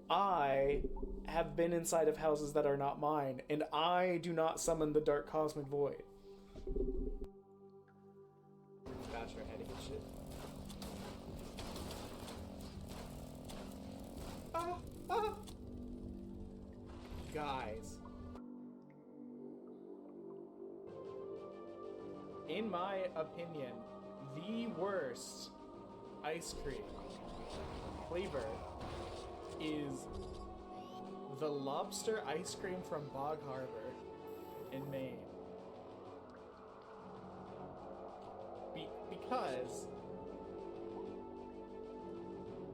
I have been inside of houses that are not mine, and I do not summon the dark cosmic void. Bachelor heading and shit. Ah, ah. Guys. In my opinion, the worst ice cream flavor is the lobster ice cream from Bog Harbor in Maine. Because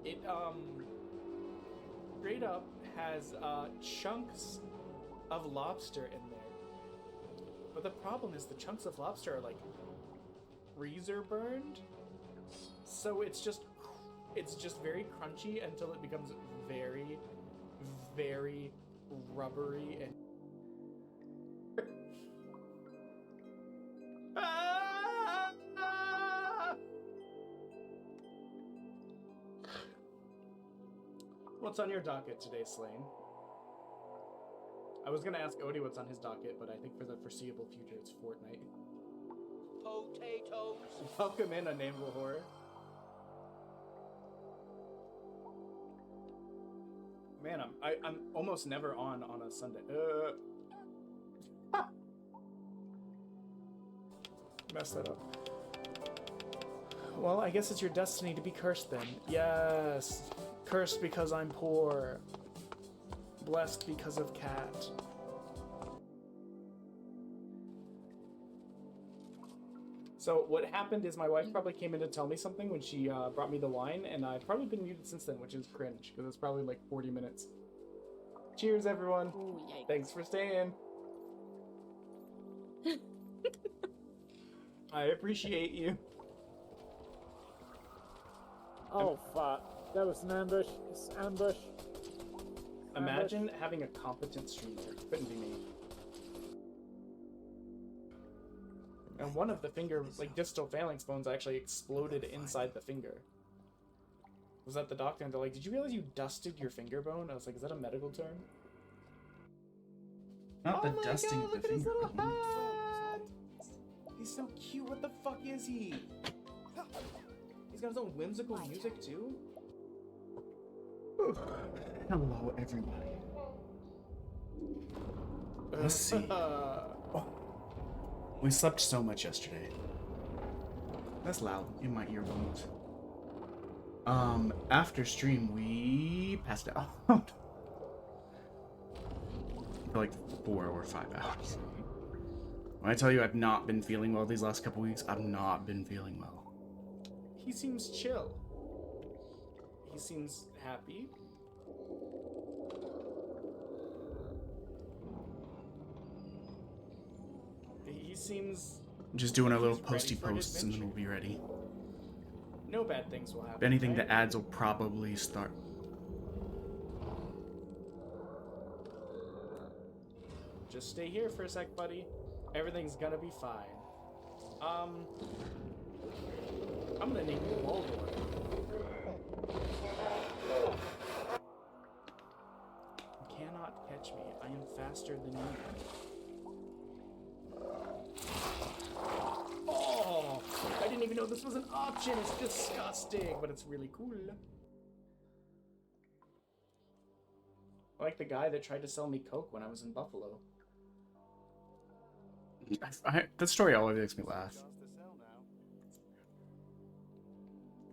it straight up has chunks of lobster in there. But the problem is the chunks of lobster are like freezer burned. So it's just very crunchy until it becomes very, very rubbery and What's on your docket today, Slane? I was gonna ask Odie what's on his docket, but I think for the foreseeable future it's Fortnite. Potatoes. Welcome in, Unnameable Horror. Man, I'm almost never on a Sunday. Messed that up. Well, I guess it's your destiny to be cursed then. Yes. Cursed because I'm poor. Blessed because of cat. So what happened is my wife probably came in to tell me something when she brought me the wine, and I've probably been muted since then, which is cringe, because it's probably like 40 minutes. Cheers, everyone. Ooh, yikes. Thanks for staying. I appreciate you. Oh, fuck. That was an ambush. It's an ambush. Imagine having a competent streamer. Couldn't be me. And one of the finger, like, distal phalanx bones actually exploded inside the finger. Was that the doctor? And they're like, did you realize you dusted your finger bone? I was like, is that a medical term? Not the dusting of the look at his finger. little hat! He's so cute. What the fuck is he? He's got his own whimsical music, too? Hello, everybody. Let's see. We slept so much yesterday. That's loud in my earphones. After stream, we passed out for like 4 or 5 hours. When I tell you I've not been feeling well these last couple weeks, I've not been feeling well. He seems chill. He seems happy. He seems... Just doing our little He's ready posty for an posts and then adventure. we'll be ready. No bad things will happen. If anything, right? the ads will probably start. Just stay here for a sec, buddy. Everything's gonna be fine. I'm gonna name you Waldorf. You cannot catch me. I am faster than you. Oh! I didn't even know this was an option. It's disgusting, but it's really cool. Like the guy that tried to sell me Coke when I was in Buffalo. That story always makes me laugh.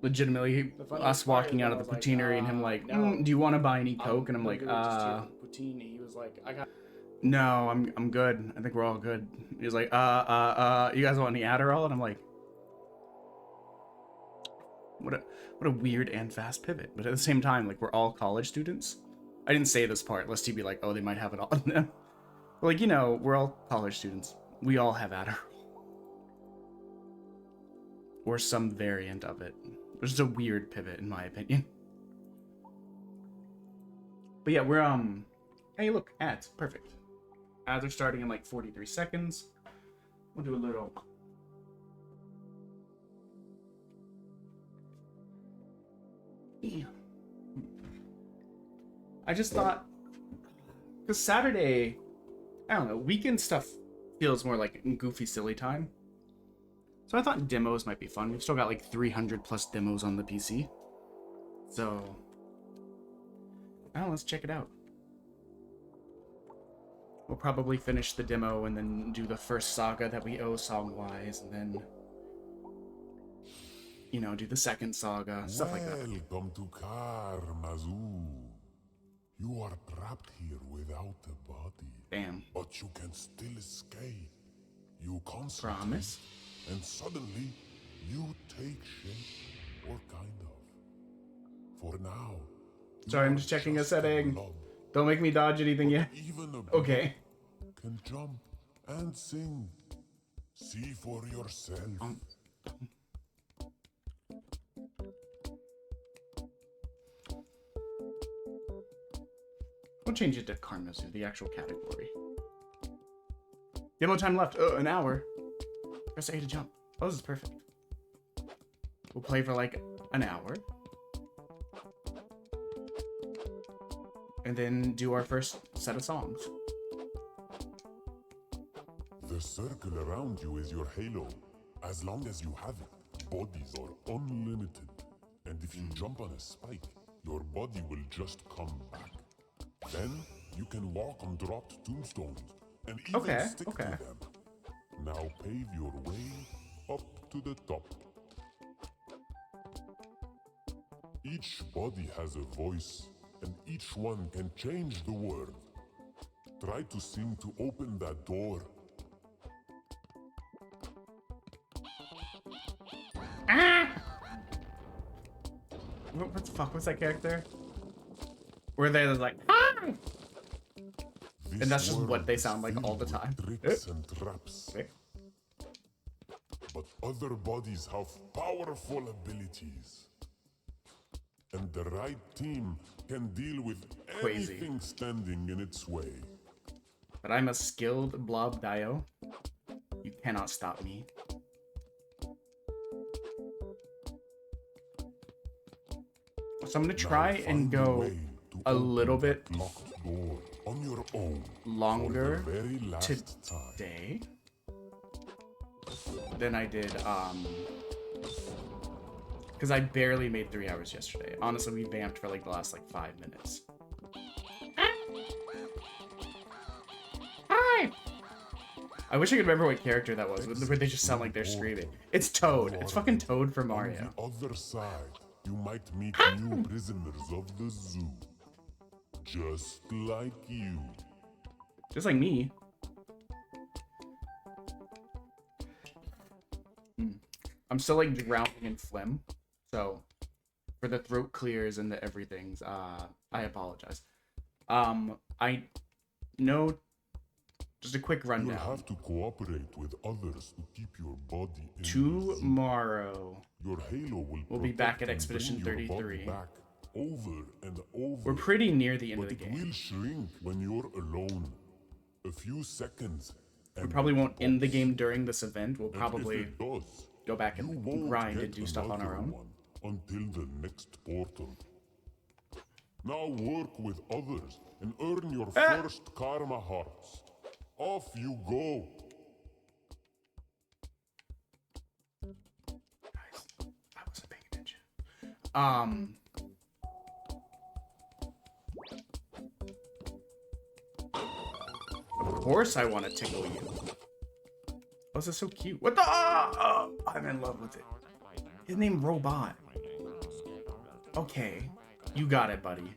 Legitimately, The funniest us part walking is out when of the I was poutineery like, and him like, no. do you want to buy any Coke? And I'm like, literally just here for the poutine. He was like, I got... no, I'm good. I think we're all good. He was like, you guys want any Adderall? And I'm like, what a weird and fast pivot. But at the same time, like, we're all college students. I didn't say this part, lest he be like, oh, they might have it all in them. But like, you know, we're all college students. We all have Adderall. Or some variant of it. Which is a weird pivot, in my opinion. But yeah, we're, hey, look, ads. Perfect. Ads are starting in, like, 43 seconds. We'll do a little... I just thought, because Saturday, I don't know, weekend stuff feels more like goofy, silly time. So I thought demos might be fun. We've still got like 300 plus demos on the PC. So, I don't know, let's check it out. We'll probably finish the demo and then do the first Saga that we owe song-wise, and then, you know, do the second Saga, stuff like that. Welcome to Karmazu. You are trapped here without a body. Damn. But you can still escape. You concentrate. Promise? And suddenly, you take shape, or kind of. For now. Sorry, I'm just checking a setting. Don't make me dodge anything yet. Even a Okay. can jump and sing. See for yourself. We'll change it to Karmazu, the actual category. Demo time left. Oh, an hour. Press A to jump. Oh, this is perfect. We'll play for like an hour. And then do our first set of songs. The circle around you is your halo. As long as you have it, bodies are unlimited. And if you jump on a spike, your body will just come back. Then you can walk on dropped tombstones and even stick to them. Now pave your way up to the top. Each body has a voice, and each one can change the world. Try to sing to open that door. What the fuck was that character? Where they're like, ah! And that's just what they sound like all the time. Tricks and traps. But other bodies have powerful abilities. And the right team can deal with anything standing in its way. But I'm a skilled blob dio. You cannot stop me. So I'm gonna try and go a little bit on your own longer today than I did, because I barely made 3 hours yesterday. Honestly, we vamped for like the last like 5 minutes. Hi! I wish I could remember what character that was, where they just sound like they're screaming. It's Toad. It's fucking Toad from Mario. On the other side, you might meet new prisoners of the zoo. Just like you. Just like me. I'm still like drowning in phlegm. So, for the throat clears and the everythings, I apologize. I know, just a quick rundown. You'll have to cooperate with others to keep your body in Tomorrow, your halo will be back at Expedition 33. Back over and over. We're pretty near the end of the But it game. will shrink when you're alone. A few seconds. We probably won't end the game during this event. We'll probably does, go back and grind and do stuff on our own. Until the next portal. Now work with others and earn your first karma hearts. Off you go. Guys, I wasn't paying attention. Of course I want to tickle you. Oh, this is so cute. What the? Oh, I'm in love with it. His name Robot. Okay, you got it, buddy.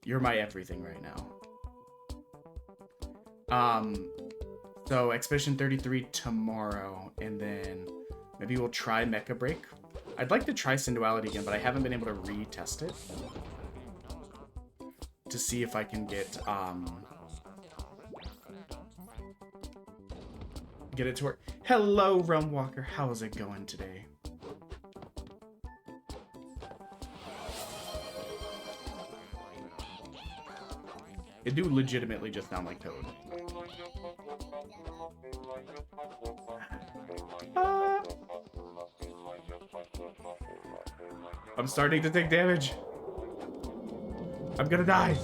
You're my everything right now. So Expedition 33 tomorrow, and then maybe we'll try Mecha Break. I'd like to try Synduality again, but I haven't been able to retest it to see if I can get it to work. Hello, Realm Walker. How's it going today? It do legitimately just sound like Toad. I'm starting to take damage. I'm gonna die.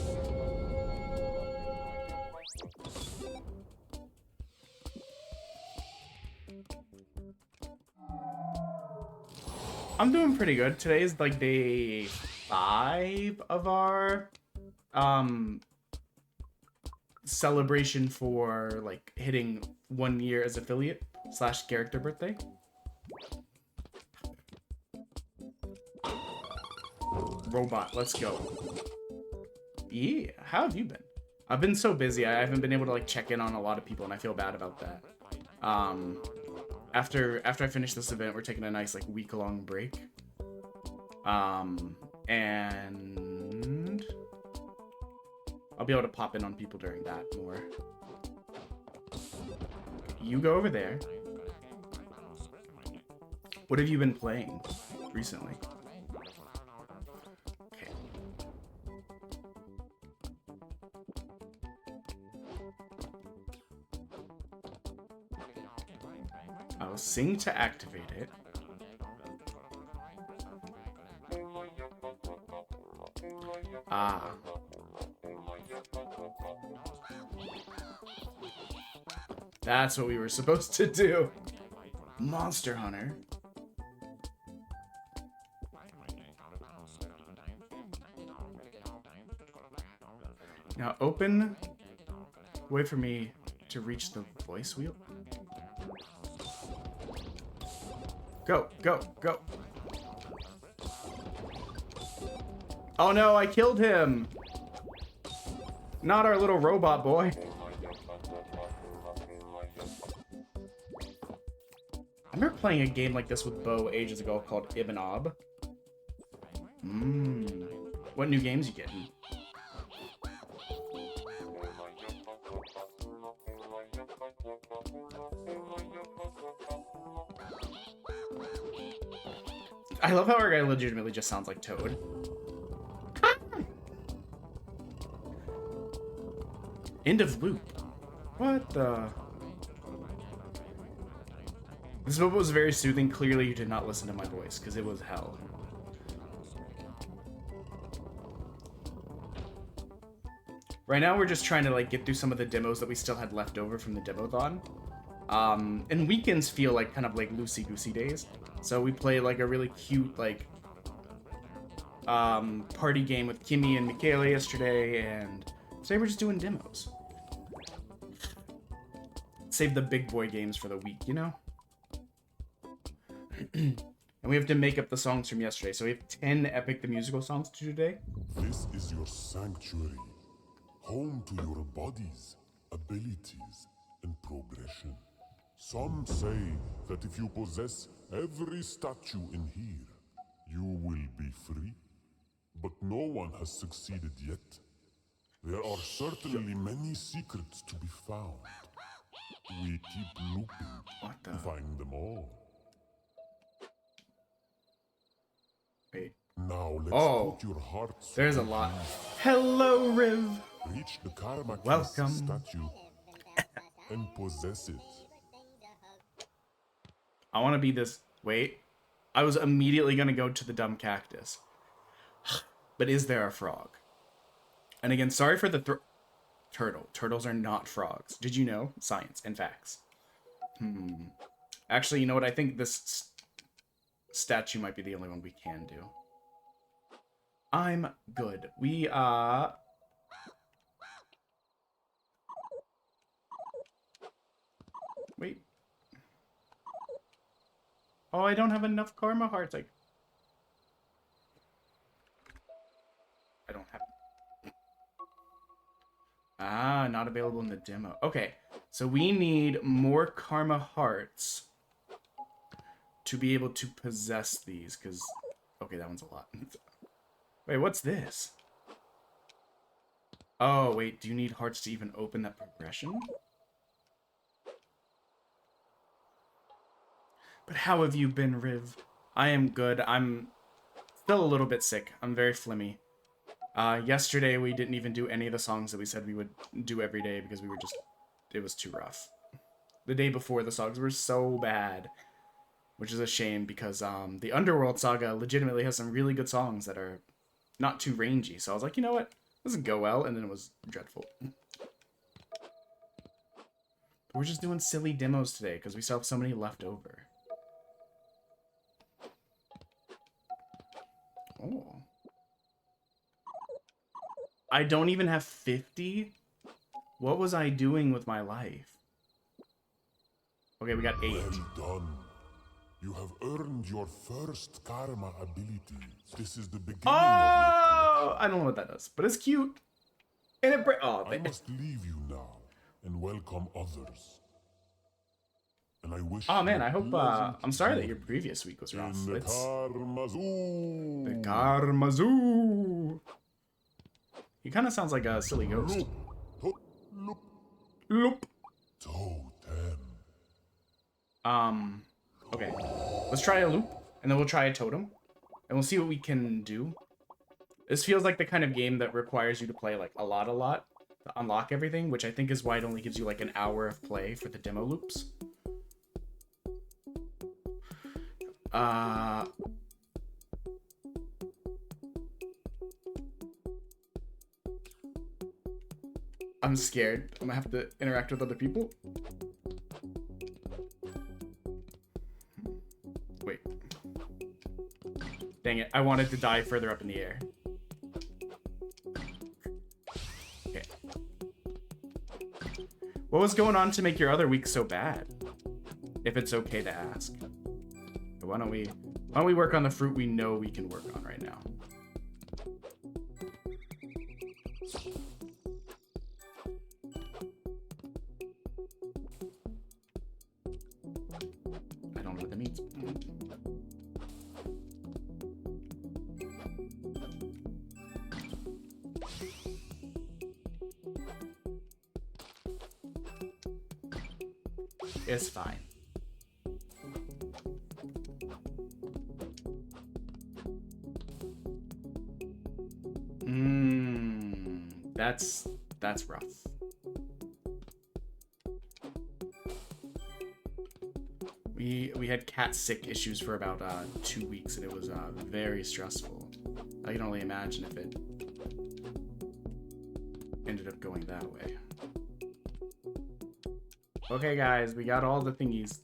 I'm doing pretty good. Today is like day 5 of our celebration for like hitting 1 year as affiliate / character birthday. Robot, let's go. Yeah, how have you been? I've been so busy. I haven't been able to like check in on a lot of people, and I feel bad about that. After I finish this event, we're taking a nice like week-long break. And I'll be able to pop in on people during that more. You go over there. What have you been playing recently? Okay. I'll sing to activate it. Ah. That's what we were supposed to do. Monster Hunter. Now open. Wait for me to reach the voice wheel. Go, go, go. Oh no, I killed him. Not our little robot boy. I remember playing a game like this with Bo ages ago called Ibn Ob. What new games you getting? I love how our guy legitimately just sounds like Toad. End of loop. What the? This moment was very soothing. Clearly you did not listen to my voice, because it was hell. Right now we're just trying to like get through some of the demos that we still had left over from the demothon. And weekends feel like kind of like loosey-goosey days. So we played like a really cute like party game with Kimmy and Michaela yesterday, and today we're just doing demos. Save the big boy games for the week, you know? And we have to make up the songs from yesterday, so we have 10 Epic the Musical songs to do today. This is your sanctuary, home to your bodies, abilities, and progression. Some say that if you possess every statue in here, you will be free. But no one has succeeded yet. There are certainly many secrets to be found. We keep looping to find them all. Wait. Now let's put your hearts. There's a lot. Hello, Riv. Reach the Karma Welcome. statue and possess it. I want to be this. Wait. I was immediately going to go to the dumb cactus. But is there a frog? And again, sorry for the turtle. Turtles are not frogs. Did you know? Science and facts. Actually, you know what? I think this statue might be the only one we can do. I'm good. We, Wait. Oh, I don't have enough karma hearts. I don't have... Ah, not available in the demo. Okay, so we need more karma hearts to be able to possess these, because... Okay, that one's a lot. Wait, what's this? Oh, wait, do you need hearts to even open that progression? But how have you been, Riv? I am good. I'm still a little bit sick. I'm very flimmy. Yesterday, we didn't even do any of the songs that we said we would do every day because we were just... It was too rough. The day before, the songs were so bad. Which is a shame because the Underworld Saga legitimately has some really good songs that are not too rangy. So I was like, you know what? This doesn't go well. And then it was dreadful. We're just doing silly demos today because we still have so many left over. Oh. I don't even have 50? What was I doing with my life? Okay, we got 8. Well done. You have earned your first karma ability. This is the beginning of Oh! I don't know what that does, but it's cute. And it oh, your... I must leave you now and welcome others. And I wish oh man, you I hope pleasant I'm sorry that your journey previous week was rough. in the It's Karmazoo. the Karmazoo. He kind of sounds like a silly ghost. Loop. Loop. Totem. Okay. Let's try a loop, and then we'll try a totem, and we'll see what we can do. This feels like the kind of game that requires you to play like a lot to unlock everything, which I think is why it only gives you like an hour of play for the demo loops. I'm scared. I'm gonna have to interact with other people. Wait. Dang it. I wanted to die further up in the air. Okay. What was going on to make your other week so bad? If it's okay to ask. Why don't we work on the fruit we know we can work on right now? I don't know what that means. It's fine. That's rough. We had cat sick issues for about 2 weeks, and it was very stressful. I can only imagine if it ended up going that way. Okay, guys, we got all the thingies.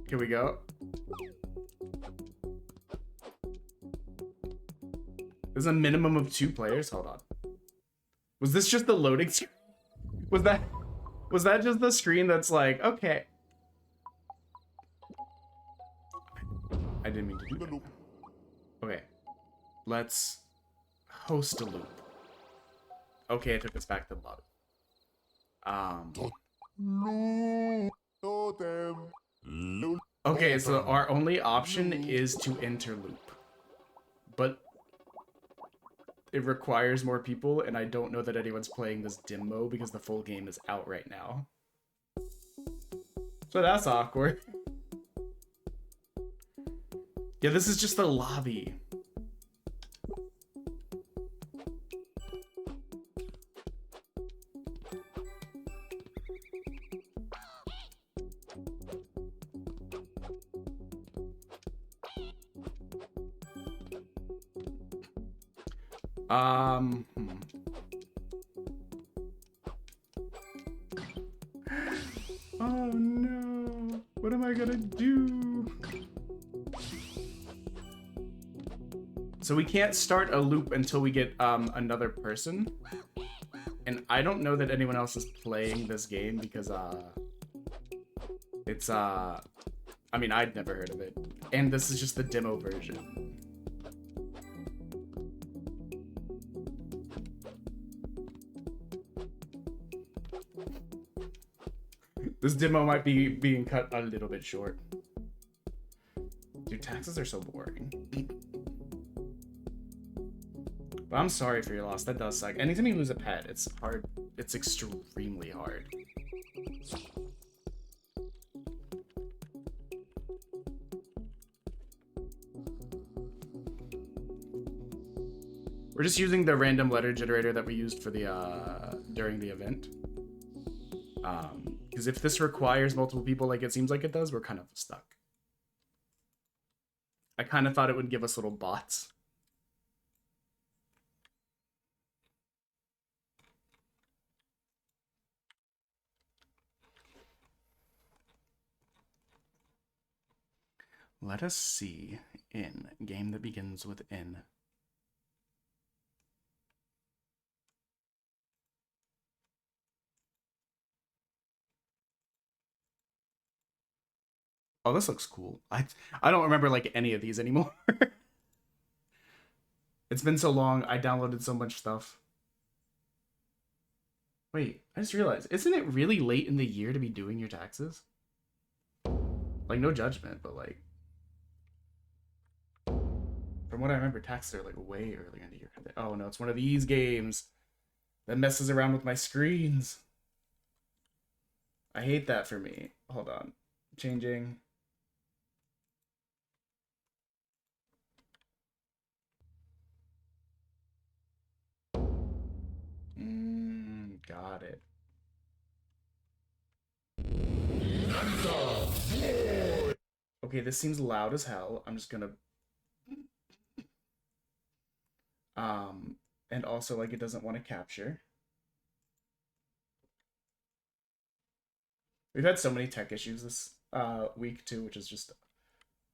Here we go. There's a minimum of 2 players. Hold on. Was this just the loading screen? Was that just the screen that's like, okay. I didn't mean to do that. Okay. Let's host a loop. Okay, it took us back to the lobby. Okay, so our only option is to interloop. But it requires more people, and I don't know that anyone's playing this demo because the full game is out right now. So that's awkward. Yeah, this is just the lobby. Oh no, what am I gonna do? So we can't start a loop until we get another person. And I don't know that anyone else is playing this game because it's I mean, I'd never heard of it. And this is just the demo version. This demo might be being cut a little bit short. Dude, taxes are so boring. But I'm sorry for your loss. That does suck. Anytime you lose a pet, it's hard. It's extremely hard. We're just using the random letter generator that we used for the during the event. Because if this requires multiple people like it seems like it does, we're kind of stuck. I kind of thought it would give us little bots. Let us see. In. Game that begins with N. Oh, this looks cool. I don't remember like any of these anymore. It's been so long. I downloaded so much stuff. Wait, I just realized, isn't it really late in the year to be doing your taxes? Like, no judgment, but like, from what I remember, taxes are like way earlier in the year. Oh no, it's one of these games that messes around with my screens. I hate that for me. Hold on. Changing. Got it. Okay, this seems loud as hell. I'm just gonna... And also, like, it doesn't want to capture. We've had so many tech issues this week, too, which is just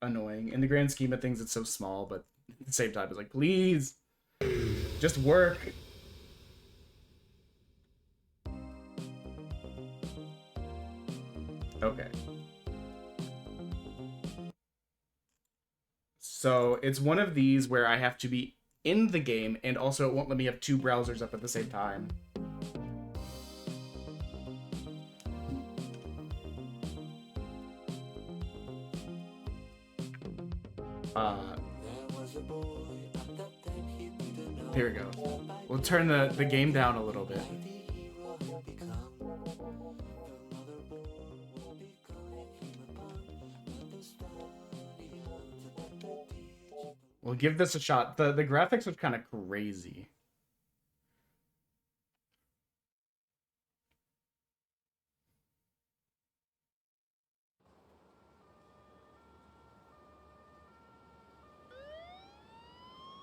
annoying. In the grand scheme of things, it's so small, but at the same time, it's like, please, just work. Okay. So it's one of these where I have to be in the game, and also it won't let me have two browsers up at the same time. Here we go. We'll turn the game down a little bit. We'll give this a shot. The graphics are kind of crazy.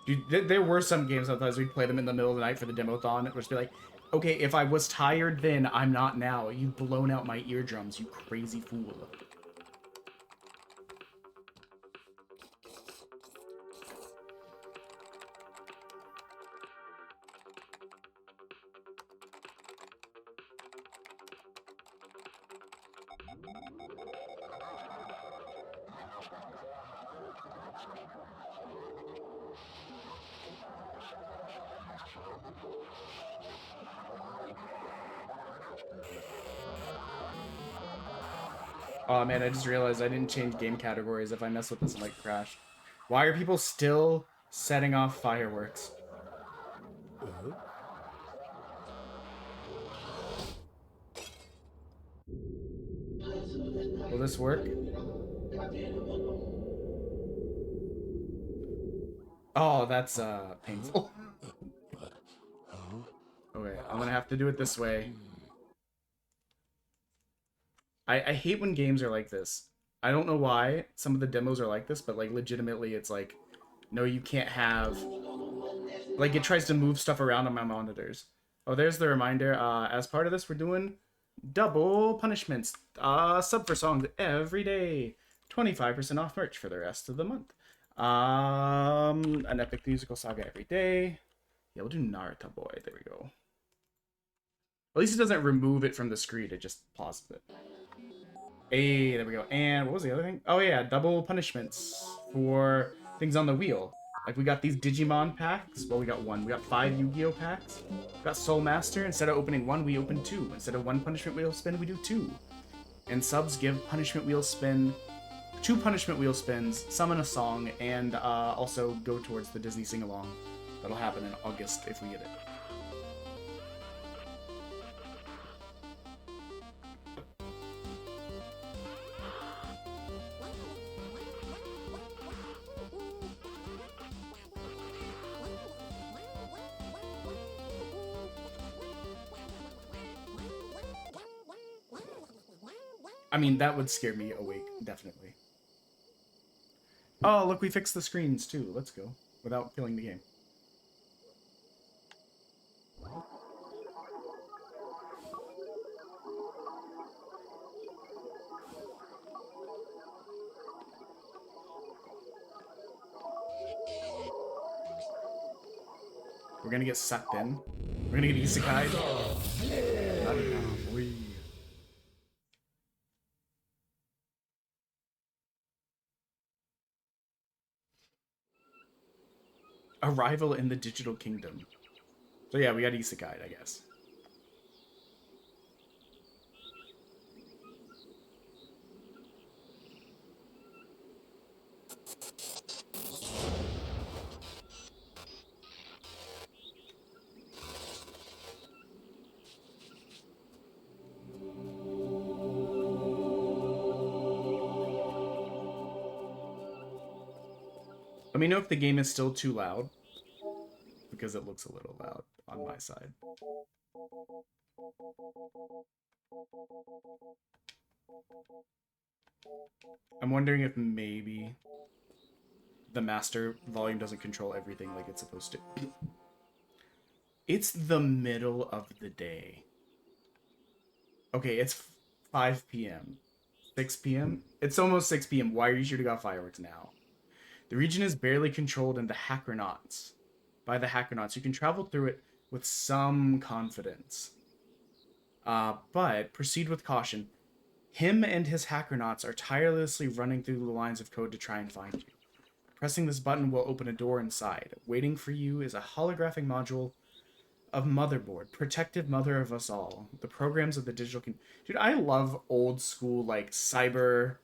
Dude, there were some games sometimes we'd play them in the middle of the night for the demothon. It would just be like, okay, if I was tired then, I'm not now. You've blown out my eardrums, you crazy fool. Oh man, I just realized I didn't change game categories. If I mess with this, it might crash. Why are people still setting off fireworks? Will this work? Oh, that's painful. Okay, I'm gonna have to do it this way. I hate when games are like this. I don't know why some of the demos are like this, but like legitimately it's like, no, you can't have... Like it tries to move stuff around on my monitors. Oh, there's the reminder. As part of this, we're doing double punishments. Sub for songs every day. 25% off merch for the rest of the month. An epic musical saga every day. Yeah, we'll do Naruto Boy. There we go. At least it doesn't remove it from the screen. It just pauses it. Hey, there we go. And what was the other thing? Oh yeah, double punishments for things on the wheel. Like we got these Digimon packs. Well, we got one. We got 5 Yu-Gi-Oh packs. We got Soul Master. Instead of opening 1, we open 2. Instead of 1 punishment wheel spin, we do 2. And subs give punishment wheel spin, 2 punishment wheel spins, summon a song, and also go towards the Disney sing-along. That'll happen in August if we get it. I mean, that would scare me awake, definitely. Oh, look, we fixed the screens, too. Let's go. Without killing the game. We're gonna get sucked in. We're gonna get isekai'd. Arrival in the digital kingdom. So yeah, we got isekai'd, I guess. Let me know if the game is still too loud, because it looks a little loud on my side. I'm wondering if maybe the master volume doesn't control everything like it's supposed to. It's the middle of the day. Okay, it's 5 p.m. 6 p.m.? It's almost 6 p.m. Why are you shooting off fireworks now? The region is barely controlled by the Hackernauts. You can travel through it with some confidence. But proceed with caution. Him and his Hackernauts are tirelessly running through the lines of code to try and find you. Pressing this button will open a door inside. Waiting for you is a holographic module of Motherboard, protective mother of us all. The programs of the digital... Dude, I love old school, like, cyberpunk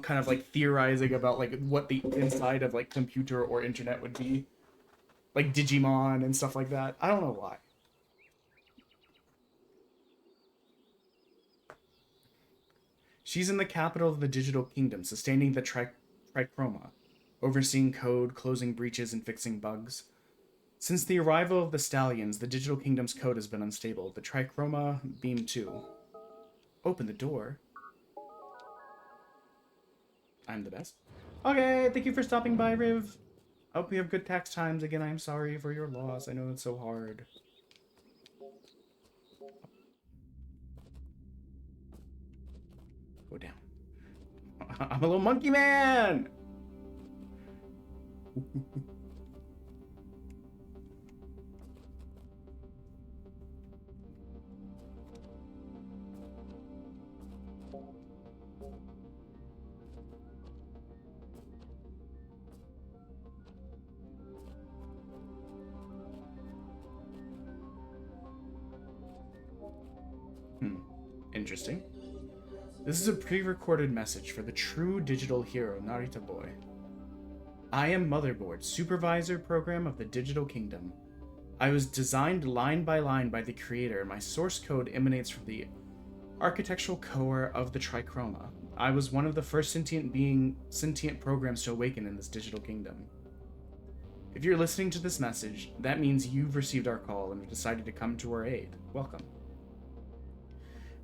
kind of, like, theorizing about, like, what the inside of, like, computer or internet would be. Like, Digimon and stuff like that. I don't know why. She's in the capital of the digital kingdom, sustaining the Trichroma, overseeing code, closing breaches, and fixing bugs. Since the arrival of the Stallions, the digital kingdom's code has been unstable. The Trichroma beam 2. Open the door. I'm the best. Okay, thank you for stopping by, Riv. I hope you have good tax times. Again, I'm sorry for your loss. I know it's so hard. Go down. I'm a little monkey man! Interesting. This is a pre-recorded message for the true digital hero, Narita Boy. I am Motherboard, supervisor program of the Digital Kingdom. I was designed line by line by the creator. My source code emanates from the architectural core of the Trichroma. I was one of the first sentient programs to awaken in this digital kingdom. If you're listening to this message, that means you've received our call and have decided to come to our aid. Welcome.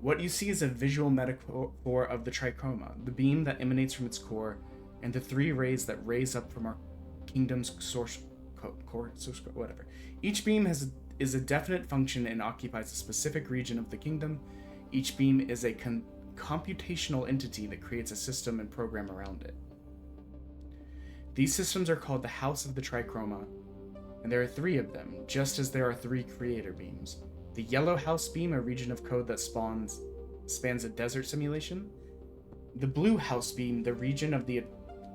What you see is a visual metaphor of the Trichroma, the beam that emanates from its core, and the 3 rays that raise up from our kingdom's source core, whatever. Each beam is a definite function and occupies a specific region of the kingdom. Each beam is a computational entity that creates a system and program around it. These systems are called the House of the Trichroma, and there are 3 of them, just as there are 3 creator beams. The Yellow House Beam, a region of code that spans a desert simulation. The Blue House Beam, the region of the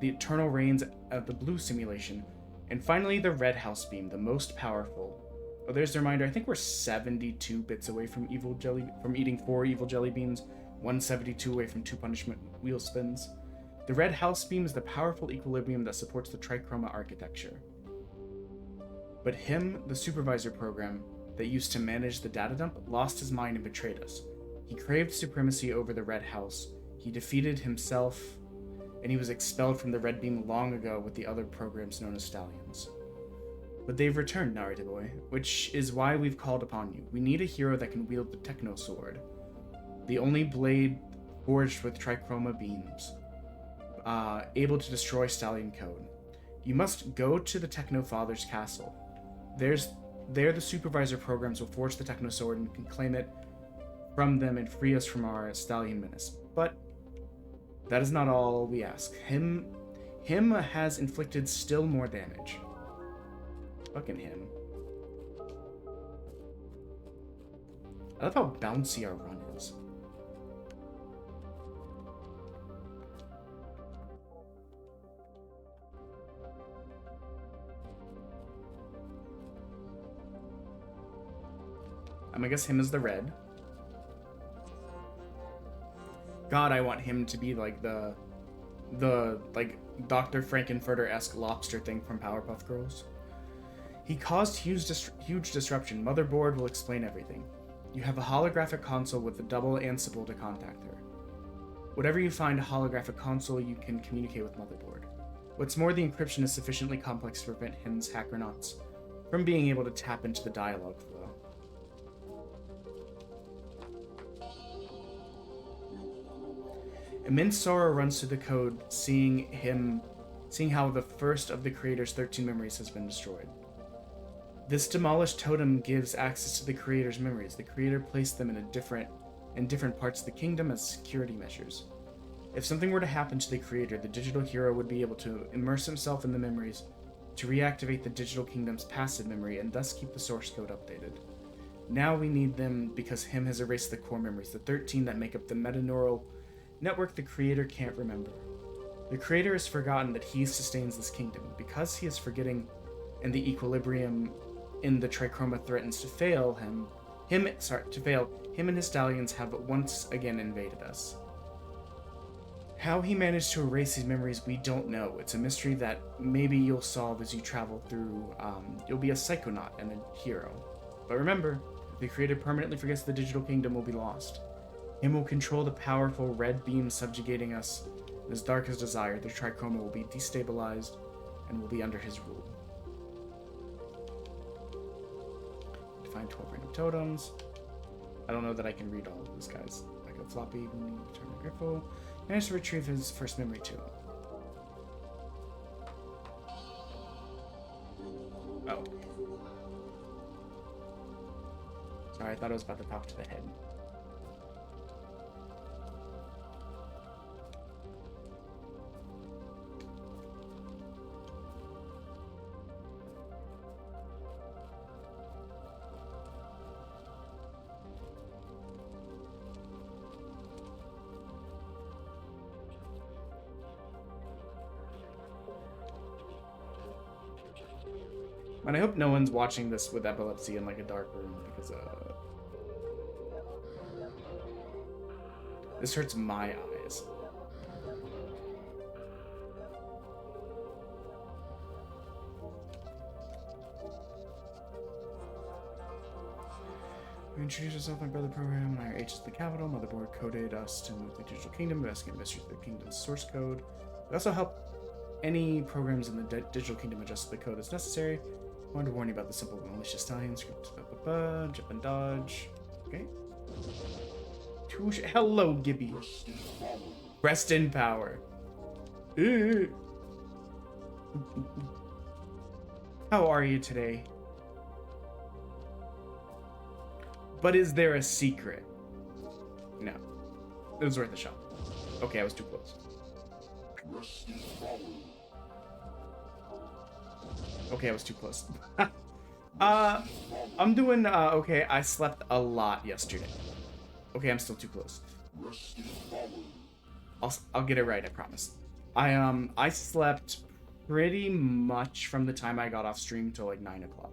eternal reigns of the Blue simulation. And finally, the Red House Beam, the most powerful. Oh, there's the reminder. I think we're 72 bits away from eating 4 evil jelly beans, 172 away from 2 punishment wheel spins. The Red House Beam is the powerful equilibrium that supports the Trichroma architecture. But him, the supervisor program, that used to manage the data dump, lost his mind and betrayed us. He craved supremacy over the Red House. He defeated himself, and he was expelled from the Red Beam long ago with the other programs known as Stallions. But they've returned, Narita Boy, which is why we've called upon you. We need a hero that can wield the Techno Sword, the only blade forged with Trichroma beams, able to destroy Stallion code. You must go to the Techno Father's castle. There the supervisor programs will forge the Techno Sword and can claim it from them and free us from our Stallion menace. But that is not all we ask. Him has inflicted still more damage. Fucking him. I love how bouncy our run is. I guess him is the red. God, I want him to be like the like Dr. Frankenfurter-esque lobster thing from Powerpuff Girls. He caused huge disruption. Motherboard will explain everything. You have a holographic console with a double Ansible to contact her. Whatever you find a holographic console, you can communicate with Motherboard. What's more, the encryption is sufficiently complex to prevent him's hackernauts from being able to tap into the dialogue flow. Immense sorrow runs through the code, seeing how the first of the creator's 13 memories has been destroyed. This demolished totem gives access to the creator's memories. The creator placed them in different parts of the kingdom as security measures. If something were to happen to the creator, the digital hero would be able to immerse himself in the memories to reactivate the digital kingdom's passive memory and thus keep the source code updated. Now we need them because him has erased the core memories, the 13 that make up the metaneural network the creator can't remember. The creator has forgotten that he sustains this kingdom. Because he is forgetting and the equilibrium in the trichroma threatens to fail him and his stallions have once again invaded us. How he managed to erase these memories, we don't know. It's a mystery that maybe you'll solve as you travel through. You'll be a psychonaut and a hero. But remember, if the creator permanently forgets, the digital kingdom will be lost. Him will control the powerful red beam subjugating us. As dark as desire, the trichroma will be destabilized and will be under his rule. Find 12 random totems. I don't know that I can read all of these guys. Like a floppy, we need to return to Griffo. Managed to retrieve his first memory too. Oh. Sorry, I thought it was about to pop to the head. And I hope no one's watching this with epilepsy in like a dark room because this hurts my eyes. We introduced ourselves, my brother program, and our H is the capital. Motherboard coded us to move the digital kingdom, investigate mysteries of the kingdom's source code. We also help any programs in the digital kingdom adjust the code as necessary. I wanted to warn you about the simple malicious stallions. Jump and dodge. Okay. Hello, Gibby. Rest in power. How are you today? But is there a secret? No. It was worth a shot. Okay, I was too close. Okay, I was too close. I'm doing okay. I slept a lot yesterday. Okay, I'm still too close. I'll get it right, I promise. I slept pretty much from the time I got off stream till like 9 o'clock.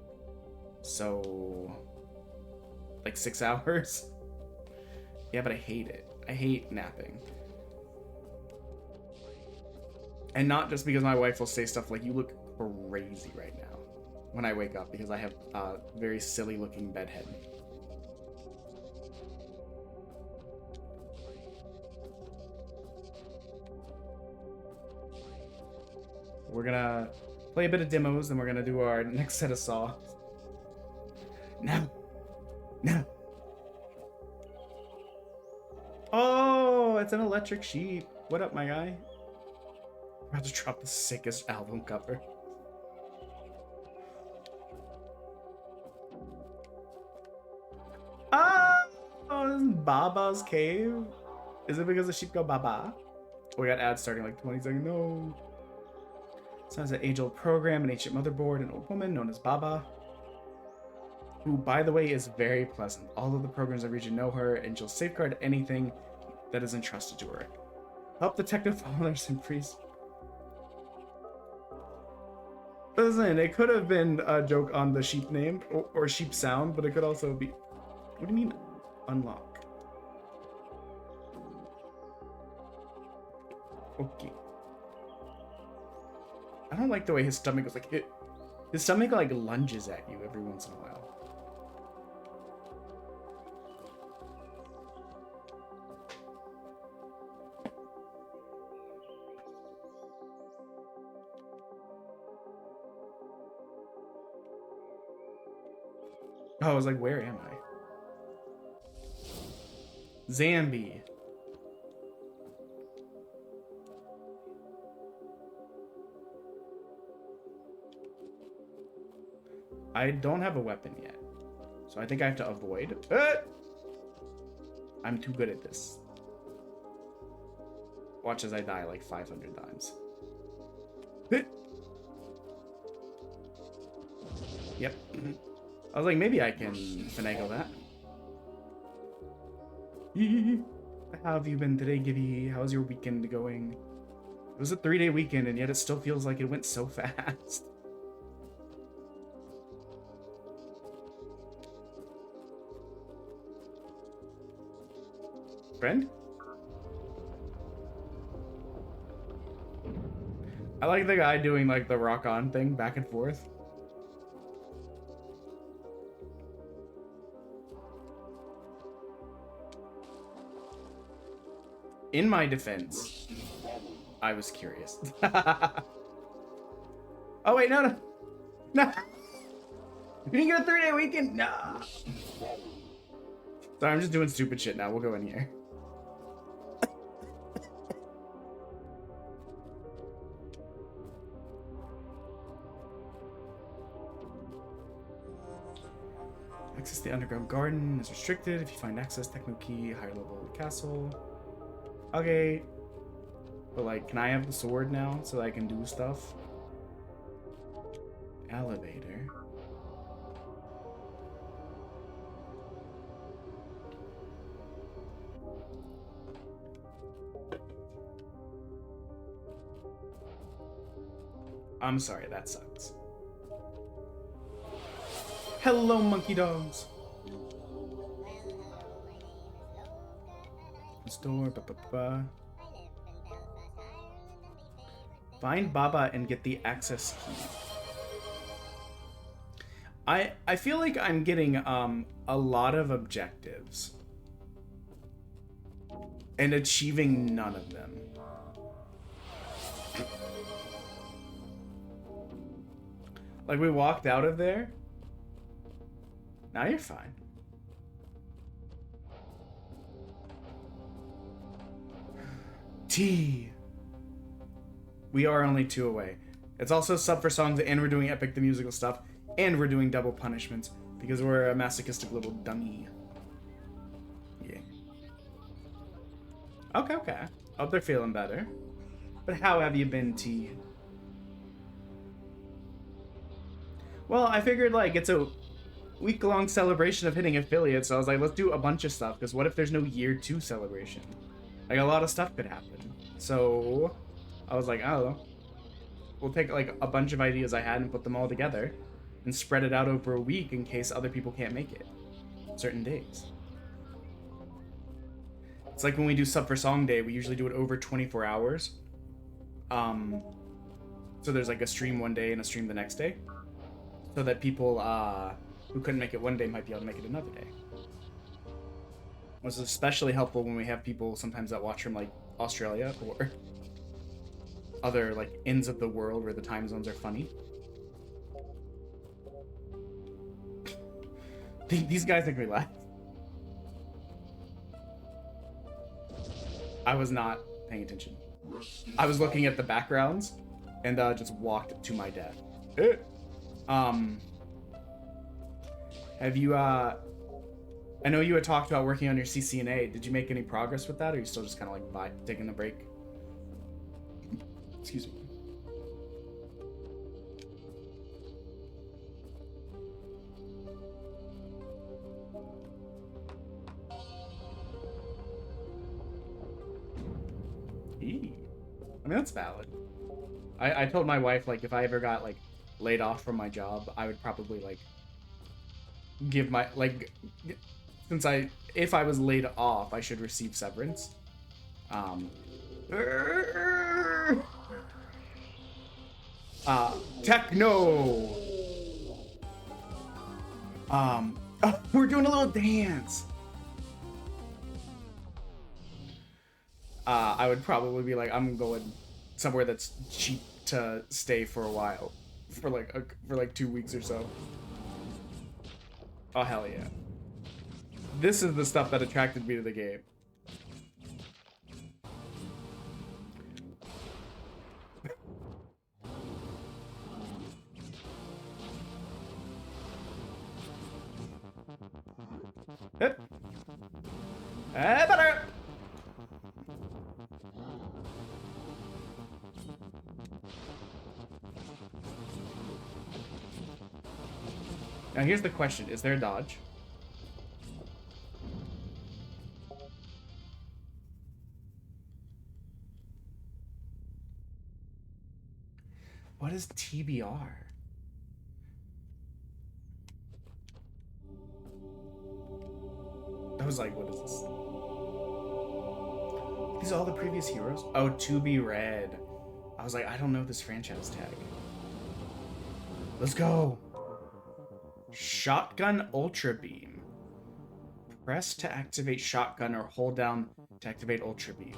So like 6 hours. Yeah, but I hate it. I hate napping. And not just because my wife will say stuff like, you look crazy right now when I wake up because I have a very silly looking bedhead. We're gonna play a bit of demos, then we're gonna do our next set of saw. No. Oh, it's an electric sheep. What up, my guy? I'm about to drop the sickest album cover. Oh, this is Baba's cave. Is it because the sheep go Baba? Oh, we got ads starting like 20 seconds. No. So it's an age-old program, an ancient motherboard, an old woman known as Baba, who, by the way, is very pleasant. All of the programs in the region know her, and she'll safeguard anything that is entrusted to her. Help the techno-followers and priests. Listen, it could have been a joke on the sheep name, or sheep sound, but it could also be... What do you mean, unlock? Okay. I don't like the way his stomach goes like... His stomach like lunges at you every once in a while. Oh, I was like, where am I? Zambi. I don't have a weapon yet, so I think I have to avoid. I'm too good at this. Watch as I die like 500 times. Yep. I was like, maybe I can finagle that. How have you been today, Gibby? How's your weekend going? It was a 3-day weekend, and yet it still feels like it went so fast. Friend? I like the guy doing like the rock on thing back and forth. In my defense, I was curious. Oh wait, no. You didn't get a 3-day weekend? No. Sorry, I'm just doing stupid shit now. We'll go in here. Access the underground garden is restricted. If you find access, techno key, higher level castle. Okay. But like, can I have the sword now so that I can do stuff? Elevator. I'm sorry, that sucks. Hello, monkey dogs. Store, Find Baba and get the access key. I feel like I'm getting a lot of objectives and achieving none of them. Like, we walked out of there. Now you're fine. T. We are only 2 away. It's also sub for songs, and we're doing Epic the musical stuff, and we're doing double punishments because we're a masochistic little dummy. Yeah. Okay. Hope they're feeling better. But how have you been, T? Well, I figured, like, it's a week-long celebration of hitting affiliates, so I was like, let's do a bunch of stuff, because what if there's no year 2 celebration? Like, a lot of stuff could happen. So, I was like, oh, we'll take, like, a bunch of ideas I had and put them all together, and spread it out over a week in case other people can't make it. Certain days. It's like when we do Sub for Song Day, we usually do it over 24 hours. So there's, like, a stream one day and a stream the next day. So that people who couldn't make it one day might be able to make it another day. Which is especially helpful when we have people sometimes that watch from like Australia or other like ends of the world where the time zones are funny. These guys make me laugh. I was not paying attention. I was looking at the backgrounds and just walked to my death. Have you, I know you had talked about working on your CCNA. Did you make any progress with that, or are you still just kind of like taking a break? Excuse me. I mean, that's valid. I told my wife, like, if I ever got, like, laid off from my job, I would probably, like, give my, like, if I was laid off, I should receive severance. Techno! Oh, we're doing a little dance! I would probably be like, I'm going somewhere that's cheap to stay for a while. For like 2 weeks or so. Oh, hell yeah. This is the stuff that attracted me to the game. Hip. Better. Now here's the question, is there a dodge? What is TBR? I was like, what is this? These are all the previous heroes? Oh, to be read. I was like, I don't know this franchise tag. Let's go. Shotgun Ultra Beam. Press to activate shotgun or hold down to activate Ultra Beam.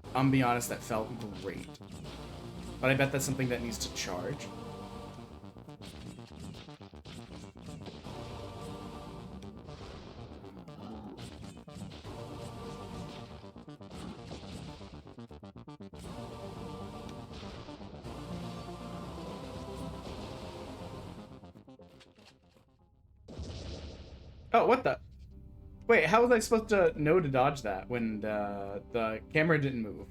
I'm gonna be honest, that felt great. But I bet that's something that needs to charge. Oh, what the? Wait, how was I supposed to know to dodge that when the camera didn't move?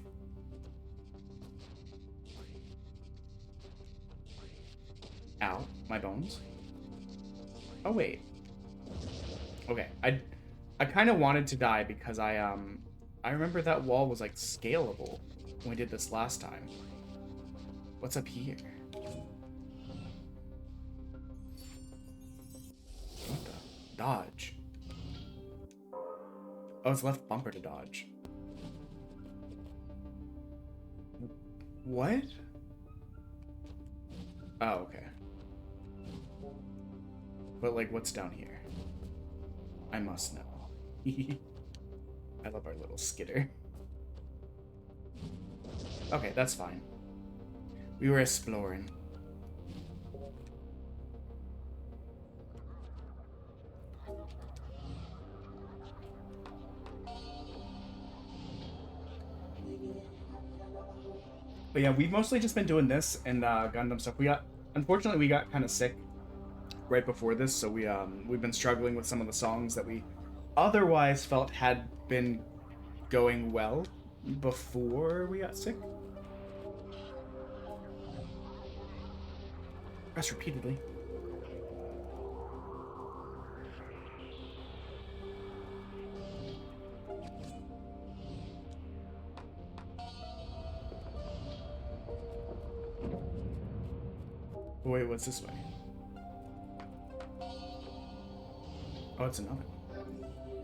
Ow, my bones. Oh wait. Okay, I kind of wanted to die because I remember that wall was like scalable when we did this last time. What's up here? What the? Dodge. Oh, it's left bumper to dodge. What? Oh, okay. But, like, what's down here? I must know. I love our little skitter. Okay, that's fine. We were exploring. But yeah, we've mostly just been doing this and Gundam stuff. Unfortunately, we got kind of sick right before this, so we've been struggling with some of the songs that we otherwise felt had been going well before we got sick. Press repeatedly. Wait, what's this way? Oh, it's another one.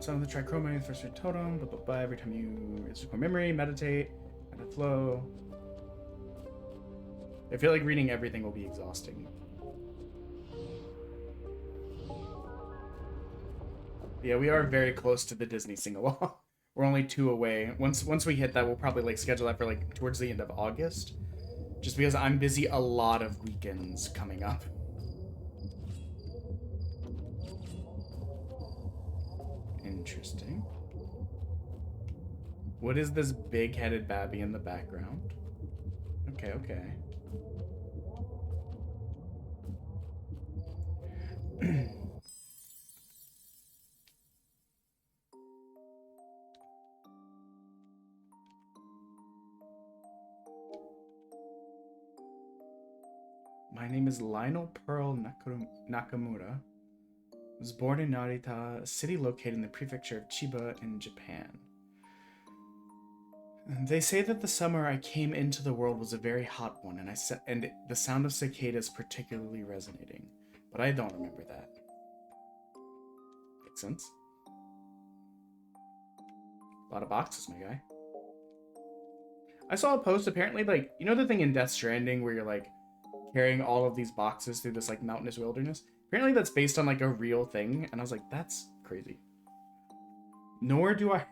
Some of the trichromite, the first totem, blah, blah, blah. Every time you record memory, meditate, and a flow. I feel like reading everything will be exhausting. Yeah, we are very close to the Disney sing-along. We're only 2 away. Once we hit that, we'll probably like schedule that for like towards the end of August. Just because I'm busy a lot of weekends coming up. Interesting. What is this big-headed babby in the background? Okay, okay. My name is Lionel Pearl Nakamura. I was born in Narita, a city located in the prefecture of Chiba in Japan. They say that the summer I came into the world was a very hot one, and the sound of cicadas particularly resonating. But I don't remember that. Makes sense. A lot of boxes, my guy. I saw a post, apparently, like, you know the thing in Death Stranding where you're, like, carrying all of these boxes through this, like, mountainous wilderness? Apparently that's based on, like, a real thing, and I was like, that's crazy. Nor do I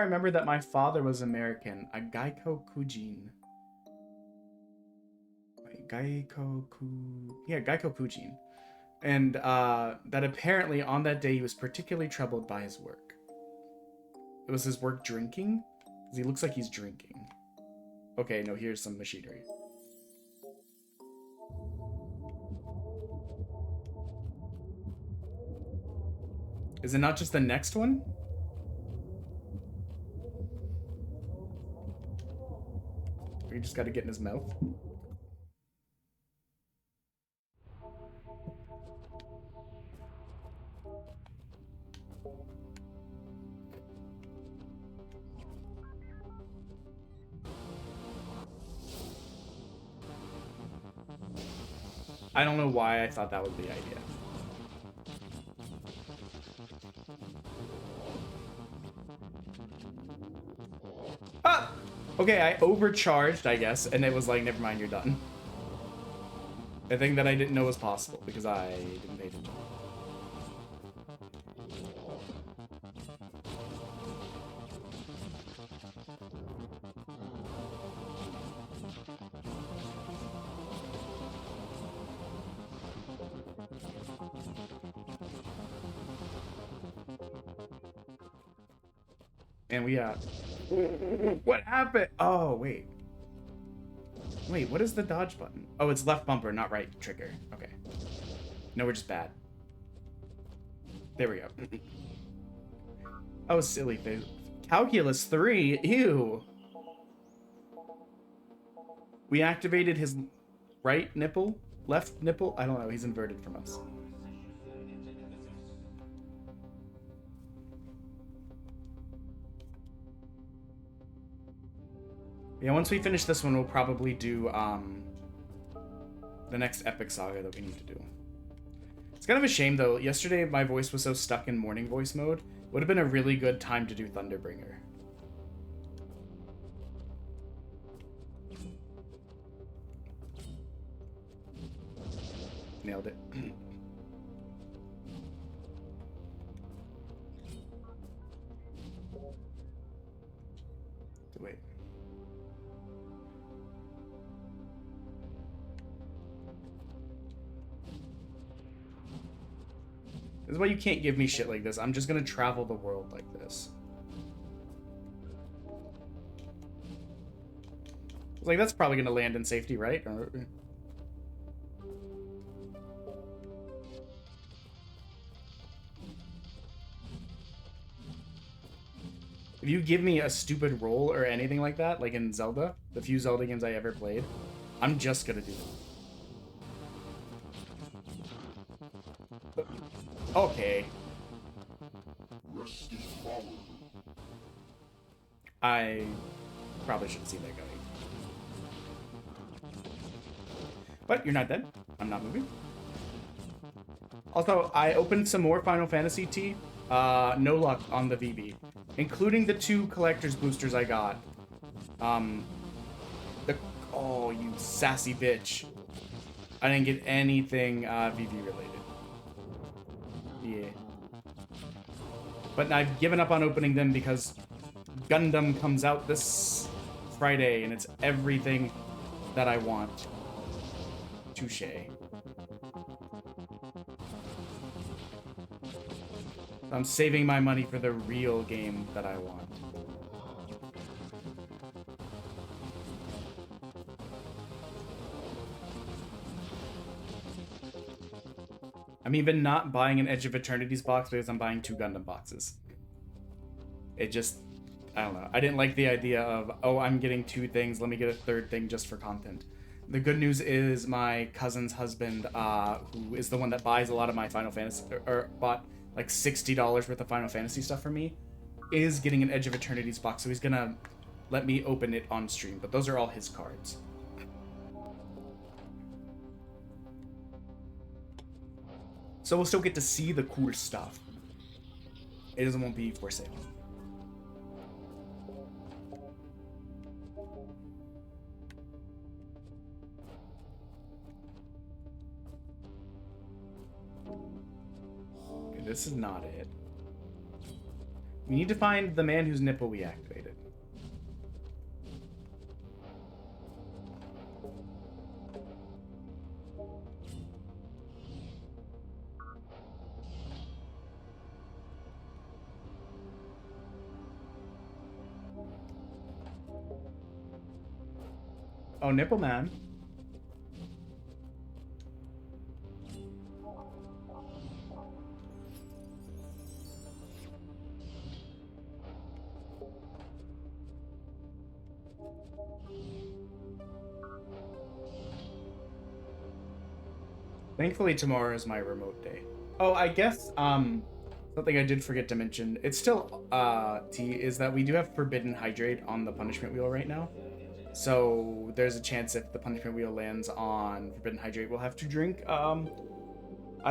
remember that my father was American. A Geico Kujin. Wait, Geico Kujin. And that apparently on that day he was particularly troubled by his work. It was his work drinking? Because he looks like he's drinking. Okay, no, here's some machinery. Is it not just the next one? Or you just gotta get in his mouth? I don't know why I thought that was the idea. Ah! Okay, I overcharged, I guess, and it was like, never mind, you're done. A thing that I didn't know was possible, because I didn't pay attention. And we what happened? Oh, wait. Wait, what is the dodge button? Oh, it's left bumper, not right trigger. Okay. No, we're just bad. There we go. Oh, silly face. Calculus 3? Ew. We activated his right nipple? Left nipple? I don't know. He's inverted from us. Yeah, once we finish this one, we'll probably do the next epic saga that we need to do. It's kind of a shame, though. Yesterday, my voice was so stuck in morning voice mode. Would have been a really good time to do Thunderbringer. Nailed it. Wait. This is why you can't give me shit like this. I'm just gonna travel the world like this. Like, that's probably gonna land in safety, right? Or... if you give me a stupid roll or anything like that, like in Zelda, the few Zelda games I ever played, I'm just gonna do it. Okay. I probably should have seen that going. But you're not dead. I'm not moving. Also, I opened some more Final Fantasy tea. No luck on the VB. Including the 2 collector's boosters I got. Oh, you sassy bitch. I didn't get anything VB related. Yeah. But I've given up on opening them because Gundam comes out this Friday and it's everything that I want. Touche. I'm saving my money for the real game that I want. I'm even not buying an Edge of Eternity's box because I'm buying 2 Gundam boxes. It just, I don't know. I didn't like the idea of, oh, I'm getting 2 things, let me get a 3rd thing just for content. The good news is my cousin's husband, who is the one that buys a lot of my Final Fantasy, or bought like $60 worth of Final Fantasy stuff for me, is getting an Edge of Eternity's box, so he's gonna let me open it on stream, but those are all his cards. So we'll still get to see the cool stuff. It just won't be for sale. Okay, this is not it. We need to find the man whose nipple we activated. Oh, Nipple Man. Thankfully, tomorrow is my remote day. Oh, I guess, something I did forget to mention, it's still, T, is that we do have Forbidden Hydrate on the punishment wheel right now. So there's a chance if the punishment wheel lands on Forbidden Hydrate, we'll have to drink. I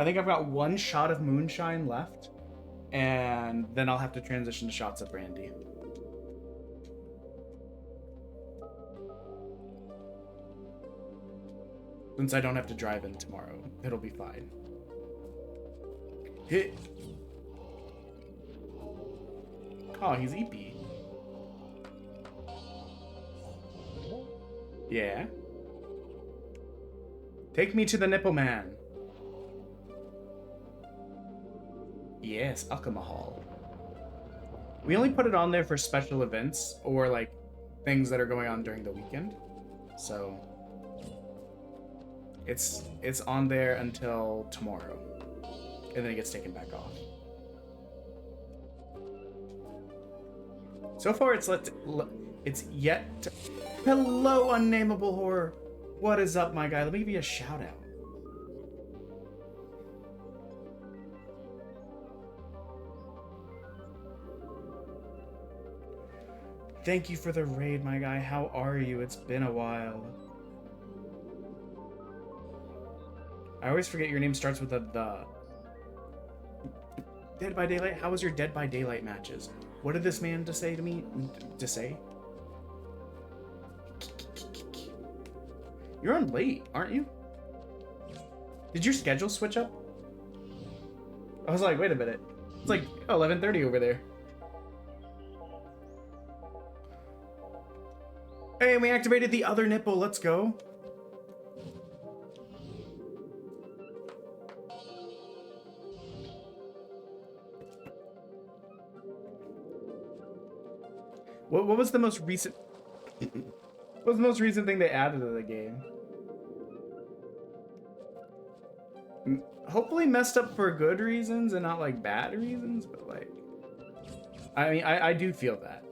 think I've got 1 shot of moonshine left, and then I'll have to transition to shots of brandy. Since I don't have to drive in tomorrow, it'll be fine. Hit. Oh, he's EP. Yeah. Take me to the Nipple Man. Yes, alcohol. We only put it on there for special events or like things that are going on during the weekend. So it's on there until tomorrow. And then it gets taken back off. So far it's yet to... Hello, unnameable horror. What is up, my guy? Let me give you a shout out. Thank you for the raid, my guy. How are you? It's been a while. I always forget your name starts with a the. Dead by Daylight? How was your Dead by Daylight matches? What did this man say to me? To say? You're on late, aren't you? Did your schedule switch up? I was like, wait a minute. It's like 11:30 over there. Hey, we activated the other nipple. Let's go. What was the most recent... What was the most recent thing they added to the game? Hopefully messed up for good reasons and not like bad reasons, but like... I mean, I do feel that.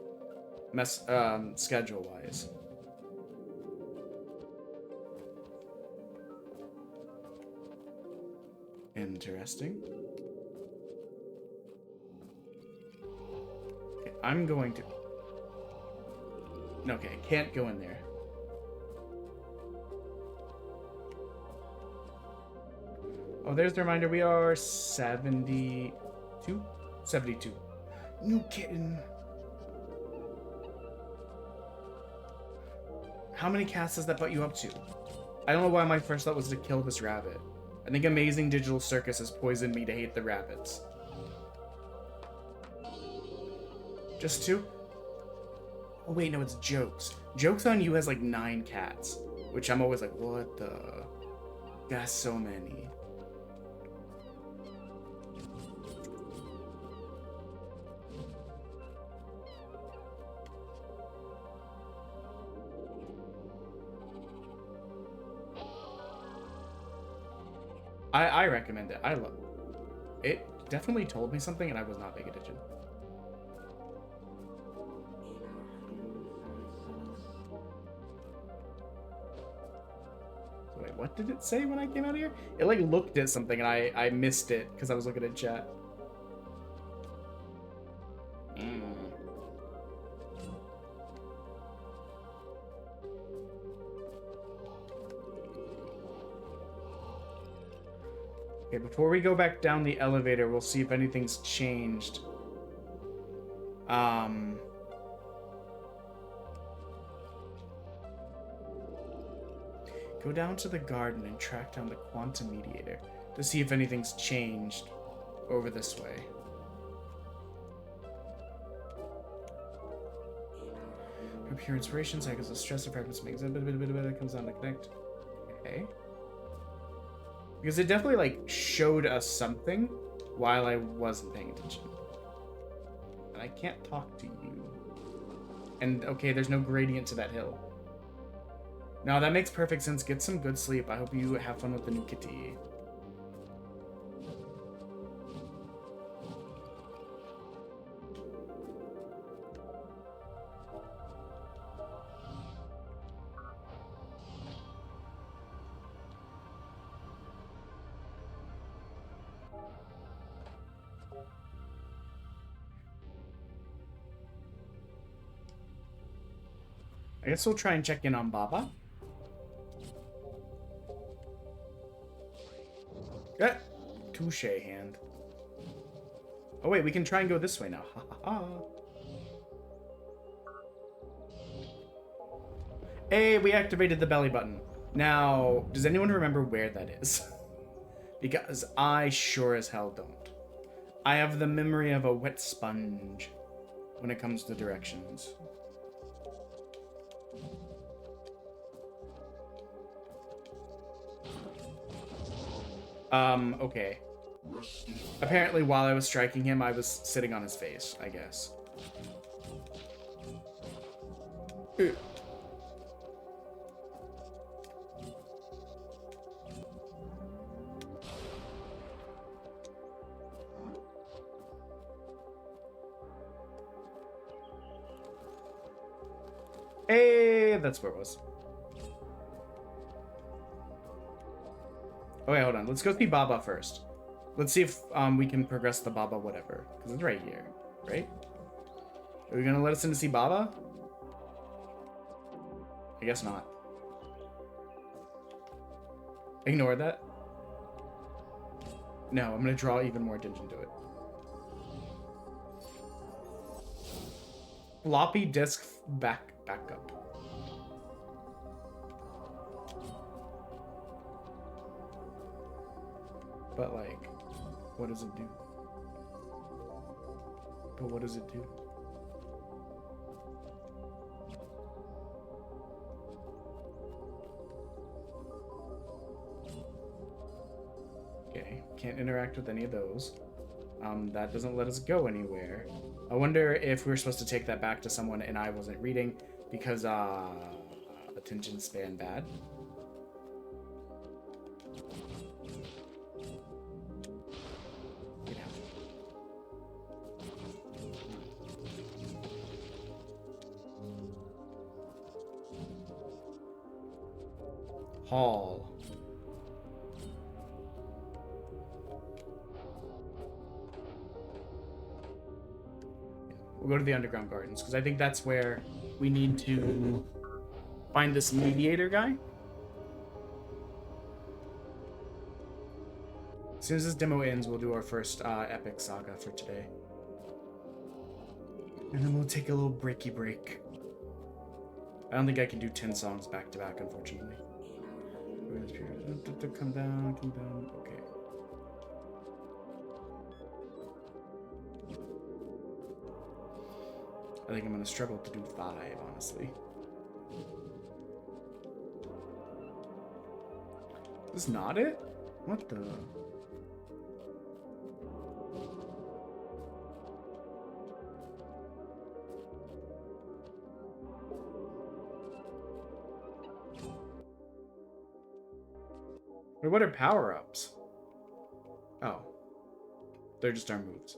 Schedule-wise. Interesting. Okay, I'm going to... Okay, can't go in there. Oh, there's the reminder. We are 72? 72. New kitten. How many casts does that put you up to? I don't know why my first thought was to kill this rabbit. I think Amazing Digital Circus has poisoned me to hate the rabbits. Just 2? Oh wait, no, it's Jokes. Jokes on You has like 9 cats, which I'm always like, what the? That's so many. I recommend it. I love it. It definitely told me something and I was not paying attention. Wait, what did it say when I came out of here? It like looked at something and I missed it because I was looking at chat. Okay, before we go back down the elevator, we'll see if anything's changed. Go down to the garden and track down the quantum mediator to see if anything's changed over this way. For pure inspiration, cycles of stress and fragments makes it comes down to connect. Okay. Because it definitely like showed us something while I wasn't paying attention. And I can't talk to you. And okay, there's no gradient to that hill. No, that makes perfect sense. Get some good sleep. I hope you have fun with the new kitty. I guess we'll try and check in on Baba. Touche hand. Oh wait, we can try and go this way now. Ha ha ha. Hey, we activated the belly button. Now, does anyone remember where that is? Because I sure as hell don't. I have the memory of a wet sponge when it comes to directions. Okay. Apparently, while I was striking him, I was sitting on his face, I guess. Hey, that's where it was. Oh, wait, hold on. Let's go see Baba first. Let's see if we can progress the Baba whatever. Because it's right here, right? Are we going to let us in to see Baba? I guess not. Ignore that. No, I'm going to draw even more attention to it. Floppy disk backup. But like, what does it do? But what does it do? Okay, can't interact with any of those. That doesn't let us go anywhere. I wonder if we were supposed to take that back to someone and I wasn't reading because attention span bad. Get out. Hall. We'll go to the underground gardens because I think that's where we need to find this mediator guy. As soon as this demo ends, we'll do our first epic saga for today. And then we'll take a little breaky break. I don't think I can do 10 songs back to back, unfortunately. Come down, come down. Okay. I think I'm gonna struggle to do 5, honestly. Is this not it? What the? Wait, what are power-ups? Oh. They're just our moves.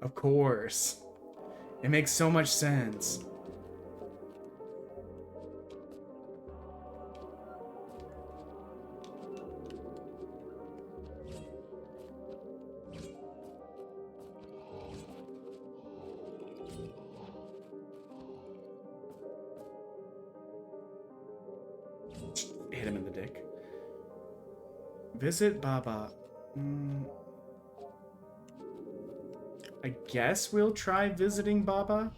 Of course. It makes so much sense. Hit him in the dick. Visit Baba. I guess we'll try visiting Baba.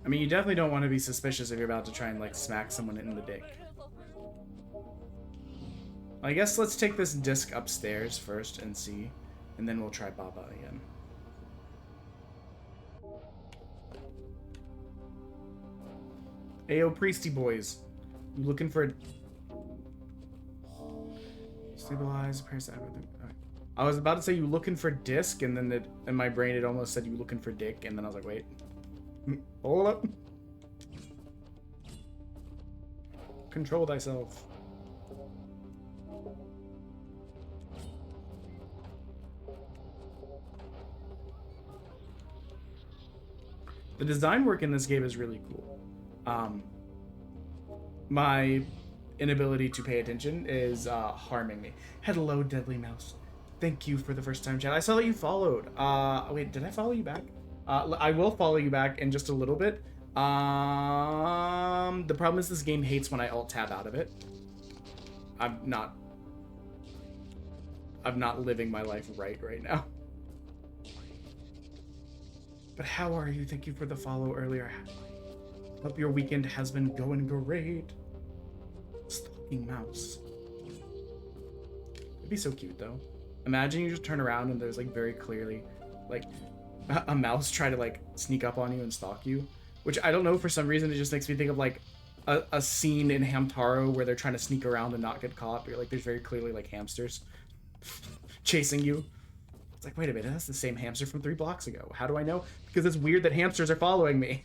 I mean, you definitely don't want to be suspicious if you're about to try and, like, smack someone in the dick. I guess let's take this disc upstairs first and see, and then we'll try Baba again. Ayo, Priesty boys. You looking for... Stabilize, parasite... I was about to say you looking for disc, and then in my brain it almost said you looking for dick, and then I was like, wait. Hold up. Control thyself. The design work in this game is really cool. My inability to pay attention is harming me. Hello, Deadly Mouse. Thank you for the first time chat. I saw that you followed. Wait, did I follow you back? I will follow you back in just a little bit. The problem is this game hates when I alt-tab out of it. I'm not living my life right now. But how are you? Thank you for the follow earlier. Hope your weekend has been going great. Stalking mouse. It'd be so cute though. Imagine you just turn around and there's like very clearly like a mouse try to like sneak up on you and stalk you, which I don't know, for some reason it just makes me think of like a scene in Hamtaro where they're trying to sneak around and not get caught. But like there's very clearly like hamsters chasing you. It's like, wait a minute, that's the same hamster from 3 blocks ago. How do I know? Because it's weird that hamsters are following me.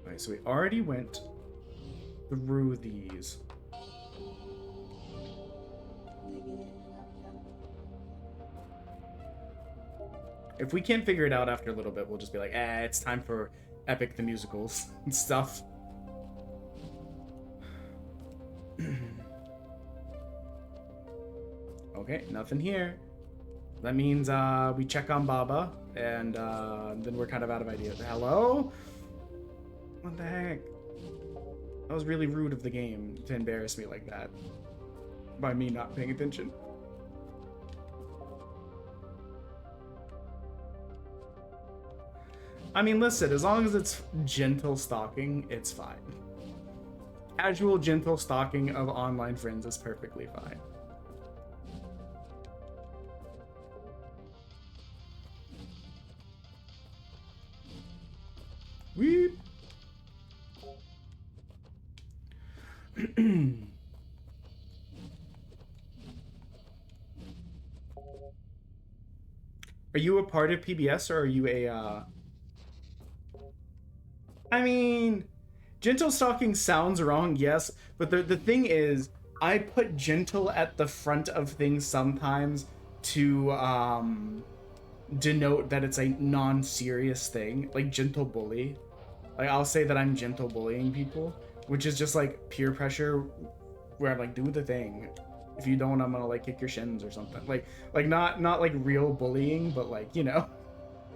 Alright, so we already went through these. If we can't figure it out after a little bit, we'll just be like, it's time for Epic the Musicals and stuff. Okay, nothing here. That means we check on Baba, and then we're kind of out of ideas. Hello? What the heck? That was really rude of the game to embarrass me like that by me not paying attention. I mean, listen, as long as it's gentle stalking, it's fine. Casual, gentle stalking of online friends is perfectly fine. Weep. Are you a part of PBS or are you a, I mean, gentle stalking sounds wrong, yes, but the thing is, I put gentle at the front of things sometimes to denote that it's a non-serious thing, like gentle bully. Like, I'll say that I'm gentle bullying people, which is just like peer pressure, where I'm like, do the thing. If you don't, I'm gonna like kick your shins or something. Like not like real bullying, but like, you know.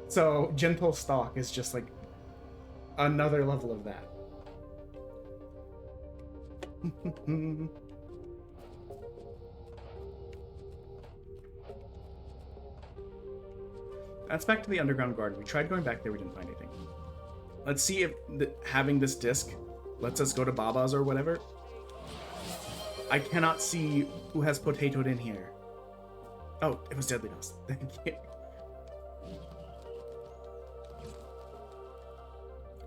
So gentle stalk is just like another level of that. That's back to the underground garden. We tried going back there, we didn't find anything. Let's see if having this disc lets us go to Baba's or whatever. I cannot see who has potatoed in here. Oh, it was Deadly Dust. Thank you.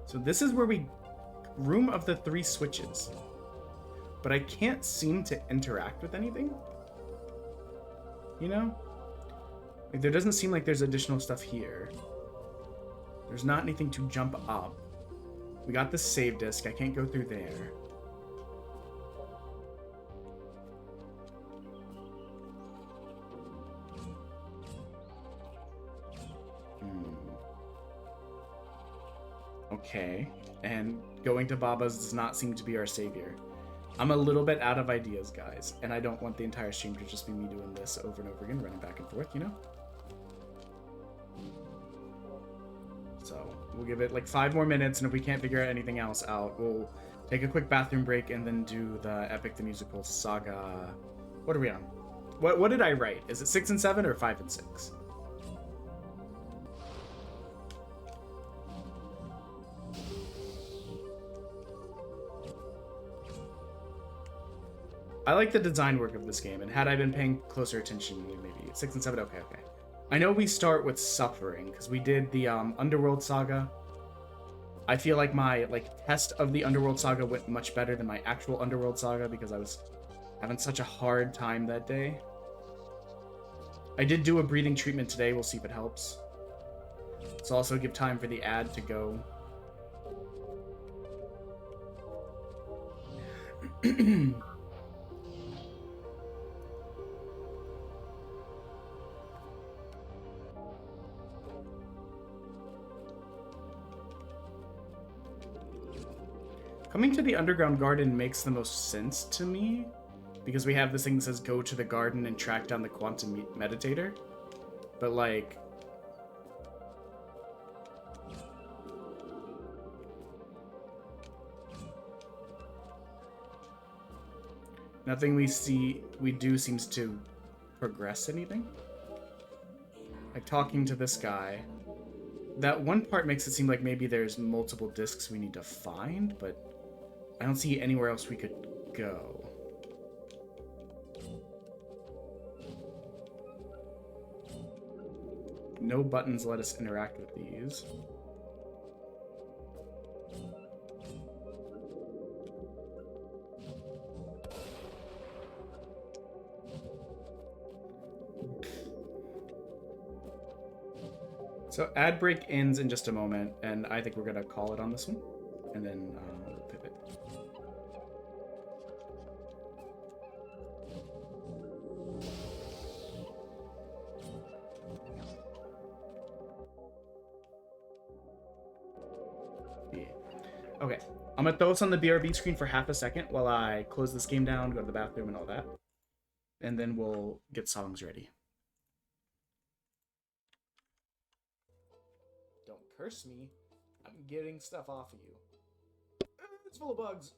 So this is where room of the 3 switches. But I can't seem to interact with anything. You know? Like, there doesn't seem like there's additional stuff here. There's not anything to jump up. We got the save disc. I can't go through there. Okay. And going to Baba's does not seem to be our savior. I'm a little bit out of ideas, guys, and I don't want the entire stream to just be me doing this over and over again, running back and forth, you know? So we'll give it like 5 more minutes, and if we can't figure anything else out, we'll take a quick bathroom break and then do the Epic the Musical Saga. What are we on? What did I write? Is it 6 and 7 or 5 and 6? I like the design work of this game, and had I been paying closer attention, maybe 6 and 7. Okay. I know we start with suffering because we did the Underworld Saga. I feel like my test of the Underworld Saga went much better than my actual Underworld Saga because I was having such a hard time that day. I did do a breathing treatment today. We'll see if it helps. Let's also give time for the ad to go. Coming to the underground garden makes the most sense to me, because we have this thing that says go to the garden and track down the quantum meditator. But like, nothing we do seems to progress anything. Like talking to this guy, that one part makes it seem like maybe there's multiple discs we need to find, but I don't see anywhere else we could go. No buttons let us interact with these. So ad break ends in just a moment, and I think we're gonna call it on this one, and then we'll pivot. Yeah. Okay, I'm gonna throw us on the BRB screen for half a second while I close this game down, go to the bathroom, and all that, and then we'll get songs ready. Don't curse me. I'm getting stuff off of you. It's full of bugs.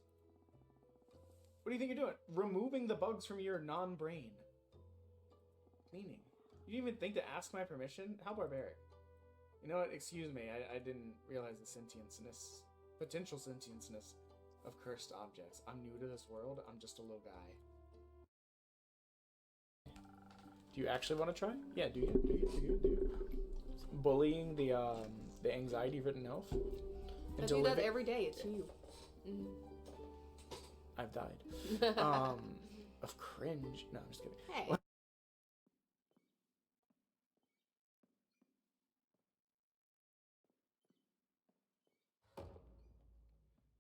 What do you think you're doing? Removing the bugs from your non-brain. Cleaning. You didn't even think to ask my permission? How barbaric. You know what? Excuse me. I didn't realize the sentienceness, potential sentienceness of cursed objects. I'm new to this world. I'm just a little guy. Do you actually want to try? Yeah, do you? Do you? Bullying the anxiety-ridden elf. I do that every day. It's you. Mm. I've died. Of cringe. No, I'm just kidding. Hey. What?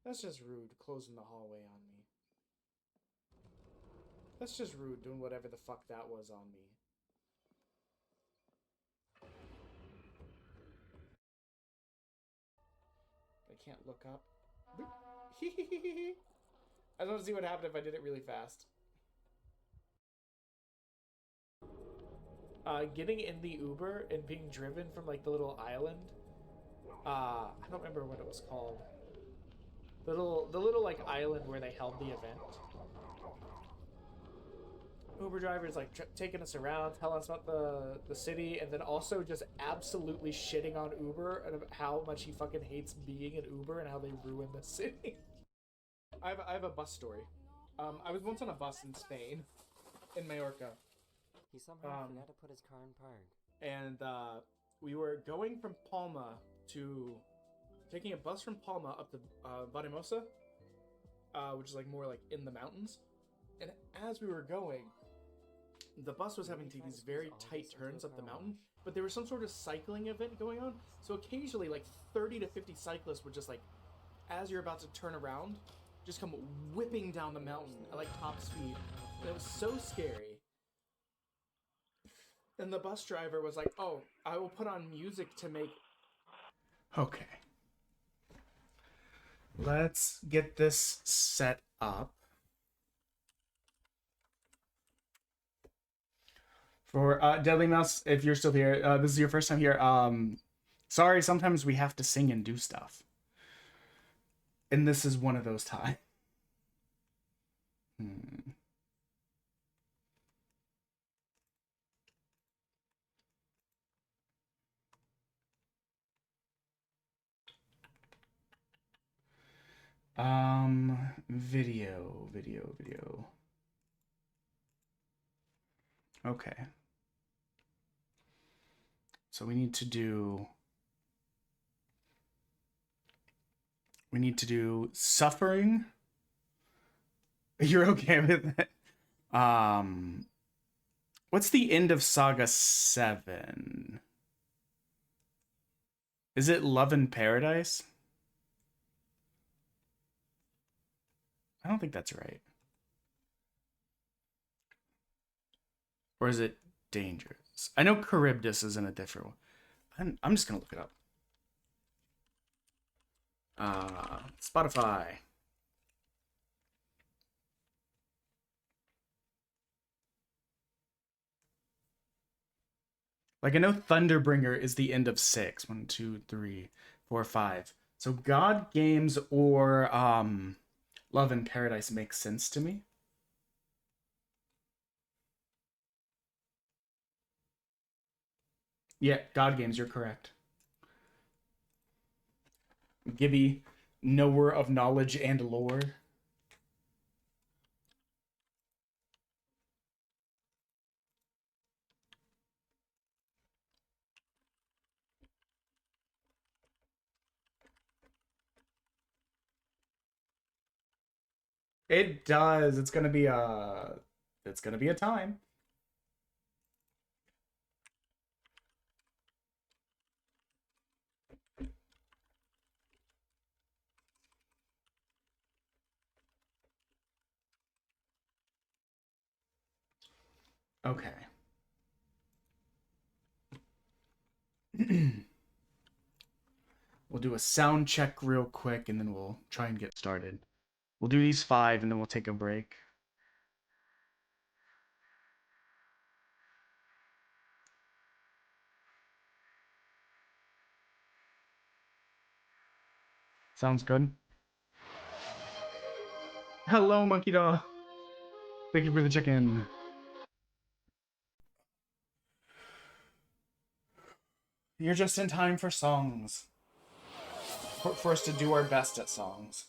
That's just rude, closing the hallway on me. That's just rude, doing whatever the fuck that was on me. I can't look up. I don't want to see what happened if I did it really fast. Getting in the Uber and being driven from like the little island. I don't remember what it was called. The little like island where they held the event. Uber driver is like taking us around, telling us about the city, and then also just absolutely shitting on Uber and how much he fucking hates being an Uber and how they ruin the city. I have a bus story. I was once on a bus in Spain, in Mallorca. He somehow forgot to put his car in park. And we were going from Palma to taking a bus from Palma up to Valemosa, which is like more like in the mountains. And as we were going, the bus was having to take these very tight turns up the mountain, but there was some sort of cycling event going on. So occasionally, like 30 to 50 cyclists would just like, as you're about to turn around, just come whipping down the mountain at like top speed. And it was so scary. And the bus driver was like, "Oh, I will put on music to make." Okay. Let's get this set up. For Deadly Mouse, if you're still here, this is your first time here. Sorry, sometimes we have to sing and do stuff. And this is one of those times. Video. Okay. So we need to do suffering. You're okay with it? What's the end of Saga 7? Is it Love in Paradise? I don't think that's right. Or is it Dangerous? I know Charybdis is in a different one. I'm just gonna look it up. Spotify. Like, I know Thunderbringer is the end of 6. 1, 2, 3, 4, 5. So God Games or Love in Paradise makes sense to me. Yeah, God Games, you're correct. Gibby, knower of knowledge and lore. It does. It's gonna be a time. Okay. We'll do a sound check real quick and then we'll try and get started. We'll do these 5 and then we'll take a break. Sounds good. Hello, Monkey Dog. Thank you for the chicken. You're just in time for songs. For us to do our best at songs.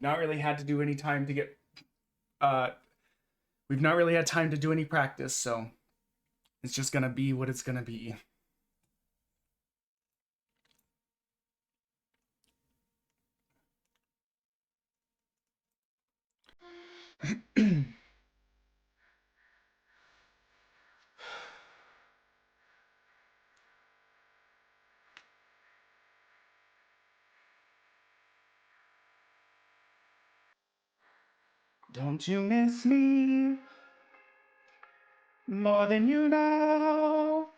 Not really had to do any time to get... we've not really had time to do any practice, so... It's just gonna be what it's gonna be. Don't you miss me more than you know?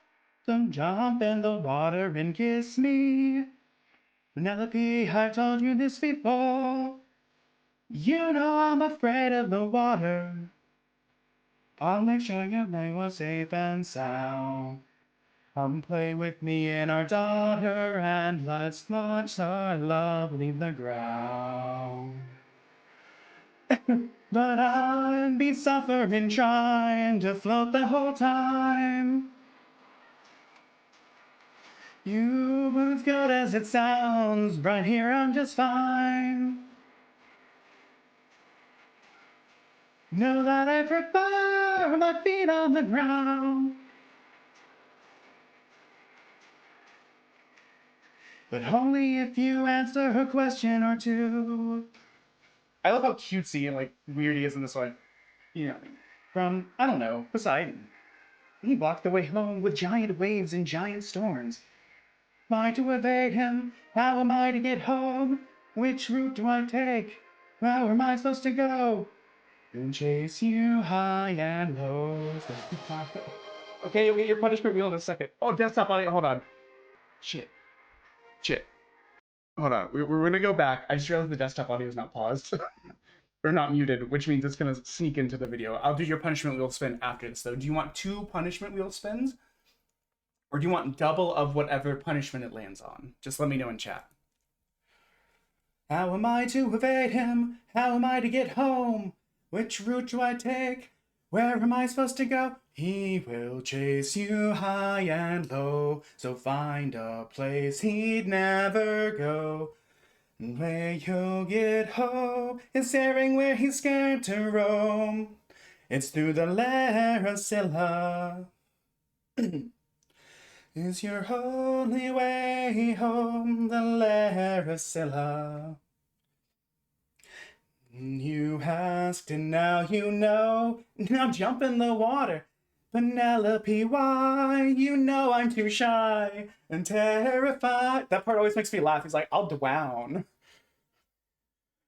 Don't jump in the water and kiss me. Penelope, I've told you this before. You know I'm afraid of the water. I'll make sure your play was safe and sound. Come play with me and our daughter, and let's launch our love, leave the ground. But I'll be suffering trying to float the whole time. You were as good as it sounds, right here I'm just fine. Know that I prefer my feet on the ground. But only if you answer her question or two. I love how cutesy and like weird he is in this one. You know, from, I don't know, Poseidon. He blocked the way home with giant waves and giant storms. Try to evade him, how am I to get home? Which route do I take? Where am I supposed to go? And chase you high and low. Okay, you'll get your punishment wheel in a second. Oh, desktop audio. Hold on. Shit. Hold on. We're gonna go back. I just realized the desktop audio is not paused. Or not muted, which means it's gonna sneak into the video. I'll do your punishment wheel spin after this, though. Do you want 2 punishment wheel spins? Or do you want double of whatever punishment it lands on? Just let me know in chat. How am I to evade him? How am I to get home? Which route do I take? Where am I supposed to go? He will chase you high and low, so find a place he'd never go. Where you'll get home is staring where he's scared to roam. It's through the lair of Scylla. Is your only way home the lair of Scylla? You asked and now you know. Now jump in the water. Penelope, why? You know I'm too shy and terrified. That part always makes me laugh. He's like, I'll drown.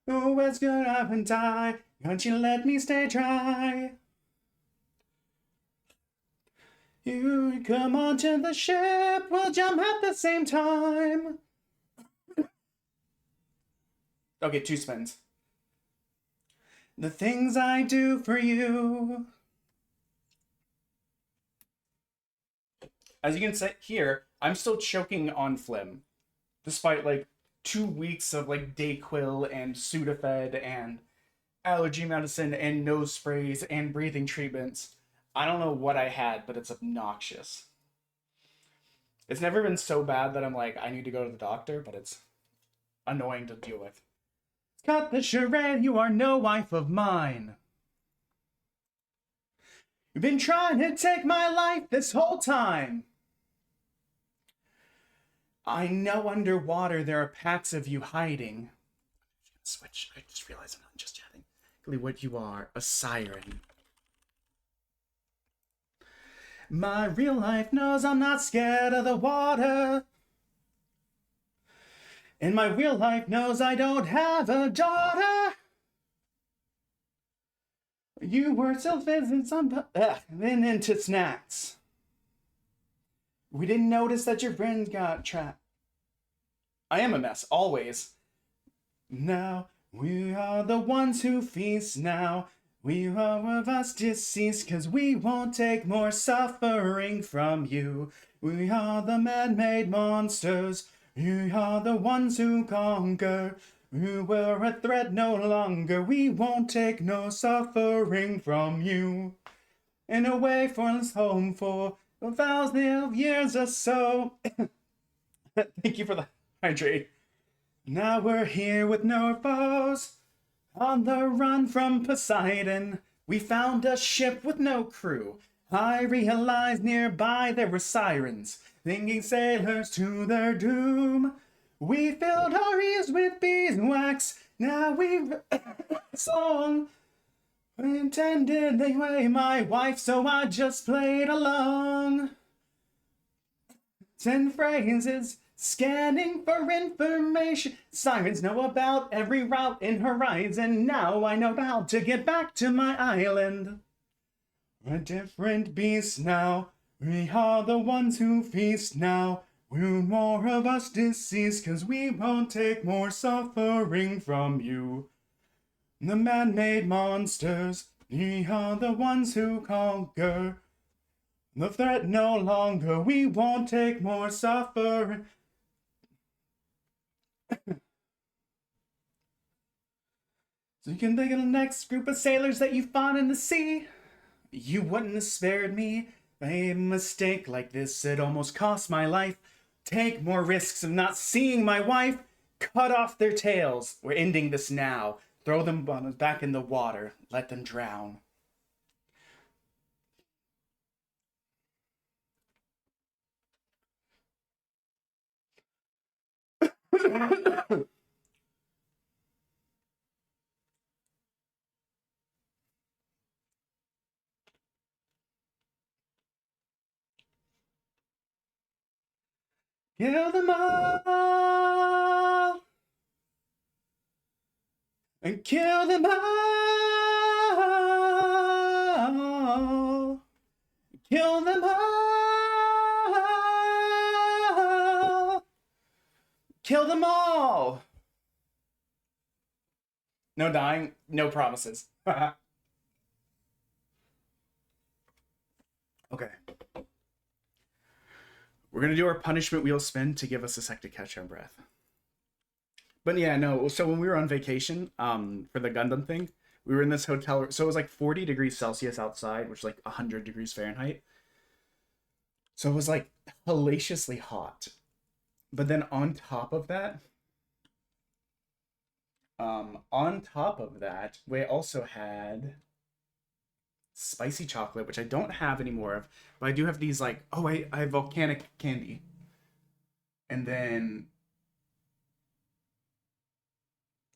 Oh, where's good I would die? Can't you let me stay dry? You come onto the ship, we'll jump at the same time. Okay, 2 spins. The things I do for you. As you can see here, I'm still choking on phlegm. Despite like 2 weeks of like Dayquil and Sudafed and allergy medicine and nose sprays and breathing treatments. I don't know what I had, but it's obnoxious. It's never been so bad that I'm like, I need to go to the doctor, but it's annoying to deal with. Cut the charade, you are no wife of mine. You've been trying to take my life this whole time. I know underwater there are packs of you hiding. Switch, I just realized I'm not just chatting. What you are, a siren. My real life knows I'm not scared of the water. And my real life knows I don't have a daughter. You were still fizzing some then into snacks. We didn't notice that your friends got trapped. I am a mess, always. Now, we are the ones who feast now. We are of us deceased, 'cause we won't take more suffering from you. We are the man-made monsters. We are the ones who conquer. We were a threat no longer. We won't take no suffering from you. In a way for us home for 1,000 years or so. Thank you for the hydrate. Now we're here with no foes. On the run from Poseidon, we found a ship with no crew. I realized nearby there were sirens, thinking sailors to their doom. We filled our ears with beeswax, now we song. Intended anyway, my wife, so I just played along. 10 phrases. Scanning for information. Sirens know about every route in horizon. Now I know how to get back to my island. We're different beasts now. We are the ones who feast now. We're more of us deceased, 'cause we won't take more suffering from you. The man-made monsters. We are the ones who conquer. The threat no longer. We won't take more suffering. So you can think of the next group of sailors that you fought in the sea. You wouldn't have spared me. A mistake like this, it almost cost my life. Take more risks of not seeing my wife. Cut off their tails. We're ending this now. Throw them back in the water. Let them drown. Kill them all! And kill them all! Kill them all! Kill them all! No dying, no promises. Okay. We're gonna do our punishment wheel spin to give us a sec to catch our breath. But yeah, no, so when we were on vacation, for the Gundam thing, we were in this hotel, so it was like 40 degrees Celsius outside, which is like 100 degrees Fahrenheit. So it was like hellaciously hot. But then on top of that, we also had spicy chocolate, which I don't have anymore of, but I do have these like, oh, I have volcanic candy. And then,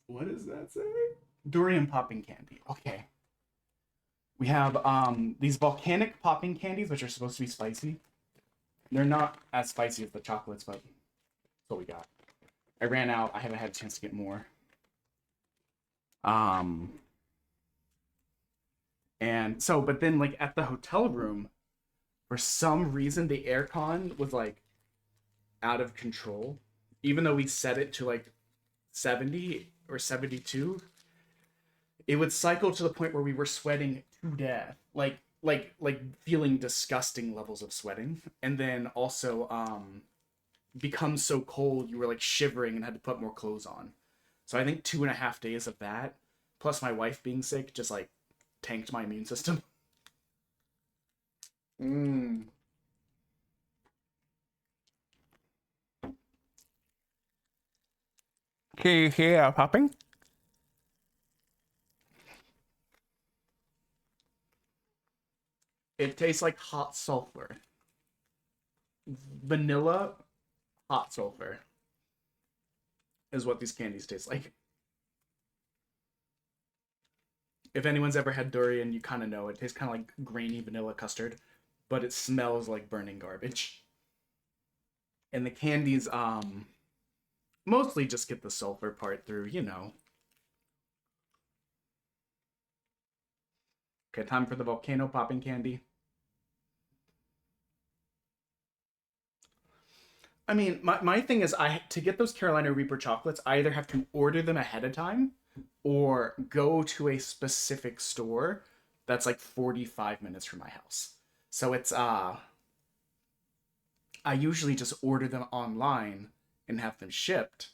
what does that say? Durian popping candy. Okay. We have these volcanic popping candies, which are supposed to be spicy. They're not as spicy as the chocolates, but that's what we got. I ran out. I haven't had a chance to get more. And so, but then like at the hotel room, for some reason, the aircon was like out of control. Even though we set it to like 70 or 72, it would cycle to the point where we were sweating to death. Like feeling disgusting levels of sweating. And then also become so cold you were like shivering and had to put more clothes on. So I think 2.5 days of that, plus my wife being sick, just like tanked my immune system. Can you hear popping? It tastes like hot sulfur. Vanilla hot sulfur is what these candies taste like. If anyone's ever had durian, you kind of know it tastes kind of like grainy vanilla custard, but it smells like burning garbage. And the candies mostly just get the sulfur part through, you know. Okay, time for the volcano popping candy. I mean, my thing is, to get those Carolina Reaper chocolates, I either have to order them ahead of time or go to a specific store that's like 45 minutes from my house. So it's I usually just order them online and have them shipped.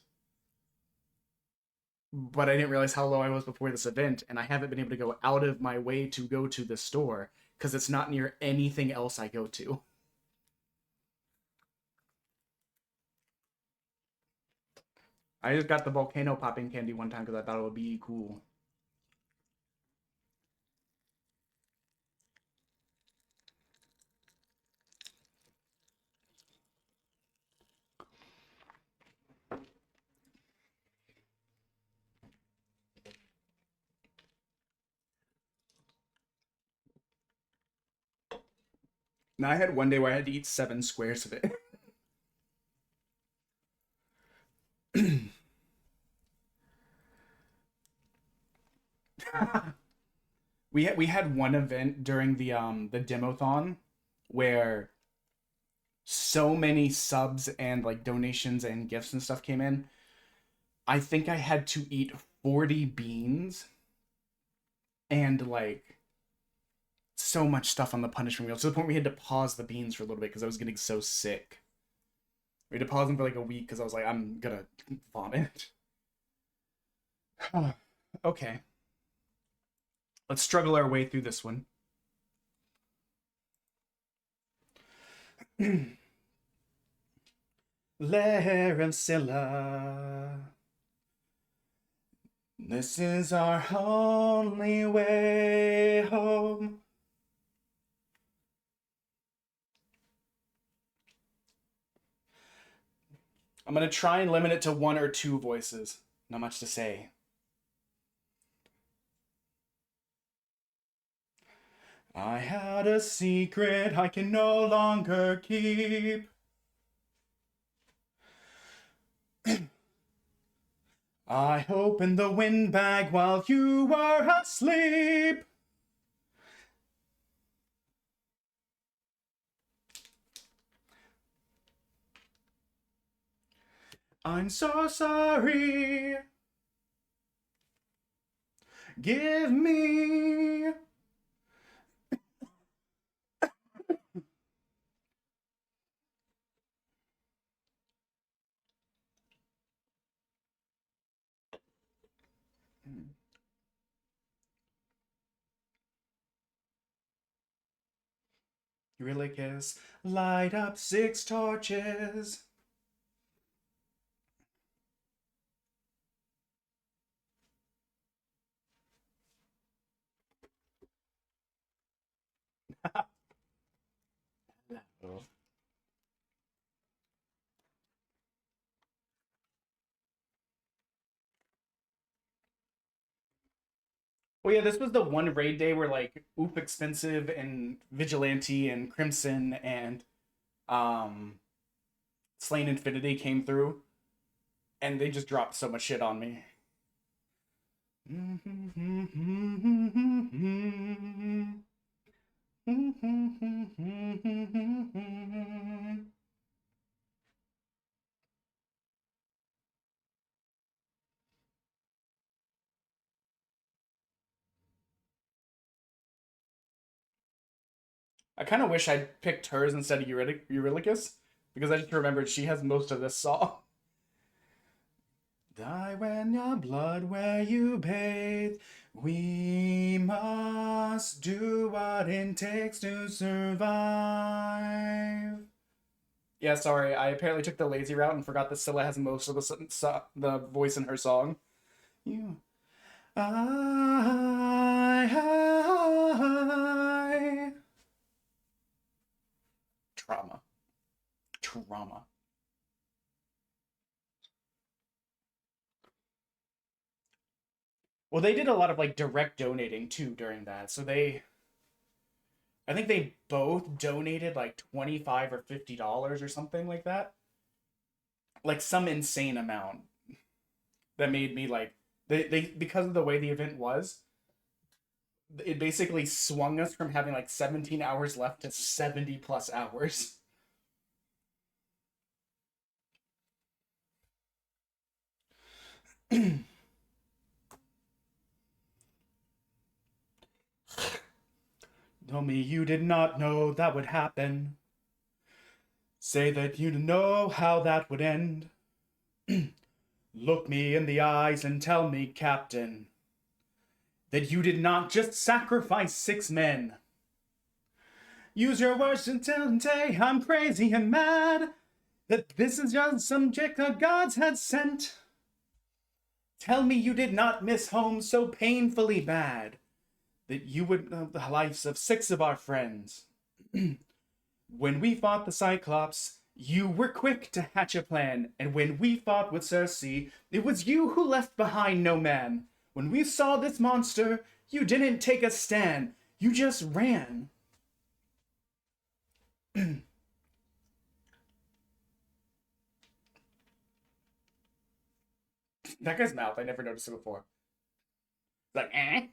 But I didn't realize how low I was before this event, and I haven't been able to go out of my way to go to the store because it's not near anything else I go to. I just got the volcano popping candy one time because I thought it would be cool. Now I had one day where I had to eat 7 squares of it. we had one event during the demothon where so many subs and like donations and gifts and stuff came in. I think I had to eat 40 beans and like so much stuff on the punishment wheel to the point we had to pause the beans for a little bit because I was getting so sick. We had to pause them for like a week because I was like, I'm gonna vomit. Okay. Let's struggle our way through this one. Lair and Scylla. This is our only way home. I'm going to try and limit it to 1 or 2 voices. Not much to say. I had a secret I can no longer keep. I opened the windbag while you were asleep. I'm so sorry. Give me. Eurylochus, light up 6 torches. Well, yeah, this was the one raid day where like Oop Expensive and Vigilante and Crimson and Slain Infinity came through, and they just dropped so much shit on me. I kind of wish I'd picked hers instead of Eurylochus, because I just remembered she has most of this song. Die when your blood where you bathe. We must do what it takes to survive. Yeah, sorry, I apparently took the lazy route and forgot that Scylla has most of the voice in her song. You. I. Trauma. Well, they did a lot of like direct donating too during that. So I think they both donated like $25 or $50 or something like that. Like some insane amount that made me like they because of the way the event was, it basically swung us from having like 17 hours left to 70 plus hours. Tell me you did not know that would happen. Say that you know how that would end. Look me in the eyes and tell me, Captain, that you did not just sacrifice 6 men. Use your words and say I'm crazy and mad, that this is just some trick the gods had sent. Tell me you did not miss home so painfully bad, that you would the lives of 6 of our friends. When we fought the Cyclops, you were quick to hatch a plan, and when we fought with Circe, it was you who left behind no man. When we saw this monster, you didn't take a stand, you just ran. That guy's mouth, I never noticed it before. It's like, eh?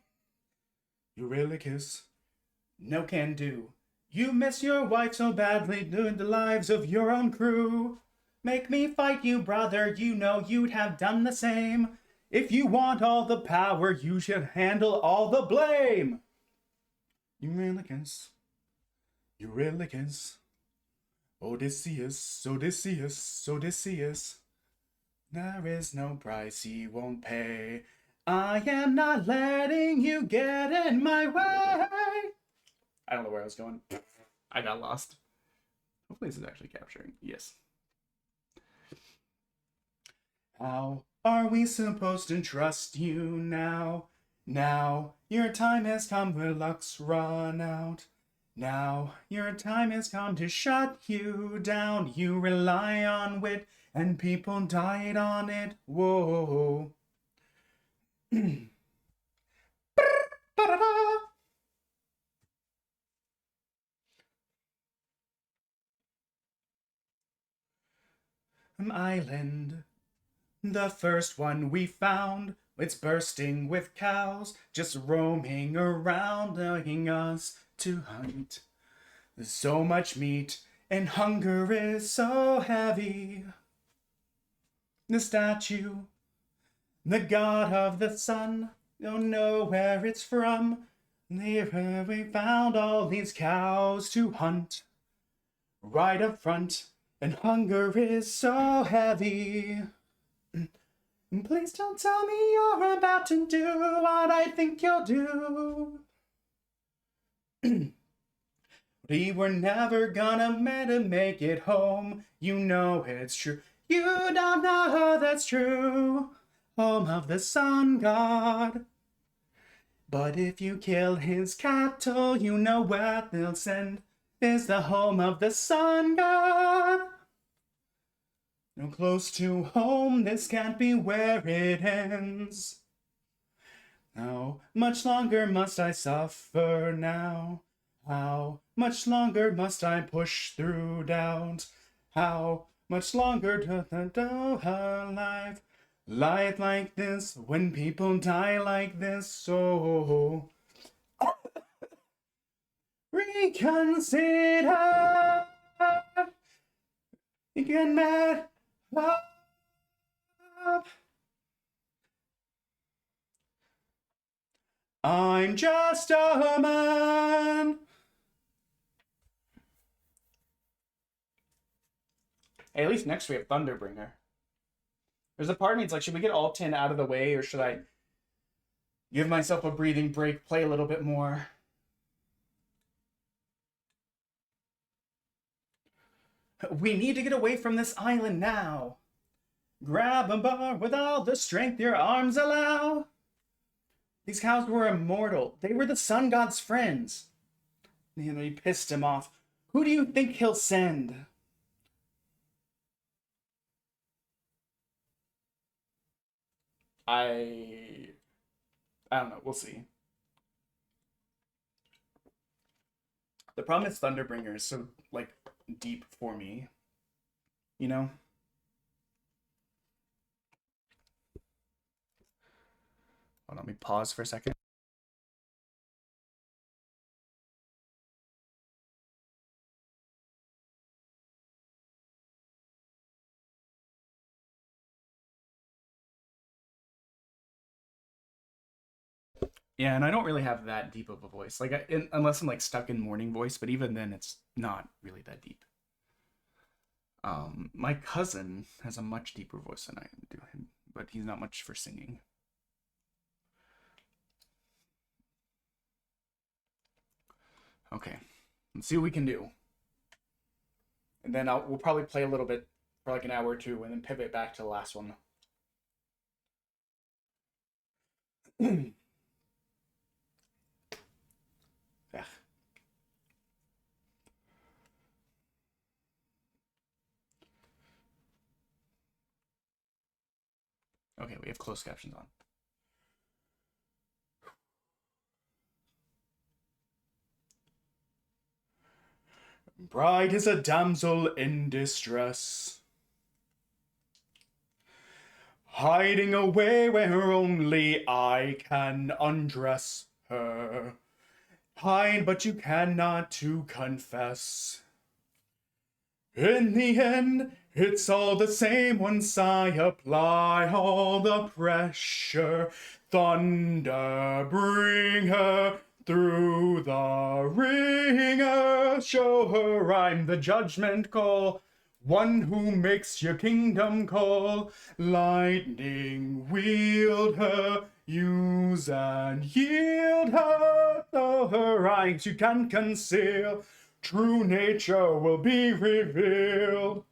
Eurylochus, no can do. You miss your wife so badly, doing the lives of your own crew. Make me fight you, brother, you know you'd have done the same. If you want all the power, you should handle all the blame. Eurylochus, Eurylochus, Odysseus, Odysseus, Odysseus. There is no price he won't pay. I am not letting you get in my way. I don't know where I was going. I got lost. Hopefully this is actually capturing. Yes. How are we supposed to trust you now? Now your time has come where luck's run out. Now your time has come to shut you down. You rely on wit and people died on it. Whoa. Island, the first one we found. It's bursting with cows, just roaming around, urging us to hunt. There's so much meat, and hunger is so heavy. the statue, the god of the sun. Don't know where it's from. There we found all these cows to hunt right up front, and hunger is so heavy. Please don't tell me you're about to do what I think you'll do. We were never gonna make it home. You know it's true. You don't know that's true. Home of the sun god. But if you kill his cattle, you know where they'll send. Is the home of the sun god. No close to home, this can't be where it ends. How much longer must I suffer now? How much longer must I push through doubt? How much longer do alive? Life like this, when people die like this, so reconsider. You get mad up. I'm just a man. Hey, at least next we have Thunderbringer. There's a part of me, it's like, should we get all 10 out of the way, or should I give myself a breathing break, play a little bit more? We need to get away from this island now. Grab a bar with all the strength your arms allow. These cows were immortal. They were the sun god's friends. And he pissed him off. Who do you think he'll send? I don't know. We'll see. The problem is Thunderbringer is so, like, deep for me. You know? Hold on, let me pause for a second. Yeah, and I don't really have that deep of a voice. Like, unless I'm, like, stuck in morning voice, but even then, it's not really that deep. My cousin has a much deeper voice than I do, but he's not much for singing. Okay, let's see what we can do. And then we'll probably play a little bit for like an hour or two, and then pivot back to the last one. Yeah. Okay, we have closed captions on. Bride is a damsel in distress, hiding away where only I can undress her. Hide, but you cannot to confess. In the end, it's all the same once I apply all the pressure. Thunder, bring her through the ringer. Show her I'm the judgment call, one who makes your kingdom call. Lightning, wield her, use and yield her. Though her eyes you can't conceal, true nature will be revealed.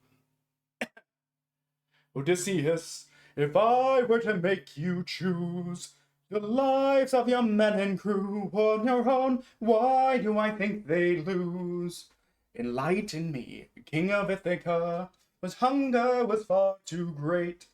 Odysseus, if I were to make you choose the lives of your men and crew on your own, why do I think they lose? Enlighten me, king of Ithaca, whose hunger was far too great.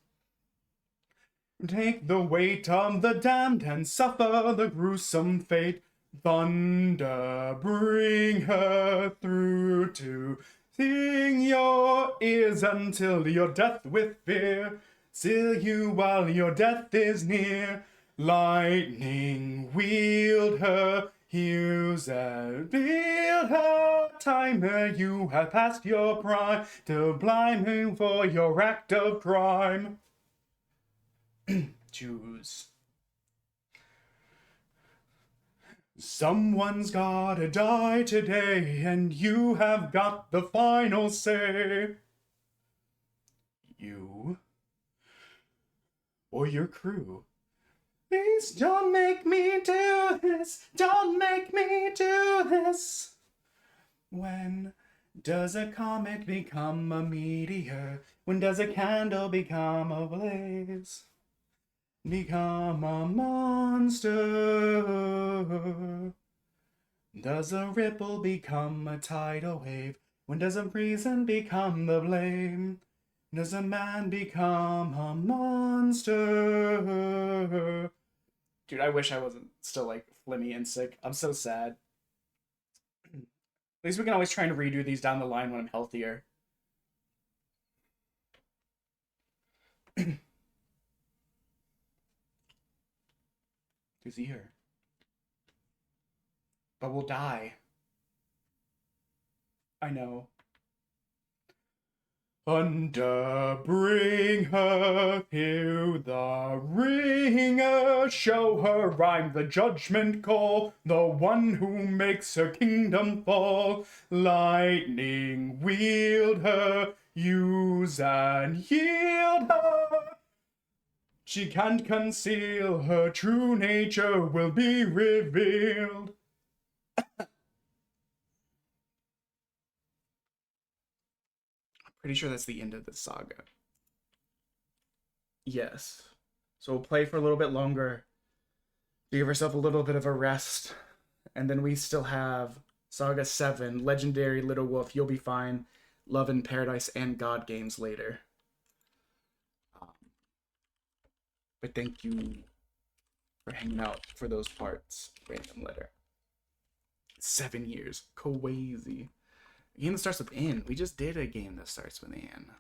Take the weight of the damned and suffer the gruesome fate. Thunder, bring her through to sing your ears until your death with fear. Still you while your death is near. Lightning, wield her, use and build her. Timer, you have passed your prime to blame me for your act of crime. Choose. Someone's gotta die today, and you have got the final say. You or your crew. Please don't make me do this. Don't make me do this. When does a comet become a meteor? When does a candle become a blaze? Become a monster? Does a ripple become a tidal wave? When does a reason become the blame? Does a man become a monster? Dude, I wish I wasn't still like flimmy and sick. I'm so sad. At least we can always try and redo these down the line when I'm healthier. Who's here? But we'll die. I know. Thunder, bring her to the ringer, show her I'm the judgment call, the one who makes her kingdom fall. Lightning, wield her, use and yield her. She can't conceal, her true nature will be revealed. Pretty sure that's the end of the saga. Yes. So we'll play for a little bit longer. Give ourselves a little bit of a rest. And then we still have Saga 7, Legendary Little Wolf, You'll Be Fine, Love in Paradise, and God Games later. But thank you for hanging out for those parts. Random letter. 7 years. Crazy. A game that starts with N. We just did a game that starts with N.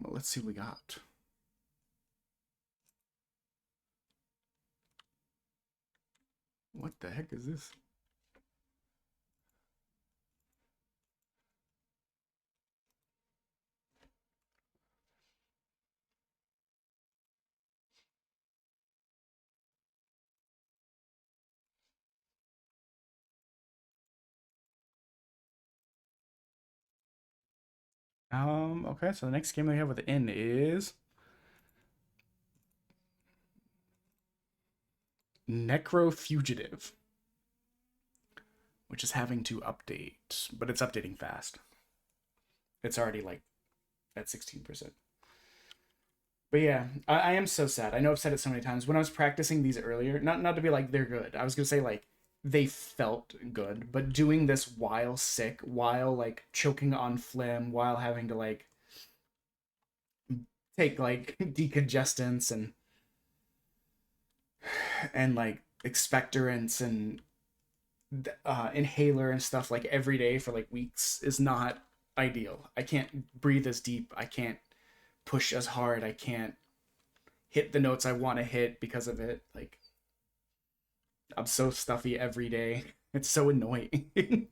Let's see what we got. What the heck is this? Okay, so the next game we have with N is Necro Fugitive, which is having to update, but it's updating fast. It's already like at 16%. But yeah, I am so sad. I know I've said it so many times. When I was practicing these earlier, not to be like they're good. I was gonna say like they felt good, but doing this while sick, while like choking on phlegm, while having to like take like decongestants and like expectorants and inhaler and stuff like every day for like weeks is not ideal. I can't breathe as deep. I can't push as hard. I can't hit the notes I want to hit because of it. Like, I'm so stuffy every day. It's so annoying.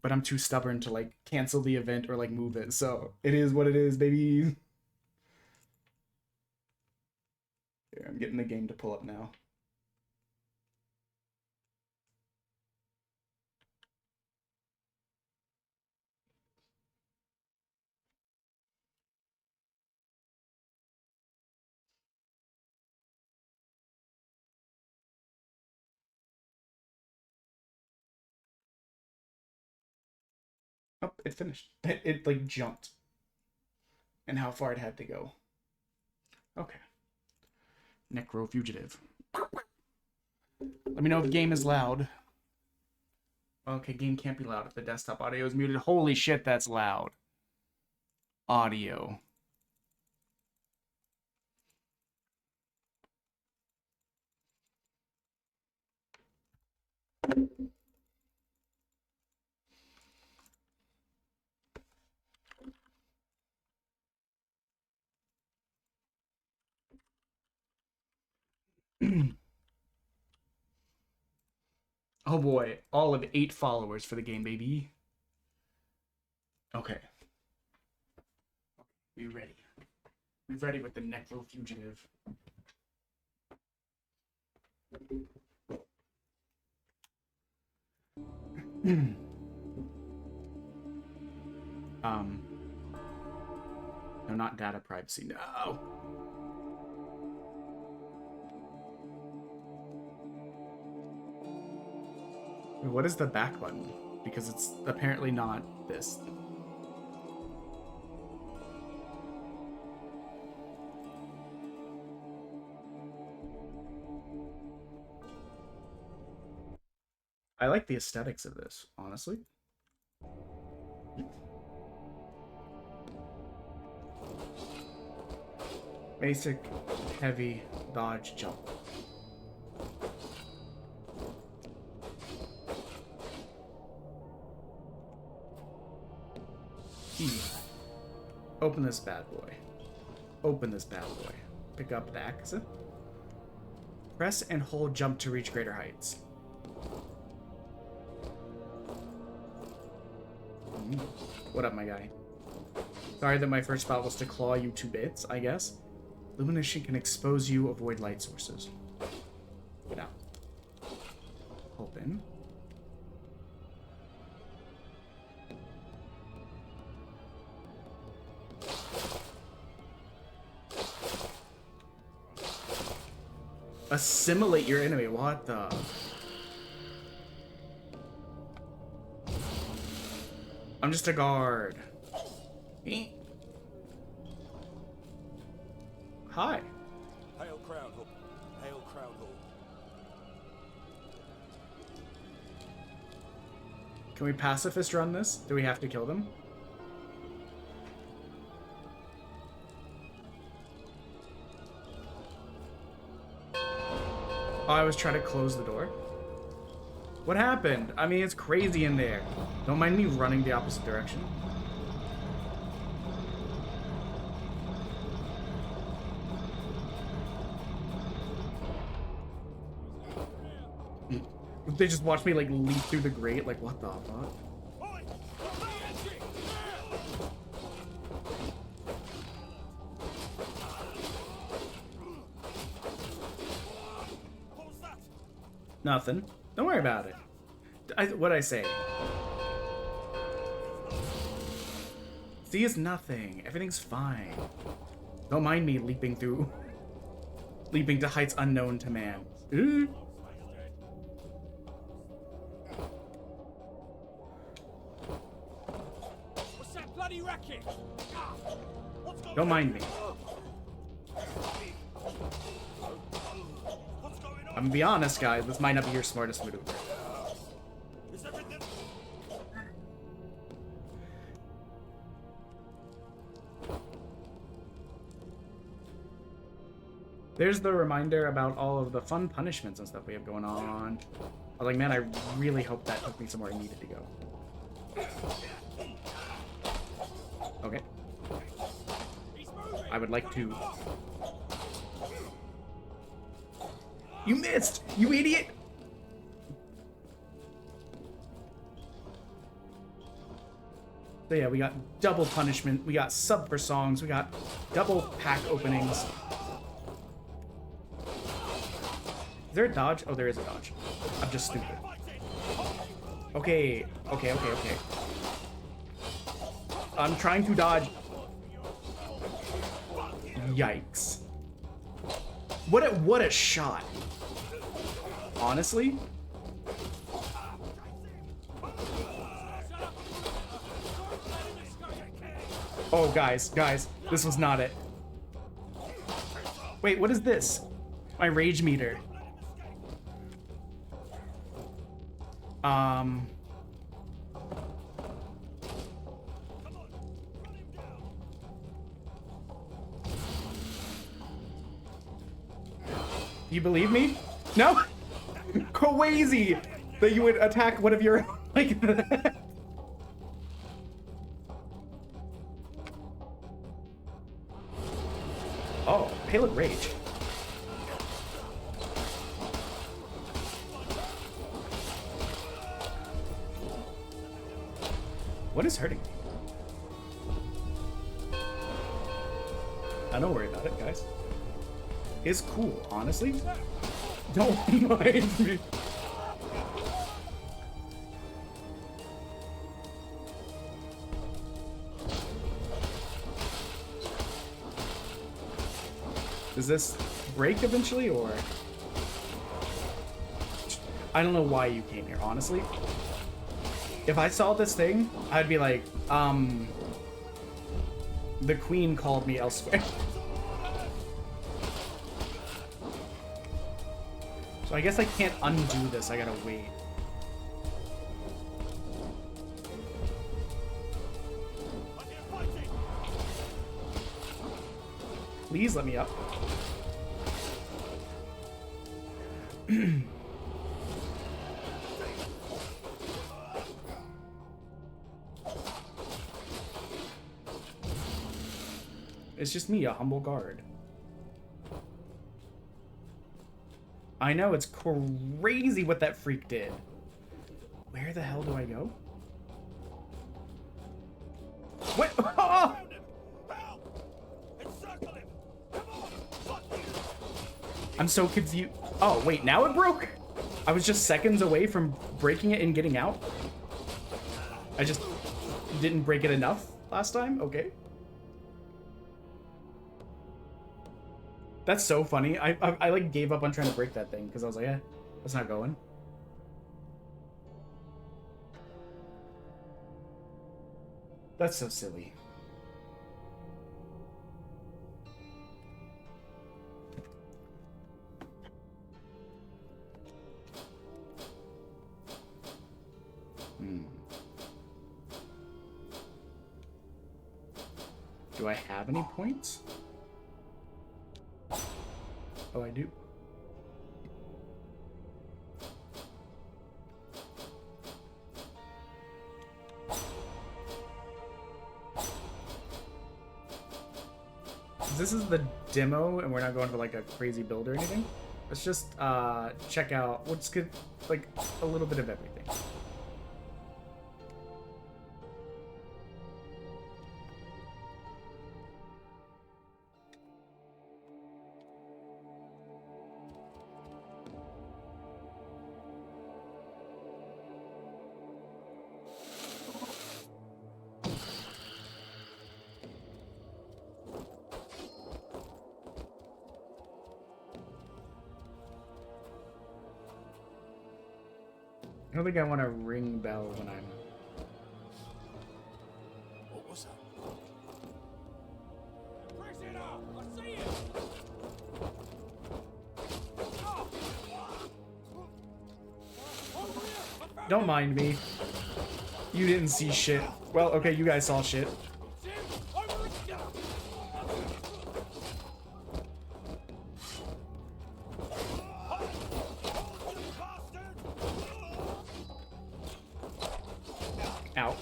But I'm too stubborn to like cancel the event or like move it. So it is what it is, baby. Here, I'm getting the game to pull up now. Oh, it finished. It like jumped. And how far it had to go. Okay. Necro Fugitive. Let me know if the game is loud. Okay, game can't be loud if the desktop audio is muted. Holy shit, that's loud. Audio. Oh boy, all of 8 followers for the game, baby. Okay. Be ready. Be ready with the Necro Fugitive. No, not data privacy. No. What is the back button? Because it's apparently not this. I like the aesthetics of this, honestly. Basic, heavy, dodge, jump. E. Open this bad boy. Open this bad boy. Pick up the axe. Press and hold jump to reach greater heights. What up, my guy? Sorry that my first spot was to claw you to bits, I guess. Illumination can expose you, avoid light sources. Get out. Open. Assimilate your enemy. What the? I'm just a guard. Hi. Hail Crown Hall. Hail Crown Hall. Can we pacifist run this? Do we have to kill them? Oh, I was trying to close the door. What happened? I mean, it's crazy in there. Don't mind me running the opposite direction. They just watched me, like, leap through the grate. Like, what the fuck? Nothing. Don't worry about it. What'd I say? See, it's nothing. Everything's fine. Don't mind me leaping through. Leaping to heights unknown to man. Ooh. What's that bloody racket? Don't mind me. I'm gonna be honest, guys. This might not be your smartest maneuver. Is everything? There's the reminder about all of the fun punishments and stuff we have going on. I was like, man, I really hope that took me somewhere I needed to go. Okay. I would like to... You missed! You idiot! So yeah, we got double punishment, we got sub for songs, we got double pack openings. Is there a dodge? Oh, there is a dodge. I'm just stupid. Okay. I'm trying to dodge. Yikes. What a shot. Honestly? Oh, guys, this was not it. Wait, what is this? My rage meter. You believe me? No? Crazy that you would attack one of your like that. Oh, Pale Rage. What is hurting me? don't worry about it, guys. It's cool, honestly. Don't mind me. Does this break eventually, or? I don't know why you came here, honestly. If I saw this thing, I'd be like, the queen called me elsewhere. So I guess I can't undo this, I gotta wait. Please let me up. It's just me, a humble guard. I know, it's crazy what that freak did. Where the hell do I go? What? Oh! I'm so confused. Oh, wait, now it broke? I was just seconds away from breaking it and getting out? I just didn't break it enough last time? Okay. That's so funny. I like gave up on trying to break that thing because I was like, that's not going. That's so silly. Do I have any points? Oh, I do. This is the demo, and we're not going for like a crazy build or anything. Let's just check out what's good, like a little bit of everything. I don't think I want to ring bell when I'm... What was that? Prisoner! I see it! Don't mind me. You didn't see shit. Well, okay, you guys saw shit. Ow.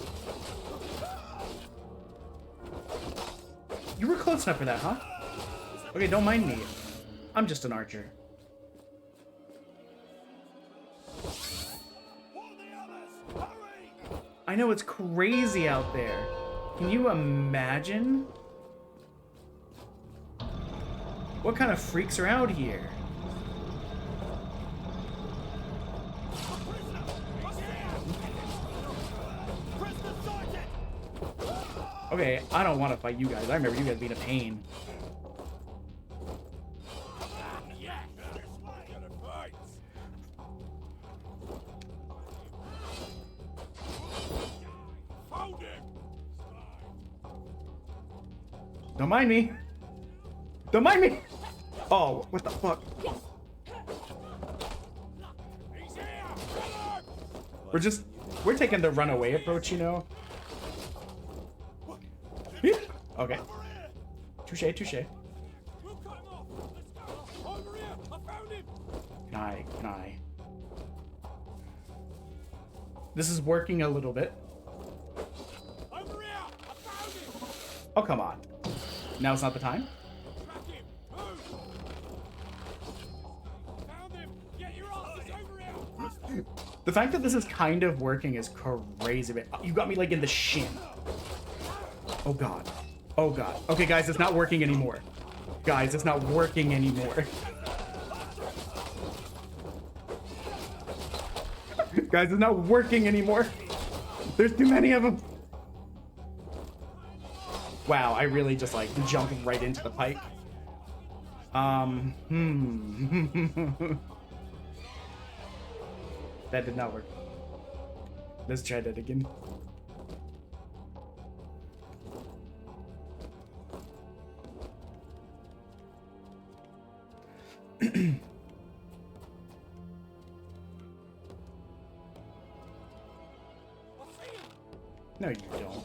You were close enough for that, huh? Okay, don't mind me. I'm just an archer. I know, it's crazy out there. Can you imagine? What kind of freaks are out here? Okay, I don't want to fight you guys. I remember you guys being a pain. Don't mind me. Don't mind me. Oh, what the fuck? We're taking the runaway approach, you know? Okay. Touche, touche. Can I? This is working a little bit. Oh, come on. Now's not the time? The fact that this is kind of working is crazy. You got me like in the shin. Oh god. Oh god. Okay guys, it's not working anymore. Guys, it's not working anymore. Guys, it's not working anymore. There's too many of them. Wow, I really just like jumped right into the pike. That did not work. Let's try that again. No, you don't.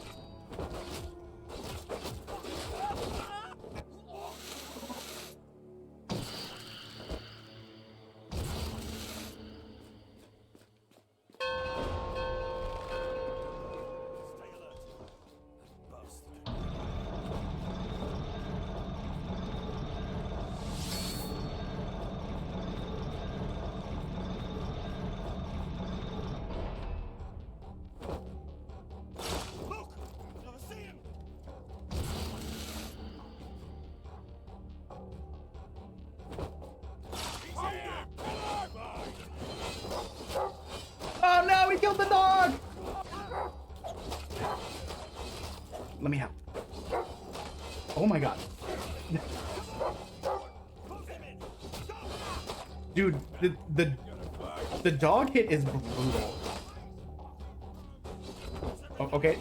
Oh no, he killed the dog! Let me help. Oh my god. Dude, the dog hit is brutal. Oh, okay.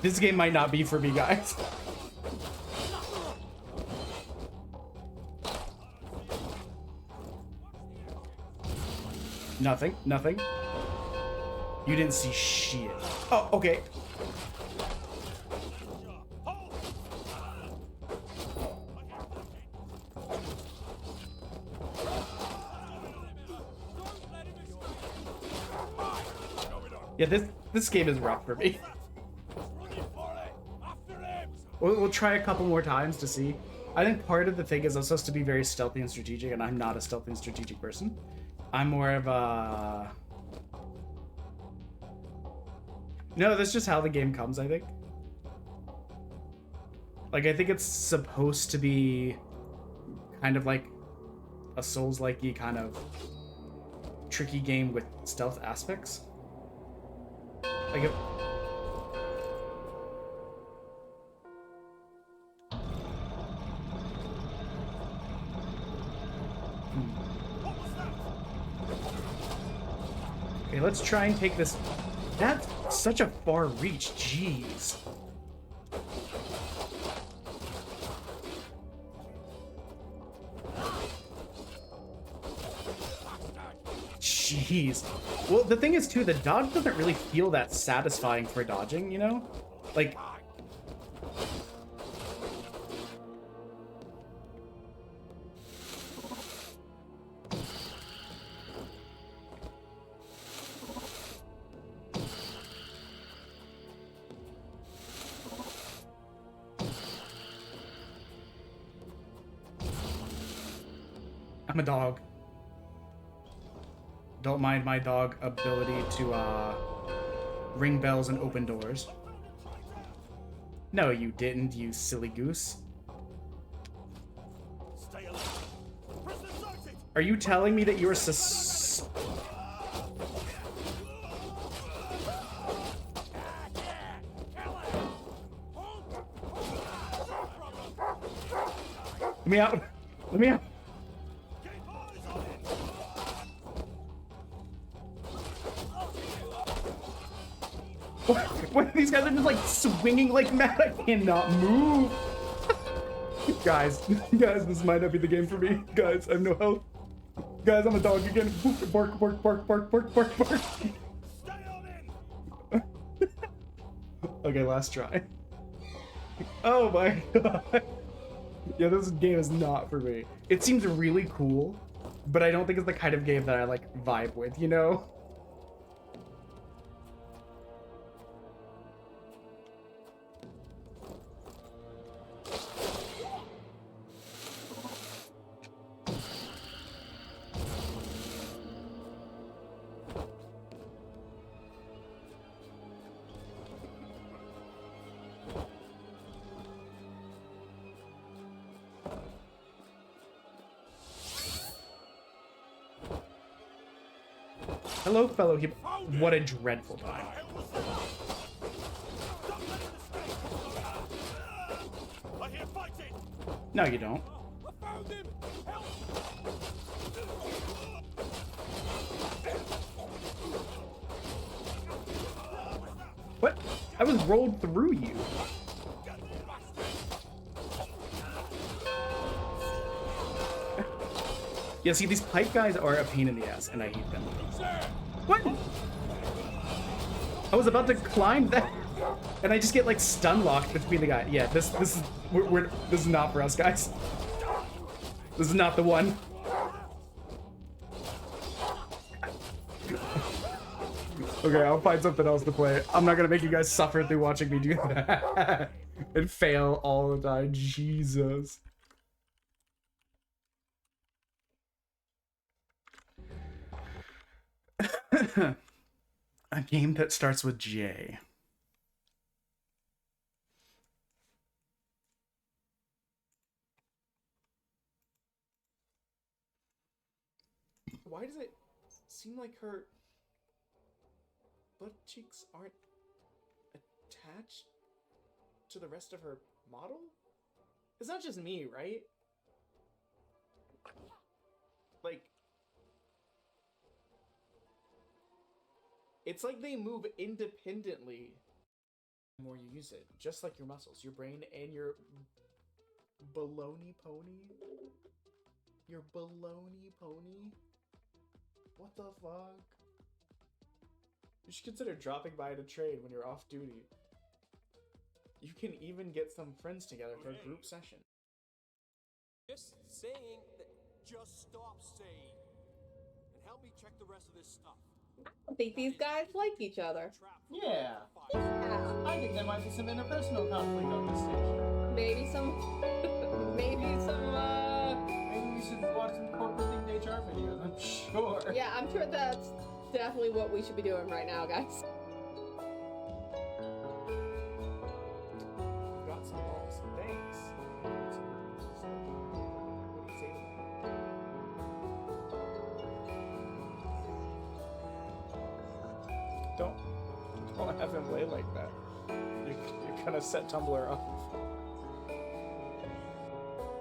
This game might not be for me, guys. Nothing, nothing. You didn't see shit. Oh, okay. Yeah, this game is rough for me. We'll try a couple more times to see. I think part of the thing is I'm supposed to be very stealthy and strategic, and I'm not a stealthy and strategic person. I'm more of a... No, that's just how the game comes, I think. Like, I think it's supposed to be kind of like a Souls-like-y kind of tricky game with stealth aspects. Like, if... Okay, let's try and take this. That's such a far reach. Jeez. Jeez. Well, the thing is, too, the dodge doesn't really feel that satisfying for dodging, you know? Like... I'm a dog. Don't mind my dog ability to ring bells and open doors. No, you didn't, you silly goose. Are you telling me that you're Let me out! Let me out! What? These guys are just like swinging like mad. I cannot move. Guys, this might not be the game for me. Guys, I have no health. Guys, I'm a dog again. Bark, bark, bark, bark, bark, bark, bark. Okay, last try. Oh my god. Yeah, this game is not for me. It seems really cool, but I don't think it's the kind of game that I like vibe with, you know? Hello, fellow human. What a dreadful time. I hear fighting! No, you don't. I found him! Help! What? I was rolled through you. Yeah, see, these pipe guys are a pain in the ass, and I hate them. What? I was about to climb that, and I just get like stun locked between the guy. Yeah, this is this is not for us, guys. This is not the one. Okay, I'll find something else to play. I'm not gonna make you guys suffer through watching me do that and fail all the time. Jesus. A game that starts with J. Why does it seem like her butt cheeks aren't attached to the rest of her model? It's not just me, right? Like, it's like they move independently the more you use it, just like your muscles, your brain, and your baloney pony. Your baloney pony? What the fuck? You should consider dropping by to trade when you're off duty. You can even get some friends together for a group session. Just saying that. Just stop saying. And help me check the rest of this stuff. I think these guys like each other. Yeah. Yeah. I think there might be some interpersonal conflict on this station. Maybe some. Maybe some. Maybe we should watch some corporate themed HR videos, I'm sure. Yeah, I'm sure that's definitely what we should be doing right now, guys. You've got some balls. Thanks. What do you say to that? Don't have him lay like that. You're gonna set Tumblr off.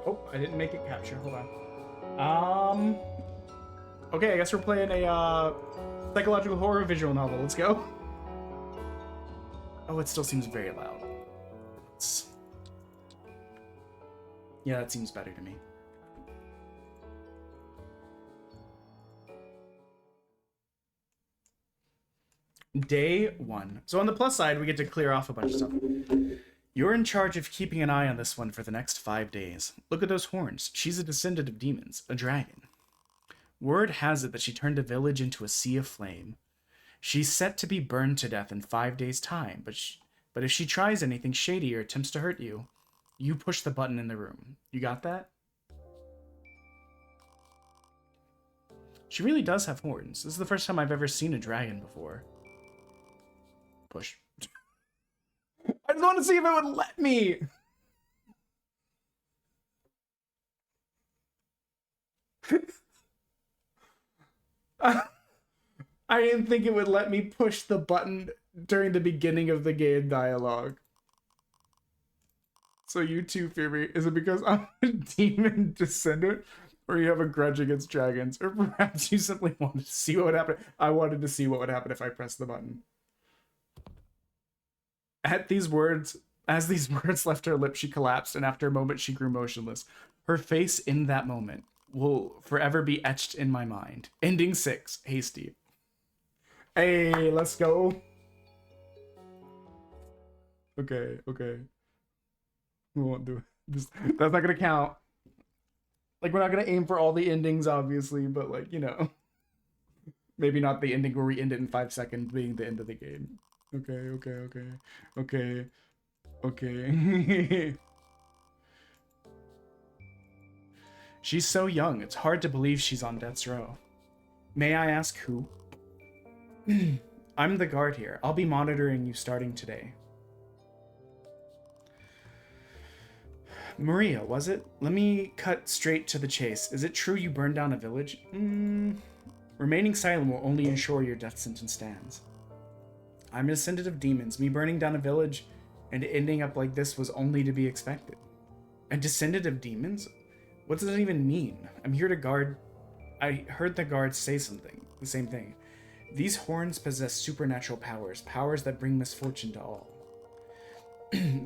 Oh, I didn't make it capture. Hold on. Okay, I guess we're playing a psychological horror visual novel. Let's go. Oh, it still seems very loud. Yeah, that seems better to me. Day 1. So on the plus side, we get to clear off a bunch of stuff. You're in charge of keeping an eye on this one for the next 5 days. Look at those horns. She's a descendant of demons, a dragon. Word has it that she turned a village into a sea of flame. She's set to be burned to death in 5 days' time, but if she tries anything shady or attempts to hurt you, you push the button in the room. You got that? She really does have horns. This is the first time I've ever seen a dragon before. Push. I just want to see if it would let me. I didn't think it would let me push the button during the beginning of the game dialogue. So you too, fear me. Is it because I'm a demon descendant? Or you have a grudge against dragons? Or perhaps you simply wanted to see what would happen? I wanted to see what would happen if I pressed the button. As these words left her lips, she collapsed, and after a moment she grew motionless. Her face in that moment will forever be etched in my mind. Ending 6. Hasty. Hey, let's go. Okay. We won't do it. That's not gonna count. Like, we're not gonna aim for all the endings, obviously, but, like, you know. Maybe not the ending where we end it in 5 seconds being the end of the game. Okay. She's so young, it's hard to believe she's on death's row. May I ask who? I'm the guard here. I'll be monitoring you starting today. Maria, was it? Let me cut straight to the chase. Is it true you burned down a village? Remaining silent will only ensure your death sentence stands. I'm a descendant of demons. Me burning down a village and ending up like this was only to be expected. A descendant of demons? What does that even mean? I'm here to guard... I heard the guards say the same thing. These horns possess supernatural powers, powers that bring misfortune to all.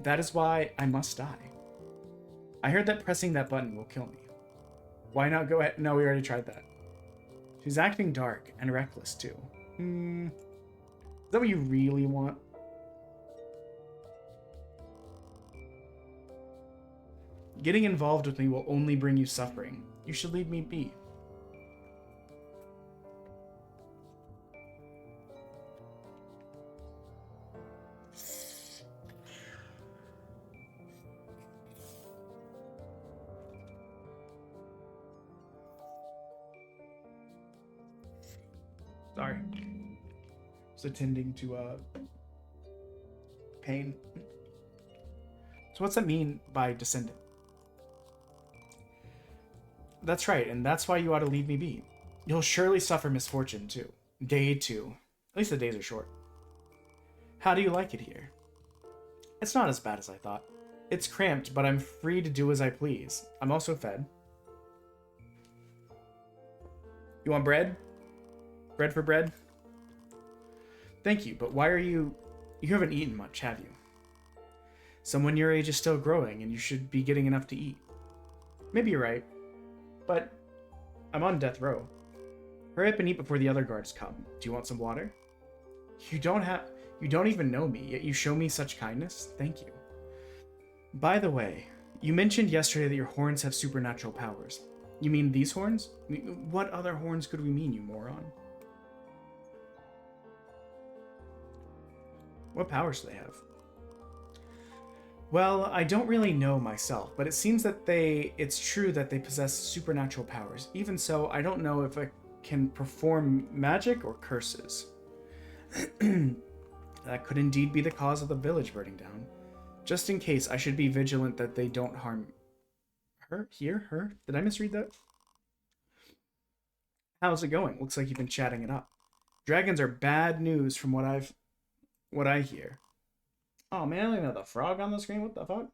That is why I must die. I heard that pressing that button will kill me. Why not go ahead? No, we already tried that. She's acting dark and reckless, too. Is that what you really want? Getting involved with me will only bring you suffering. You should leave me be. Sorry. Just attending to pain. So what's that mean by descendant? That's right, and that's why you ought to leave me be. You'll surely suffer misfortune, too. Day 2. At least the days are short. How do you like it here? It's not as bad as I thought. It's cramped, but I'm free to do as I please. I'm also fed. You want bread? Bread for bread? Thank you, but why are you... You haven't eaten much, have you? Someone your age is still growing, and you should be getting enough to eat. Maybe you're right, but I'm on death row. Hurry up and eat before the other guards come. Do you want some water? You don't even know me, yet you show me such kindness? Thank you. By the way, you mentioned yesterday that your horns have supernatural powers. You mean these horns? What other horns could we mean, you moron? What powers do they have? Well, I don't really know myself, but it seems that it's true that they possess supernatural powers. Even so, I don't know if I can perform magic or curses. That could indeed be the cause of the village burning down. Just in case, I should be vigilant that they don't harm her? Her? Did I misread that? How's it going? Looks like you've been chatting it up. Dragons are bad news from what I hear. Oh man, I don't even have the frog on the screen. What the fuck?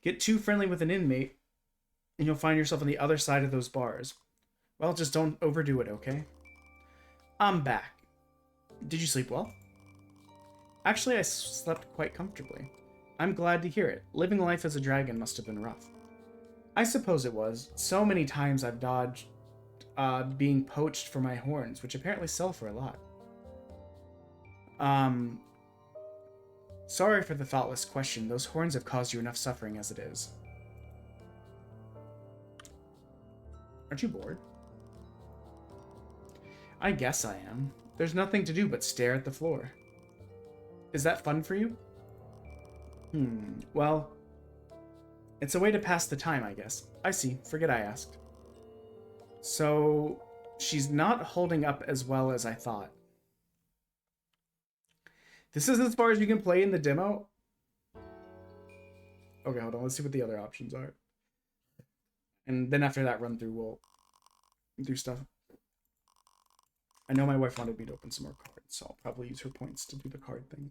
Get too friendly with an inmate, and you'll find yourself on the other side of those bars. Well, just don't overdo it, okay? I'm back. Did you sleep well? Actually, I slept quite comfortably. I'm glad to hear it. Living life as a dragon must have been rough. I suppose it was. So many times I've dodged being poached for my horns, which apparently sell for a lot. Sorry for the thoughtless question. Those horns have caused you enough suffering as it is. Aren't you bored? I guess I am. There's nothing to do but stare at the floor. Is that fun for you? Well, it's a way to pass the time, I guess. I see. Forget I asked. So, she's not holding up as well as I thought. This is as far as you can play in the demo? Okay, hold on. Let's see what the other options are. And then after that run through, we'll do stuff. I know my wife wanted me to open some more cards, so I'll probably use her points to do the card thing.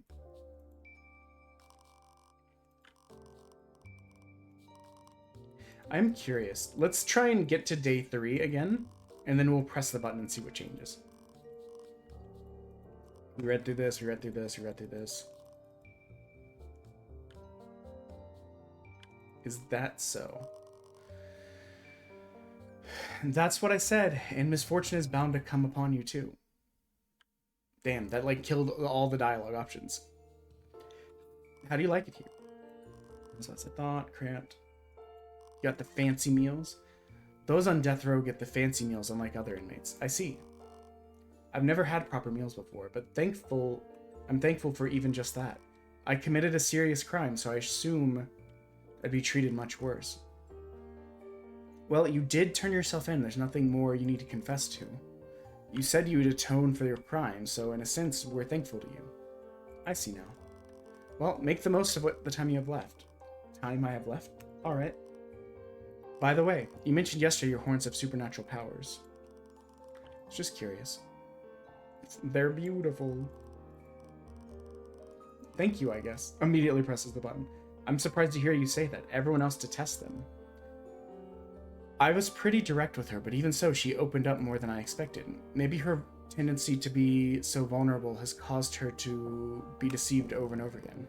I'm curious. Let's try and get to day 3 again, and then we'll press the button and see what changes. We read through this, we read through this, we read through this. Is that so? That's what I said, and misfortune is bound to come upon you too. Damn, that like killed all the dialogue options. How do you like it here? So that's a thought, cramped. You got the fancy meals. Those on death row get the fancy meals unlike other inmates. I see. I've never had proper meals before, but I'm thankful for even just that. I committed a serious crime, so I assume I'd be treated much worse. Well, you did turn yourself in. There's nothing more you need to confess to. You said you would atone for your crime, so in a sense, we're thankful to you. I see now. Well, make the most of the time you have left. Time I have left? Alright. By the way, you mentioned yesterday your horns have supernatural powers. Just curious. They're beautiful. Thank you, I guess. Immediately presses the button. I'm surprised to hear you say that. Everyone else detests them. I was pretty direct with her, but even so, she opened up more than I expected. Maybe her tendency to be so vulnerable has caused her to be deceived over and over again.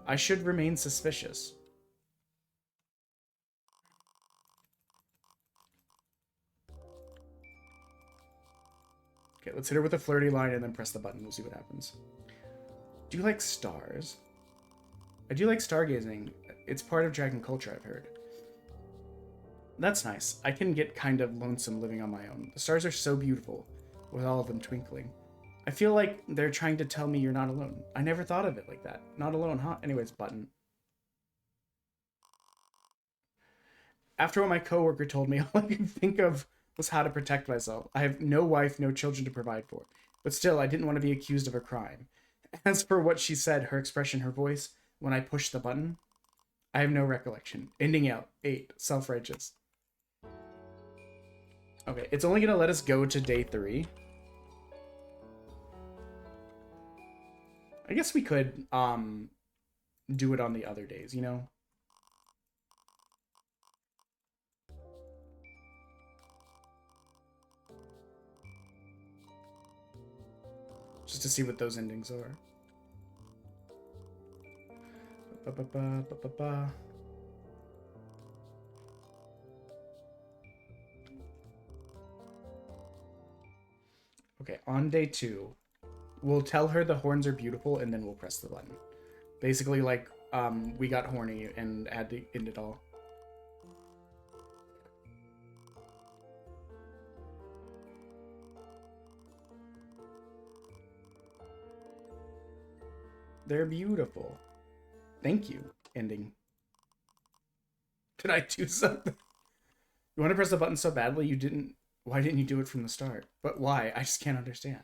I should remain suspicious. Okay, let's hit her with a flirty line and then press the button. We'll see what happens. Do you like stars? I do like stargazing. It's part of dragon culture, I've heard. That's nice. I can get kind of lonesome living on my own. The stars are so beautiful, with all of them twinkling. I feel like they're trying to tell me you're not alone. I never thought of it like that. Not alone, huh? Anyways, button. After what my coworker told me, all I could think of was how to protect myself. I have no wife, no children to provide for. But still, I didn't want to be accused of a crime. As for what she said, her expression, her voice, when I pushed the button, I have no recollection. Ending out. 8. Self-righteous. Okay, it's only going to let us go to day 3. I guess we could do it on the other days, you know? Just to see what those endings are. Okay, on day 2, we'll tell her the horns are beautiful and then we'll press the button. Basically, like, we got horny and had to end it all. They're beautiful. Thank you. Ending. Did I do something? You want to press the button so badly you didn't... Why didn't you do it from the start? But why? I just can't understand.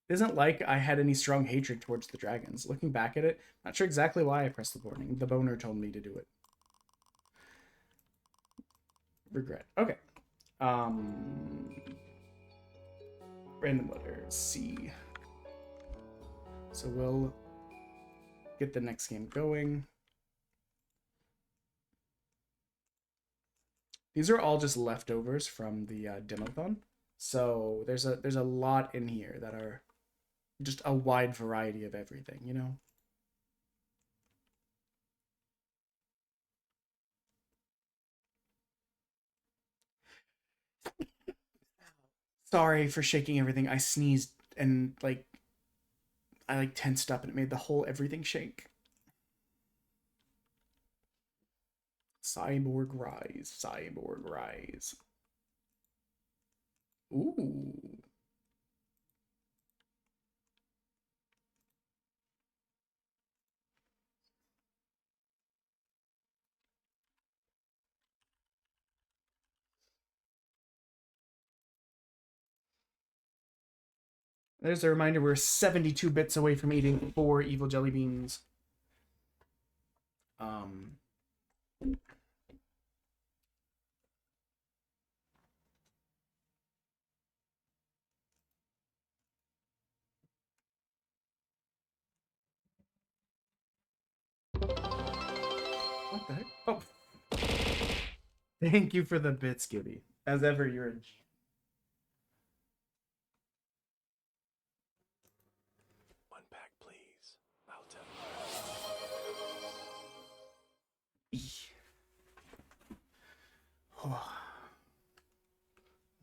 It isn't like I had any strong hatred towards the dragons. Looking back at it, not sure exactly why I pressed the warning. The boner told me to do it. Regret. Okay. Random letter C. So we'll get the next game going. These are all just leftovers from the demothon. So there's a lot in here that are just a wide variety of everything, you know? Sorry for shaking everything. I sneezed and I tensed up and it made the whole everything shake. Cyborg rise, cyborg rise. Ooh. There's a reminder, we're 72 bits away from eating 4 evil jelly beans. What the heck? Oh. Thank you for the bits, Gibby. As ever, you're a... One pack, please. I'll tell you.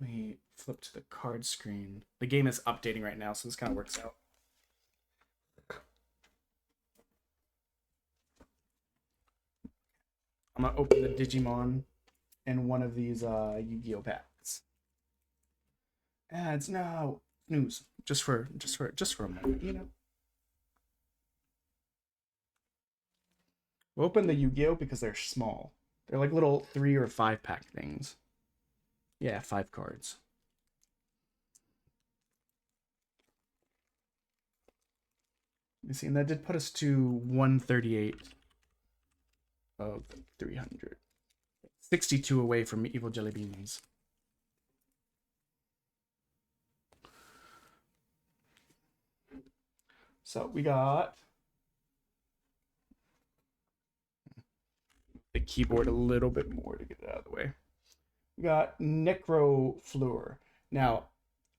Let me flip to the card screen. The game is updating right now, so this kind of works out. I'm gonna open the Digimon in one of these Yu-Gi-Oh packs. Ads now. News. Just for a moment, you know. We'll open the Yu-Gi-Oh because they're small. They're like little 3 or 5 pack things. Yeah, 5 cards. You see, and that did put us to 138 of 300. 62 away from evil jelly beans. So we got the keyboard a little bit more to get it out of the way. We got Necrofleur. Now,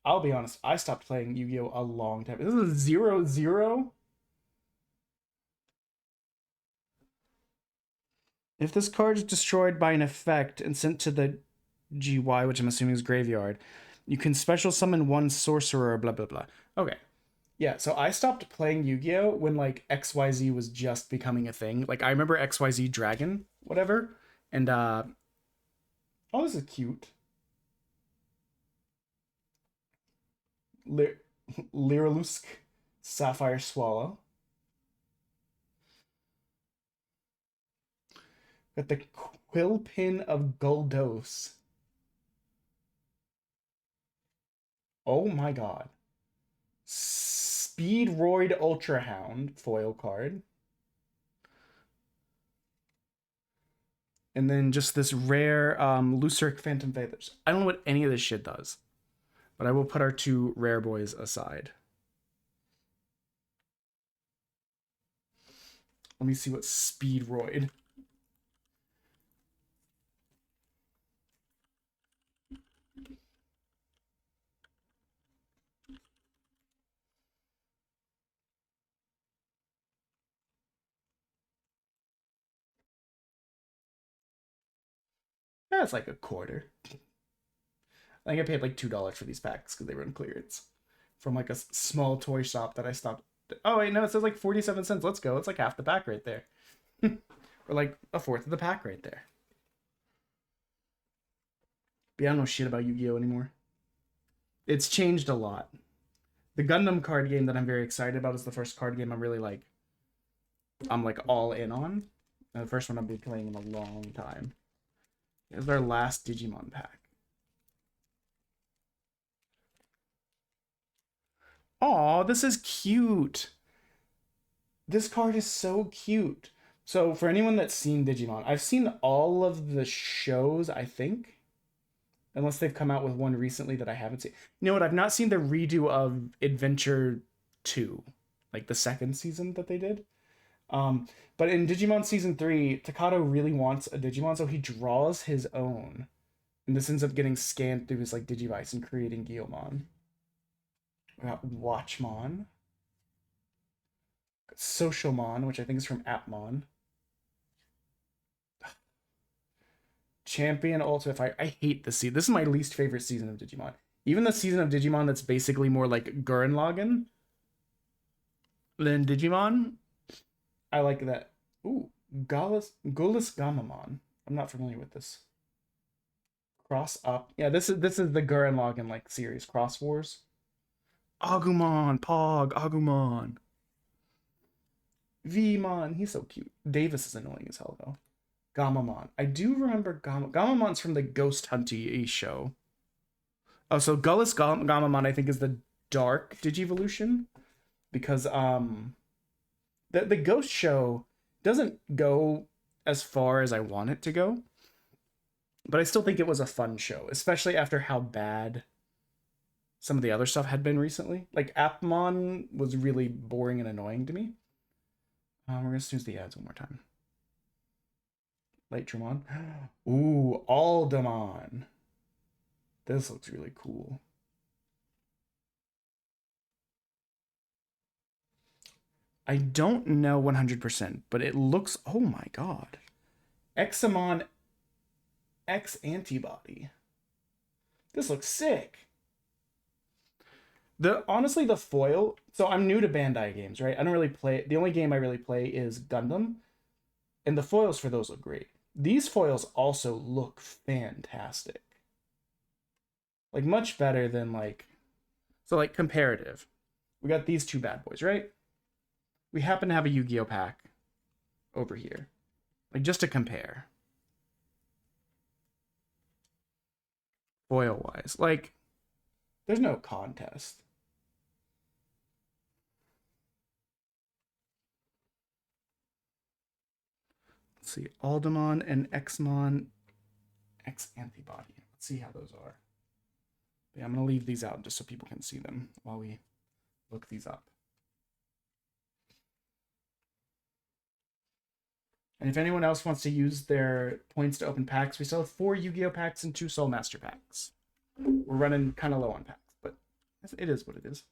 I'll be honest, I stopped playing Yu-Gi-Oh! A long time. This is 0-0. If this card is destroyed by an effect and sent to the GY, which I'm assuming is graveyard, you can special summon one sorcerer, blah, blah, blah. Okay. Yeah, so I stopped playing Yu-Gi-Oh! When, like, XYZ was just becoming a thing. Like, I remember XYZ Dragon, whatever, and, oh, this is cute. Lyrilusk Sapphire Swallow. Got the Quillpin of Guldos. Oh my god. Speedroid Ultra Hound foil card. And then just this rare Luceric Phantom Feathers. I don't know what any of this shit does. But I will put our two rare boys aside. Let me see what Speedroid. That's like a quarter. I think I paid like $2 for these packs because they were on clearance from like a small toy shop that I stopped. Oh wait, no, it says like 47 cents. Let's go. It's like half the pack right there. Or like a fourth of the pack right there. But yeah, I don't know shit about Yu-Gi-Oh! Anymore. It's changed a lot. The Gundam card game that I'm very excited about is the first card game I'm really like, I'm like all in on. And the first one I've been playing in a long time. It's our last Digimon pack. Aw, this is cute. This card is so cute. So for anyone that's seen Digimon, I've seen all of the shows, I think. Unless they've come out with one recently that I haven't seen. You know what? I've not seen the redo of Adventure 2. Like the second season that they did. But in Digimon Season 3, Takato really wants a Digimon, so he draws his own. And this ends up getting scanned through his like Digivice and creating Guilmon. We got Watchmon. Socialmon, which I think is from Appmon. Champion Ultimate Fighter. I hate this season. This is my least favorite season of Digimon. Even the season of Digimon that's basically more like Gurren Lagann than Digimon. I like that. Ooh, Gullus Gamamon. I'm not familiar with this. Cross Up. Yeah, this is the Gurren Lagann like series. Cross Wars. Agumon, Pog, Agumon. Vmon, he's so cute. Davis is annoying as hell though. Gamamon. I do remember Gamamon's from the Ghost Hunty show. Oh, so Gullus Gamamon I think is the dark Digivolution. Because the Ghost show doesn't go as far as I want it to go. But I still think it was a fun show, especially after how bad some of the other stuff had been recently. Like Appmon was really boring and annoying to me. We're gonna snooze the ads one more time. Lightramon. Ooh, Aldemon. This looks really cool. I don't know 100%, but it looks... Oh my god. Examon X Antibody. This looks sick. Honestly, the foil... So I'm new to Bandai games, right? I don't really play... The only game I really play is Gundam. And the foils for those look great. These foils also look fantastic. Like, much better than, like... So, like, comparative. We got these two bad boys, right? We happen to have a Yu-Gi-Oh! Pack over here. Like, just to compare. Foil-wise. Like, there's no contest. Let's see. Aldemon and Xmon X Antibody. Let's see how those are. Yeah, I'm going to leave these out just so people can see them while we look these up. And if anyone else wants to use their points to open packs, we still have 4 Yu-Gi-Oh packs and 2 Soul Master packs. We're running kind of low on packs, but it is what it is.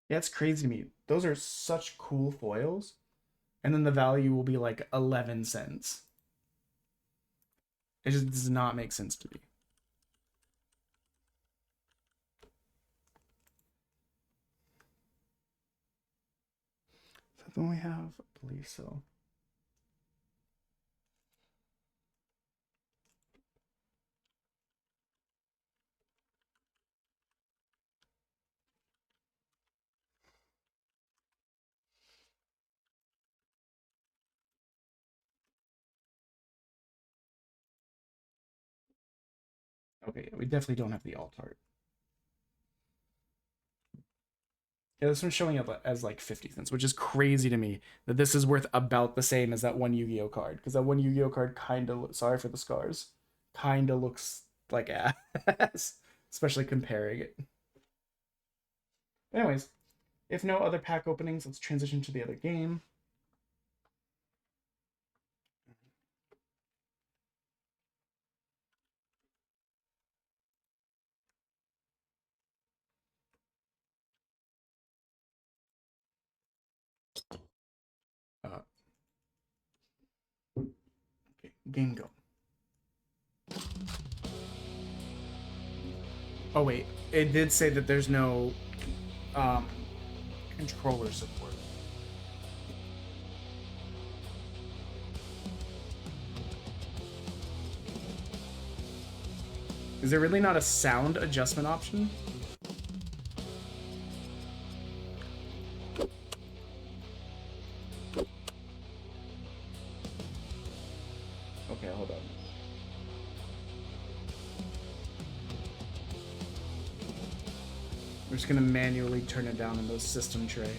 Yeah, it's crazy to me. Those are such cool foils. And then the value will be like 11 cents. It just does not make sense to me. So then we have, I believe so. Okay, we definitely don't have the alt art. Yeah, this one's showing up as like 50 cents, which is crazy to me that this is worth about the same as that one Yu-Gi-Oh card. Because that one Yu-Gi-Oh card kind of, sorry for the scars, kind of looks like ass, especially comparing it. Anyways, if no other pack openings, let's transition to the other game. Okay, game go. Oh wait, it did say that there's no controller support. Is there really not a sound adjustment option? Okay, hold on. We're just gonna manually turn it down in the system tray.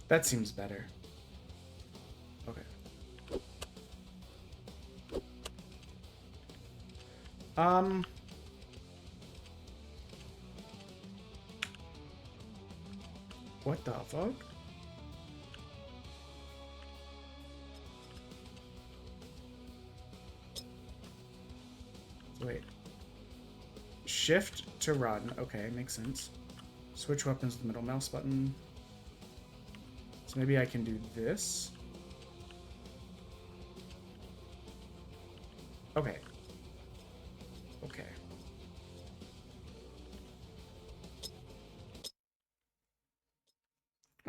That seems better. Okay. What the fuck? Wait. Shift to run. Okay, makes sense. Switch weapons with the middle mouse button. So maybe I can do this. Okay. Okay.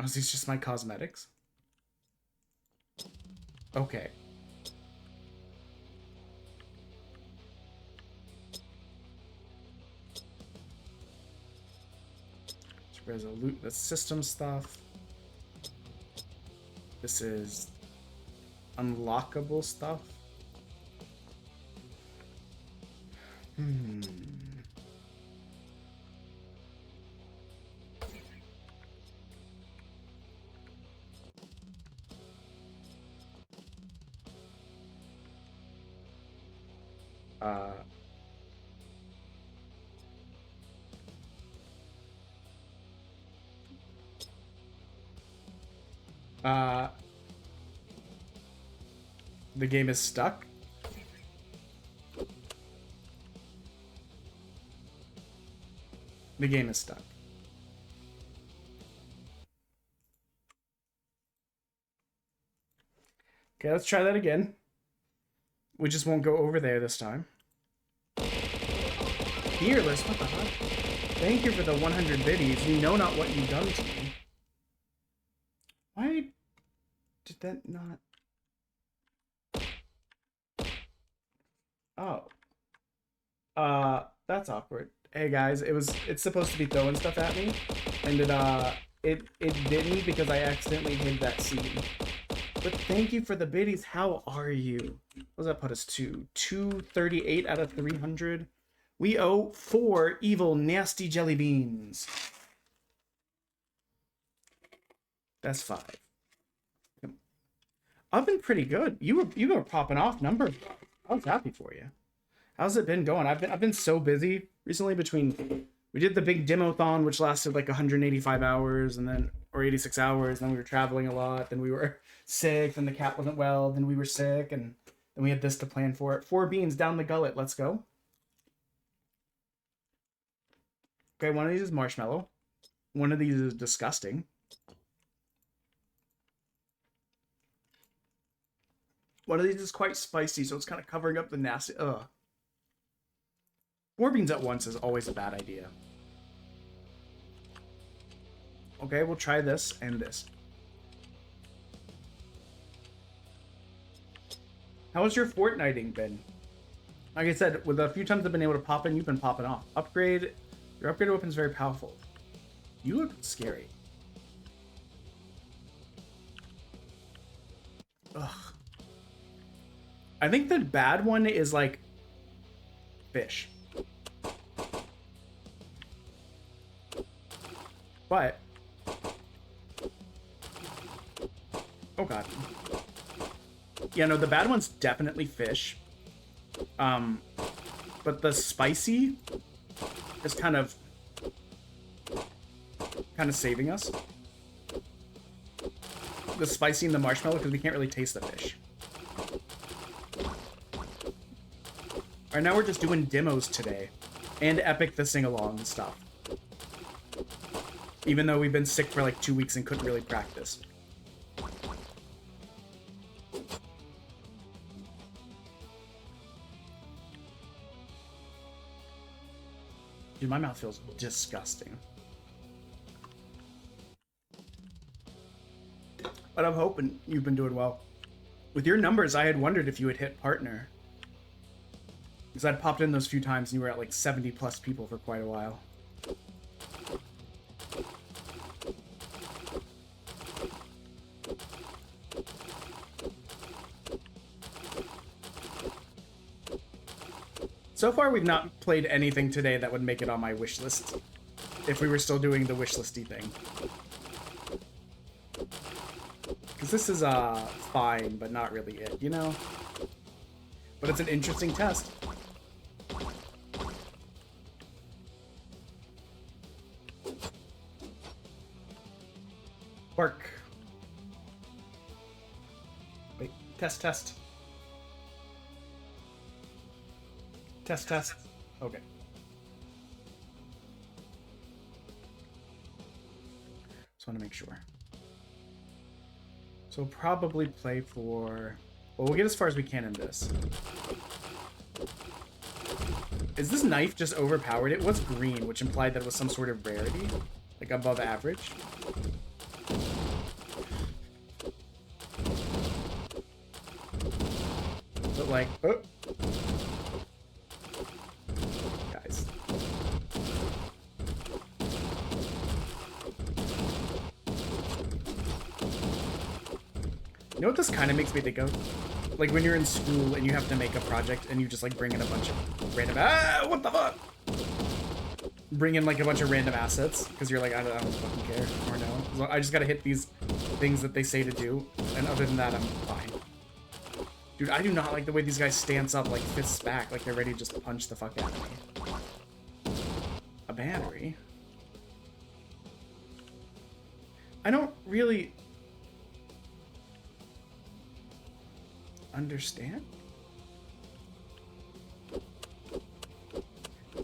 Oh, is these just my cosmetics? Okay. Let's resolute the system stuff. This is unlockable stuff. The game is stuck. The game is stuck. Okay, let's try that again. We just won't go over there this time. Fearless, what the fuck? Thank you for the 100 biddies. You know not what you've done to me. Why did that not... Oh. That's awkward. Hey guys, it's supposed to be throwing stuff at me, and it didn't because I accidentally hid that scene. But thank you for the biddies. How are you? What does that put us to? 238 out of 300. We owe 4 evil, nasty jelly beans. That's 5. I've been pretty good. You were popping off numbers. I was happy for you. How's it been going? I've been so busy recently between we did the big demothon, which lasted like 185 hours, and then or 86 hours, and then we were traveling a lot, then we were sick, then the cat wasn't well, then we were sick, and then we had this to plan for it. 4 beans down the gullet, let's go. Okay, one of these is marshmallow. One of these is disgusting. One of these is quite spicy, so it's kind of covering up the nasty. Ugh. 4 beans at once is always a bad idea. Okay, we'll try this and this. How has your Fortniting been? Like I said, with a few times I've been able to pop in, you've been popping off. Upgrade. Your upgrade weapon is very powerful. You look scary. Ugh. I think the bad one is like fish. But oh god. Yeah, no, the bad one's definitely fish. But the spicy is kind of saving us. The spicy and the marshmallow, because we can't really taste the fish. Alright, now we're just doing demos today. And Epic the sing-along and stuff. Even though we've been sick for like 2 weeks and couldn't really practice. Dude, my mouth feels disgusting. But I'm hoping you've been doing well. With your numbers, I had wondered if you had hit partner. Because I'd popped in those few times and you were at like 70 plus people for quite a while. So far, we've not played anything today that would make it on my wish list. If we were still doing the wish listy thing. Because this is, fine, but not really it, you know? But it's an interesting test. Bark. Wait, test. Test. Okay. Just want to make sure. So we'll probably play for... Well, we'll get as far as we can in this. Is this knife just overpowered? It was green, which implied that it was some sort of rarity. Like above average. But like... Oh. Guys. You know what this kind of makes me think of? Like when you're in school and you have to make a project and you just like bring in a bunch of random... Ah, what the fuck? Bring in like a bunch of random assets because you're like, I don't fucking care or no. I just gotta hit these things that they say to do, and other than that, I'm fine. Dude, I do not like the way these guys stance up like fists back, like they're ready to just punch the fuck out of me. A battery? I don't really understand.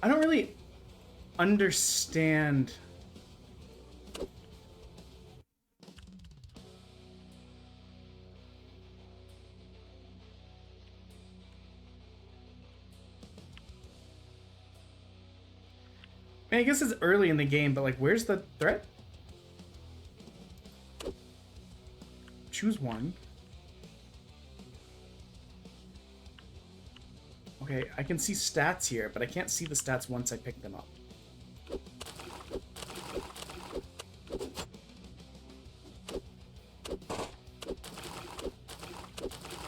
I don't really understand. I guess it's early in the game, but like, where's the threat? Choose one. Okay, I can see stats here, but I can't see the stats once I pick them up.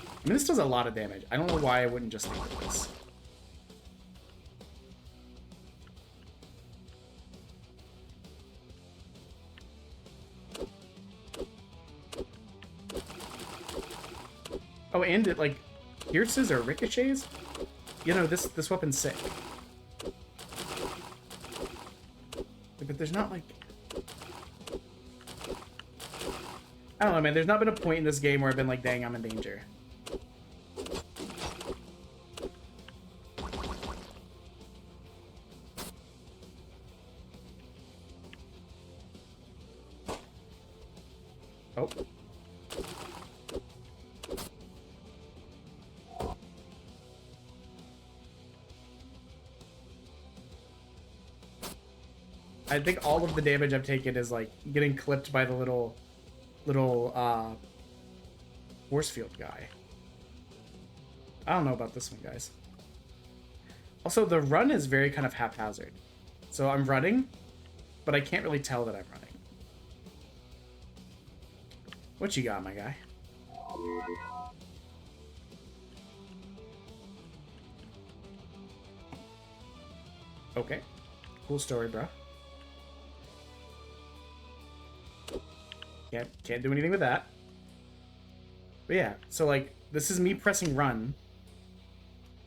I mean, this does a lot of damage. I don't know why I wouldn't just think of this. Oh, and it, like, pierces or ricochets? You know, this weapon's sick. But there's not, like... I don't know, man. There's not been a point in this game where I've been like, dang, I'm in danger. Oh. I think all of the damage I've taken is like getting clipped by the little force field guy. I don't know about this one, guys. Also, the run is very kind of haphazard. So I'm running, but I can't really tell that I'm running. What you got, my guy? Okay. Cool story, bro. Can't do anything with that. But yeah, so like, this is me pressing run.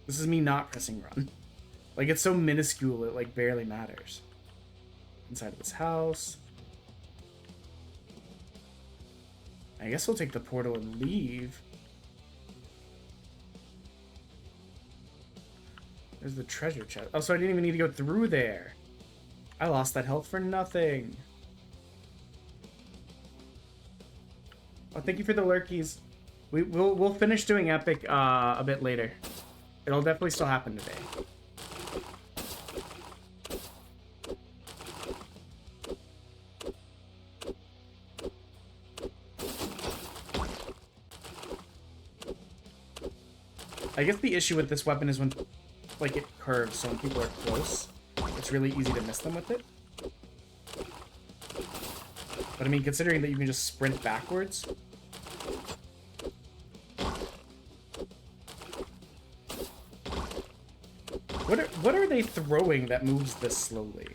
This is me not pressing run. Like, it's so minuscule, it like barely matters. Inside of this house. I guess we'll take the portal and leave. There's the treasure chest. Oh, so I didn't even need to go through there. I lost that health for nothing. Oh, thank you for the lurkies. We'll finish doing epic a bit later. It'll definitely still happen today. I guess the issue with this weapon is when, like, it curves, so when people are close, it's really easy to miss them with it. But I mean, considering that you can just sprint backwards. What are they throwing that moves this slowly?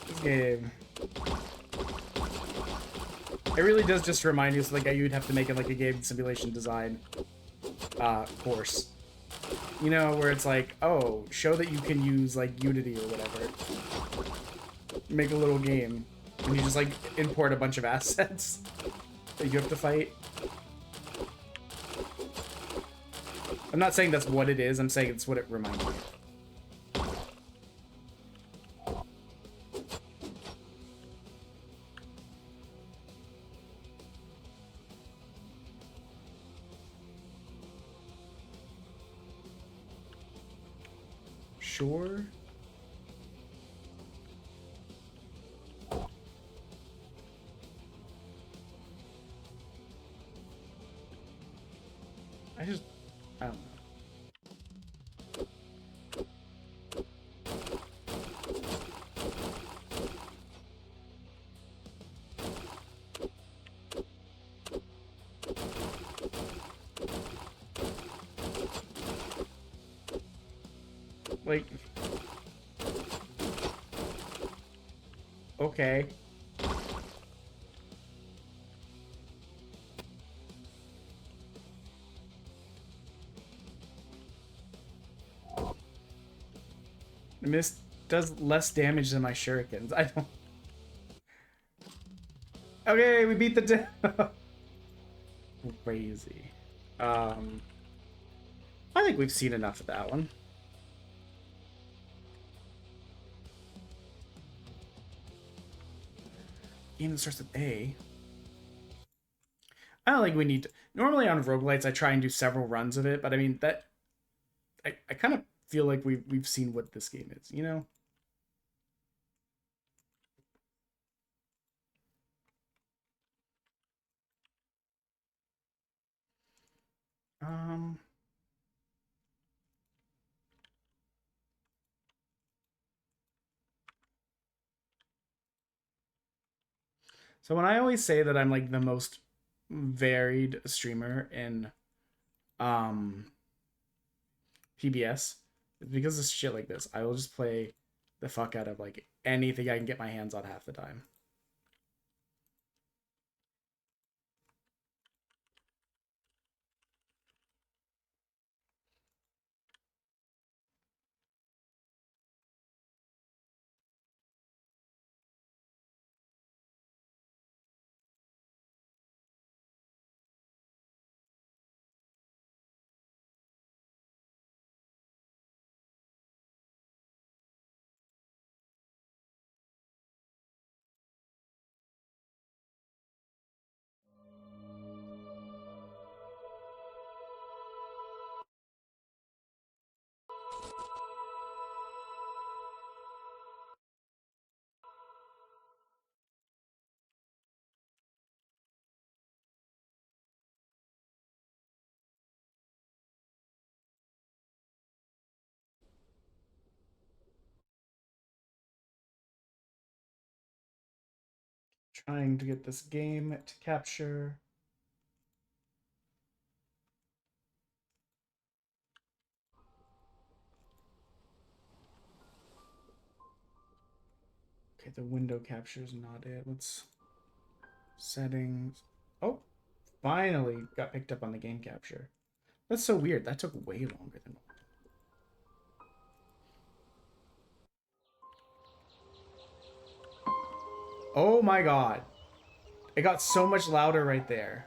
This game. It really does just remind you, so like you'd have to make it like a game simulation design course. You know, where it's like, oh, show that you can use like Unity or whatever. Make a little game. And you just like import a bunch of assets that you have to fight. I'm not saying that's what it is, I'm saying it's what it reminds me of. Sure. I don't know. Like, okay. Mist does less damage than my shurikens. I don't... Okay, we beat the demo. Crazy. I think we've seen enough of that one. Game that starts with A. I don't think we need to... Normally on roguelites, I try and do several runs of it, but I mean, that... I kind of feel like we've seen what this game is, you know? So when I always say that I'm like the most varied streamer in PBS, it's because of shit like this. I will just play the fuck out of like anything I can get my hands on half the time. Trying to get this game to capture. Okay, the window capture is not it. Let's settings. Oh, finally got picked up on the game capture. That's so weird. That took way longer than. Oh my god. It got so much louder right there.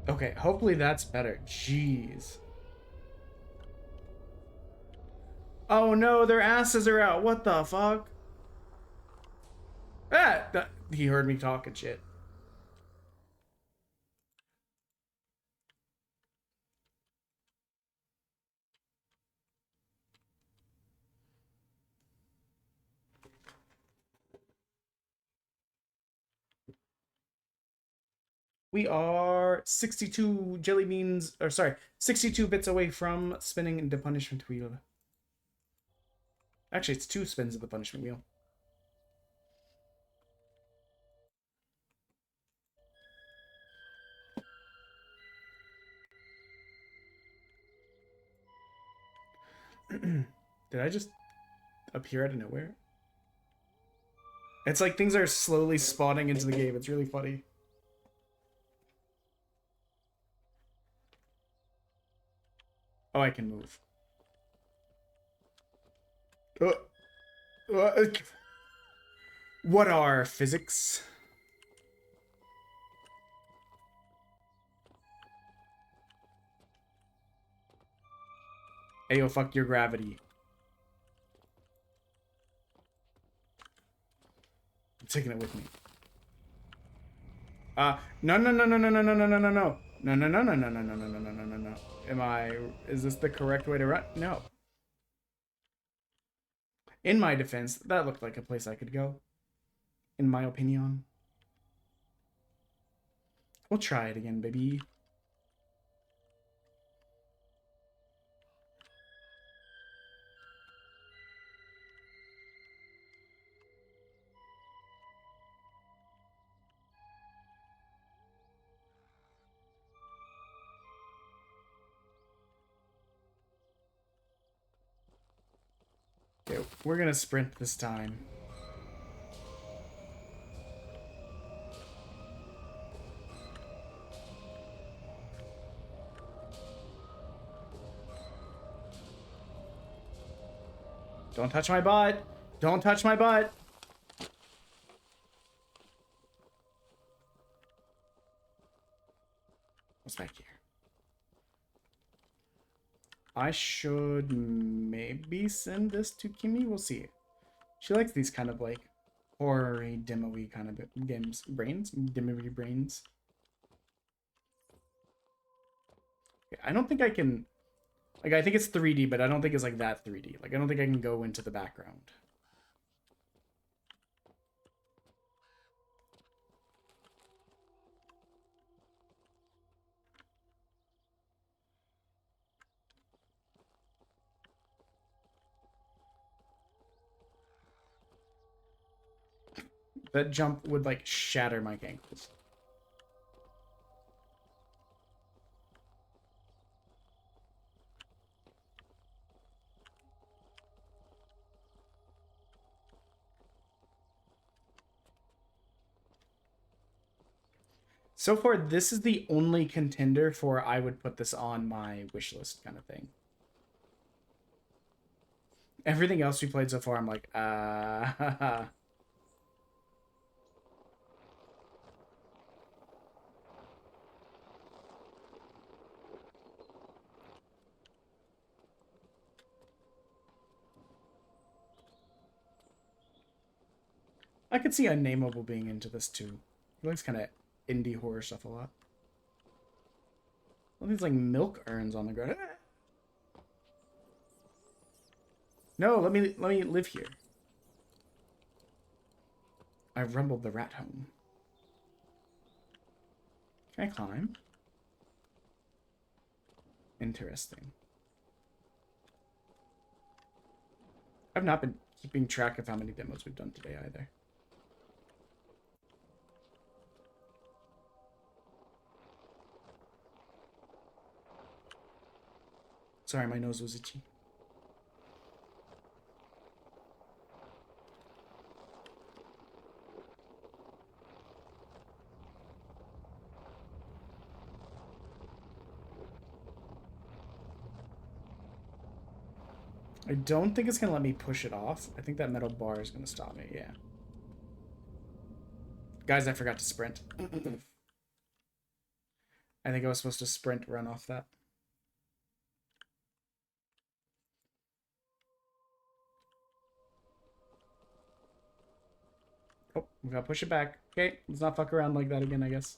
Okay, hopefully that's better. Jeez. Oh no, their asses are out. What the fuck? Ah! He heard me talking shit. We are 62 jelly beans, or sorry, 62 bits away from spinning the punishment wheel. Actually, it's 2 spins of the punishment wheel. Did I just appear out of nowhere? It's like things are slowly spawning into the game. It's really funny. Oh, I can move. What are physics? Hey, yo, fuck your gravity. I'm taking it with me. No, no, no, no, no, no, no, no, no, no, no. No, no, no, no, no, no, no, no, no, no, no, no, no. Is this the correct way to run? No. In my defense, that looked like a place I could go. In my opinion. We'll try it again, baby. Okay, we're gonna sprint this time. Don't touch my butt! Don't touch my butt! What's back here? I should maybe send this to Kimmy. We'll see. She likes these kind of like horror-y, demo-y kind of games. Demo-y brains. Okay, I don't think I can... Like, I think it's 3D, but I don't think it's like that 3D. Like, I don't think I can go into the background. That jump would, like, shatter my ankles. So far, this is the only contender for I would put this on my wish list kind of thing. Everything else we played so far, I'm like, I could see Unnameable being into this too. He likes kind of indie horror stuff a lot. All these like milk urns on the ground. No, let me live here. I rumbled the rat home. Can I climb? Interesting. I've not been keeping track of how many demos we've done today either. Sorry, my nose was itchy. I don't think it's going to let me push it off. I think that metal bar is going to stop me, yeah. Guys, I forgot to sprint. I think I was supposed to sprint run off that. Oh, we gotta push it back. Okay, let's not fuck around like that again, I guess.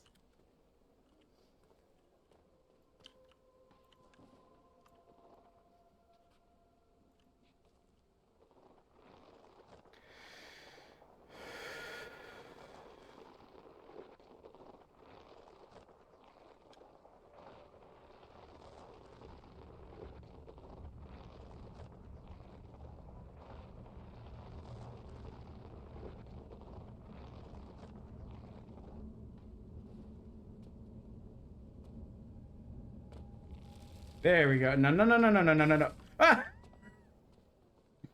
There we go. No, no, no, no, no, no, no, no, no. Ah!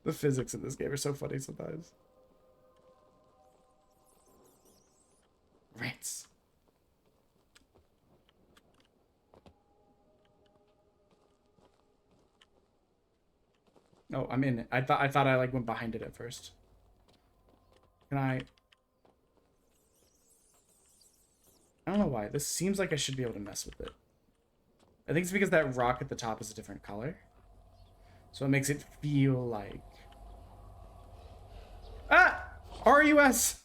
The physics in this game are so funny sometimes. Rats. Oh, I'm in it. I thought I like went behind it at first. Can I don't know why. This seems like I should be able to mess with it. I think it's because that rock at the top is a different color. So it makes it feel like... Ah! RUS!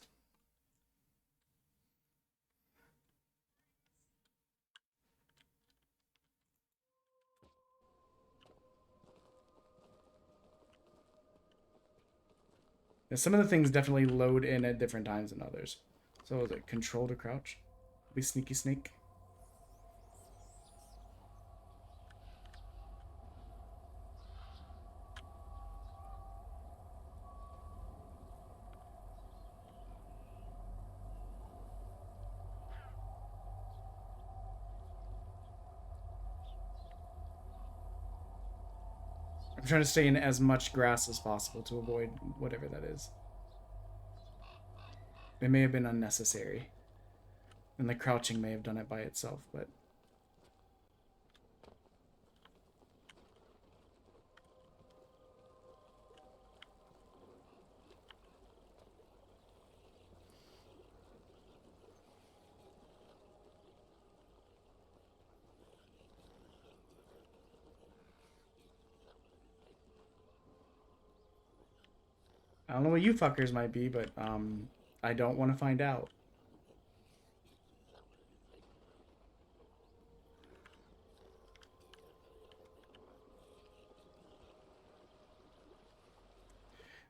Yeah, some of the things definitely load in at different times than others. So is it control to crouch? Be sneaky snake. I'm trying to stay in as much grass as possible to avoid whatever that is. It may have been unnecessary. And the crouching may have done it by itself, but... I don't know what you fuckers might be, but I don't want to find out.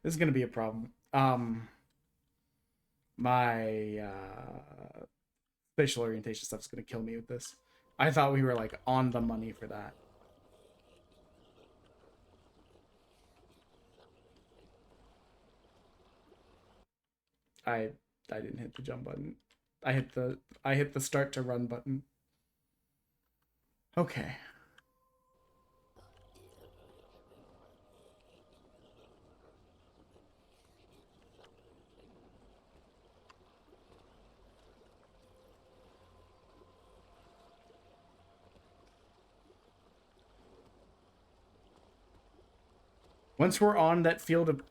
This is gonna be a problem. My spatial orientation stuff's gonna kill me with this. I thought we were like on the money for that. I didn't hit the jump button. I hit the start to run button. Okay. Once we're on that field of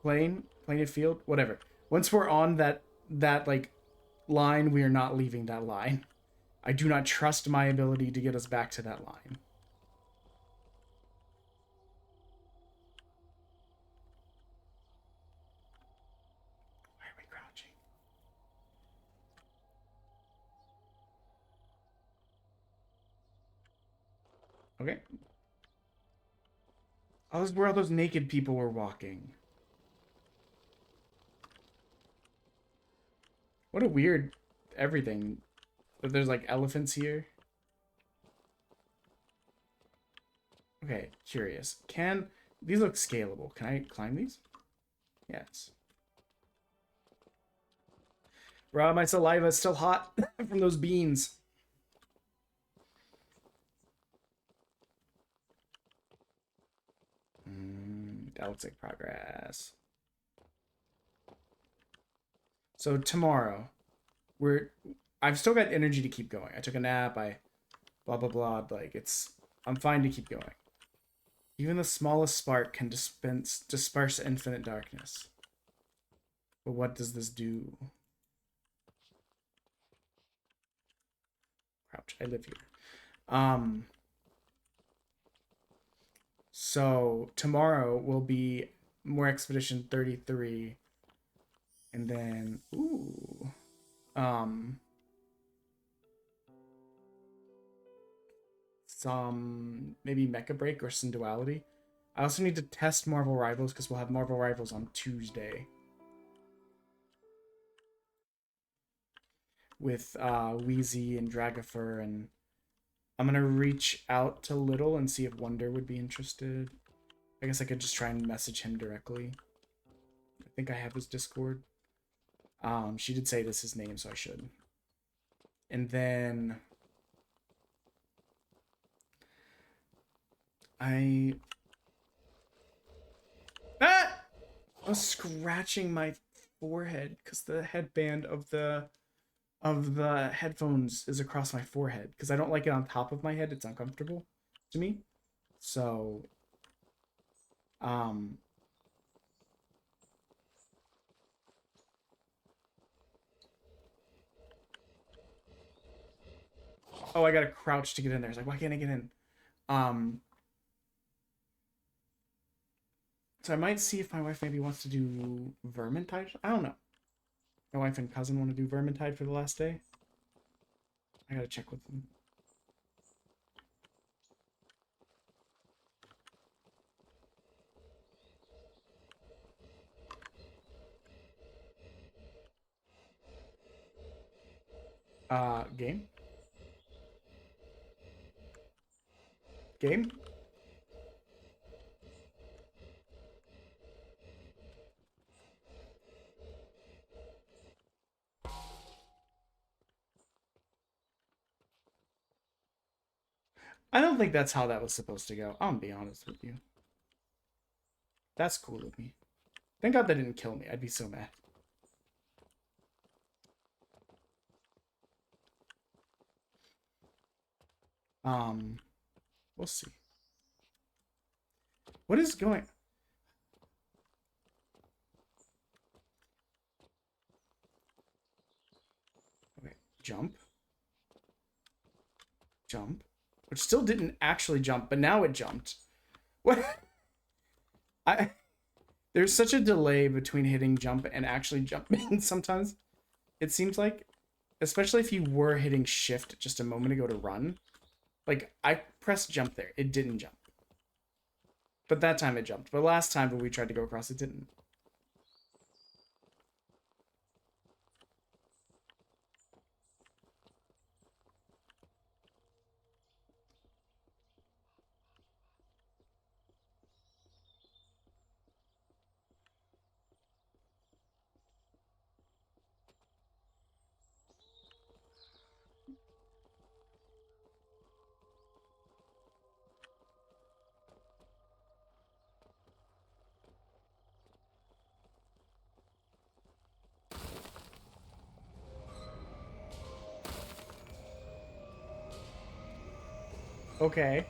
plane of field, whatever. Once we're on that like line, we are not leaving that line. I do not trust my ability to get us back to that line. Why are we crouching? Okay. Oh, this is where all those naked people were walking. What a weird everything. But there's like elephants here. Okay, curious. These look scalable. Can I climb these? Yes. Bro, my saliva is still hot from those beans. That looks like progress. So tomorrow, I've still got energy to keep going. I took a nap, I blah blah blah, like I'm fine to keep going. Even the smallest spark can disperse infinite darkness. But what does this do? Crouch, I live here. So tomorrow will be more Expedition 33. And then, some maybe Mecha Break or some Duality. I also need to test Marvel Rivals because we'll have Marvel Rivals on Tuesday. With Wheezy and Dragonifer, and I'm gonna reach out to Little and see if Wonder would be interested. I guess I could just try and message him directly. I think I have his Discord. She did say this is his name, so I should. And then I was scratching my forehead because the headband of the headphones is across my forehead because I don't like it on top of my head. It's uncomfortable to me. So oh, I gotta crouch to get in there. It's like, why can't I get in? So I might see if my wife maybe wants to do Vermintide. I don't know. My wife and cousin want to do Vermintide for the last day. I gotta check with them. Game? Game? I don't think that's how that was supposed to go. I'm gonna be honest with you. That's cool of me. Thank God that didn't kill me. I'd be so mad. We'll see. What is going... Okay, jump. Jump. Which still didn't actually jump, but now it jumped. What? There's such a delay between hitting jump and actually jumping sometimes. It seems like, especially if you were hitting shift just a moment ago to run. Like, I pressed jump there. It didn't jump. But that time it jumped. But last time when we tried to go across, it didn't. Okay.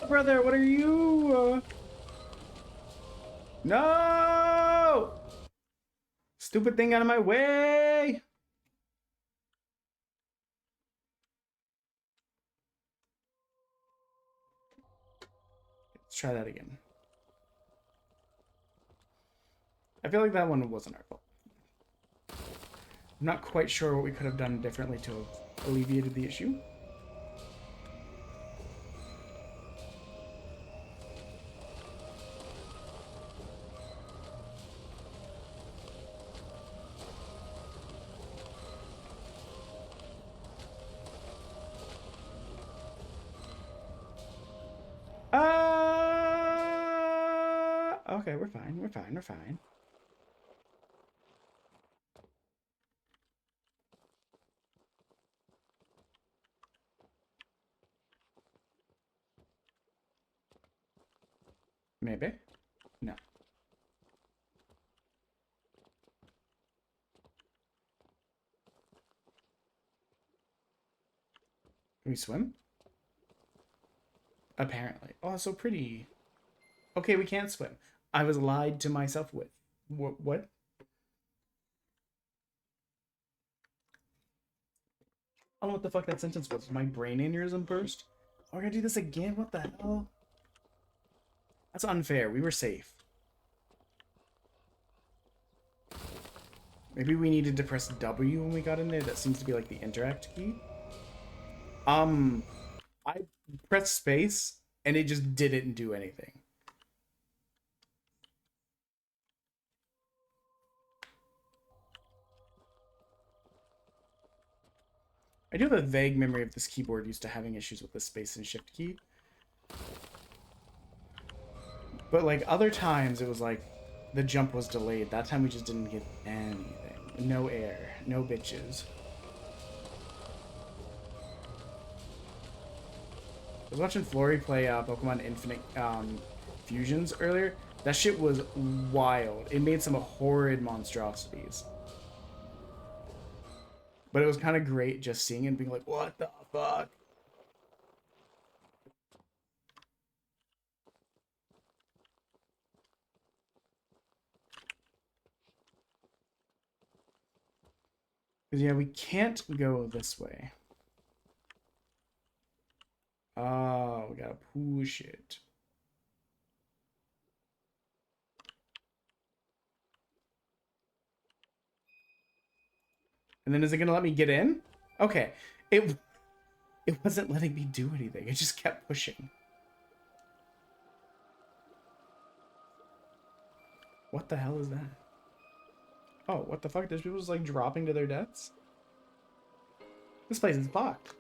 Brother, what are you? No! Stupid thing out of my way! Let's try that again. I feel like that one wasn't our fault. I'm not quite sure what we could have done differently to have alleviated the issue. Okay, we're fine. We're fine. We're fine. Maybe. No. Can we swim? Apparently. Oh, so pretty. Okay, we can't swim. I was lied to myself with. What? I don't know what the fuck that sentence was. My brain aneurysm burst? Oh, we're gonna do this again? What the hell? That's unfair. We were safe. Maybe we needed to press W when we got in there. That seems to be like the interact key. I pressed space and it just didn't do anything. I do have a vague memory of this keyboard used to having issues with the space and shift key. But like other times it was like the jump was delayed. That time we just didn't get anything. No air. No bitches. I was watching Flory play Pokemon Infinite Fusions earlier. That shit was wild. It made some horrid monstrosities. But it was kind of great just seeing it and being like, what the fuck? Because, yeah, we can't go this way. Oh, we gotta push it. And then is it gonna let me get in? Okay. It wasn't letting me do anything. It just kept pushing. What the hell is that? Oh, what the fuck? There's people just like dropping to their deaths? This place is fucked.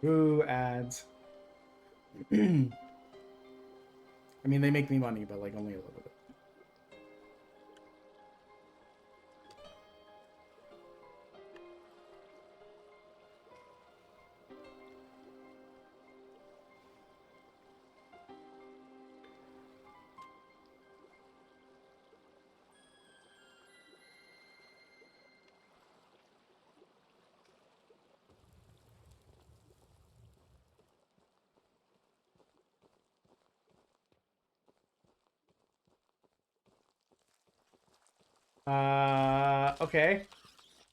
Ooh, ads. I mean, they make me money, but like only a little bit. Okay.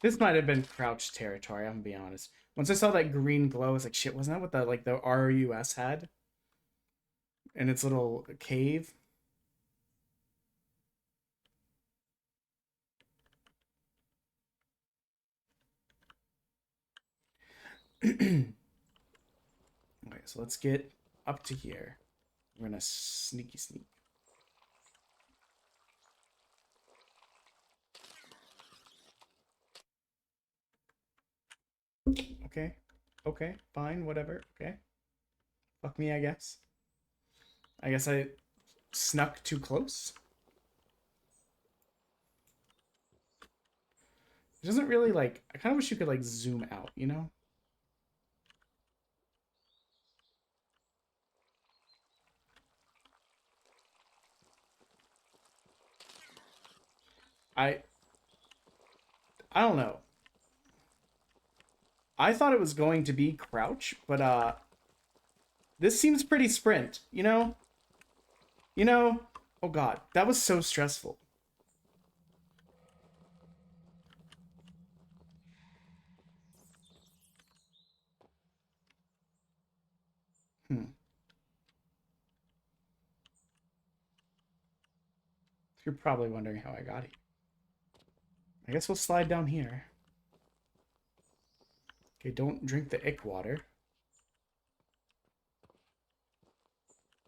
This might have been crouch territory, I'm gonna be honest. Once I saw that green glow, I was like, shit, wasn't that what the like the RUS had? In its little cave? Okay, so let's get up to here. We're gonna sneaky sneak. Okay. Okay, fine, whatever. Okay. Fuck me, I guess. I guess I snuck too close. It doesn't really like, I kind of wish you could like zoom out, you know? I don't know. I thought it was going to be crouch, but this seems pretty sprint, you know? You know? Oh god, that was so stressful. You're probably wondering how I got here. I guess we'll slide down here. Okay, don't drink the ick water.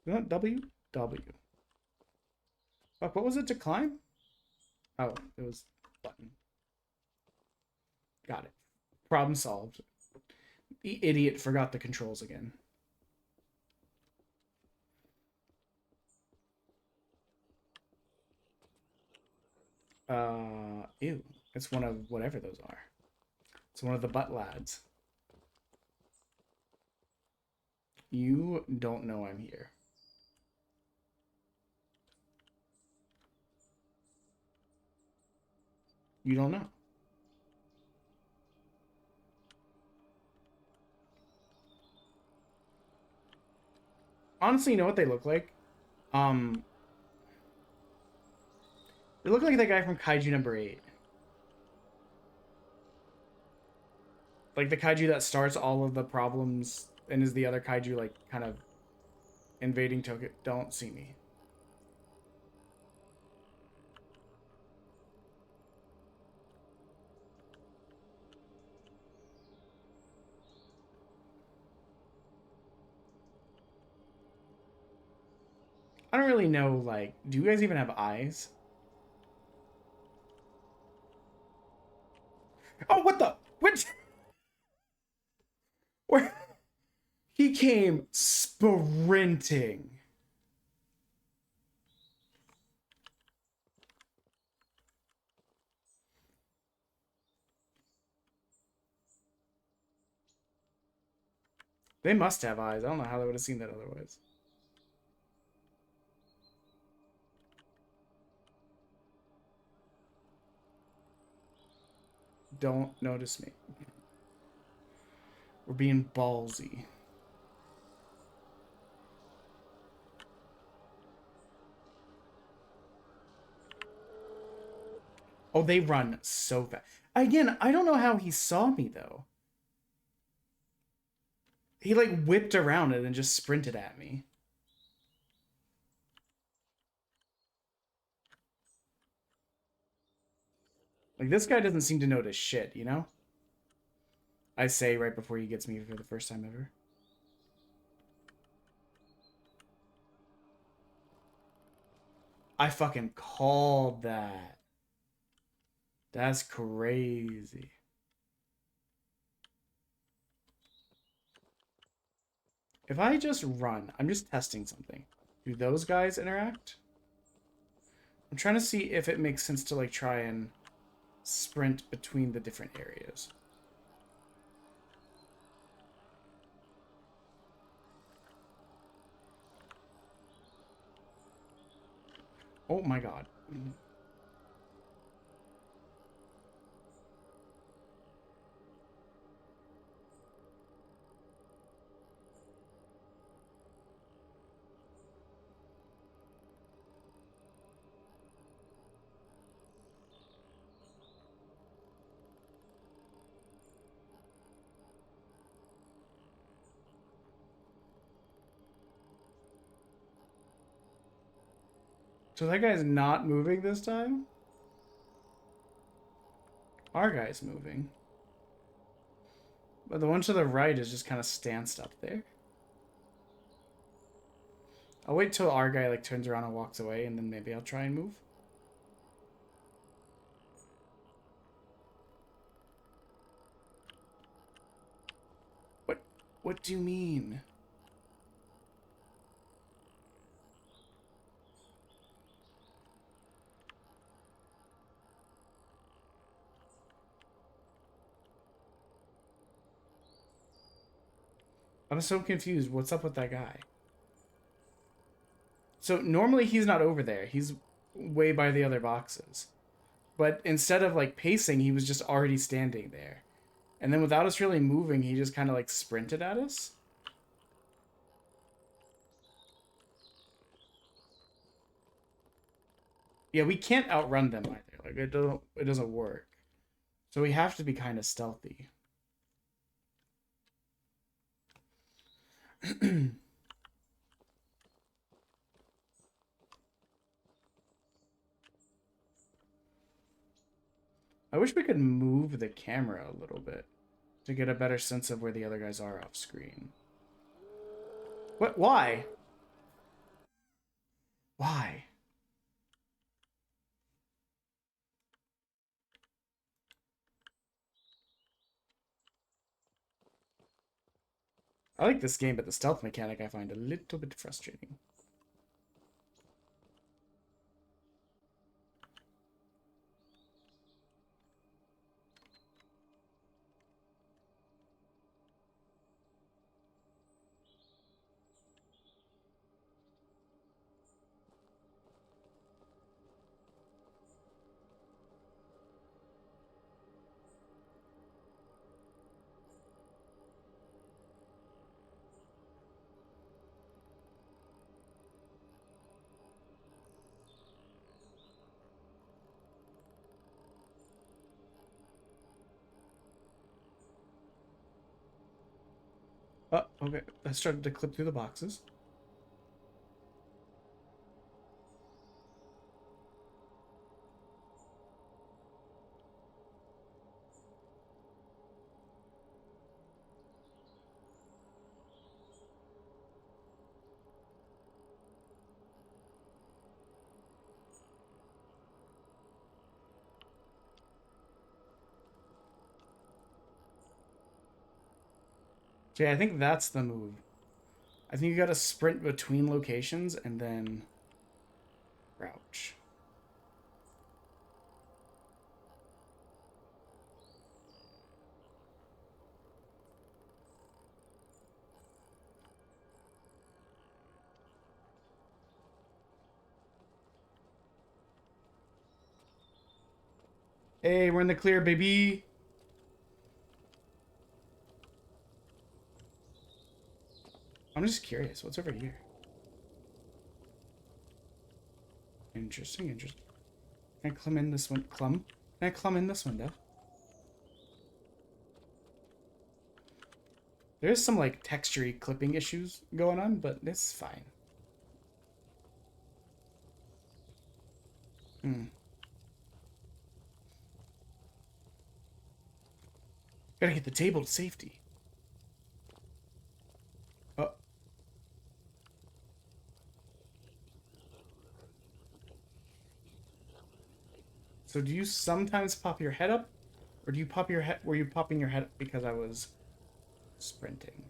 You want W? W. Fuck, what was it to climb? Oh, it was button. Got it. Problem solved. The idiot forgot the controls again. Ew. It's one of whatever those are. It's one of the butt lads. You don't know I'm here. You don't know. Honestly, you know what they look like? They look like that guy from Kaiju number 8. Like the kaiju that starts all of the problems and is the other kaiju like kind of invading Tokyo. Don't see me. I don't really know, like, do you guys even have eyes? Oh, what the? Which? Where? He came sprinting. They must have eyes. I don't know how they would have seen that otherwise. Don't notice me. We're being ballsy. Oh, they run so fast. Again, I don't know how he saw me, though. He, like, whipped around it and just sprinted at me. Like, this guy doesn't seem to notice shit, you know? I say right before he gets me for the first time ever. I fucking called that. That's crazy. If I just run, I'm just testing something. Do those guys interact? I'm trying to see if it makes sense to like try and sprint between the different areas. Oh my god. So that guy's not moving this time? Our guy's moving. But the one to the right is just kind of stanced up there. I'll wait till our guy like turns around and walks away, and then maybe I'll try and move. What do you mean? I'm so confused. What's up with that guy? So normally he's not over there. He's way by the other boxes. But instead of like pacing, he was just already standing there. And then without us really moving, he just kind of like sprinted at us. Yeah, we can't outrun them either. Like it doesn't work. So we have to be kind of stealthy. I wish we could move the camera a little bit to get a better sense of where the other guys are off screen. What? Why? Why? I like this game, but the stealth mechanic I find a little bit frustrating. Oh, okay. I started to clip through the boxes. Okay, I think that's the move. I think you gotta sprint between locations and then crouch. Hey, we're in the clear, baby. I'm just curious. What's over here? Interesting, interesting. Can I climb in this one? Can I climb in this window? There's some like textury clipping issues going on, but it's fine. Gotta get the table to safety. Oh. So do you sometimes pop your head up? Or do you pop your head? Were you popping your head up because I was sprinting?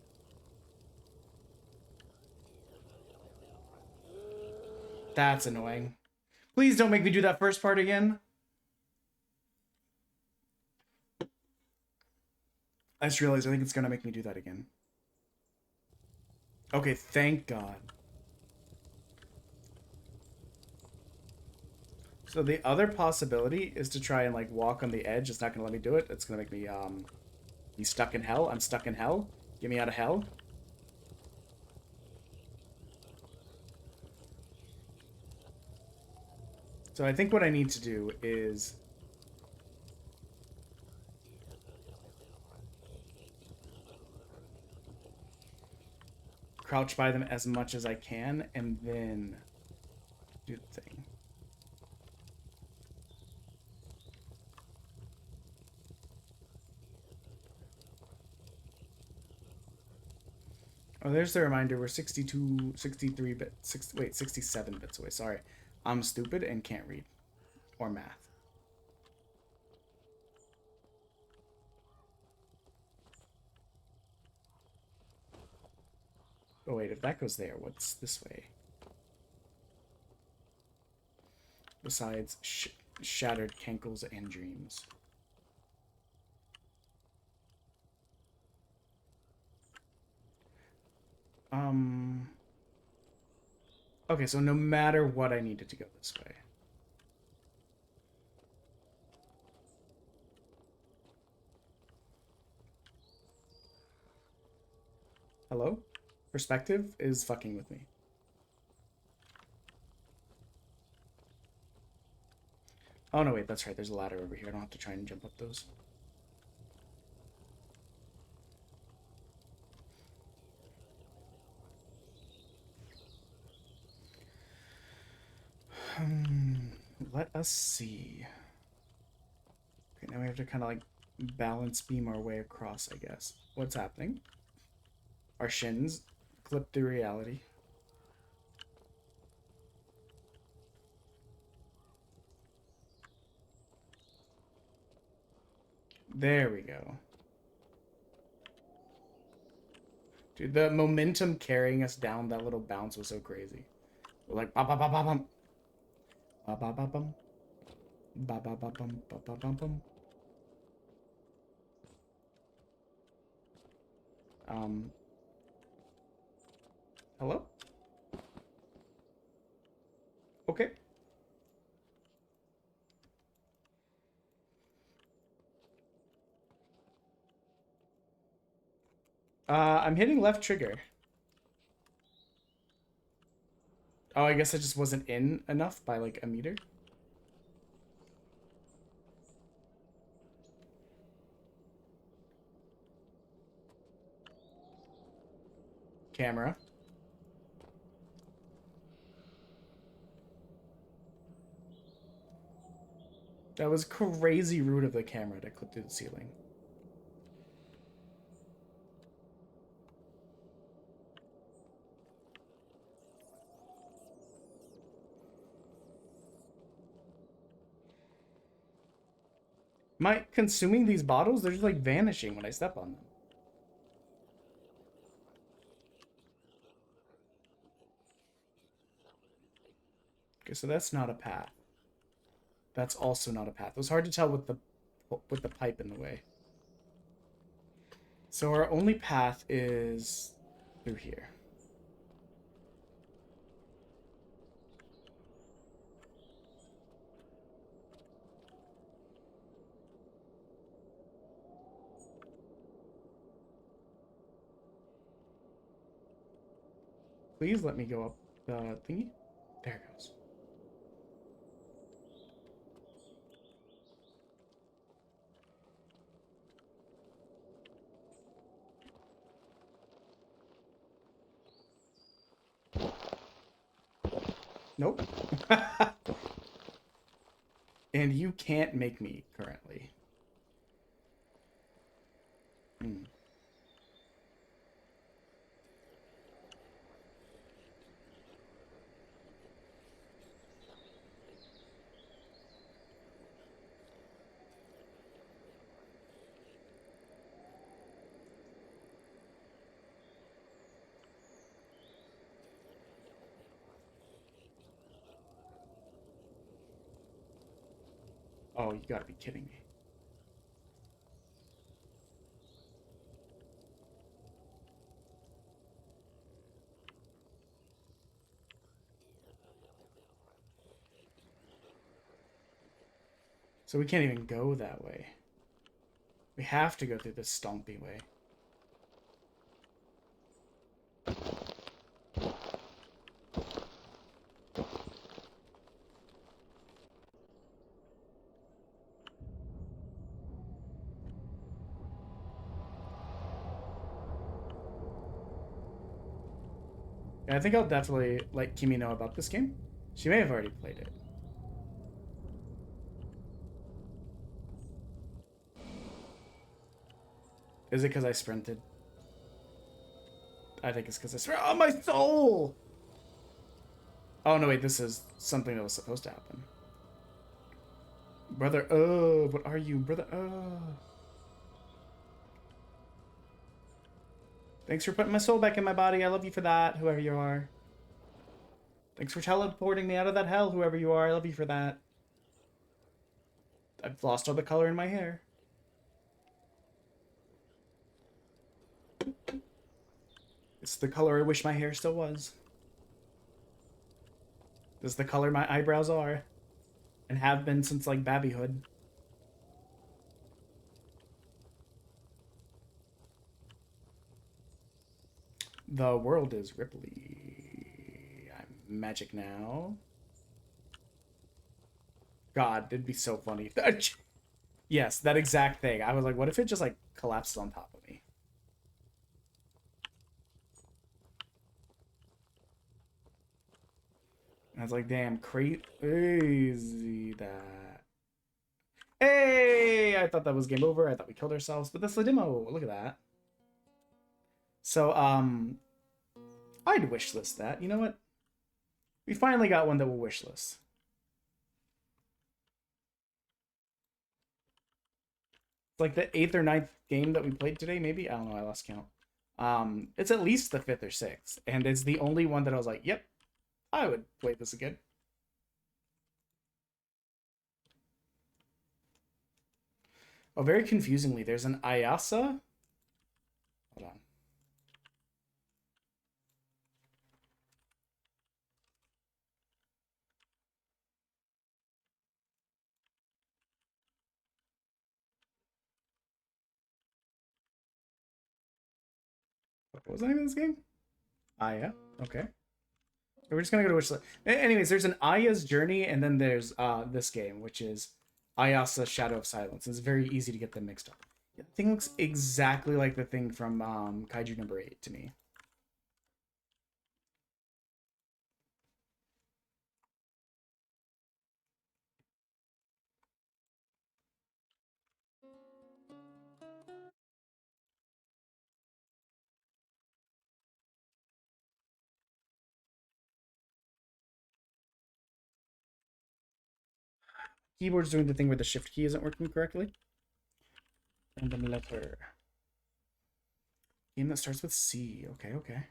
That's annoying. Please don't make me do that first part again. I just realized I think it's gonna make me do that again. Okay, thank God. So the other possibility is to try and like walk on the edge. It's not gonna let me do it. It's gonna make me be stuck in hell. I'm stuck in hell. Get me out of hell. So I think what I need to do is crouch by them as much as I can and then do the thing. Oh, there's the reminder. We're 62, 63 bit, 67 bits away. Sorry. I'm stupid and can't read or math. Oh, wait, if that goes there, what's this way? Besides shattered cankles and dreams. Okay, so no matter what, I needed to go this way. Hello? Perspective is fucking with me. Oh, no, wait, that's right. There's a ladder over here. I don't have to try and jump up those. Let us see. Okay, now we have to kind of like balance beam our way across, I guess. What's happening? Our shins clip through reality. There we go. Dude, the momentum carrying us down that little bounce was so crazy. We're like ba ba ba ba bum. Ba ba ba bum. Ba ba ba bum ba ba bum bum. Hello? Okay. I'm hitting left trigger. Oh, I guess I just wasn't in enough by like a meter. Camera. That was crazy rude of the camera to clip through the ceiling. Am I consuming these bottles? They're just like vanishing when I step on them. Okay, so that's not a path. That's also not a path. It was hard to tell with the pipe in the way. So our only path is through here. Please let me go up the thingy. There it goes. Nope. And you can't make me currently. Hmm. Oh, you gotta be kidding me. So we can't even go that way. We have to go through this stompy way. And I think I'll definitely let Kimi know about this game. She may have already played it. Is it because I sprinted? I think it's because I sprinted. Oh, my soul! Oh, no, wait, this is something that was supposed to happen. Brother, what are you, brother? Thanks for putting my soul back in my body. I love you for that, whoever you are. Thanks for teleporting me out of that hell, whoever you are. I love you for that. I've lost all the color in my hair. It's the color I wish my hair still was. This is the color my eyebrows are. And have been since, like, babyhood. The world is Ripley. I'm magic now. God, it'd be so funny. Yes, that exact thing. I was like, what if it just, like, collapses on top of me? I was like, damn, crazy that. Hey! I thought that was game over. I thought we killed ourselves, but that's the demo. Look at that. So, I'd wishlist that. You know what? We finally got one that will wishlist. It's like the 8th or 9th game that we played today, maybe? I don't know, I lost count. It's at least the 5th or 6th, and it's the only one that I was like, yep, I would play this again. Oh, very confusingly, there's an Ayasa. Hold on. What was the name of this game? Aya. Okay. We're just gonna go to which. Anyways, there's an Aya's Journey, and then there's this game, which is Ayasa Shadow of Silence. It's very easy to get them mixed up. The thing looks exactly like the thing from Kaiju number 8 to me. Keyboard's doing the thing where the shift key isn't working correctly. Random letter. Game that starts with C. Okay, okay.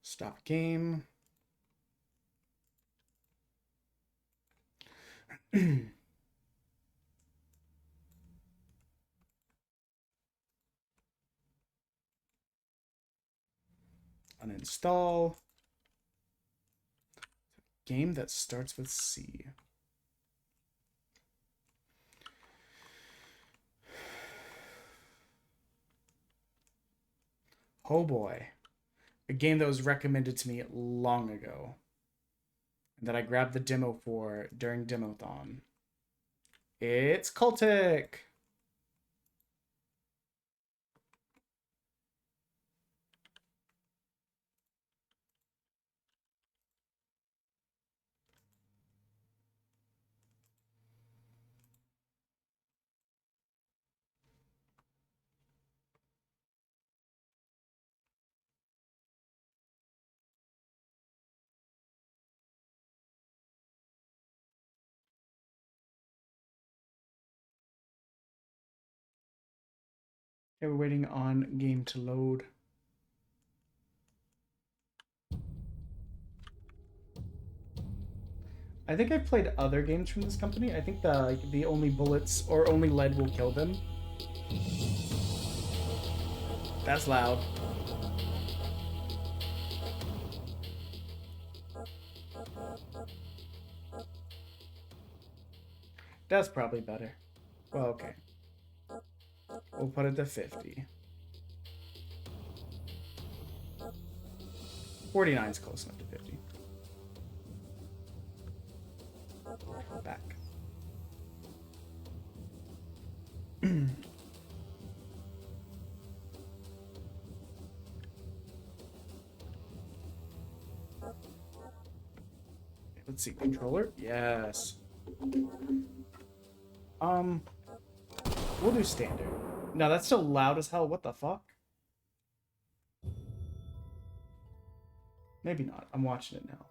Stop game. Uninstall. Game that starts with C. Oh boy. A game that was recommended to me long ago. And that I grabbed the demo for during Demothon. It's Cultic! Okay, we're waiting on game to load. I think I've played other games from this company. I think the only bullets or only lead will kill them. That's loud. That's probably better. Well, okay. We'll put it to 50. 49 is close enough to 50. Back. Let's see, controller? Yes. We'll do standard. No, that's still loud as hell. What the fuck? Maybe not. I'm watching it now.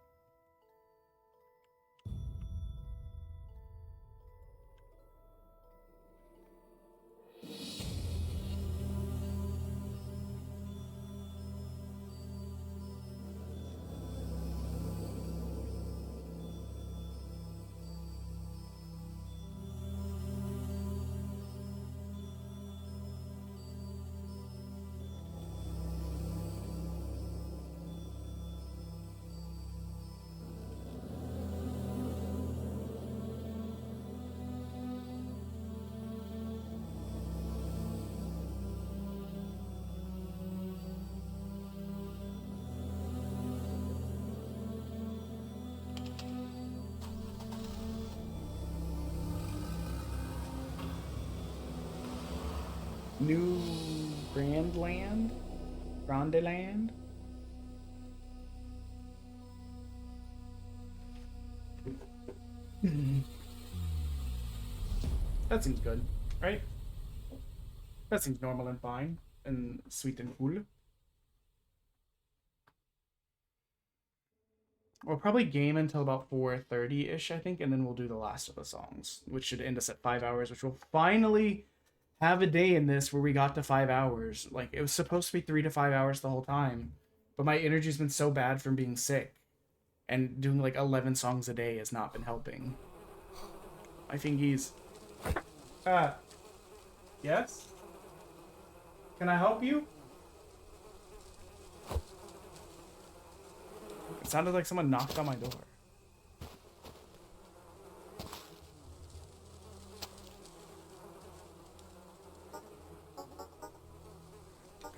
New Grandland? Grandeland? That seems good, right? That seems normal and fine and sweet and cool. We'll probably game until about 4:30-ish, I think, and then we'll do the last of the songs, which should end us at 5 hours, which will finally have a day in this where we got to 5 hours. Like, it was supposed to be 3 to 5 hours the whole time, but my energy's been so bad from being sick, and doing like 11 songs a day has not been helping. My fingies. Yes? Can I help you? It sounded like someone knocked on my door.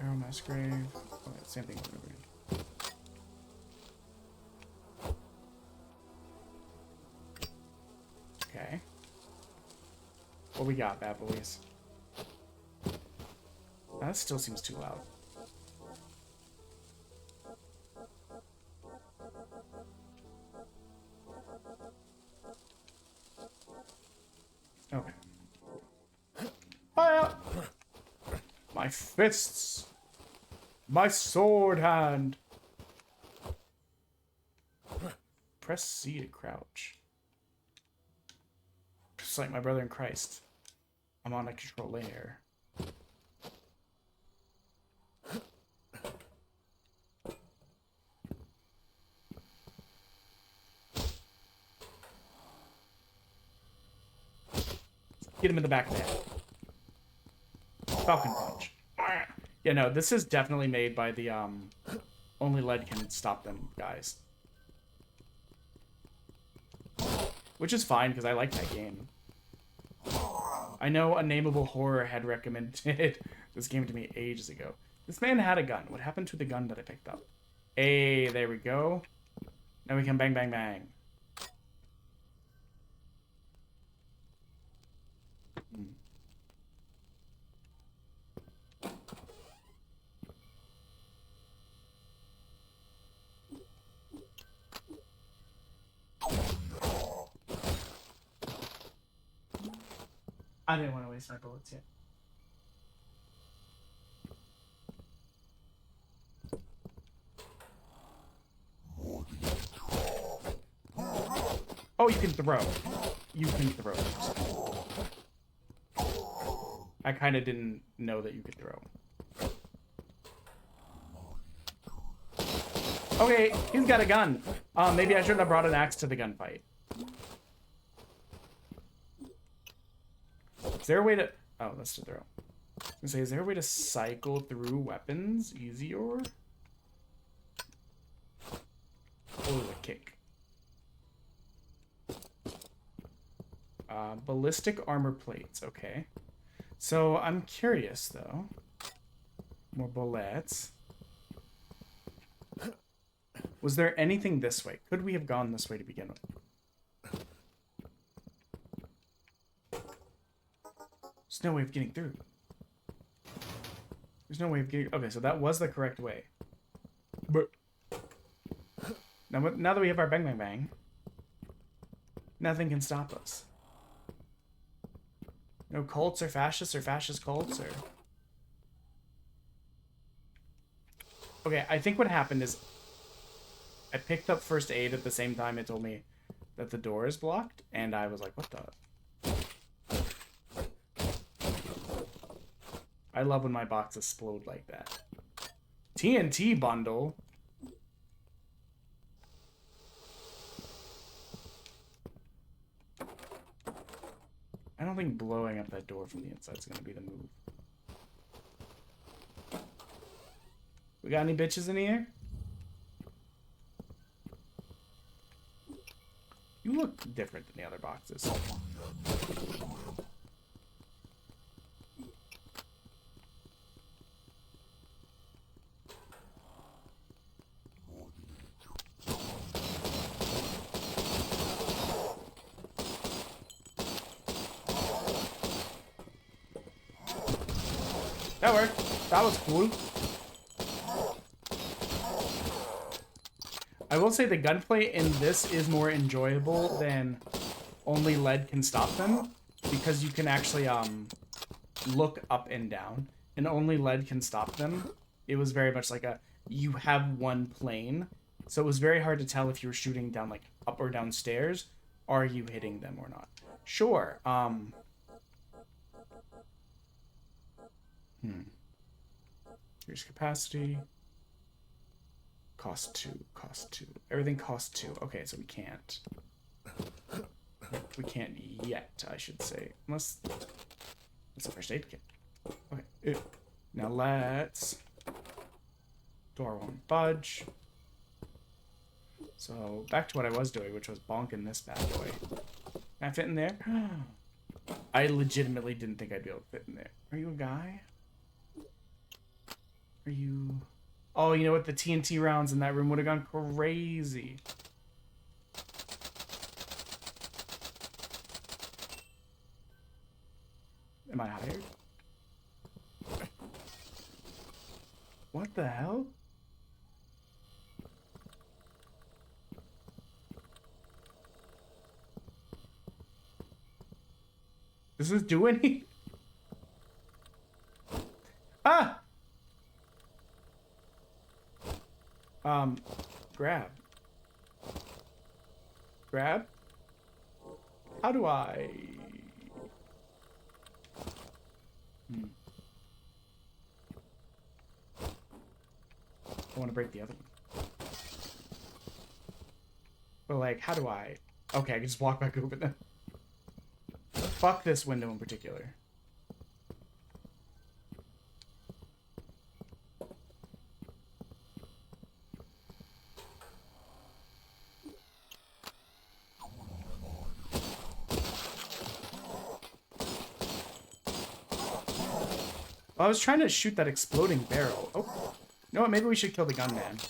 Arrow mass grave. Oh, same thing. Okay. What we got, bad boys? That still seems too loud. Okay. Fire! My fists! My sword hand! Press C to crouch. Just like my brother in Christ. I'm on a control layer. Get him in the back of the head. Falcon punch. Yeah, no, this is definitely made by the, only lead can stop them guys. Which is fine, because I like that game. I know Unnameable Horror had recommended this game to me ages ago. This man had a gun. What happened to the gun that I picked up? Hey, there we go. Now we can bang, bang, bang. I didn't want to waste my bullets yet. Oh, you can throw. You can throw. I kind of didn't know that you could throw. Okay, he's got a gun. Maybe I shouldn't have brought an axe to the gunfight. Is there a way to... Oh, that's to throw. I was gonna say, is there a way to cycle through weapons easier? Oh, a kick. Ballistic armor plates, okay. So, I'm curious, though. More bullets. Was there anything this way? Could we have gone this way to begin with? There's no way of getting through. There's no way of getting... Okay, so that was the correct way. But... Now that we have our bang bang bang, nothing can stop us. No cults or fascists cults or... Okay, I think what happened is I picked up first aid at the same time it told me that the door is blocked, and I was like, what the... I love when my box explode like that. TNT bundle? I don't think blowing up that door from the inside is going to be the move. We got any bitches in here? You look different than the other boxes. That worked. That was cool. I will say the gunplay in this is more enjoyable than only lead can stop them, because you can actually look up and down, and only lead can stop them. It was very much like you have one plane, so it was very hard to tell if you were shooting down like up or down stairs. Are you hitting them or not? Sure. Here's capacity. Cost 2, cost 2. Everything costs 2. Okay, so we can't. We can't yet, I should say. Unless... It's a first aid kit. Okay. Now let's... Door won't budge. So, back to what I was doing, which was bonking this bad boy. Can I fit in there? I legitimately didn't think I'd be able to fit in there. Are you a guy? Are you... Oh, you know what? The TNT rounds in that room would have gone crazy. Am I hired? What the hell? Does this do any? Ah! Grab. Grab? How do I... I want to break the other one. But, like, how do I... Okay, I can just walk back over them. Fuck this window in particular. Well, I was trying to shoot that exploding barrel. Oh, you know what? Maybe we should kill the gunman.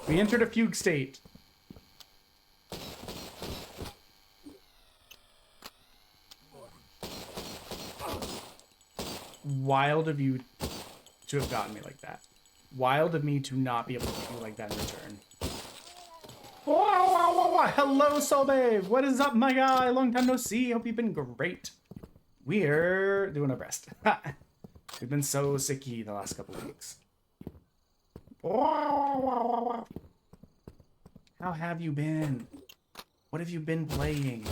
We entered a fugue state. Wild of you to have gotten me like that. Wild of me to not be able to do like that in return. Whoa. Hello, Soul Babe. What is up, my guy? Long time no see. Hope you've been great. We're doing our best. We've been so sicky the last couple of weeks. How have you been? What have you been playing?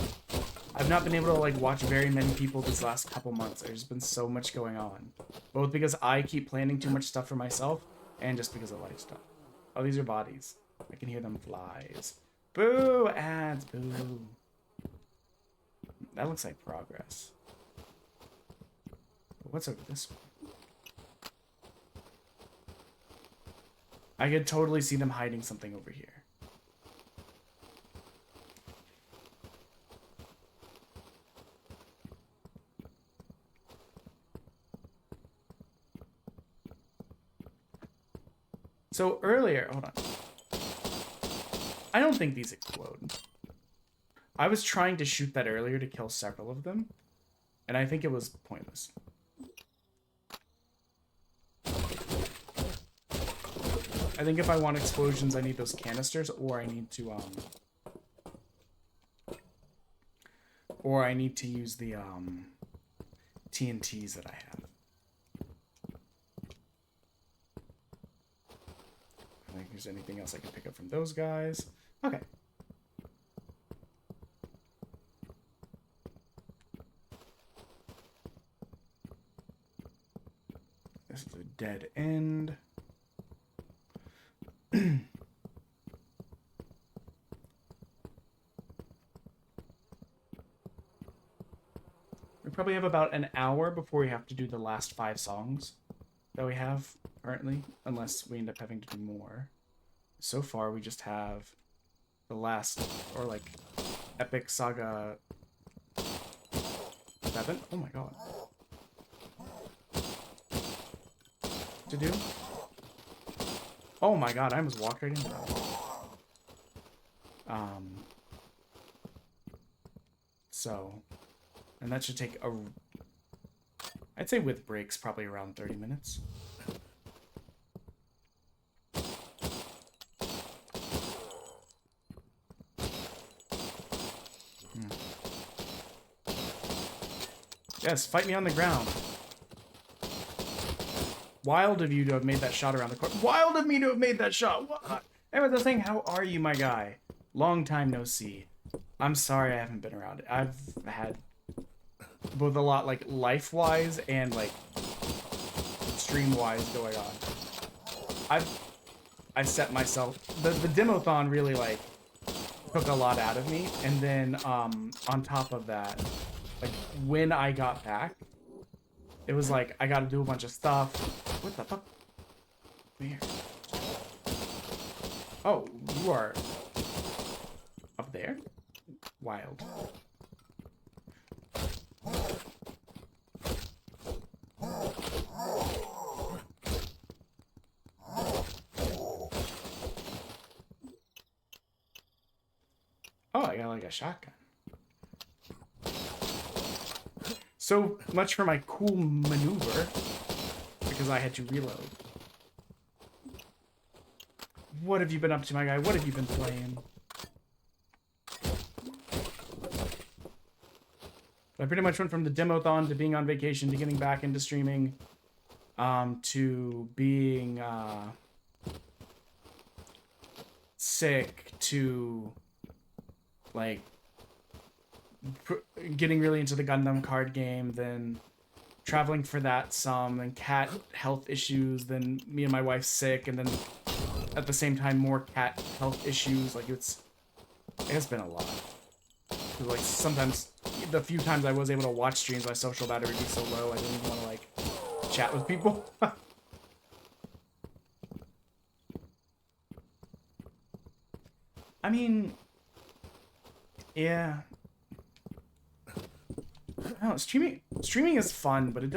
I've not been able to like watch very many people these last couple months. There's been so much going on, both because I keep planning too much stuff for myself and just because of life stuff. Oh, these are bodies. I can hear them flies. Boo, ads, boo. That looks like progress. What's over this one? I could totally see them hiding something over here. So earlier, hold on. I don't think these explode. I was trying to shoot that earlier to kill several of them, and I think it was pointless. I think if I want explosions, I need those canisters, or I need to use the TNTs that I have. I think there's anything else I can pick up from those guys. Okay. This is a dead end. We probably have about an hour before we have to do the last 5 songs that we have currently, unless we end up having to do more. So far, we just have the last, or like, epic Saga 7. Oh my god. To do? Oh my god, I almost walked right into that. So, and that should take a, I'd say with breaks, probably around 30 minutes. Yes, fight me on the ground. Wild of you to have made that shot around the corner. Wild of me to have made that shot. What? Anyways, I was saying, how are you, my guy? Long time no see. I'm sorry I haven't been around. I've had both a lot, like, life-wise and, like, stream-wise going on. I set myself... The Demothon really, like, took a lot out of me. And then, on top of that, like, when I got back, it was like, I gotta do a bunch of stuff. What the fuck? Where? Oh, you are up there? Wild. Oh, I got like a shotgun. So much for my cool maneuver, because I had to reload. What have you been up to, my guy? What have you been playing? I pretty much went from the Demothon to being on vacation to getting back into streaming, to being sick to like getting really into the Gundam card game, then traveling for that some, then cat health issues, then me and my wife sick, and then at the same time more cat health issues. Like it's been a lot. Like sometimes the few times I was able to watch streams, my social battery would be so low I didn't even want to like chat with people. I mean, yeah. I don't know, streaming is fun, but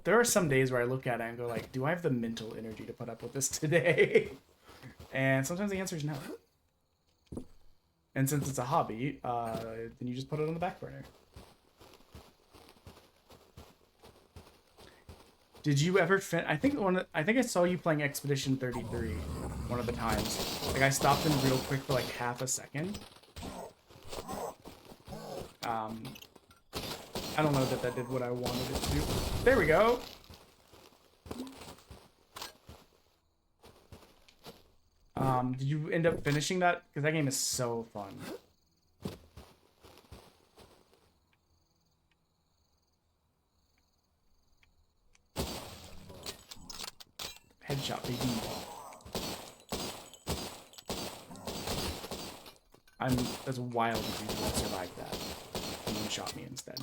there are some days where I look at it and go like, do I have the mental energy to put up with this today? And sometimes the answer is no. And since it's a hobby, then you just put it on the back burner. Did you ever I think I saw you playing Expedition 33 one of the times. Like I stopped in real quick for like half a second. I don't know that did what I wanted it to do. There we go. Did you end up finishing that? Because that game is so fun. Moonshot, baby. That's wild if you would have survived that. And then shot me instead.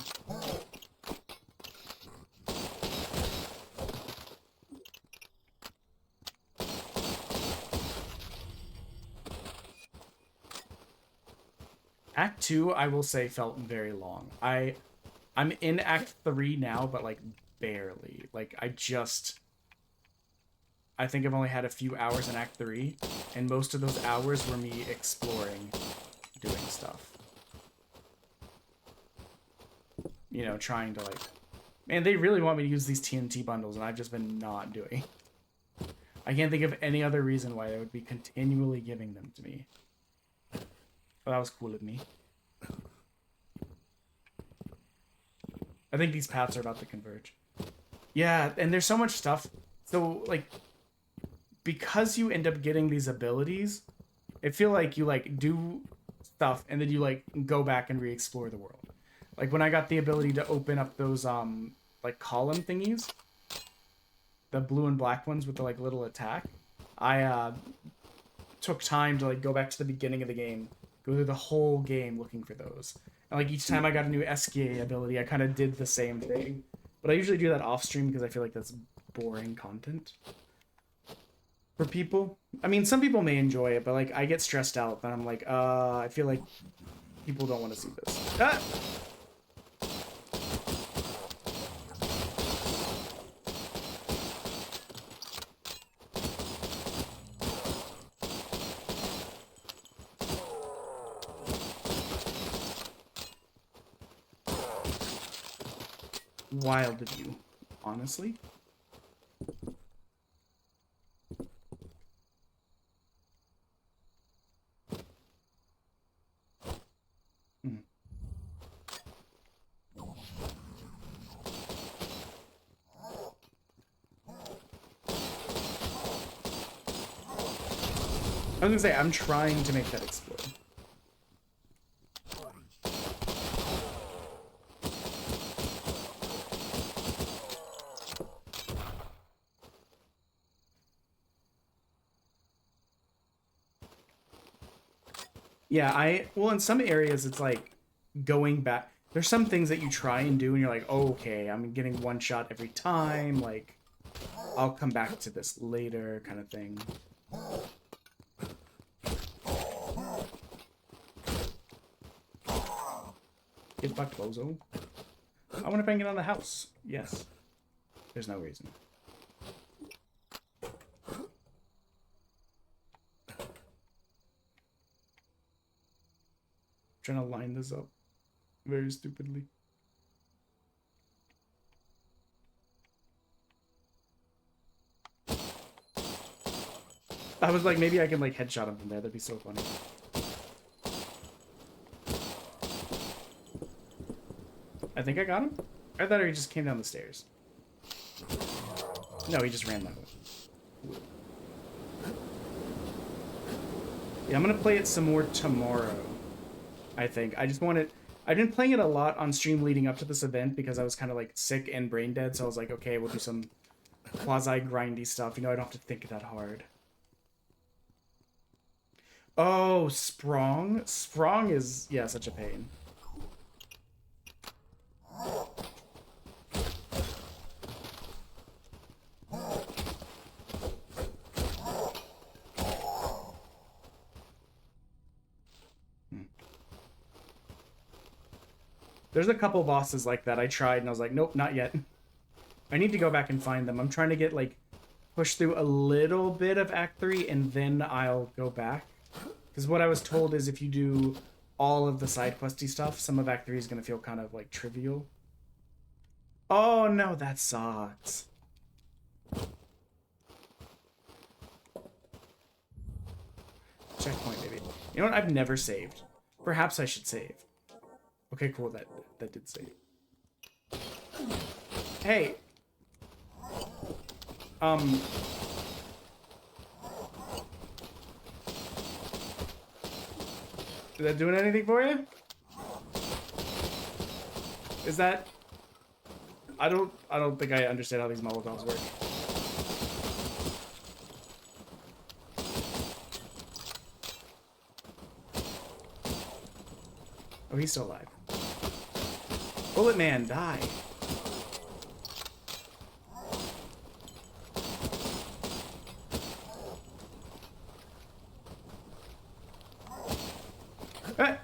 Act 2, I will say, felt very long. I'm in Act 3 now, but like barely. Like I think I've only had a few hours in Act 3, and most of those hours were me exploring, doing stuff. You know, trying to like... Man, they really want me to use these TNT bundles, and I've just been not doing. I can't think of any other reason why they would be continually giving them to me. But that was cool of me. I think these paths are about to converge. Yeah, and there's so much stuff. So, like, because you end up getting these abilities, I feel like you, like, do stuff, and then you, like, go back and re-explore the world. Like, when I got the ability to open up those, like, column thingies, the blue and black ones with the, like, little attack, I, took time to, like, go back to the beginning of the game, go through the whole game looking for those. And, like, each time I got a new SKA ability, I kind of did the same thing. But I usually do that off stream because I feel like that's boring content for people. I mean, some people may enjoy it, but, like, I get stressed out, and I'm like, I feel like people don't want to see this. Ah! Wild of you, honestly. I was gonna say, I'm trying to make that explode. Yeah, well, in some areas, it's like going back. There's some things that you try and do, and you're like, oh, okay, I'm getting one shot every time. Like, I'll come back to this later, kind of thing. Get fucked, bozo. I want to bang it on the house. Yes. There's no reason. Trying to line this up very stupidly. I was like, maybe I can like headshot him from there. That'd be so funny. I think I got him. I thought he just came down the stairs. No, he just ran that way. Yeah, I'm gonna play it some more tomorrow. I think. I just wanted... I've been playing it a lot on stream leading up to this event because I was kind of like sick and brain dead, so I was like, okay, we'll do some quasi-grindy stuff. You know, I don't have to think that hard. Oh, Sprong? Sprong is, yeah, such a pain. There's a couple bosses like that I tried and I was like, nope, not yet. I need to go back and find them. I'm trying to get like push through a little bit of Act 3 and then I'll go back. Because what I was told is if you do all of the side questy stuff, some of Act 3 is going to feel kind of like trivial. Oh no, that sucks. Checkpoint maybe. You know what? I've never saved. Perhaps I should save. Okay, cool. That did save. Hey. Is that doing anything for you? Is that... I don't think I understand how these Molotovs work. Oh, he's still alive. Bullet Man, die. Ah!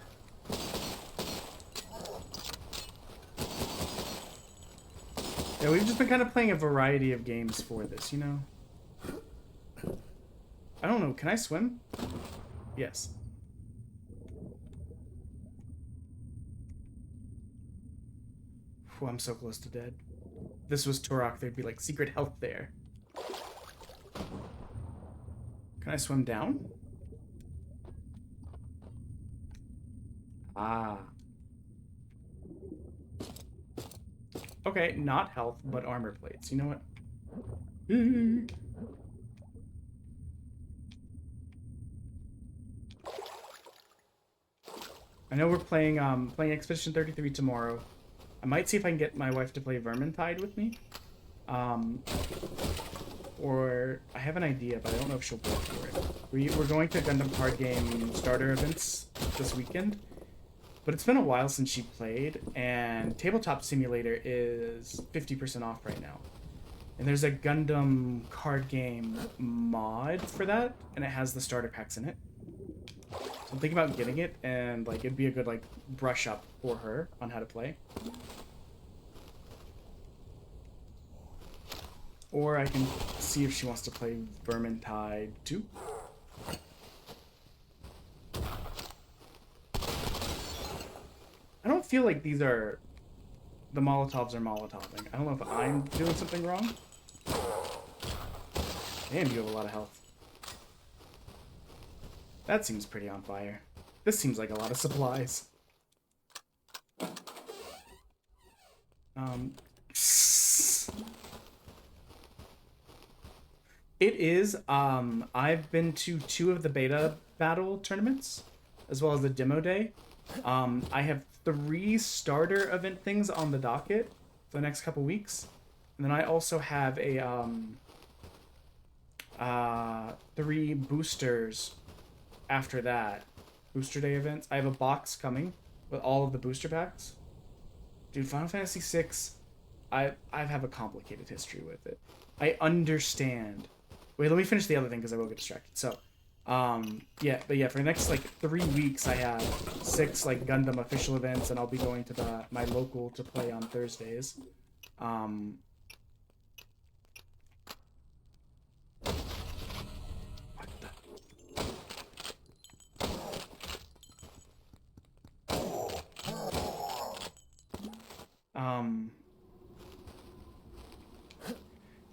Yeah, we've just been kind of playing a variety of games for this, you know? I don't know, can I swim? Yes. Whew, I'm so close to dead. If this was Turok, there'd be like secret health there. Can I swim down? Ah. Okay, not health, but armor plates. You know what? I know we're playing Expedition 33 tomorrow. I might see if I can get my wife to play Vermintide with me. Or I have an idea, but I don't know if she'll go for it. We're going to Gundam card game starter events this weekend. But it's been a while since she played, and Tabletop Simulator is 50% off right now. And there's a Gundam card game mod for that, and it has the starter packs in it. So I'm thinking about getting it, and like it'd be a good like brush up for her on how to play. Or I can see if she wants to play Vermintide 2. I don't feel like these are... The Molotovs are Molotoving. I don't know if I'm doing something wrong. Damn, you have a lot of health. That seems pretty on fire. This seems like a lot of supplies. It is, I've been to 2 of the beta battle tournaments, as well as the demo day. I have 3 starter event things on the docket for the next couple weeks. And then I also have a 3 boosters after that. Booster day events. I have a box coming with all of the booster packs. Dude, Final Fantasy VI, I have a complicated history with it. I understand. Wait, let me finish the other thing because I will get distracted. So, yeah, but yeah, for the next like 3 weeks, I have 6 like Gundam official events, and I'll be going to my local to play on Thursdays.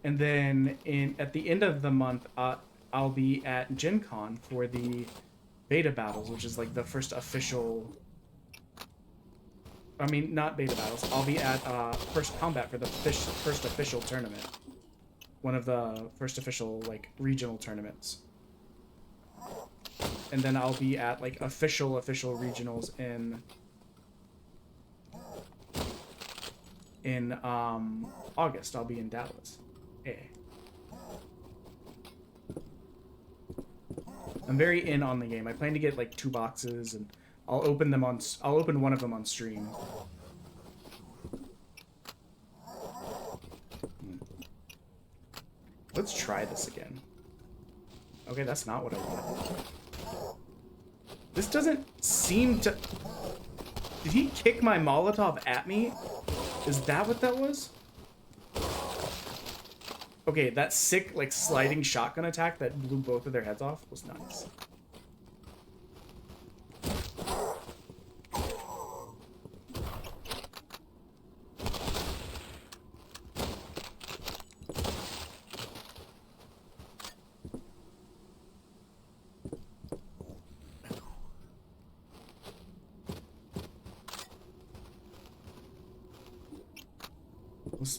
And then at the end of the month, I'll be at Gen Con for the beta battles, which is like the first official... I mean, not beta battles. I'll be at First Combat for the first official tournament. One of the first official, like, regional tournaments. And then I'll be at, like, official regionals in August. I'll be in Dallas. Hey. I'm very in on the game. I plan to get like 2 boxes, and I'll open one of them on stream. Let's try this again. Okay, that's not what I wanted. This doesn't seem to... Did he kick my Molotov at me? Is that what that was? Okay, that sick, like, sliding shotgun attack that blew both of their heads off was nice.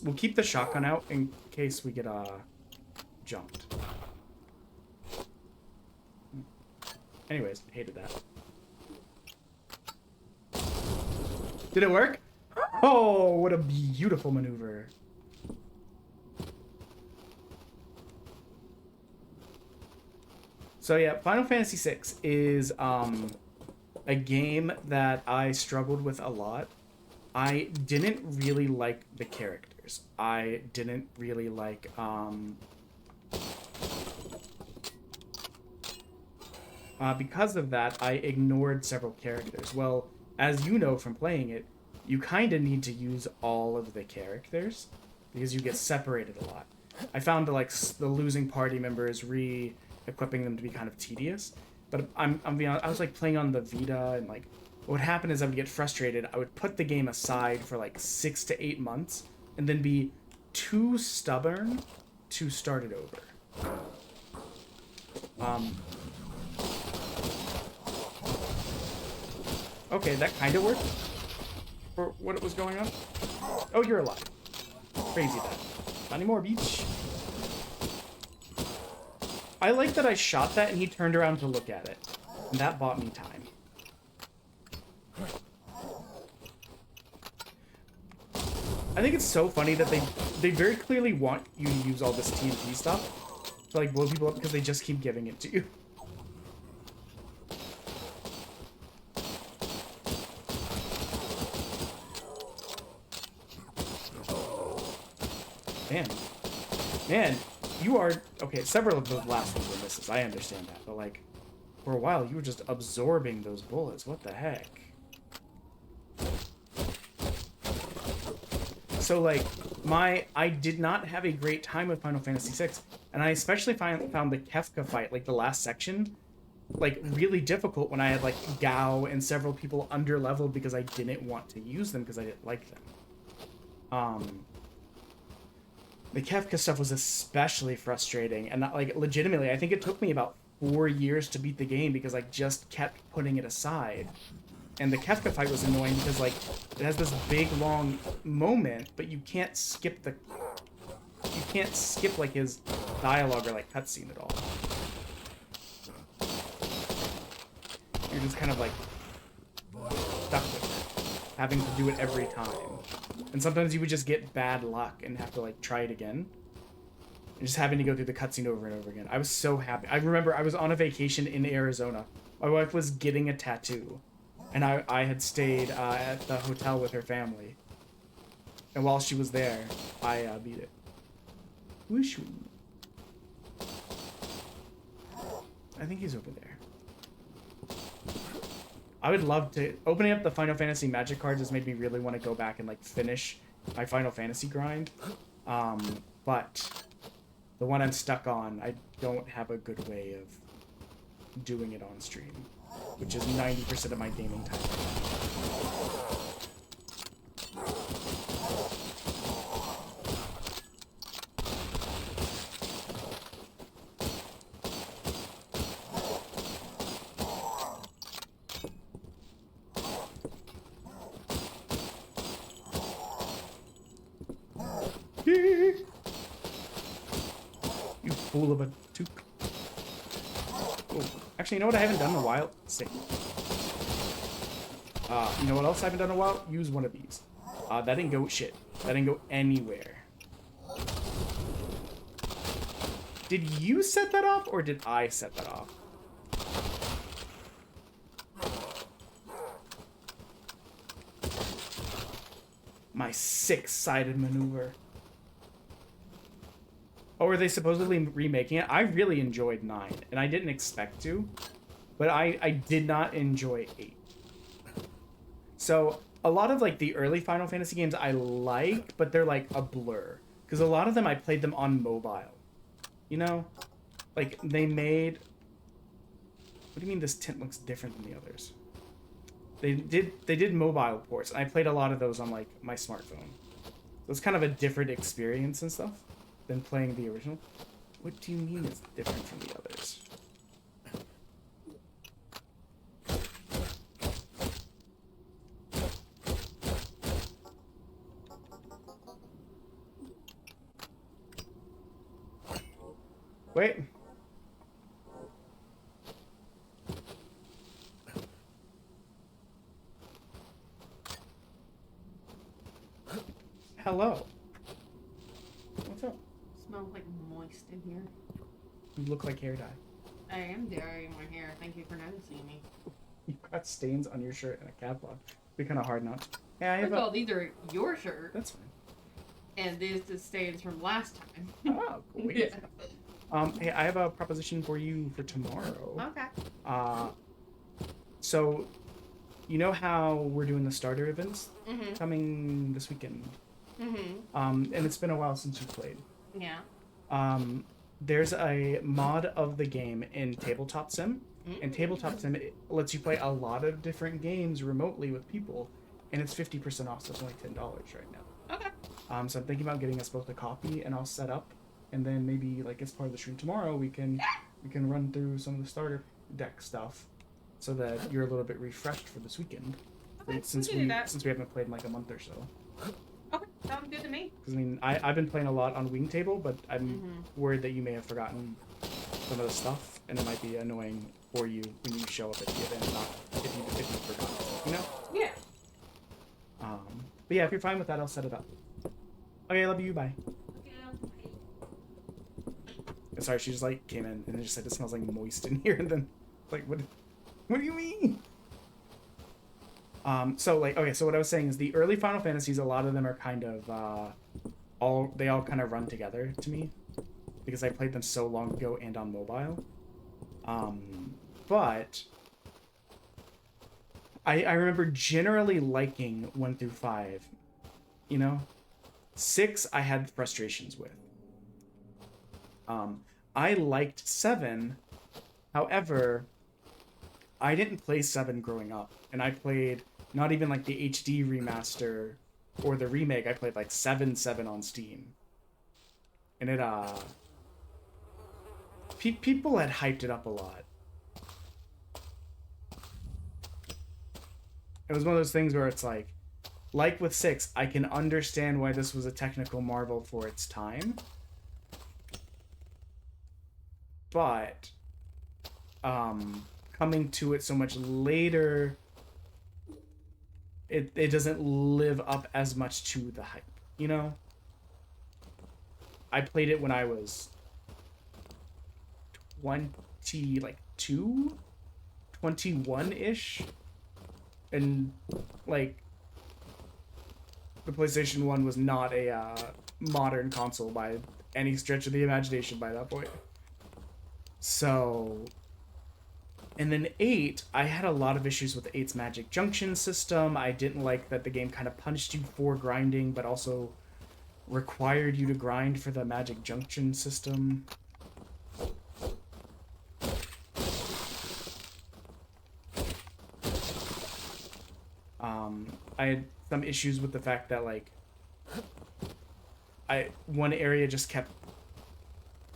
We'll keep the shotgun out in case we get jumped. Anyways, hated that. Did it work? Oh, what a beautiful maneuver. So yeah, Final Fantasy VI is a game that I struggled with a lot. I didn't really like the characters. I didn't really like, because of that, I ignored several characters. Well, as you know from playing it, you kind of need to use all of the characters because you get separated a lot. I found like the losing party members re-equipping them to be kind of tedious. But I'm being honest, I was like playing on the Vita, and like what would happen is I would get frustrated. I would put the game aside for like 6 to 8 months and then be too stubborn to start it over. Okay, that kind of worked for what was going on. Oh, you're alive. Crazy that. Not anymore, beach. I like that I shot that and he turned around to look at it. And that bought me time. I think it's so funny that they very clearly want you to use all this TNT stuff to like blow people up because they just keep giving it to you. Man, you are... Okay, several of the last ones were misses. I understand that. But, like, for a while, you were just absorbing those bullets. What the heck? So, like, I did not have a great time with Final Fantasy VI. And I especially found the Kefka fight, like, the last section, like, really difficult when I had, like, Gao and several people under-leveled because I didn't want to use them because I didn't like them. The Kefka stuff was especially frustrating, and not, like, legitimately, I think it took me about 4 years to beat the game because I just kept putting it aside. And the Kefka fight was annoying because, like, it has this big, long moment, but you can't skip like, his dialogue or, like, cutscene at all. You're just kind of, like, stuck with it, having to do it every time. And sometimes you would just get bad luck and have to, like, try it again. And just having to go through the cutscene over and over again. I was so happy. I remember I was on a vacation in Arizona. My wife was getting a tattoo. And I had stayed at the hotel with her family. And while she was there, I beat it. Whoosh. I think he's over there. I would love to... Opening up the Final Fantasy Magic cards has made me really want to go back and, like, finish my Final Fantasy grind. But the one I'm stuck on, I don't have a good way of doing it on stream, which is 90% of my gaming time right now. You fool of a toque. Oh, actually, you know what I haven't done in a while? Sick. You know what else I haven't done in a while? Use one of these. That didn't go shit. That didn't go anywhere. Did you set that off, or did I set that off? My six-sided maneuver. Oh, are they supposedly remaking it? I really enjoyed 9, and I didn't expect to, but I did not enjoy 8. So, a lot of, like, the early Final Fantasy games I like, but they're, like, a blur. Because a lot of them, I played them on mobile. You know? Like, they made... What do you mean this tint looks different than the others? They did mobile ports, and I played a lot of those on, like, my smartphone. So it's kind of a different experience and stuff than playing the original. What do you mean it's different from the others? Wait. Hello. What's up? Smells like moist in here. You look like hair dye. I am dyeing my hair. Thank you for noticing me. You got stains on your shirt and a cap on. It'd be kind of hard not to. Yeah, I have First of all, these are your shirt, That's fine. and this is stains from last time. Oh, cool. Yeah. Hey, I have a proposition for you for tomorrow. Okay. So, you know how we're doing the starter events Mhm. coming this weekend? Mhm. And it's been a while since you played. Yeah. There's a mod of the game in Tabletop Sim. And Tabletop Sim it lets you play a lot of different games remotely with people, and it's 50% off, so it's only $10 right now. Okay. So I'm thinking about getting us both a copy, and I'll set up, and then maybe like as part of the stream tomorrow, we can run through some of the starter deck stuff, so that you're a little bit refreshed for this weekend. Okay, Since we can do that. since we haven't played in like a month or so. Okay, sounds good to me. Because I mean, I've been playing a lot on Wing Table, but I'm worried that you may have forgotten some of the stuff, and it might be annoying for you when you show up at the event, not if you've forgotten stuff, you know? Yeah. But yeah, if you're fine with that, I'll set it up. Okay, I love you. Bye. Sorry, she just like came in and just said it smells like moist in here, and then like what do you mean? So like okay, so what I was saying is the early Final Fantasies, a lot of them are kind of all kind of run together to me because I played them so long ago and on mobile. But I remember generally liking 1 through 5, you know? 6 I had frustrations with. I liked 7, however, I didn't play 7 growing up, and I played not even like the HD remaster or the remake. I played like 7 on Steam, and it people had hyped it up a lot. It was one of those things where it's like with 6, I can understand why this was a technical marvel for its time. But coming to it so much later, it doesn't live up as much to the hype, you know? I played it when I was 21-ish, and like the PlayStation 1 was not a modern console by any stretch of the imagination by that point. So, and then 8, I had a lot of issues with 8's Magic Junction system. I didn't like that the game kind of punished you for grinding, but also required you to grind for the Magic Junction system. I had some issues with the fact that like one area just kept,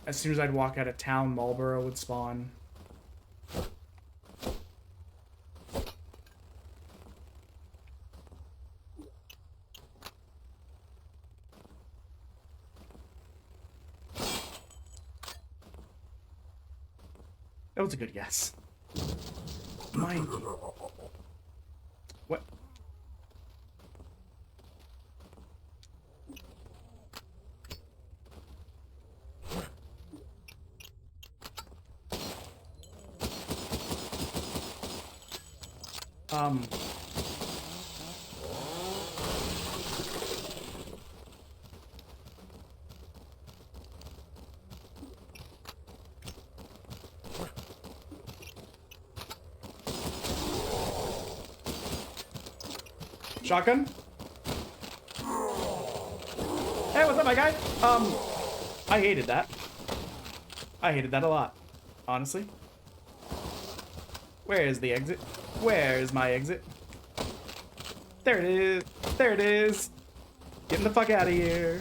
as soon as I'd walk out of town, Marlboro would spawn. That was a good guess. Mine. What? Shotgun? Hey, what's up, my guy? I hated that. I hated that a lot, honestly. Where is the exit? Where is my exit? There it is. There it is. Getting the fuck out of here.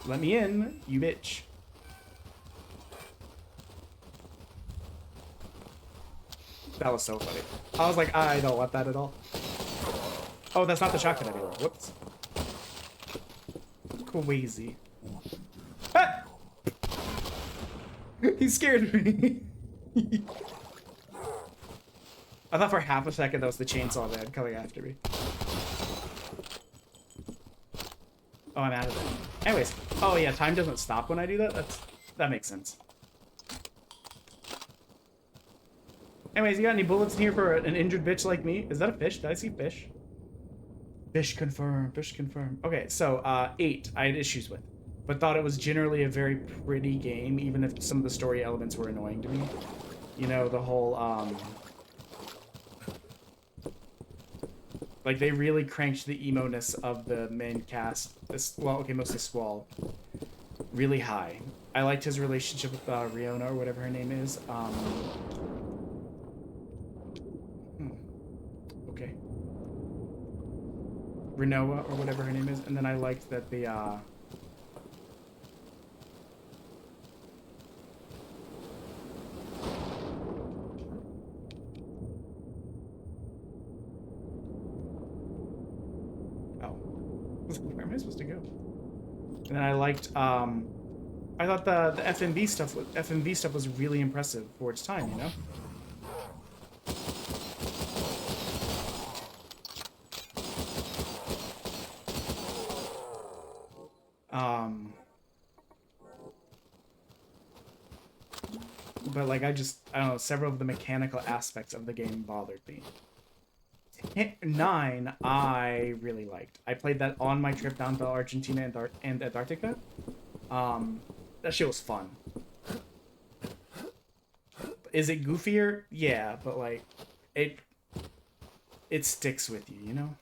Let me in, you bitch. That was so funny. I was like, I don't want that at all. Oh, that's not the shotgun anymore. Whoops. Crazy. Ah! He scared me. I thought for half a second that was the chainsaw man coming after me. Oh, I'm out of it. Anyways. Oh yeah, time doesn't stop when I do that? That makes sense. Anyways, you got any bullets in here for an injured bitch like me? Is that a fish? Did I see fish? Fish confirmed. Fish confirmed. Okay, so 8 I had issues with, but thought it was generally a very pretty game, even if some of the story elements were annoying to me. You know, the whole like they really cranked the emo-ness of the main cast. Well, okay, mostly Squall, really high. I liked his relationship with Riona or whatever her name is. Okay. Renoa or whatever her name is, and then I liked that the where am I supposed to go? And then I liked I thought the FMV stuff was really impressive for its time, you know? But like I don't know, several of the mechanical aspects of the game bothered me. 9 I really liked. I played that on my trip down to Argentina and Antarctica. That shit was fun. Is it goofier? Yeah, but like it sticks with you, you know?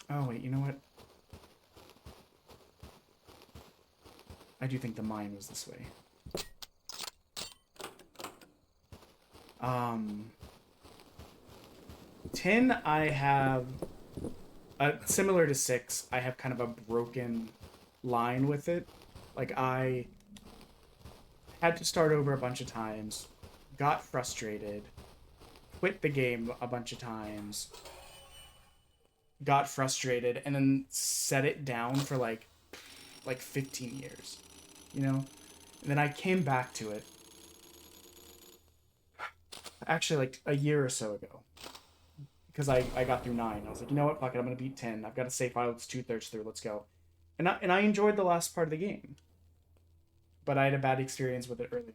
Oh wait, you know what? I do think the mine was this way. 10, I have similar to 6. I have kind of a broken line with it. Like I had to start over a bunch of times, got frustrated, quit the game a bunch of times, got frustrated, and then set it down for like 15 years, you know? And then I came back to it actually like a year or so ago because I got through 9. I was like, you know what, fuck it, I'm gonna beat 10. I've got a save file that's 2/3 through, let's go. And I enjoyed the last part of the game, but I had a bad experience with it early.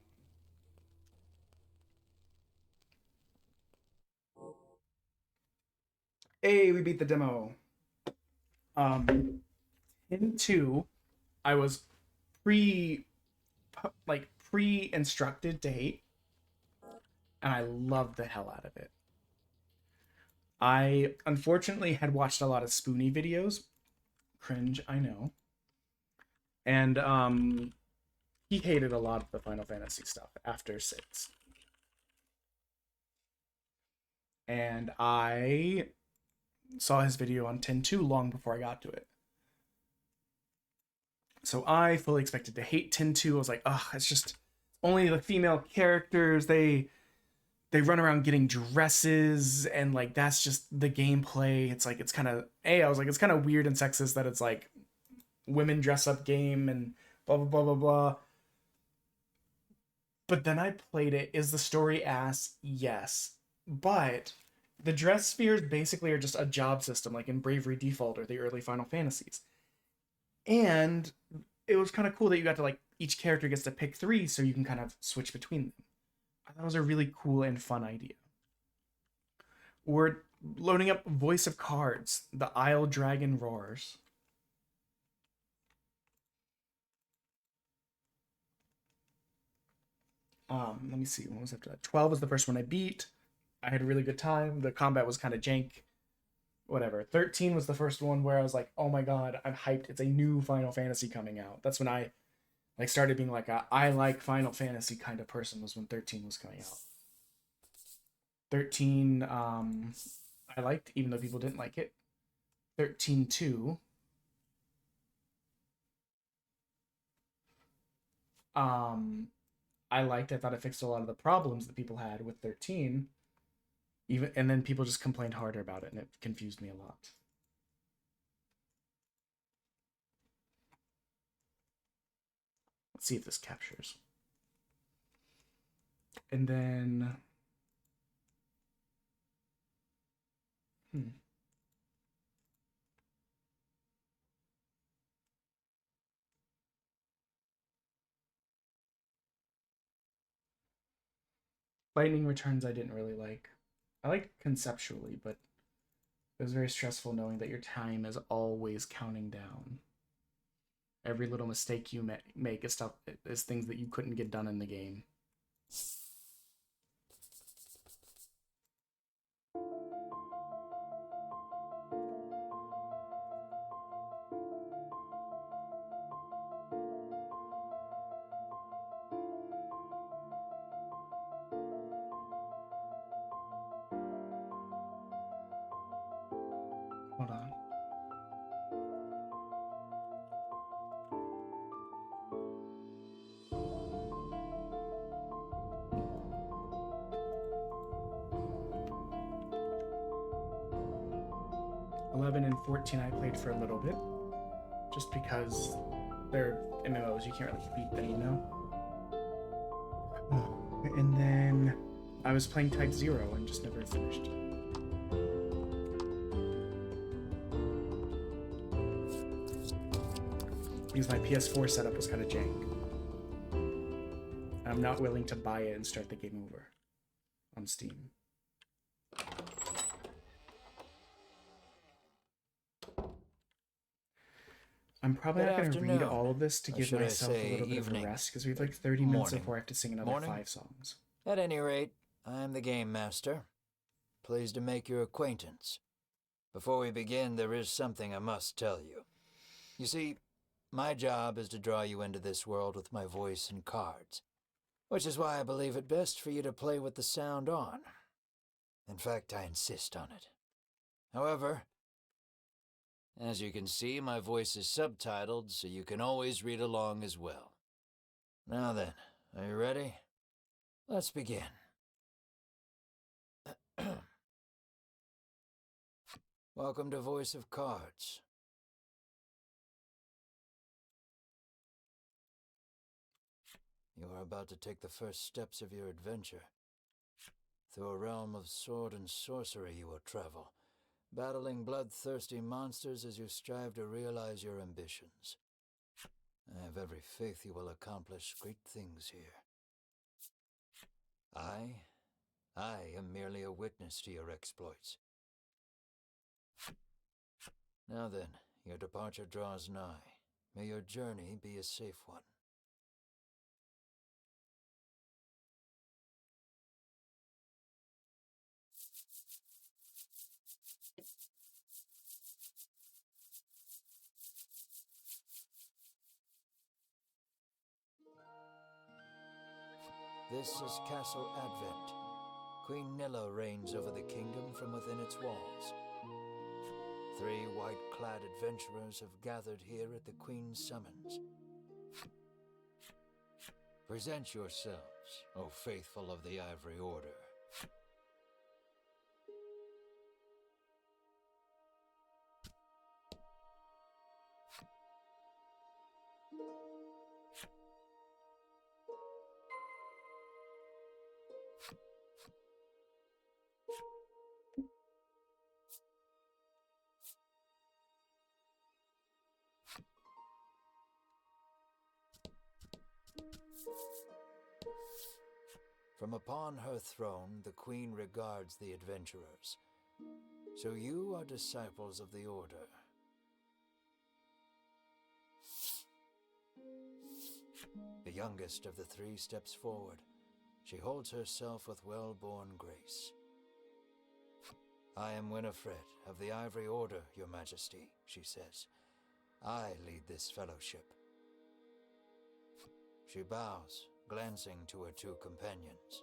Hey, we beat the demo. In 2, I was pre-instructed to hate, and I loved the hell out of it. I unfortunately had watched a lot of Spoony videos. Cringe, I know. And he hated a lot of the Final Fantasy stuff after 6. And I saw his video on 10.2 long before I got to it. So I fully expected to hate 10.2. I was like, ugh, it's just only the female characters. They run around getting dresses, and like that's just the gameplay. It's like it's kind of I was like, it's kind of weird and sexist that it's like women dress up game and blah blah blah blah blah. But then I played it. Is the story ass? Yes. But the dress spheres basically are just a job system, like in Bravery Default or the early Final Fantasies. And it was kind of cool that you got to like each character gets to pick 3, so you can kind of switch between them. I thought it was a really cool and fun idea. We're loading up Voice of Cards. The Isle Dragon roars. Let me see. What was after that? 12 was the first one I beat. I had a really good time. The combat was kind of jank. Whatever. 13 was the first one where I was like, oh my god, I'm hyped. It's a new Final Fantasy coming out. That's when I like started being like I like Final Fantasy kind of person, was when 13 was coming out. 13 I liked, even though people didn't like it. 13.2 I liked. I thought it fixed a lot of the problems that people had with 13. And then people just complained harder about it, and it confused me a lot. Let's see if this captures. And then Lightning Returns I didn't really like. I liked conceptually, but it was very stressful knowing that your time is always counting down. Every little mistake you make is stuff is things that you couldn't get done in the game. Hold on. '11 and 14 I played for a little bit, just because they're MMOs, you can't really beat them, you know? And then I was playing Type 0 and just never finished. Because my PS4 setup was kind of jank. I'm not willing to buy it and start the game over on Steam. I'm probably not going to read all of this to give myself a little bit of a rest, because we have like 30 minutes before I have to sing another 5 songs. At any rate, I'm the Game Master. Pleased to make your acquaintance. Before we begin, there is something I must tell you. You see, my job is to draw you into this world with my voice and cards, which is why I believe it best for you to play with the sound on. In fact, I insist on it. However, as you can see, my voice is subtitled, so you can always read along as well. Now then, are you ready? Let's begin. Welcome to Voice of Cards. You are about to take the first steps of your adventure. Through a realm of sword and sorcery you will travel, battling bloodthirsty monsters as you strive to realize your ambitions. I have every faith you will accomplish great things here. I am merely a witness to your exploits. Now then, your departure draws nigh. May your journey be a safe one. This is Castle Advent. Queen Nilla reigns over the kingdom from within its walls. 3 white-clad adventurers have gathered here at the Queen's summons. Present yourselves, O faithful of the Ivory Order. From upon her throne, the Queen regards the adventurers. So you are disciples of the Order. The youngest of the 3 steps forward. She holds herself with well-born grace. I am Winifred of the Ivory Order, Your Majesty, she says. I lead this fellowship. She bows, glancing to her 2 companions.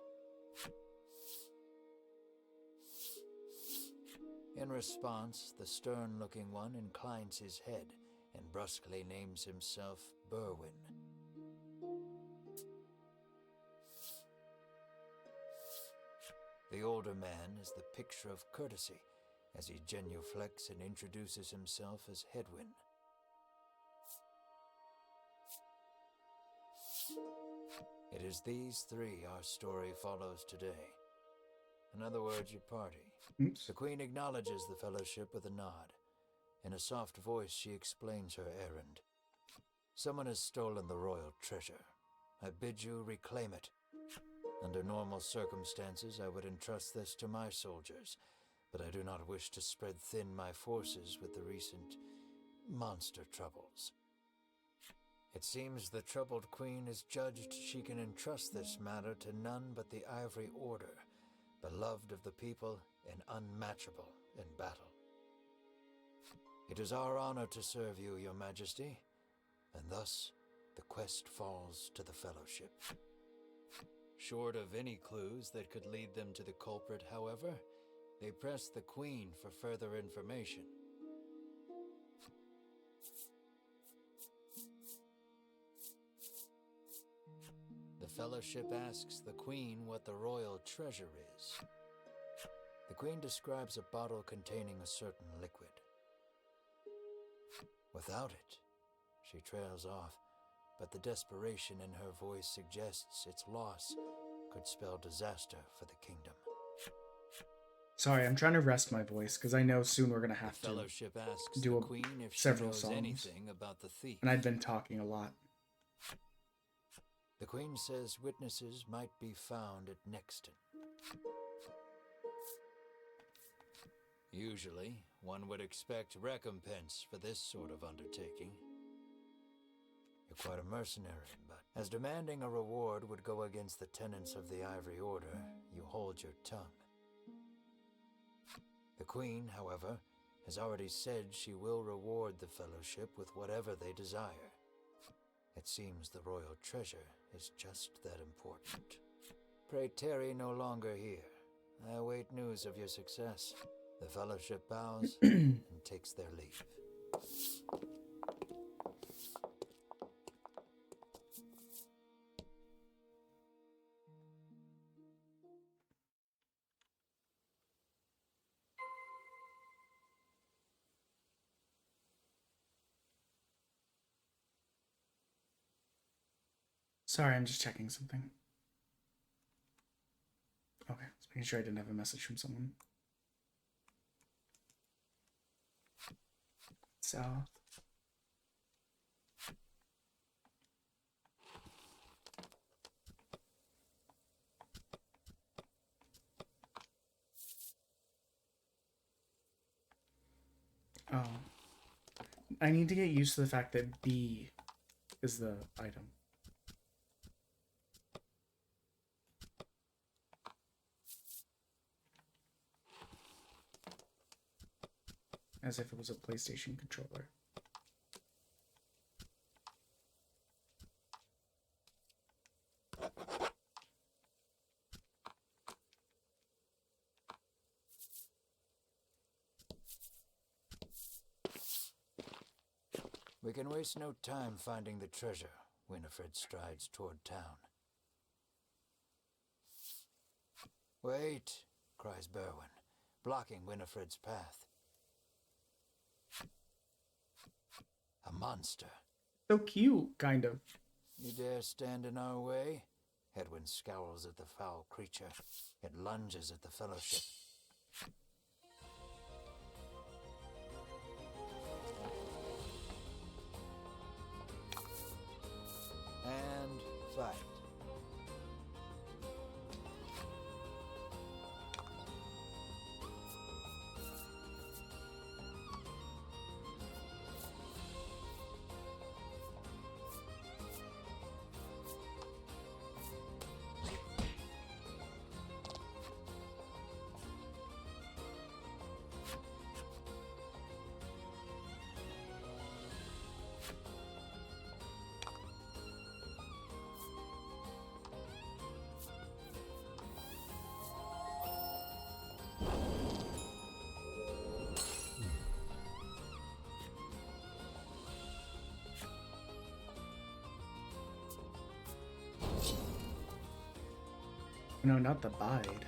In response, the stern-looking one inclines his head and brusquely names himself Berwin. The older man is the picture of courtesy as he genuflects and introduces himself as Hedwin. It is these 3 our story follows today. In other words, your party. Oops. The Queen acknowledges the fellowship with a nod. In a soft voice, she explains her errand. Someone has stolen the royal treasure. I bid you reclaim it. And Under normal circumstances, I would entrust this to my soldiers, but I do not wish to spread thin my forces with the recent monster troubles. It seems the troubled queen has judged she can entrust this matter to none but the Ivory Order, beloved of the people and unmatchable in battle. It is our honor to serve you, Your Majesty, and thus the quest falls to the Fellowship. Short of any clues that could lead them to the culprit, however, they press the Queen for further information. The Fellowship asks the Queen what the royal treasure is. The Queen describes a bottle containing a certain liquid. Without it, she trails off, but the desperation in her voice suggests its loss could spell disaster for the kingdom. Sorry, I'm trying to rest my voice because I know soon we're gonna have The to Fellowship asks do the a, Queen if she several knows songs, anything about the thief. and I've been talking a lot. The Queen says witnesses might be found at Nexton. Usually, one would expect recompense for this sort of undertaking. You're quite a mercenary, but as demanding a reward would go against the tenets of the Ivory Order, you hold your tongue. The Queen, however, has already said she will reward the Fellowship with whatever they desire. It seems the royal treasure is just that important. Pray tarry no longer here. I await news of your success. The Fellowship bows and takes their leave. Sorry, I'm just checking something. Okay, just making sure I didn't have a message from someone. South. Oh. I need to get used to the fact that B is the item. As if it was a PlayStation controller. We can waste no time finding the treasure. Winifred strides toward town. Wait, cries Berwin, blocking Winifred's path. A monster. So cute, kind of. You dare stand in our way? Hedwin scowls at the foul creature. It lunges at the Fellowship. And fight. No, not the bide.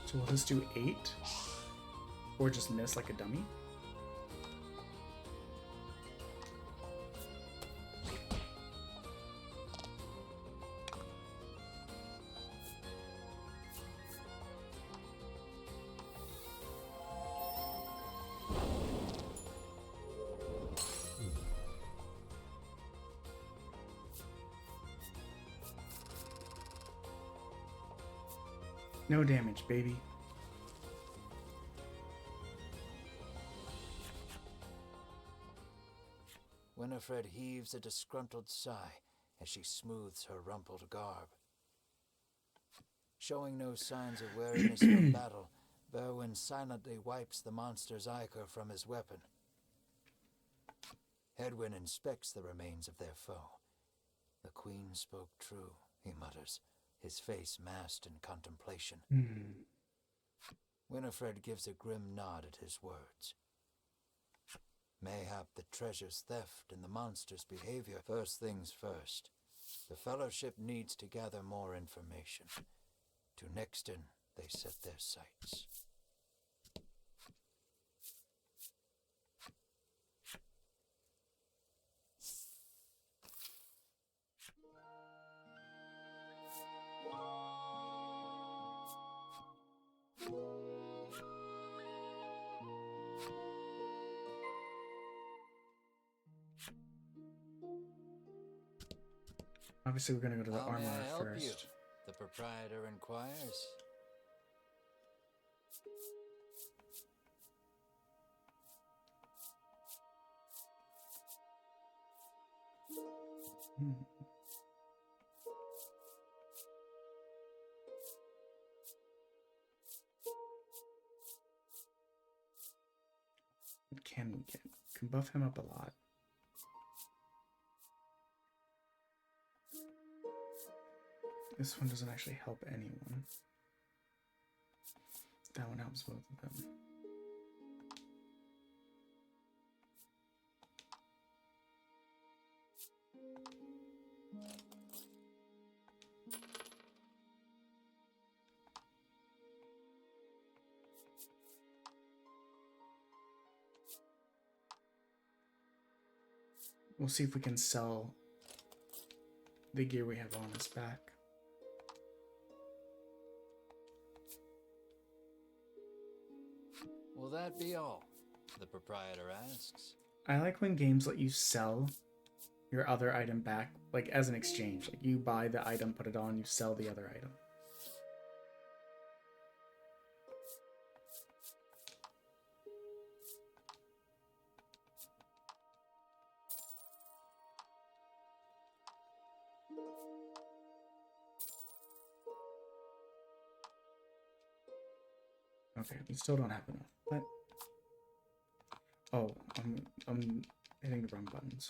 So we'll just do 8? Or just miss like a dummy? No damage, baby. Winifred heaves a disgruntled sigh as she smooths her rumpled garb. Showing no signs of weariness for battle, Berwyn silently wipes the monster's ichor from his weapon. Hedwyn inspects the remains of their foe. The queen spoke true, he mutters, his face masked in contemplation. Winifred gives a grim nod at his words. Mayhap the treasure's theft and the monster's behavior. First things first. The Fellowship needs to gather more information. To Nexton they set their sights. Obviously, we're gonna go to the How may armor I help first. you? The proprietor inquires. What can we get? Can buff him up a lot. This one doesn't actually help anyone. That one helps both of them. We'll see if we can sell the gear we have on us back. Will that be all? The proprietor asks. I like when games let you sell your other item back, like as an exchange. Like you buy the item, put it on, you sell the other item. Okay, we still don't have enough, but oh, I'm hitting the wrong buttons.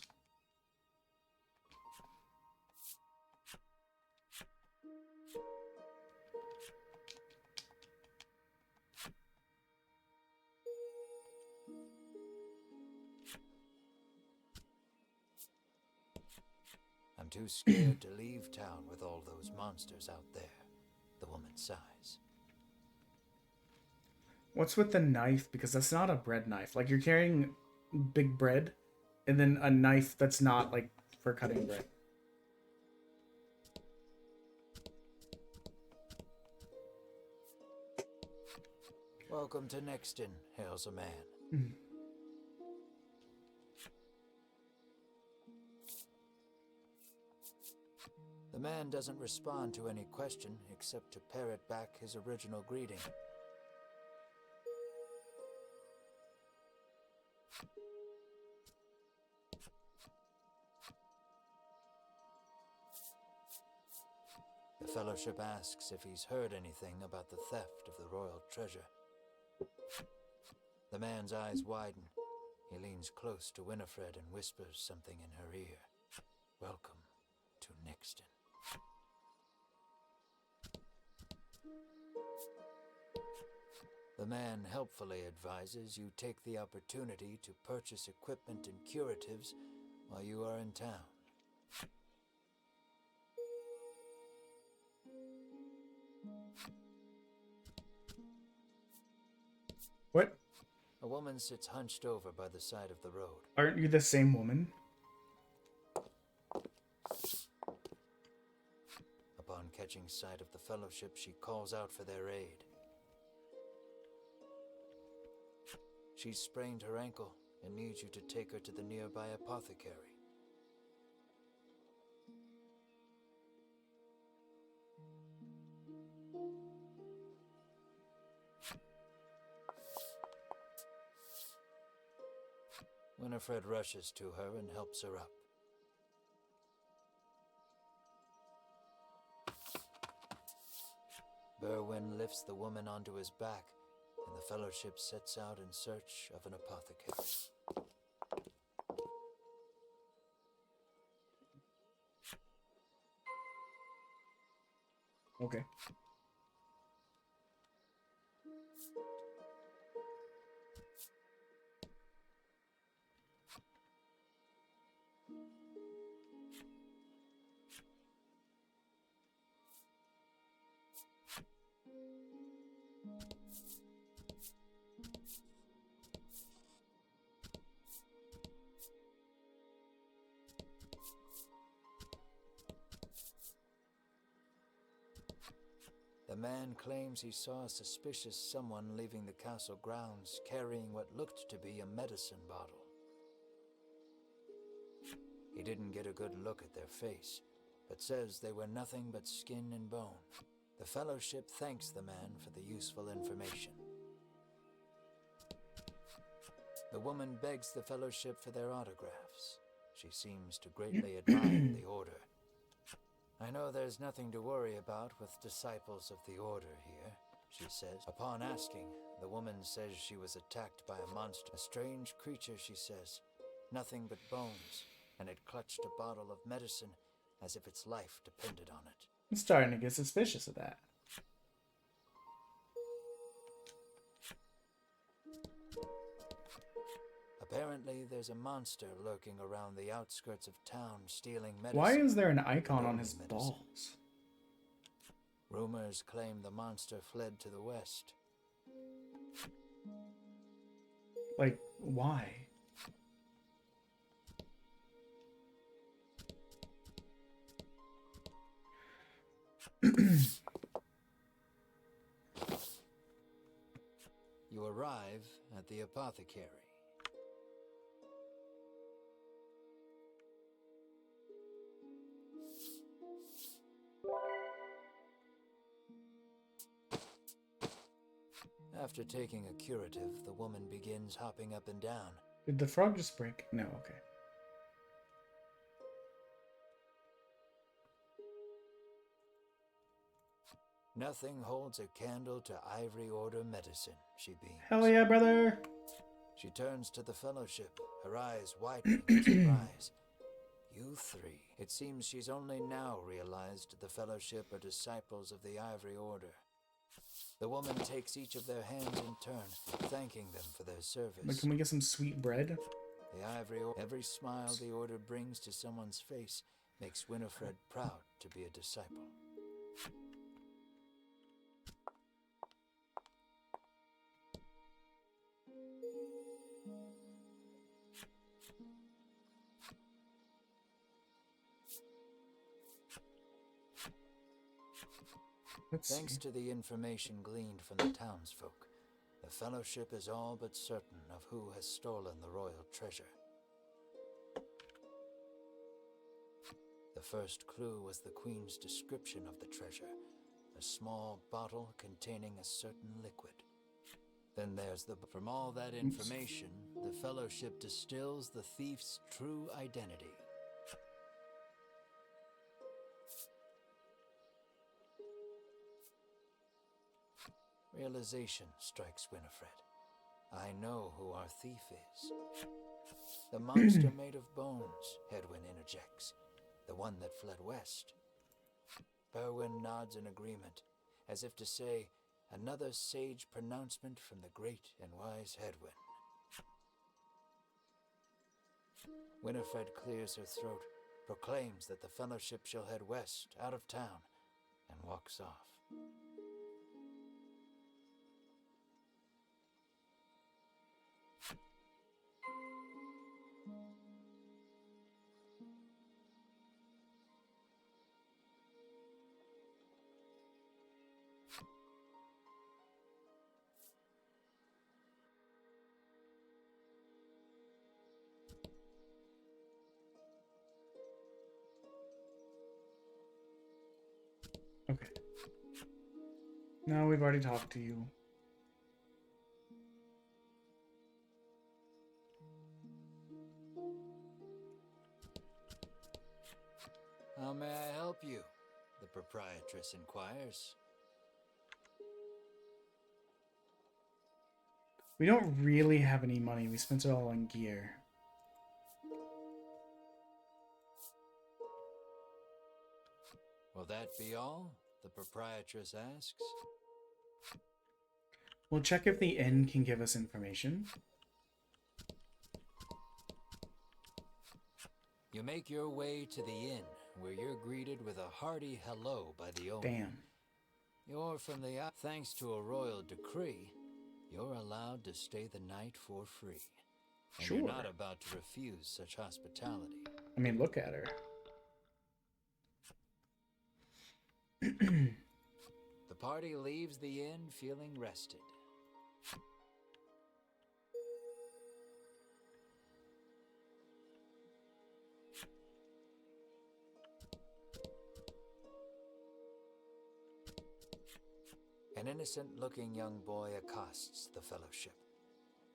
I'm too scared to leave town with all those monsters out there. The woman sighs. What's with the knife? Because that's not a bread knife. Like, you're carrying big bread, and then a knife that's not, like, for cutting bread. Welcome to Nexton, hails a man. The man doesn't respond to any question except to parrot back his original greeting. The Fellowship asks if he's heard anything about the theft of the royal treasure. The man's eyes widen. He leans close to Winifred and whispers something in her ear. Welcome to Nexton. The man helpfully advises you take the opportunity to purchase equipment and curatives while you are in town. What? A woman sits hunched over by the side of the road. Aren't you the same woman? Upon catching sight of the Fellowship, she calls out for their aid. She's sprained her ankle and needs you to take her to the nearby apothecary. Winifred rushes to her and helps her up. Berwin lifts the woman onto his back, and the Fellowship sets out in search of an apothecary. Okay. The man claims he saw a suspicious someone leaving the castle grounds carrying what looked to be a medicine bottle. He didn't get a good look at their face, but says they were nothing but skin and bone. The Fellowship thanks the man for the useful information. The woman begs the Fellowship for their autographs. She seems to greatly admire the Order. I know there's nothing to worry about with disciples of the Order here, she says. Upon asking, the woman says she was attacked by a monster. A strange creature, she says. Nothing but bones, and it clutched a bottle of medicine as if its life depended on it. I'm starting to get suspicious of that. Apparently, there's a monster lurking around the outskirts of town stealing medicine. Why is there an icon on his balls? Rumors claim the monster fled to the west. Like, why? You arrive at the apothecary. After taking a curative, the woman begins hopping up and down. Did the frog just break? No, okay. Nothing holds a candle to Ivory Order medicine, she beams. Hell yeah, brother! She turns to the Fellowship, her eyes widening in surprise. You three. It seems she's only now realized the Fellowship are disciples of the Ivory Order. The woman takes each of their hands in turn, thanking them for their service. But can we get some sweet bread? The Ivory Order, every smile the Order brings to someone's face makes Winifred proud to be a disciple. Thanks to the information gleaned from the townsfolk, the Fellowship is all but certain of who has stolen the royal treasure. The first clue was the Queen's description of the treasure, a small bottle containing a certain liquid. Then there's from all that information, the Fellowship distills the thief's true identity. Realization strikes Winifred. I know who our thief is. The monster made of bones, Hedwin interjects. The one that fled west. Berwin nods in agreement, as if to say, another sage pronouncement from the great and wise Hedwin. Winifred clears her throat, proclaims that the Fellowship shall head west, out of town, and walks off. Okay. Now we've already talked to you. How may I help you? The proprietress inquires. We don't really have any money. We spent it all on gear. Will that be all? The proprietress asks. We'll check if the inn can give us information. You make your way to the inn, where you're greeted with a hearty hello by the owner. Damn. You're from the... Thanks to a royal decree, you're allowed to stay the night for free. And Sure. you're not about to refuse such hospitality. I mean, look at her. The party leaves the inn feeling rested. An innocent-looking young boy accosts the fellowship.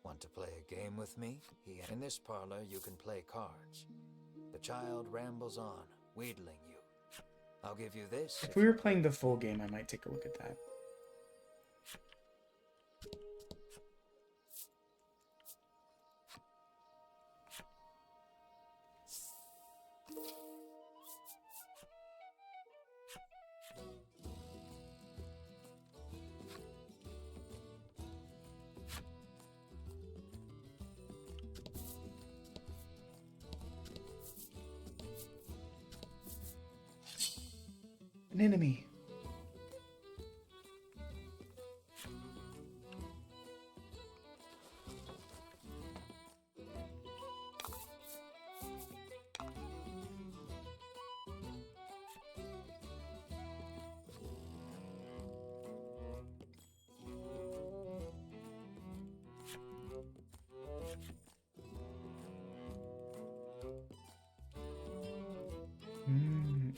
Want to play a game with me? In this parlor, you can play cards. The child rambles on, wheedling you. I'll give you this. If we were playing the full game, I might take a look at that. An enemy.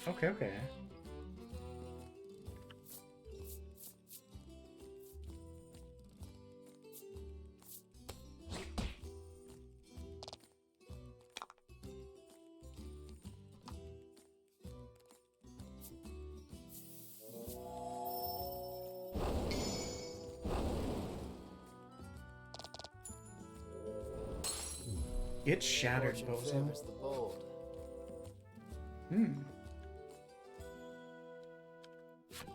Okay, okay. It's shattered, Fortune bozo. favors the bold.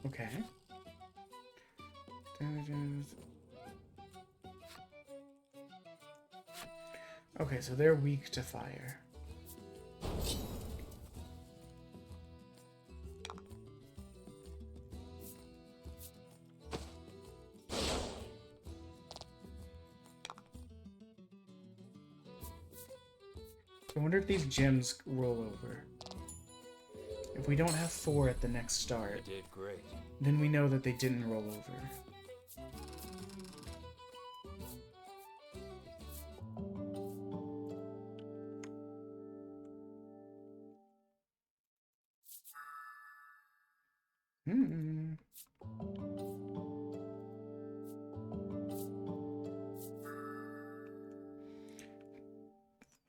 Okay. Okay, so they're weak to fire. I wonder if these gems roll over. If we don't have 4 at the next start, You did great. then we know that they didn't roll over.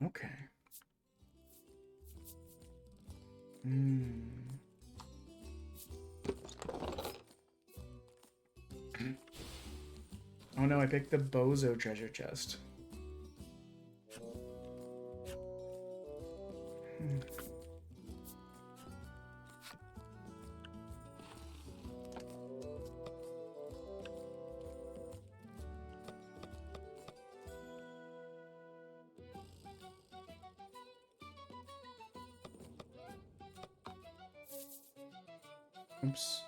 Okay. Oh no, I picked the Bozo treasure chest. Oops.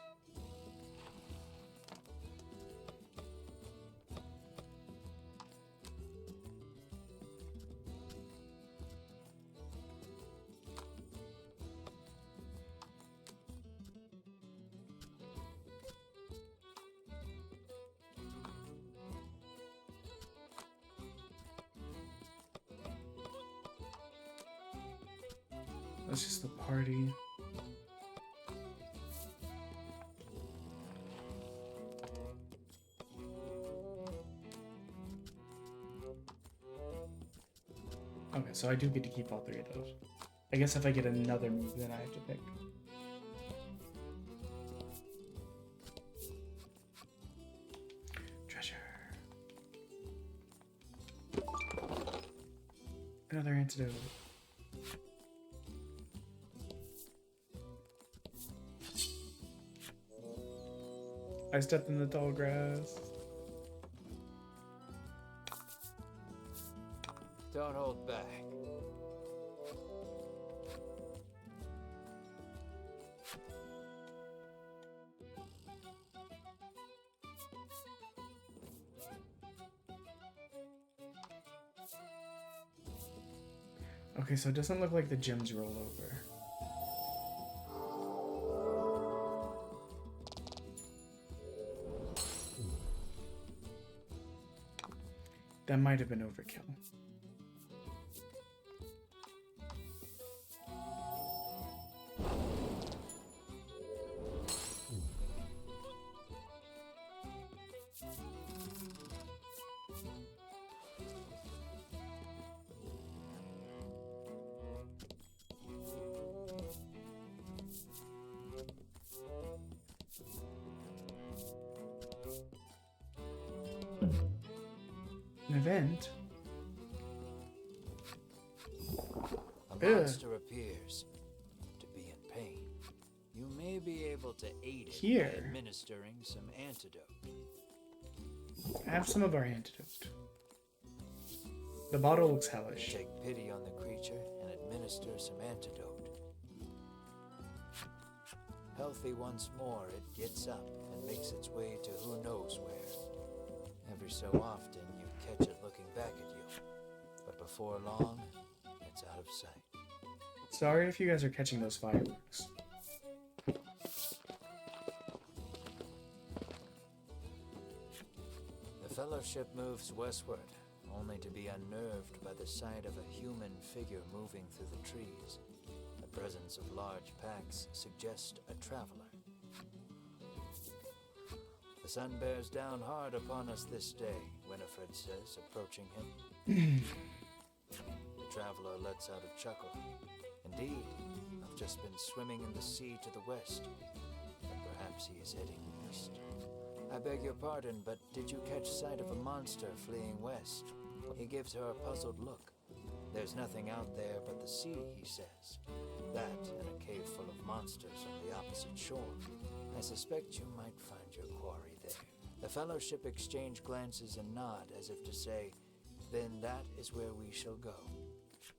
That's just the party. Okay, so I do get to keep all 3 of those. I guess if I get another move, then I have to pick. Treasure. Another antidote. I stepped in the tall grass. Don't hold back. Okay, so it doesn't look like the gems roll over. That might have been overkill. An event? A monster appears to be in pain. You may be able to aid it Here. by administering some antidote. Have some of our antidote. The bottle looks hellish. Take pity on the creature and administer some antidote. Healthy once more, it gets up and makes its way to who knows where. Every so often, you catch it looking back at you. But before long, it's out of sight. Sorry if you guys are catching those fireworks. The Fellowship moves westward, only to be unnerved by the sight of a human figure moving through the trees. The presence of large packs suggests a traveler. The sun bears down hard upon us this day, Winifred says, approaching him. The traveler lets out a chuckle. Indeed, I've just been swimming in the sea to the west, and perhaps he is heading east. I beg your pardon, but did you catch sight of a monster fleeing west? He gives her a puzzled look. There's nothing out there but the sea, he says. That and a cave full of monsters on the opposite shore. I suspect you might find your quarry there. The Fellowship exchange glances and nod as if to say, then that is where we shall go.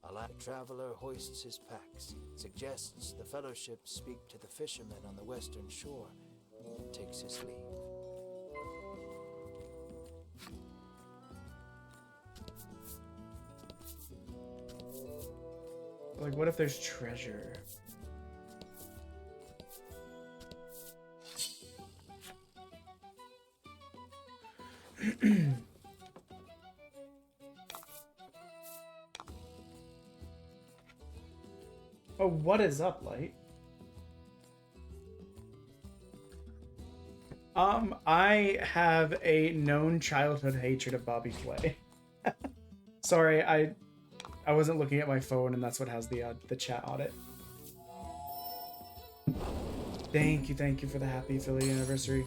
A light traveler hoists his packs, suggests the Fellowship speak to the fishermen on the western shore, and takes his leave. Like, what if there's treasure? Oh, what is up, Light? I have a known childhood hatred of Bobby Flay. Sorry, I wasn't looking at my phone, and that's what has the chat on it. Thank you for the happy affiliate anniversary.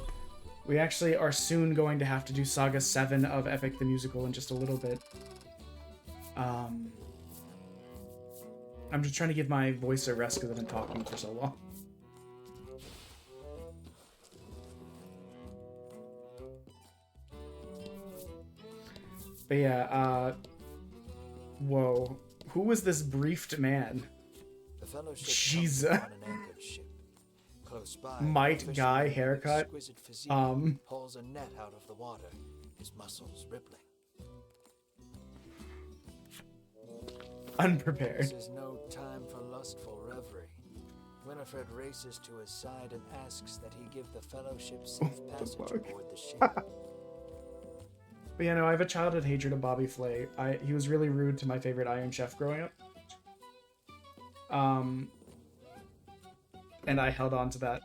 We actually are soon going to have to do Saga 7 of Epic the Musical in just a little bit. I'm just trying to give my voice a rest because I've been talking for so long. But yeah, whoa. Who was this briefed man? The Fellowship Jesus. comes upon an anchored ship. Close by, Might a fisherman guy with haircut. exquisite physique pulls a net out of the water, his muscles rippling. Unprepared. This is no time for lustful reverie. Winifred races to his side and asks that he give the Fellowship safe passage aboard the ship. But yeah, no, I have a childhood hatred of Bobby Flay. He was really rude to my favorite Iron Chef growing up. And I held on to that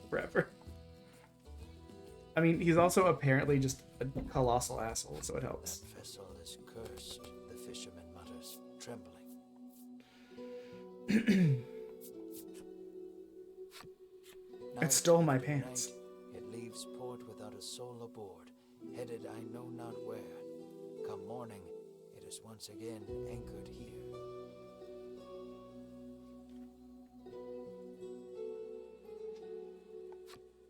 forever. I mean, he's also apparently just a colossal asshole, so it helps. That vessel is cursed, the fisherman mutters, trembling. It stole my pants. It leaves port without a soul aboard, headed I know not where. Come morning, it is once again anchored here.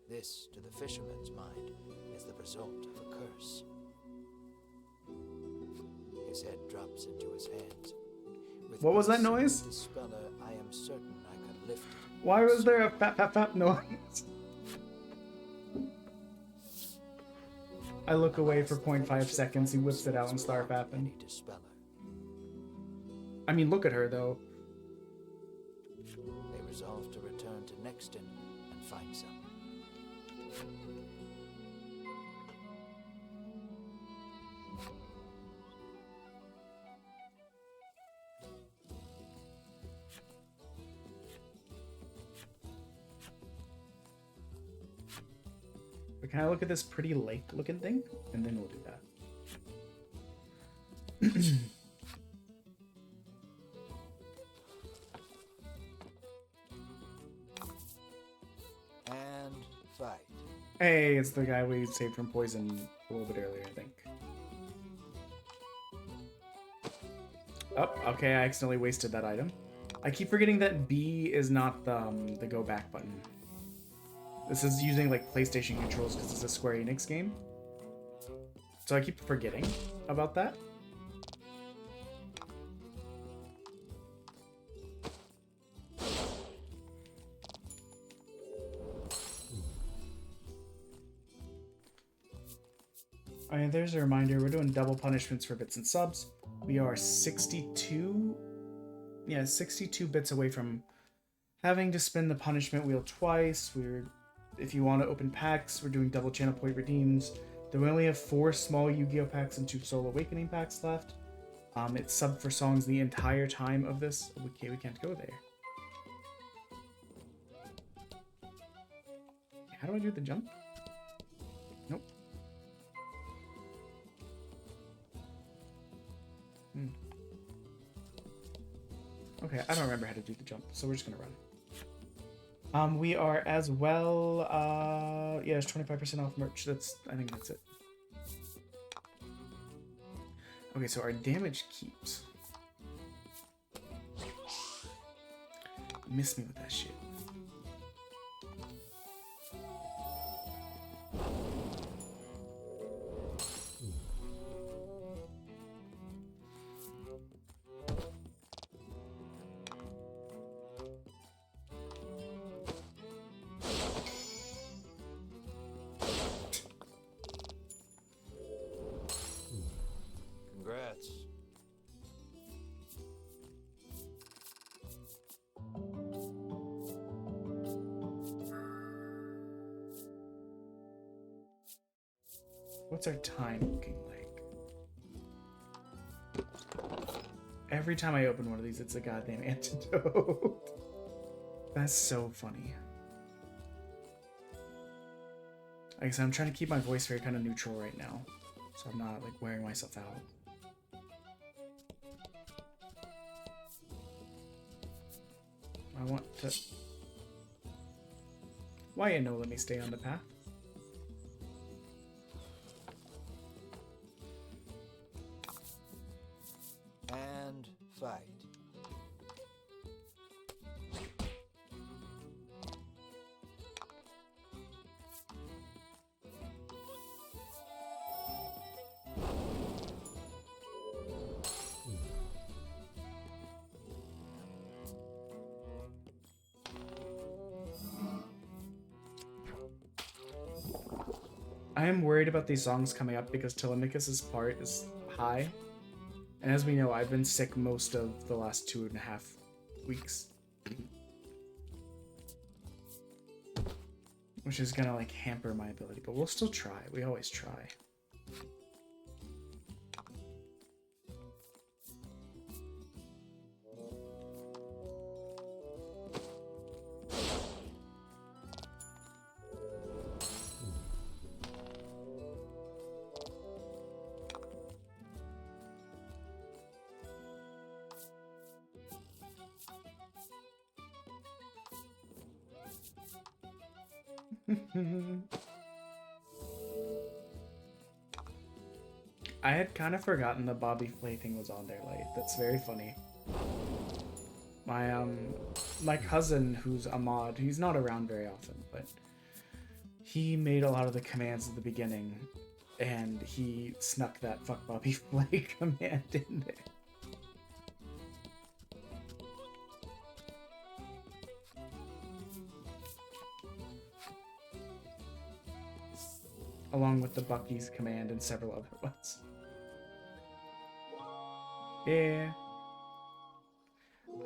This, to the fisherman's mind, is the result of a curse. His head drops into his hands. With What was that my noise? single dispeller, I am certain I could lift it. Why was there a fap fap fap noise? I look away for 0.5 seconds. He whips it out and start fapping. Any dispeller. I mean, look at her though. They resolve to return to Nexton and find some. But can I look at this pretty lake-looking thing, and then we'll do that. And fight. Hey, it's the guy we saved from poison a little bit earlier, I think. Oh, okay, I accidentally wasted that item. I keep forgetting that B is not the go back button. This is using like PlayStation controls because it's a Square Enix game. So I keep forgetting about that. Alright, there's a reminder. We're doing double punishments for bits and subs. We are 62 bits away from having to spin the punishment wheel twice. If you want to open packs, we're doing double channel point redeems. Then we only have 4 small Yu-Gi-Oh packs and 2 Soul Awakening packs left. It's sub for songs the entire time of this. Okay, we can't go there. How do I do the jump? Nope. Okay, I don't remember how to do the jump, so we're just gonna run. We are as well, yeah, it's 25% off merch. I think that's it. Okay, so our damage keeps. Miss me with that shit. Congrats. What's our time looking like? Every time I open one of these, it's a goddamn antidote. That's so funny. Like I said, I'm trying to keep my voice very kind of neutral right now, so I'm not like wearing myself out. I want to... Why you no let me stay on the path? And fight. I am worried about these songs coming up because Telemachus's part is high. And as we know, I've been sick most of the last 2.5 weeks. Which is gonna like hamper my ability, but we'll still try. We always try. I had kind of forgotten the Bobby Flay thing was on there, like, that's very funny. My cousin, who's a mod, he's not around very often, but he made a lot of the commands at the beginning, and he snuck that fuck Bobby Flay command in there. Along with the Bucky's command and several other ones. Yeah.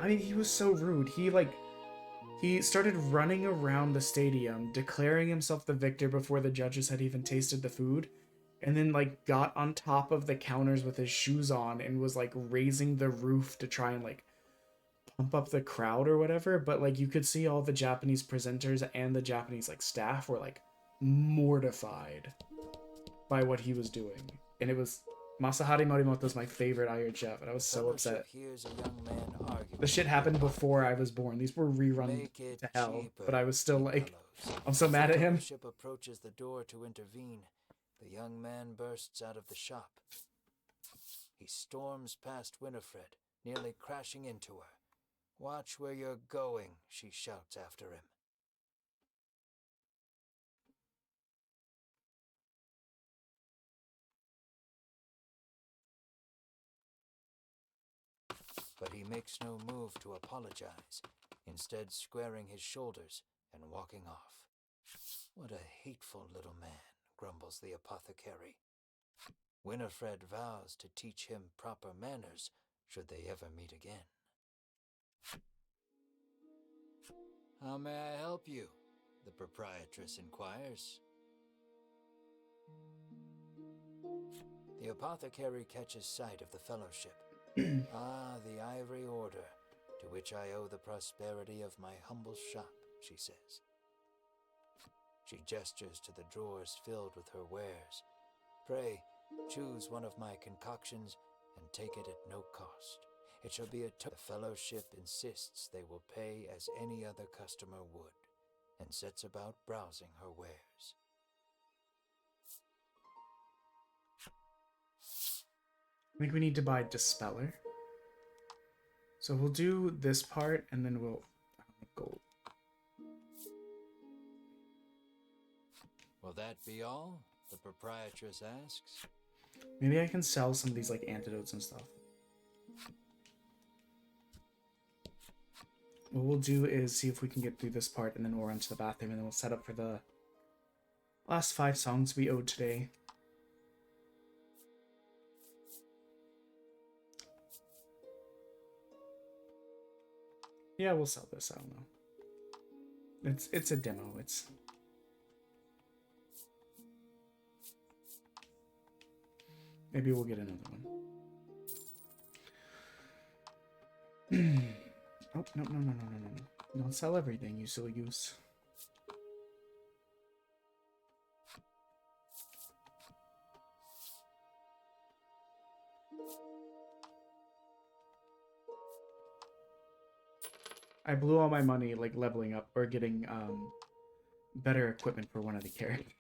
I mean, he was so rude. He started running around the stadium, declaring himself the victor before the judges had even tasted the food, and then, like, got on top of the counters with his shoes on and was, like, raising the roof to try and, like, pump up the crowd or whatever, but, like, you could see all the Japanese presenters and the Japanese, like, staff were, like, mortified by what he was doing. And it was... Masahari Morimoto's my favorite Iron Chef, and I was so upset. The shit happened before I was born. These were rerun to hell, but I was still like, I'm so mad at him. The fellowship approaches the door to intervene. The young man bursts out of the shop. He storms past Winifred, nearly crashing into her. "Watch where you're going," she shouts after him. But he makes no move to apologize, instead squaring his shoulders and walking off. "What a hateful little man," grumbles the apothecary. Winifred vows to teach him proper manners should they ever meet again. "How may I help you?" the proprietress inquires. The apothecary catches sight of the fellowship. "Ah, the Ivory Order, to which I owe the prosperity of my humble shop," she says. She gestures to the drawers filled with her wares. "Pray, choose one of my concoctions and take it at no cost. It shall be the fellowship insists they will pay as any other customer would," and sets about browsing her wares. I think we need to buy Dispeller. So we'll do this part, and then we'll go. "Will that be all?" the proprietress asks. Maybe I can sell some of these, like, antidotes and stuff. What we'll do is see if we can get through this part, and then we'll run to the bathroom, and then we'll set up for the last 5 songs we owed today. Yeah, we'll sell this. I don't know. It's a demo. Maybe we'll get another one. Oh, no. Don't sell everything, you silly goose. I blew all my money, like, leveling up or getting better equipment for one of the characters.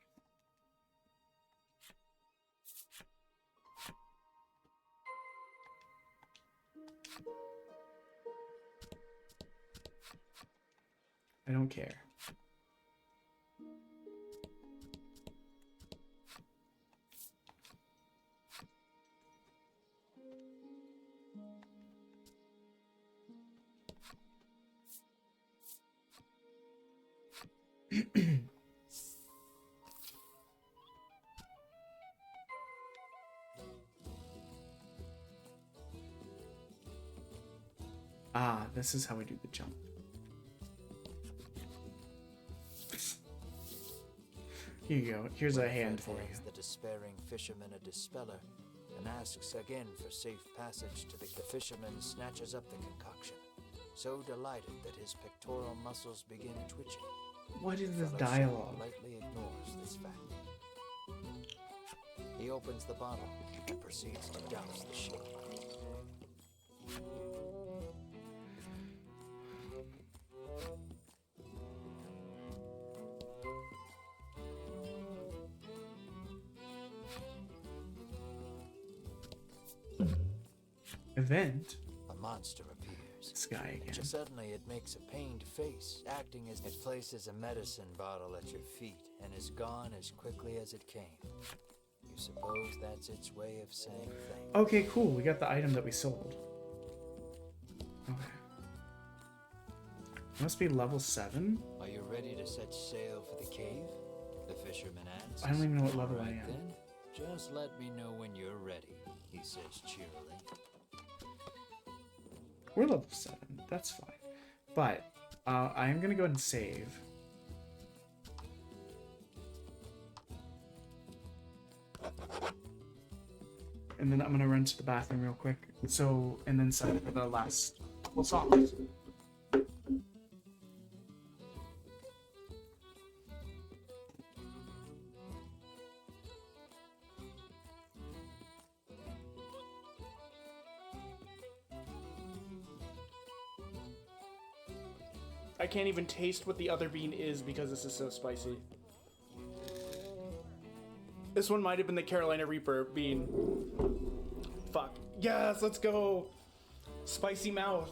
I don't care. Ah, this is how we do the jump. Here you go. Here's a hand for you. The despairing fisherman a dispeller and asks again for safe passage to the fisherman snatches up the concoction, so delighted that his pectoral muscles begin twitching. What is this Fellowship dialogue? politely ignores this fact. He opens the bottle and proceeds to douse the ship. Event? A monster appears. This guy again. Just suddenly it makes a pained face, acting as it places a medicine bottle at your feet and is gone as quickly as it came. You suppose that's its way of saying thank you. Okay, cool. We got the item that we sold. Okay. Must be level 7. Are you ready to set sail for the cave? The fisherman asks. I don't even know what level I Right am. then, just let me know when you're ready, he says cheerily. We're level 7. That's fine. But I am going to go ahead and save. And then I'm going to run to the bathroom real quick. So, and then set for the last couple songs. I can't even taste what the other bean is because this is so spicy. This one might have been the Carolina Reaper bean. Fuck. Yes, let's go. Spicy mouth.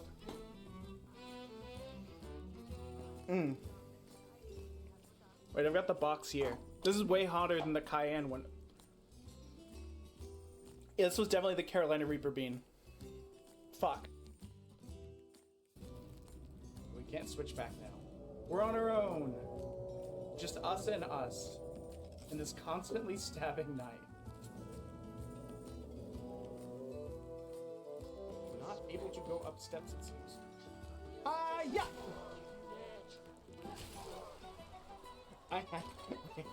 Wait, I've got the box here. This is way hotter than the cayenne one. Yeah, this was definitely the Carolina Reaper bean. Fuck. We can't switch back now. We're on our own. Just us and us. In this constantly stabbing night. We're not able to go up steps, it seems. Yeah! I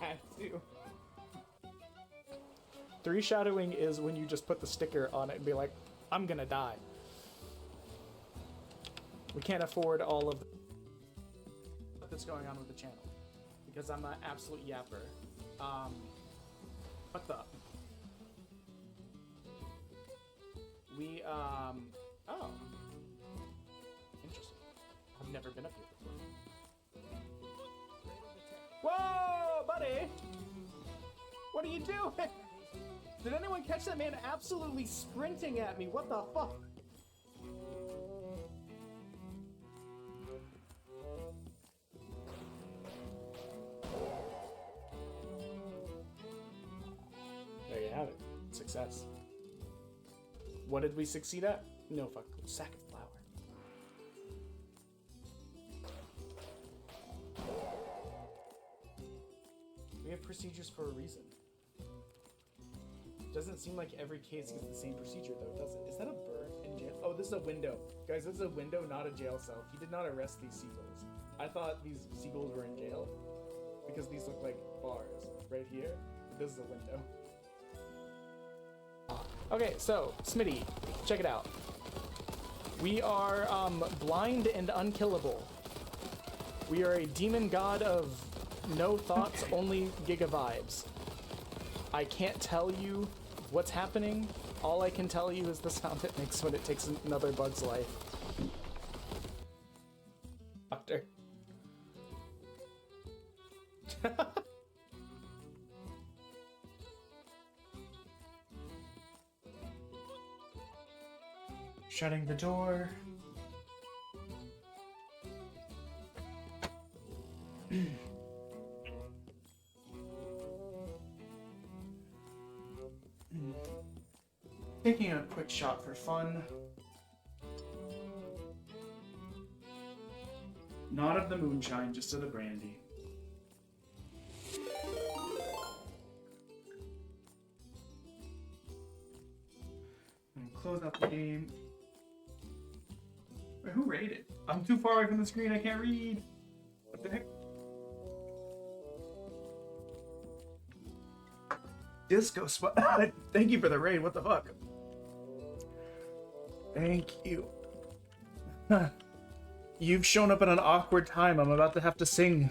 had to. 3 shadowing is when you just put the sticker on it and be like, I'm gonna die. We can't afford all of that's going on with the channel because I'm an absolute yapper. What the? We, oh. Interesting. I've never been up here before. Whoa, buddy! What are you doing? Did anyone catch that man absolutely sprinting at me? What the fuck? There you have it. Success. What did we succeed at? No fuck. Sack of flour. We have procedures for a reason. Doesn't seem like every case is the same procedure though, does it? Is that a bird in jail? Oh, this is a window. Guys, this is a window, not a jail cell. He did not arrest these seagulls. I thought these seagulls were in jail because these look like bars right here. This is a window. Okay, so, Smitty, check it out. We are, blind and unkillable. We are a demon god of no thoughts, only giga vibes. I can't tell you what's happening. All I can tell you is the sound it makes when it takes another bug's life. Doctor. Shutting the door. Taking a quick shot for fun. Not of the moonshine, just of the brandy. And close out the game. Wait, who raided? I'm too far away from the screen, I can't read. What the heck? Disco spot. Thank you for the raid, what the fuck? Thank you. You've shown up at an awkward time. I'm about to have to sing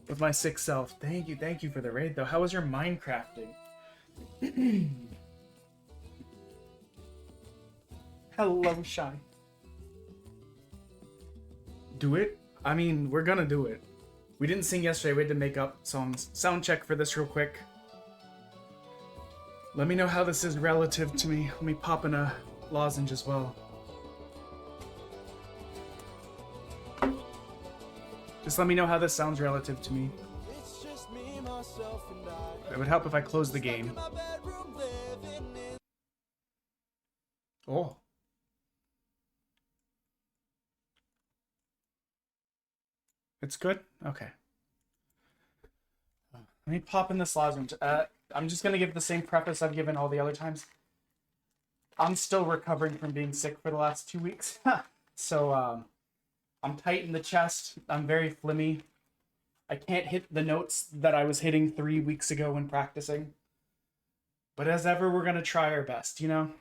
with my sick self. Thank you for the raid though. How was your Minecrafting? Hello, Shy. Do it? I mean, we're gonna do it. We didn't sing yesterday, we had to make up songs. Sound check for this real quick. Let me know how this is relative to me. Let me pop in a lozenge as well. Just let me know how this sounds relative to me. It's just me, myself, and I. It would help if I closed the game. My bedroom living in. Oh. It's good? Okay. Let me pop in this lozenge. I'm just going to give the same preface I've given all the other times. I'm still recovering from being sick for the last 2 weeks. So, I'm tight in the chest. I'm very flimmy. I can't hit the notes that I was hitting 3 weeks ago when practicing. But as ever, we're going to try our best, you know?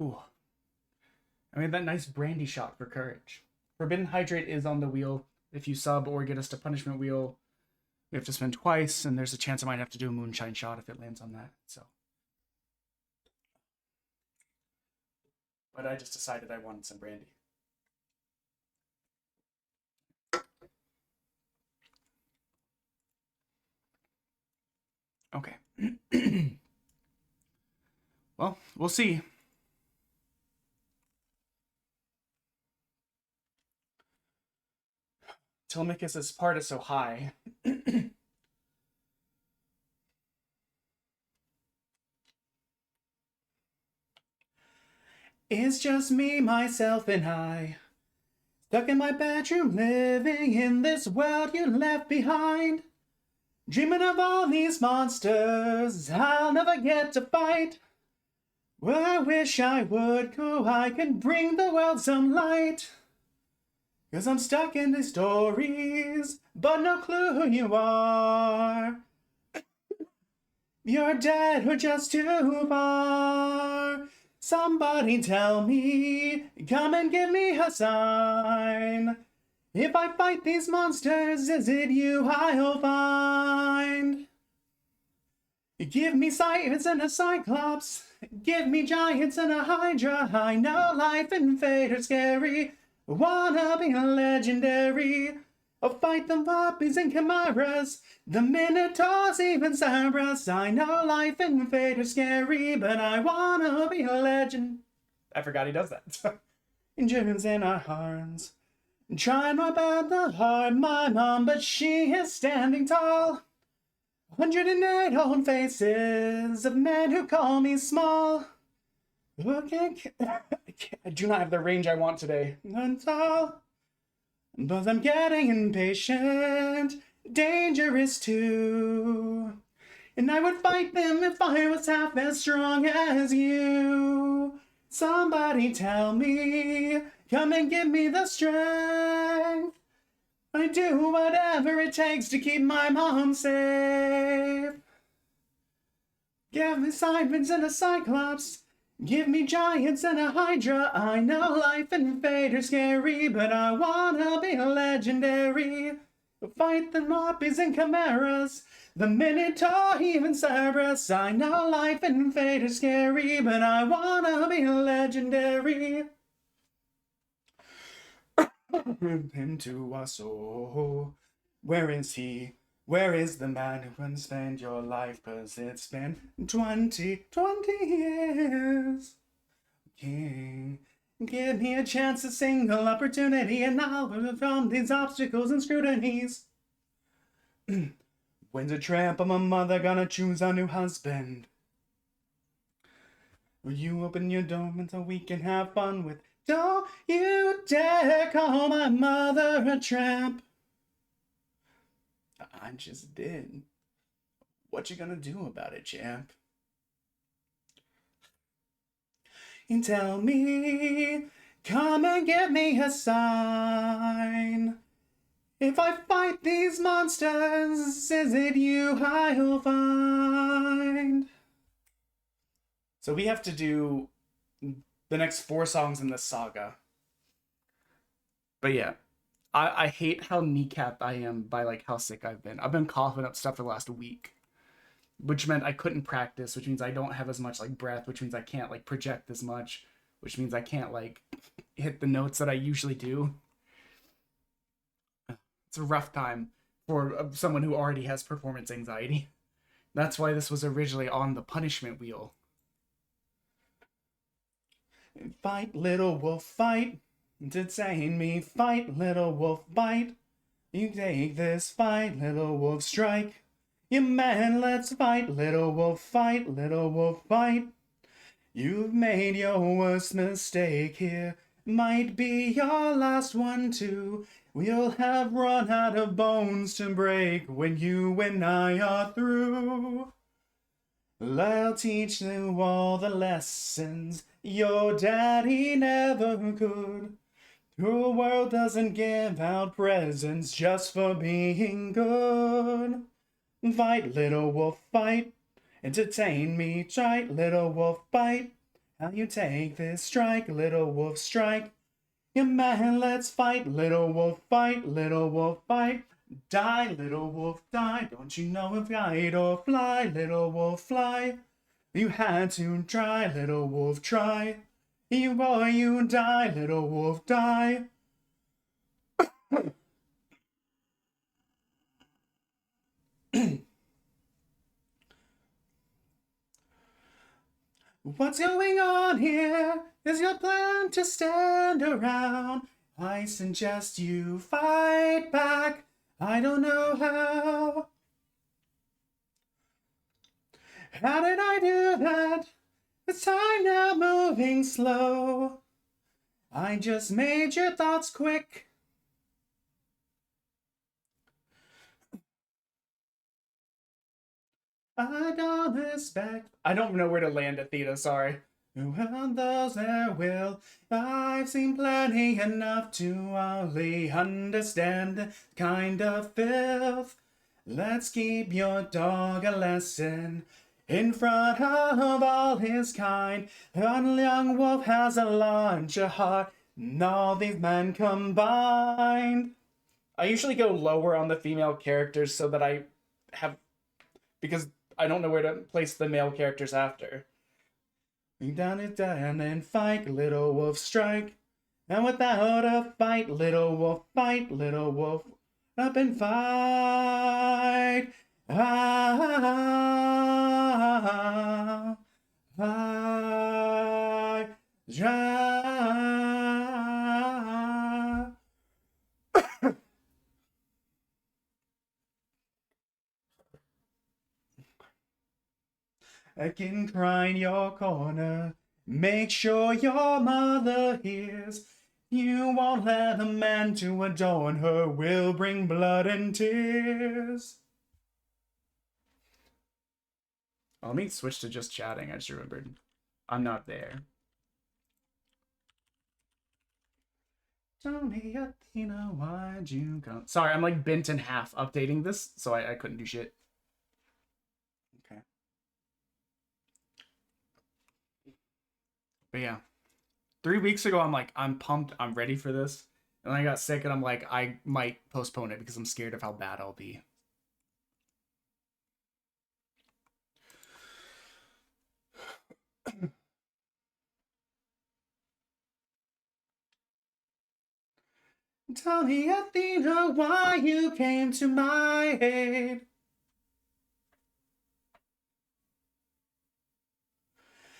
Ooh. I made that nice brandy shot for courage. Forbidden Hydrate is on the wheel. If you sub or get us to punishment wheel, we have to spend twice, and there's a chance I might have to do a moonshine shot if it lands on that. So, but I just decided I wanted some brandy. Okay. Well, we'll see. Telemachus's part is so high. It's just me, myself, and I. Stuck in my bedroom, living in this world you left behind. Dreaming of all these monsters I'll never get to fight. Well, I wish I would go, I could bring the world some light. 'Cause I'm stuck in these stories, but no clue who you are. You're dead or just too far. Somebody tell me, come and give me a sign. If I fight these monsters, is it you I'll find? Give me sirens and a cyclops. Give me giants and a hydra. I know life and fate are scary. Wanna be legendary. I'll fight the poppies and chimeras, the minotaurs, even Cerberus. I know life and fate are scary, but I wanna be a legend. I forgot he does that. In dreams in our hearts. Trying my best to harm my mom, but she is standing tall. 108 old faces of men who call me small. Okay, I do not have the range I want today. That's all. But I'm getting impatient, dangerous too. And I would fight them if I was half as strong as you. Somebody tell me, come and give me the strength. I do whatever it takes to keep my mom safe. Give me sirens and a cyclops. Give me giants and a hydra. I know life and fate are scary, but I wanna be legendary. Fight the Harpies and Chimeras, the Minotaur, even Cerberus. I know life and fate are scary, but I wanna be legendary. Him to us, oh, where is he? Where is the man who can spend your life? 'Cause it's been 20 years. King, give me a chance, a single opportunity, and I'll overcome these obstacles and scrutinies. When's a tramp and my mother gonna choose a new husband? Will you open your dome so we can have fun with? Don't you dare call my mother a tramp. I just did. What you gonna do about it, champ? You tell me, come and give me a sign. If I fight these monsters, is it you I'll find? So we have to do the next 4 songs in this saga. But yeah. I hate how kneecapped I am by like how sick I've been. I've been coughing up stuff for the last week, which meant I couldn't practice, which means I don't have as much like breath, which means I can't like project as much, which means I can't like hit the notes that I usually do. It's a rough time for someone who already has performance anxiety. That's why this was originally on the punishment wheel. Fight, little wolf, fight. Detain me, fight, little wolf, bite. You take this fight, little wolf, strike. You man, let's fight, little wolf, fight, little wolf, fight. You've made your worst mistake here. Might be your last one too. We'll have run out of bones to break when you and I are through. I'll teach you all the lessons your daddy never could. The world doesn't give out presents just for being good. Fight, little wolf, fight. Entertain me, try, little wolf, bite. How you take this strike, little wolf, strike. Yeah, man, let's fight, little wolf, fight, little wolf, fight. Die, little wolf, die. Don't you know if fight or fly, little wolf, fly? You had to try, little wolf, try. You boy, you die, little wolf, die. What's going on here? Is your plan to stand around? I suggest you fight back. I don't know how. How did I do that? It's time now, moving slow. I just made your thoughts quick. I don't expect. I don't know where to land at Theta, sorry. Well, those there will. I've seen plenty enough to only understand the kind of filth. Let's keep your dog a lesson in front of all his kind. One young wolf has a larger heart than all these men combined. I usually go lower on the female characters so that I have, because I don't know where to place the male characters after. Down it down and fight, little wolf, strike. And without a fight, little wolf, fight, little wolf, up and fight. I can cry in your corner. Make sure your mother hears. You won't let a man to adorn her will bring blood and tears. Oh, let me switch to just chatting. I just remembered. I'm not there. Tell me, Athena, why'd you come? Sorry, I'm like bent in half updating this, so I couldn't do shit. Okay. But yeah. 3 weeks ago, I'm like, I'm pumped. I'm ready for this. And then I got sick, and I'm like, I might postpone it because I'm scared of how bad I'll be. Tell me, Athena, why you came to my aid.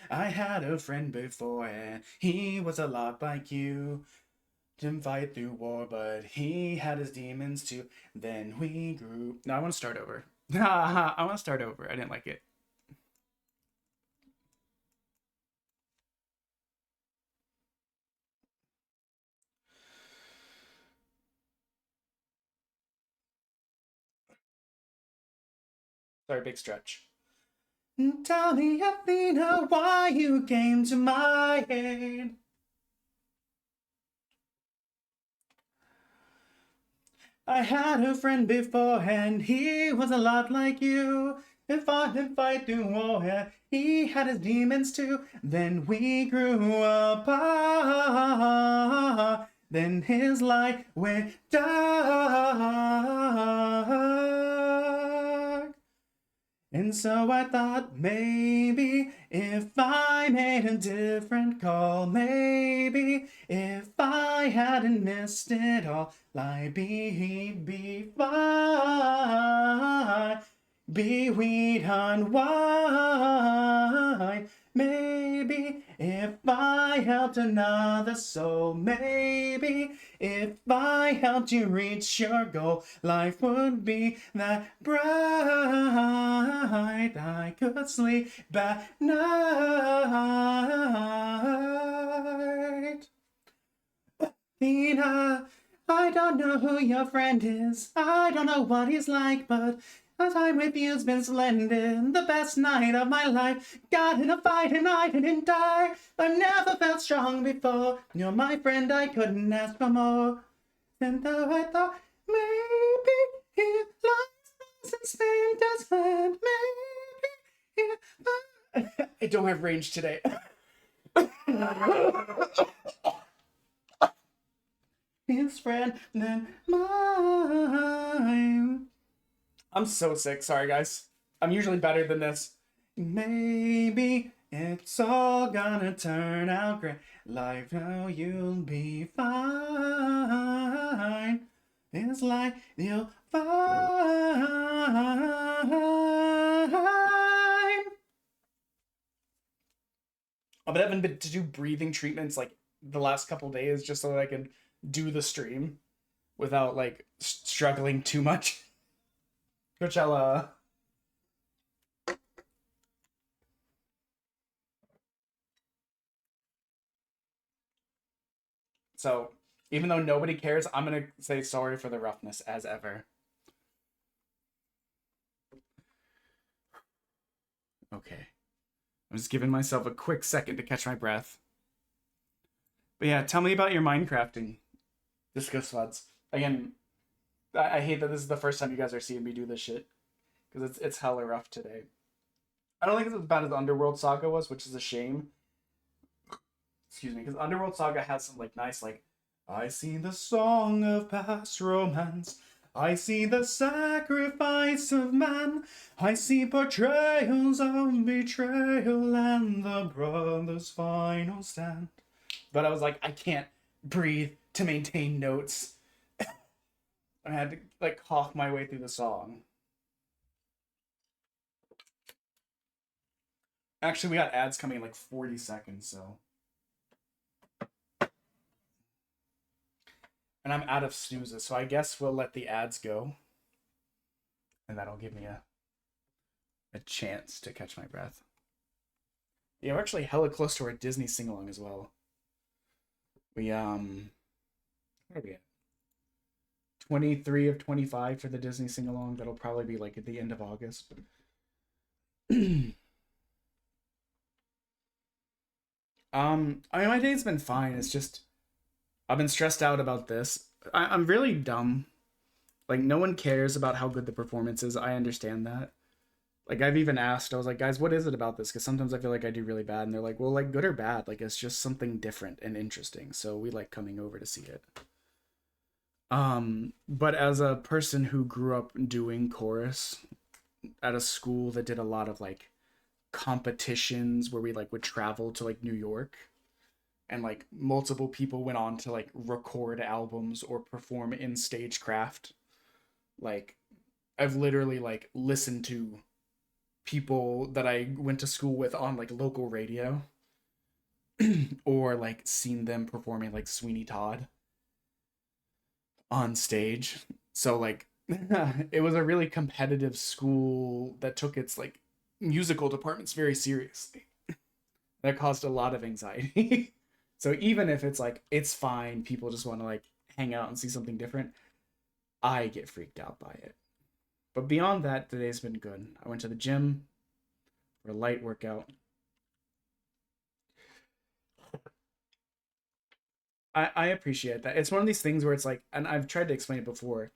I had a friend before, and he was a lot like you. Didn't fight through war, but he had his demons too. Then we grew. No, I want to start over. I want to start over. I didn't like it. Sorry, big stretch. Tell me, Athena, why you came to my aid. I had a friend before, and he was a lot like you. And fought and fight through war, and he had his demons too. Then we grew apart. Then his light went dark. And so I thought maybe if I made a different call, maybe if I hadn't missed it all, he'd be fine. be wheat and wine. Maybe if I helped another soul, maybe if I helped you reach your goal, life would be that bright. I could sleep at night. Tina, I don't know who your friend is. I don't know what he's like, but a time with you's been splendid. The best night of my life. Got in a fight and I didn't die. I've never felt strong before. You're my friend, I couldn't ask for more. And though I thought maybe if life wasn't spent as planned, maybe if I don't have range today. His friend than mine. I'm so sick. Sorry, guys. I'm usually better than this. Maybe it's all gonna turn out great. Life, now you'll be fine. It's like you'll fine. I've been having to do breathing treatments like the last couple days just so that I can do the stream without like struggling too much. Coachella. So even though nobody cares, I'm gonna say sorry for the roughness as ever. Okay. I'm just giving myself a quick second to catch my breath. But yeah, tell me about your Minecrafting. Disco Sluts. Again, I hate that this is the first time you guys are seeing me do this shit. Because it's hella rough today. I don't think it's as bad as Underworld Saga was, which is a shame. Excuse me, because Underworld Saga has some like nice like, I see the song of past romance. I see the sacrifice of man. I see portrayals of betrayal and the brother's final stand. But I was like, I can't breathe to maintain notes. I had to like cough my way through the song. Actually, we got ads coming in like 40 seconds, so. And I'm out of snoozes, so I guess we'll let the ads go. And that'll give me a chance to catch my breath. Yeah, we're actually hella close to our Disney sing-along as well. We, where are we at? 23 of 25 for the Disney sing-along. That'll probably be like at the end of August. I mean, my day's been fine. It's just, I've been stressed out about this. I'm really dumb. Like, no one cares about how good the performance is. I understand that. Like, I've even asked, I was like, guys, what is it about this? Because sometimes I feel like I do really bad. And they're like, well, like, good or bad. Like, it's just something different and interesting. So we like coming over to see it. But as a person who grew up doing chorus at a school that did a lot of, like, competitions where we, like, would travel to, like, New York. And, like, multiple people went on to, like, record albums or perform in stagecraft. Like, I've literally, like, listened to people that I went to school with on, like, local radio. Or, like, seen them performing, like, Sweeney Todd on stage. So, like, it was a really competitive school that took its, like, musical departments very seriously. That caused a lot of anxiety. So even if it's like, it's fine, people just want to like hang out and see something different, I get freaked out by it. But beyond that, today's been good. I went to the gym for a light workout. I appreciate that. It's one of these things where it's like, and I've tried to explain it before,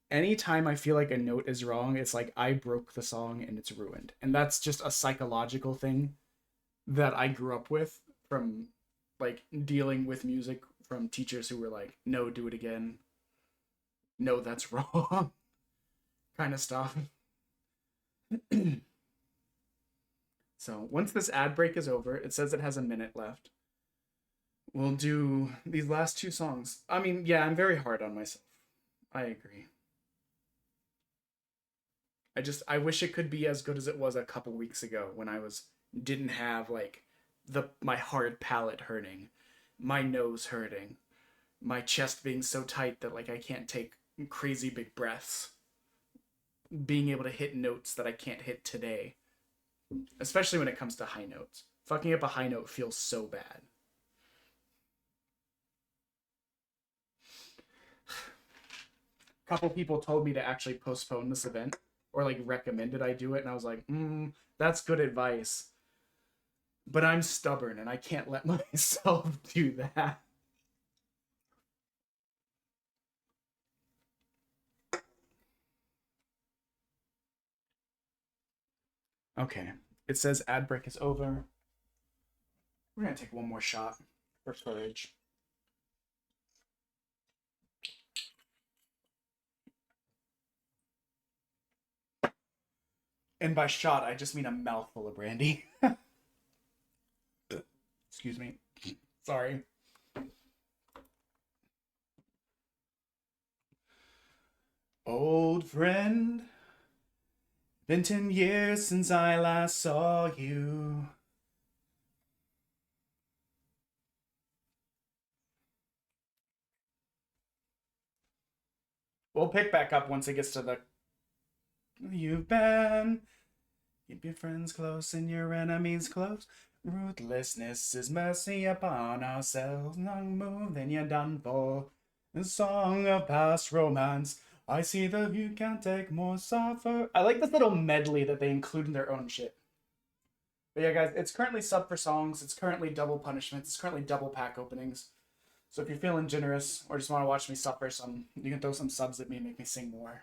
anytime I feel like a note is wrong, it's like I broke the song and it's ruined. And that's just a psychological thing that I grew up with from like dealing with music from teachers who were like, no, do it again. No, that's wrong. Kind of stuff. So once this ad break is over, it says it has a minute left. We'll do these last two songs. I mean, yeah, I'm very hard on myself. I agree. I wish it could be as good as it was a couple weeks ago when I didn't have like my hard palate hurting, my nose hurting, my chest being so tight that like I can't take crazy big breaths, being able to hit notes that I can't hit today, especially when it comes to high notes. Fucking up a high note feels so bad. A couple people told me to actually postpone this event, or like recommended I do it, and I was like, that's good advice. But I'm stubborn and I can't let myself do that. Okay. It says ad break is over. We're gonna take one more shot for courage. And by shot, I just mean a mouthful of brandy. Excuse me. Sorry. Old friend, been 10 years since I last saw you. We'll pick back up once it gets to the... You've been... Keep your friends close and your enemies close. Ruthlessness is mercy upon ourselves. Long move, then you're done for. The song of past romance. I see that you can't take more suffer. I like this little medley that they include in their own shit. But yeah, guys, it's currently sub for songs. It's currently double punishments. It's currently double pack openings. So if you're feeling generous or just want to watch me suffer some, you can throw some subs at me and make me sing more.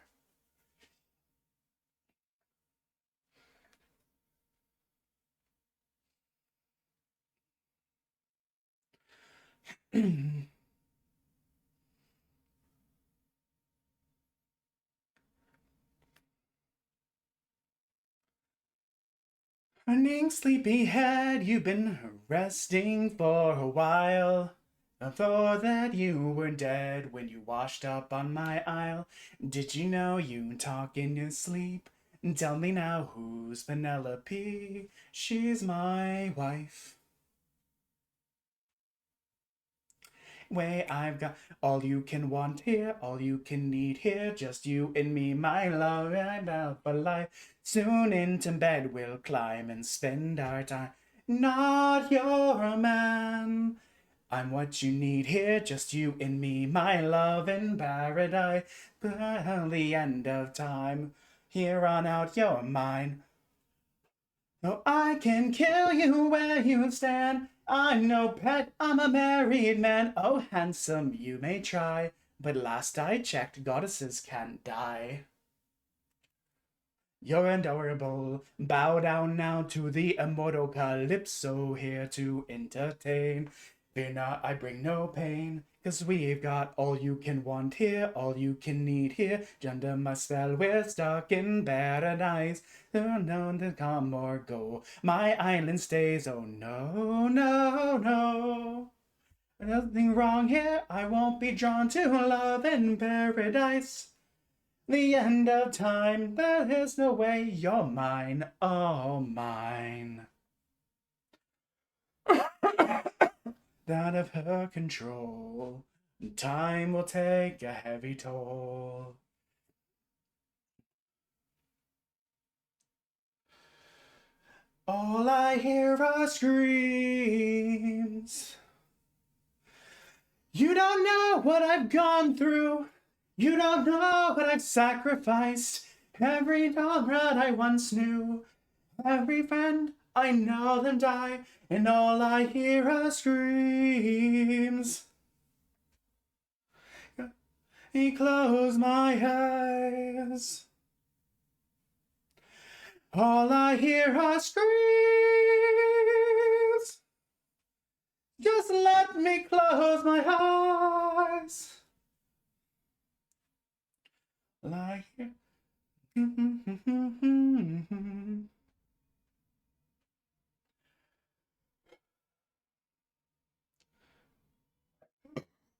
Running sleepyhead, you've been resting for a while. I thought that you were dead when you washed up on my aisle. Did you know you talk in your sleep? Tell me now, who's Penelope? She's my wife. Way I've got all you can want here, all you can need here, just you and me, my love, I'm out for life. Soon into bed we'll climb and spend our time. Not your man. I'm what you need here, just you and me, my love in paradise. Till the end of time, here on out you're mine. Oh, I can kill you where you stand. I'm no pet, I'm a married man. Oh, handsome, you may try, but last I checked, goddesses can't die. You're adorable. Bow down now to the immortal Calypso, here to entertain. Fear not, I bring no pain, 'cause we've got all you can want here, all you can need here. Under my spell, we're stuck in paradise. No to come or go. My island stays, oh no, no, no. Nothing wrong here, I won't be drawn to love in paradise. The end of time, there is no way you're mine, all mine. Out of her control, time will take a heavy toll. All I hear are screams. You don't know what I've gone through. You don't know what I've sacrificed. Every comrade I once knew, every friend I know them die, and all I hear are screams. He closed my eyes. All I hear are screams. Just let me close my eyes. All I hear.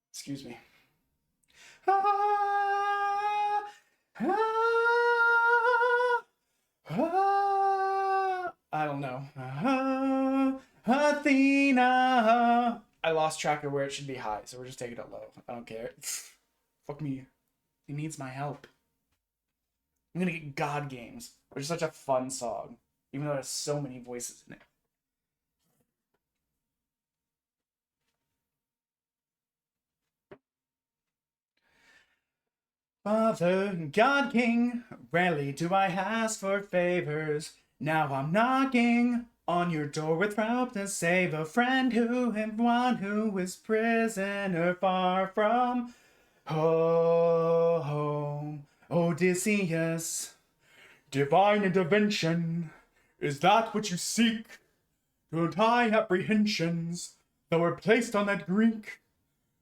Excuse me. Ah, ah. hell no. Athena. I lost track of where it should be high, so we're just taking it low. I don't care. Fuck me. He needs my help. I'm gonna get God Games, which is such a fun song, even though it has so many voices in it. Father, God King, rarely do I ask for favors. Now I'm knocking on your door with help to save a friend who and one who is prisoner far from home. Odysseus, divine intervention, is that what you seek? To tie apprehensions that were placed on that Greek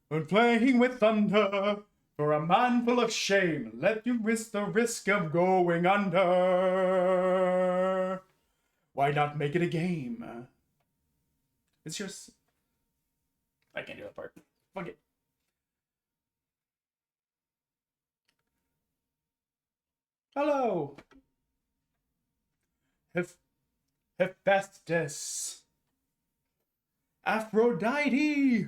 when playing with thunder. For a man full of shame, let you risk the risk of going under. Why not make it a game? It's yours. I can't do that part. Fuck it. Hello. Hephaestus. Aphrodite.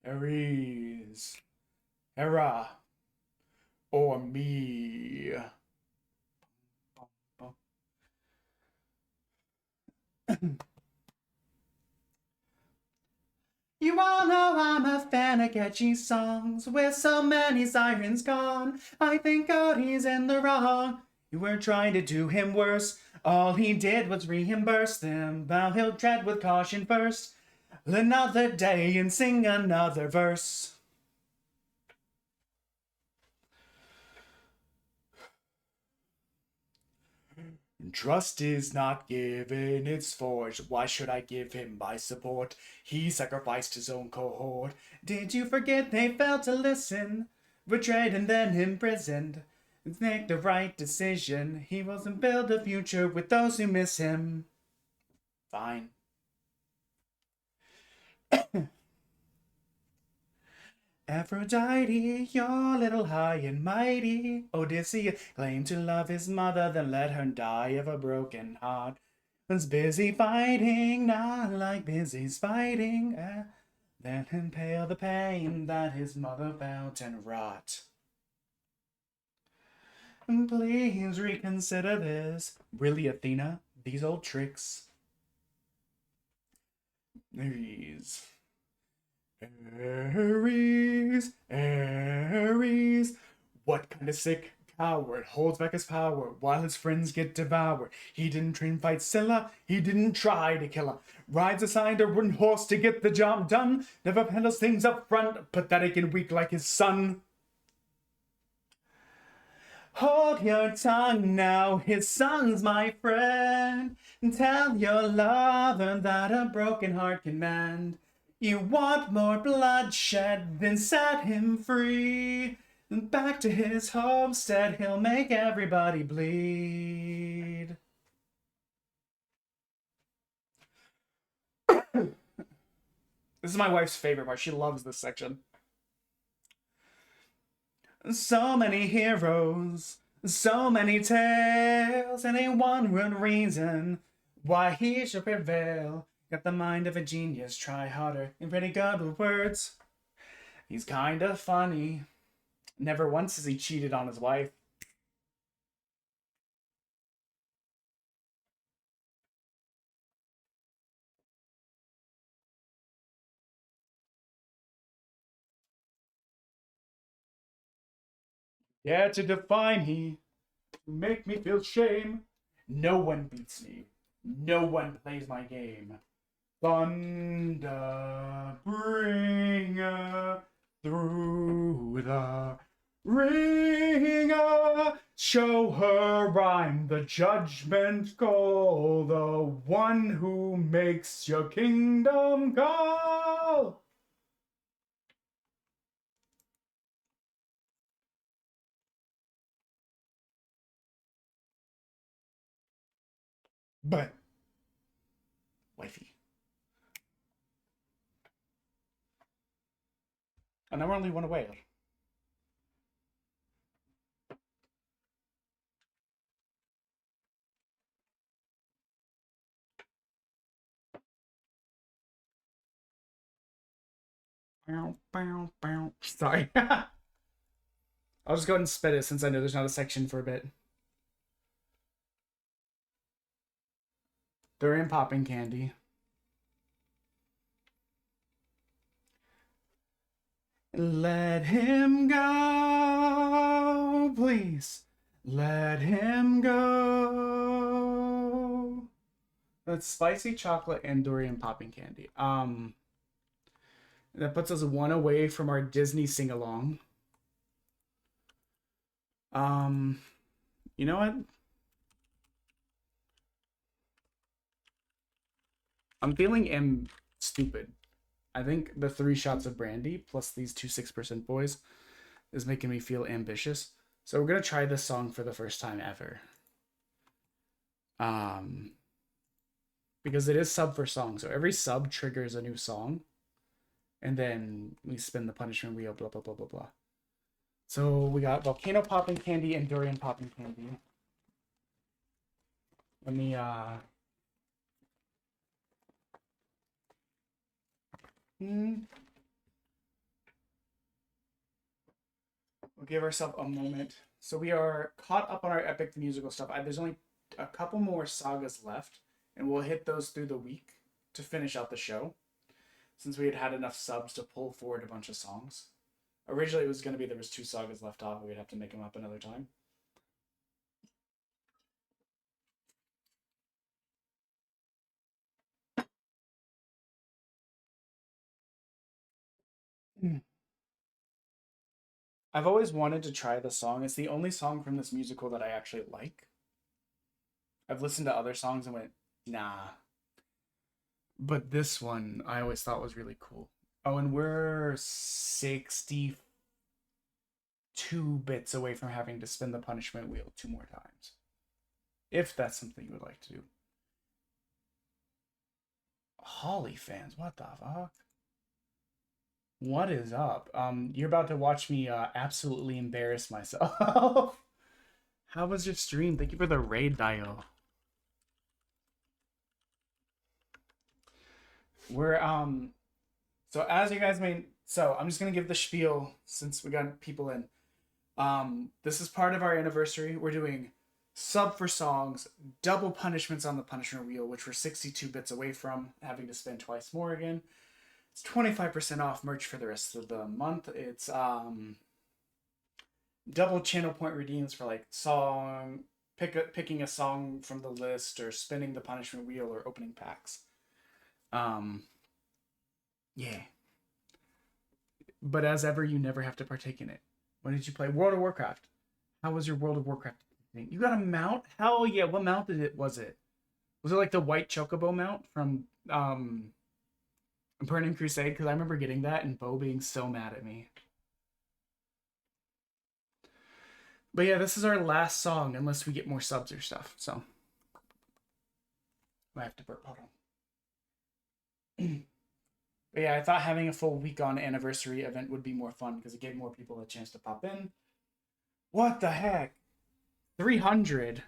Ares, Hera, or me. You all know I'm a fan of catchy songs. With so many sirens gone, I think Cody's in the wrong. You were trying to do him worse. All he did was reimburse them. Thou he'll tread with caution first. Another day and sing another verse. Trust is not given, it's forged. Why should I give him my support? He sacrificed his own cohort. Did you forget they failed to listen? Betrayed and then imprisoned. Make the right decision. He wasn't build a future with those who miss him. Fine. Aphrodite, you're little high and mighty. Odysseus claimed to love his mother, then let her die of a broken heart. Was busy fighting, not like busy's fighting. Let him pale the pain that his mother felt and wrought. Please reconsider this. Really, Athena, these old tricks. Ares. Ares. What kind of sick coward holds back his power while his friends get devoured? He didn't train fight Scylla, he didn't try to kill her. Rides assigned a wooden horse to get the job done. Never handles things up front, pathetic and weak like his son. Hold your tongue now, his son's my friend. Tell your lover that a broken heart can mend. You want more bloodshed, then set him free. Back to his homestead, he'll make everybody bleed. This is my wife's favorite part. She loves this section. So many heroes, so many tales, and ain't one real reason why he should prevail. Got the mind of a genius, try harder, and pretty good with words. He's kinda funny. Never once has he cheated on his wife. Dare to defy me, to make me feel shame. No one beats me. No one plays my game. Thunder bringer through the ringer. Show her I'm the judgment call, the one who makes your kingdom call. But, wifey. And I only one away. Bow, bow, bow. Sorry. I'll just go ahead and spit it since I know there's not a section for a bit. Durian popping candy. Let him go, please. Let him go. That's spicy chocolate and durian popping candy. That puts us one away from our Disney sing-along. You know what? I'm feeling stupid. I think the 3 shots of brandy plus these 2 6% boys is making me feel ambitious. So we're gonna try this song for the first time ever. Because it is sub for song, so every sub triggers a new song, and then we spin the punishment wheel. Blah blah blah blah blah. So we got volcano popping candy and durian popping candy. Let me we'll give ourselves a moment. So we are caught up on our epic the musical stuff. There's only a couple more sagas left, and we'll hit those through the week to finish out the show, since we had enough subs to pull forward a bunch of songs. Originally, it was going to be there was 2 sagas left off, but we'd have to make them up another time. I've always wanted to try the song. It's the only song from this musical that I actually like. I've listened to other songs and went, nah. But this one I always thought was really cool. Oh, and we're 62 bits away from having to spin the punishment wheel 2 more times. If that's something you would like to do. Holly fans, what the fuck? What is up? You're about to watch me absolutely embarrass myself. How was your stream? Thank you for the raid, Dio. We're so as you guys may, so I'm just gonna give the spiel since we got people in. This is part of our anniversary. We're doing sub for songs, double punishments on the punishment wheel, which we're 62 bits away from having to spend twice more again. It's 25% off merch for the rest of the month. It's double channel point redeems for like picking a song from the list, or spinning the punishment wheel, or opening packs. Yeah. But as ever, you never have to partake in it. When did you play World of Warcraft? How was your World of Warcraft thing? You got a mount? Hell yeah! What mount was it? Was it like the white chocobo mount from Burning Crusade? Because I remember getting that and Bo being so mad at me. But yeah, this is our last song unless we get more subs or stuff. So I have to burp. Hold on. But yeah, I thought having a full week on anniversary event would be more fun because it gave more people a chance to pop in. What the heck? 300.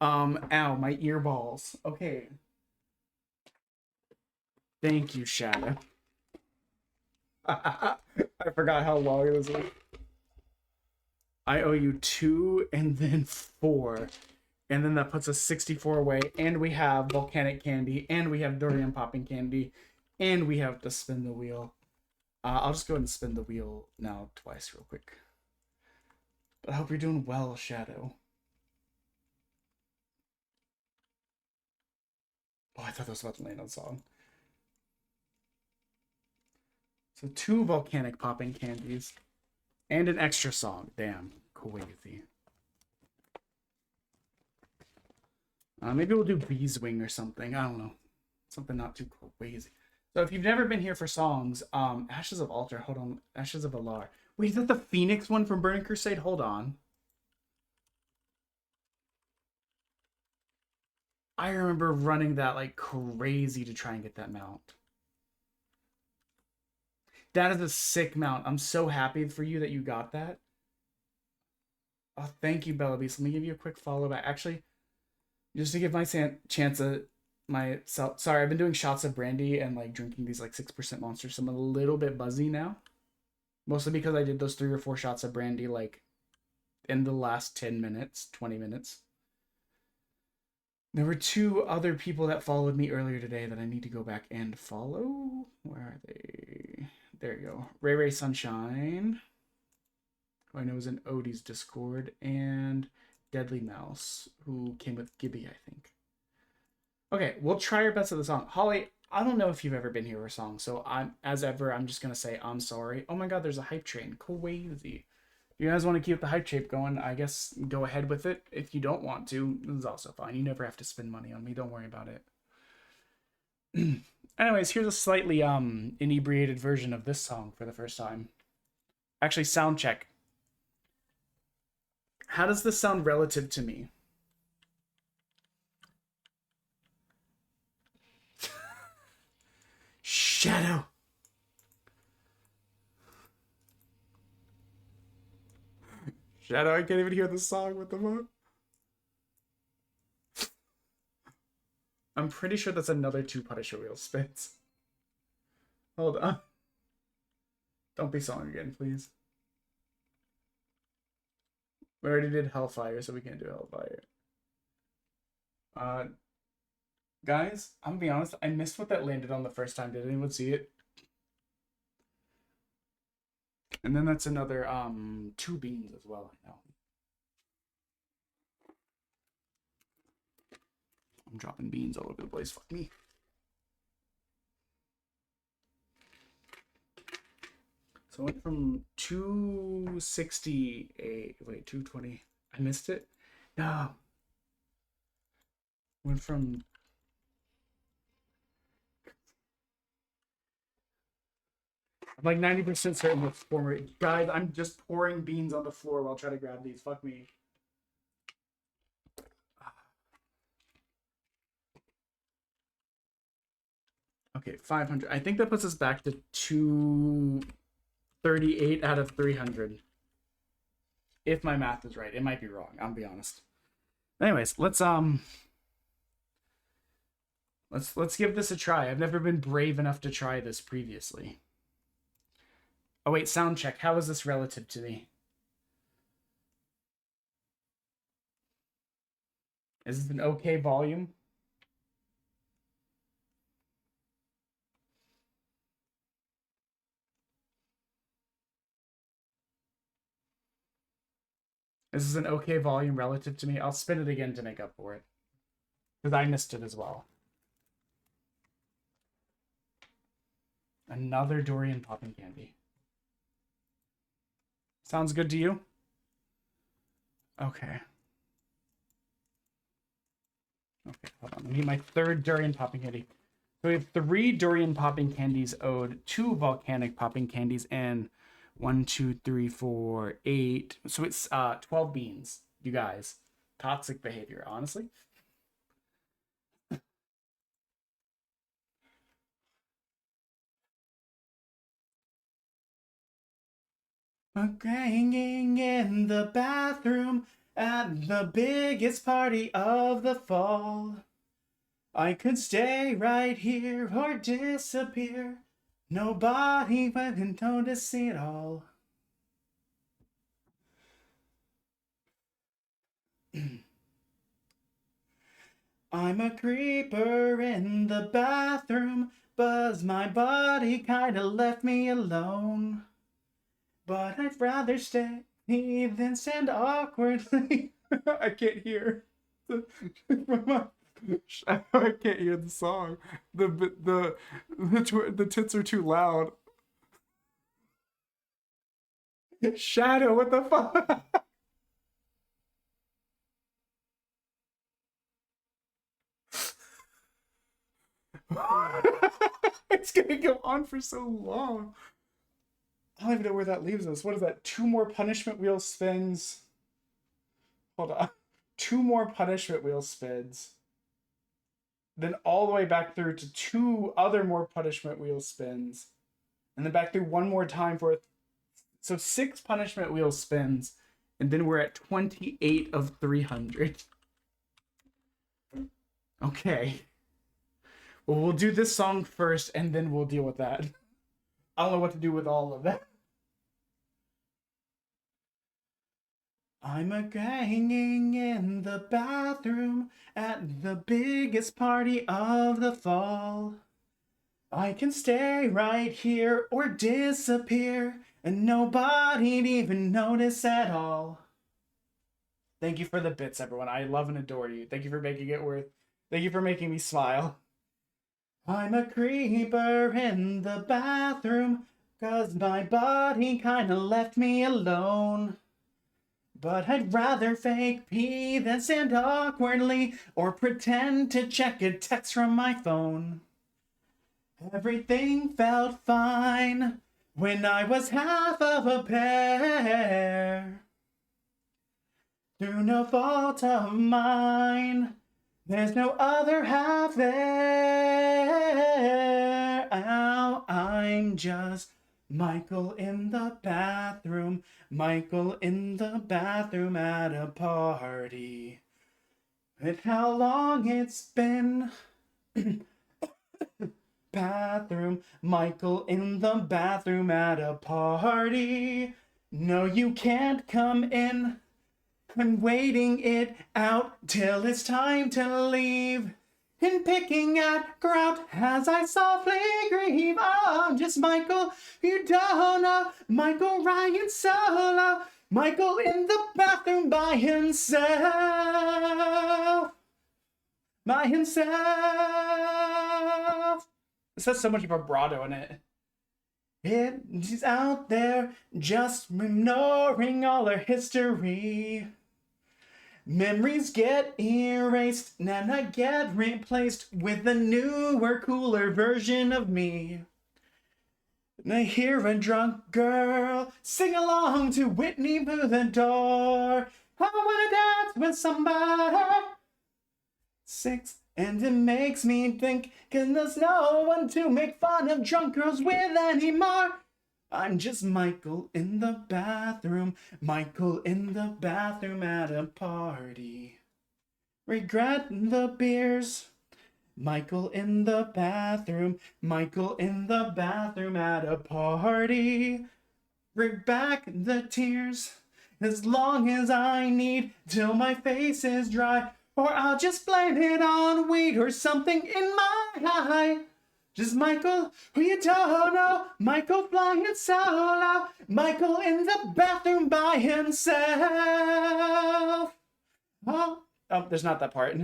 Ow, my earballs. Okay. Thank you, Shadow. I forgot how long it was. I owe you 2 and then 4. And then that puts us 64 away. And we have volcanic candy. And we have durian popping candy. And we have to spin the wheel. I'll just go ahead and spin the wheel now twice real quick. But I hope you're doing well, Shadow. Oh, I thought that was about to land on song. So 2 volcanic popping candies. And an extra song. Damn. Crazy. Maybe we'll do Bee's Wing or something. I don't know. Something not too crazy. So if you've never been here for songs, Ashes of Altar, hold on. Ashes of Alar. Wait, is that the Phoenix one from Burning Crusade? Hold on. I remember running that like crazy to try and get that mount. That is a sick mount. I'm so happy for you that you got that. Oh, thank you, Bella Beast. Let me give you a quick follow back. Actually, just to give my Sorry, I've been doing shots of brandy and like drinking these like 6% monsters, so I'm a little bit buzzy now. Mostly because I did those 3 or 4 shots of brandy like in the last 10 minutes, 20 minutes. There were 2 other people that followed me earlier today that I need to go back and follow. Where are they? There you go. Ray Ray Sunshine, who I know is in Odie's Discord, and Deadly Mouse, who came with Gibby, I think. Okay, we'll try our best at the song. Holly, I don't know if you've ever been here for a song, so I'm just gonna say I'm sorry. Oh my god, there's a hype train. Crazy. You guys want to keep the hype train going, I guess go ahead with it. If you don't want to, this is also fine. You never have to spend money on me. Don't worry about it. Anyways, here's a slightly inebriated version of this song for the first time. Actually, sound check. How does this sound relative to me? Shadow. Shadow, I can't even hear the song. What the fuck? I'm pretty sure that's another 2 Punisher wheel spins. Hold on. Don't be song again, please. We already did Hellfire, so we can't do Hellfire. Guys, I'm gonna be honest, I missed what that landed on the first time. Did anyone see it? And then that's another 2 beans as well, I know. I'm dropping beans all over the place. Fuck me. So I went from 268. Wait, 220. I missed it? No. Went from. I'm like 90% certain with former. Guys, I'm just pouring beans on the floor while trying to grab these. Fuck me. Okay, 500. I think that puts us back to 238 out of 300. If my math is right. It might be wrong. I'll be honest. Anyways, let's give this a try. I've never been brave enough to try this previously. Oh wait, sound check. How is this relative to me? Is this an okay volume? This is an okay volume relative to me. I'll spin it again to make up for it. Because I missed it as well. Another Dorian popping candy. Sounds good to you? Okay. Okay, hold on. I need my 3rd Dorian popping candy. So we have 3 Dorian popping candies owed, 2 volcanic popping candies, and 1, 2, 3, 4, 8. So it's 12 beans, you guys. Toxic behavior, honestly. Hanging in the bathroom at the biggest party of the fall. I could stay right here or disappear. Nobody would notice it all. I'm a creeper in the bathroom, 'cause my body kinda left me alone. But I'd rather stay than stand awkwardly. I can't hear. I can't hear the song. The tits are too loud. Shadow, what the fuck? It's gonna go on for so long. I don't even know where that leaves us. What is that? 2 more punishment wheel spins. Hold on. 2 more punishment wheel spins. Then all the way back through to 2 other more punishment wheel spins. And then back through 1 more time for it. So 6 punishment wheel spins. And then we're at 28 of 300. Okay. Well, we'll do this song first, and then we'll deal with that. I don't know what to do with all of that. I'm a-hanging in the bathroom at the biggest party of the fall. I can stay right here or disappear, and nobody'd even notice at all. Thank you for the bits, everyone. I love and adore you. Thank you for making it worth. Thank you for making me smile. I'm a creeper in the bathroom, 'cause my body kinda left me alone. But I'd rather fake pee than stand awkwardly or pretend to check a text from my phone. Everything felt fine when I was half of a pear. Through no fault of mine, there's no other half there. Ow, I'm just Michael in the bathroom. Michael in the bathroom at a party. And how long it's been. Bathroom. Michael in the bathroom at a party. No, you can't come in. I'm waiting it out till it's time to leave. And picking at grout as I softly grieve. Oh, I'm just Michael, you don't know. Michael Ryan Solo. Michael in the bathroom by himself. By himself. It says so much vibrato in it. She's out there just ignoring all her history. Memories get erased, and I get replaced with a newer, cooler version of me. And I hear a drunk girl sing along to Whitney Boo the Door. I wanna dance with somebody. 6, and it makes me think, 'cause there's no one to make fun of drunk girls with anymore. I'm just Michael in the bathroom, Michael in the bathroom at a party. Regret the beers, Michael in the bathroom, Michael in the bathroom at a party. Bring back the tears, as long as I need, till my face is dry, or I'll just blame it on weed or something in my eye. Just Michael, who you don't know, Michael flying solo, Michael in the bathroom by himself. Oh, there's not that part.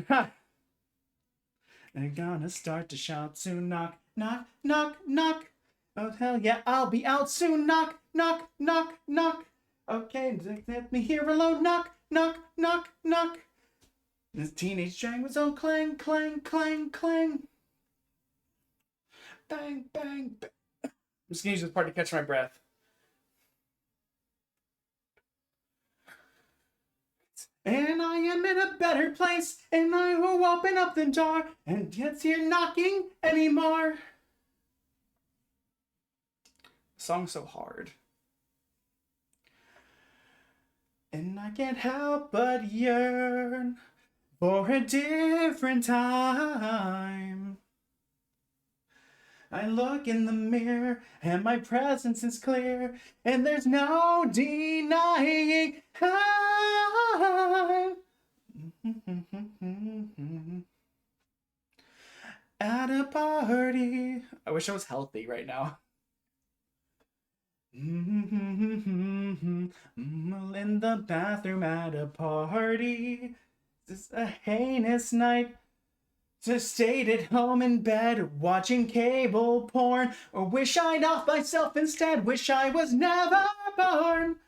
I'm gonna start to shout soon, knock, knock, knock, knock. Oh, hell yeah, I'll be out soon, knock, knock, knock, knock. Okay, let me here alone, knock, knock, knock, knock. This teenage drang was on clang, clang, clang, clang. Bang, bang, bang. I'm just gonna use this part to catch my breath. And I am in a better place, and I will open up the door, and it's here knocking anymore. The song's so hard. And I can't help but yearn for a different time. I look in the mirror and my presence is clear, and there's no denying I'm at a party. I wish I was healthy right now. In the bathroom at a party. This is a heinous night. Just stayed at home in bed, watching cable porn, or wish I'd off myself instead, wish I was never born.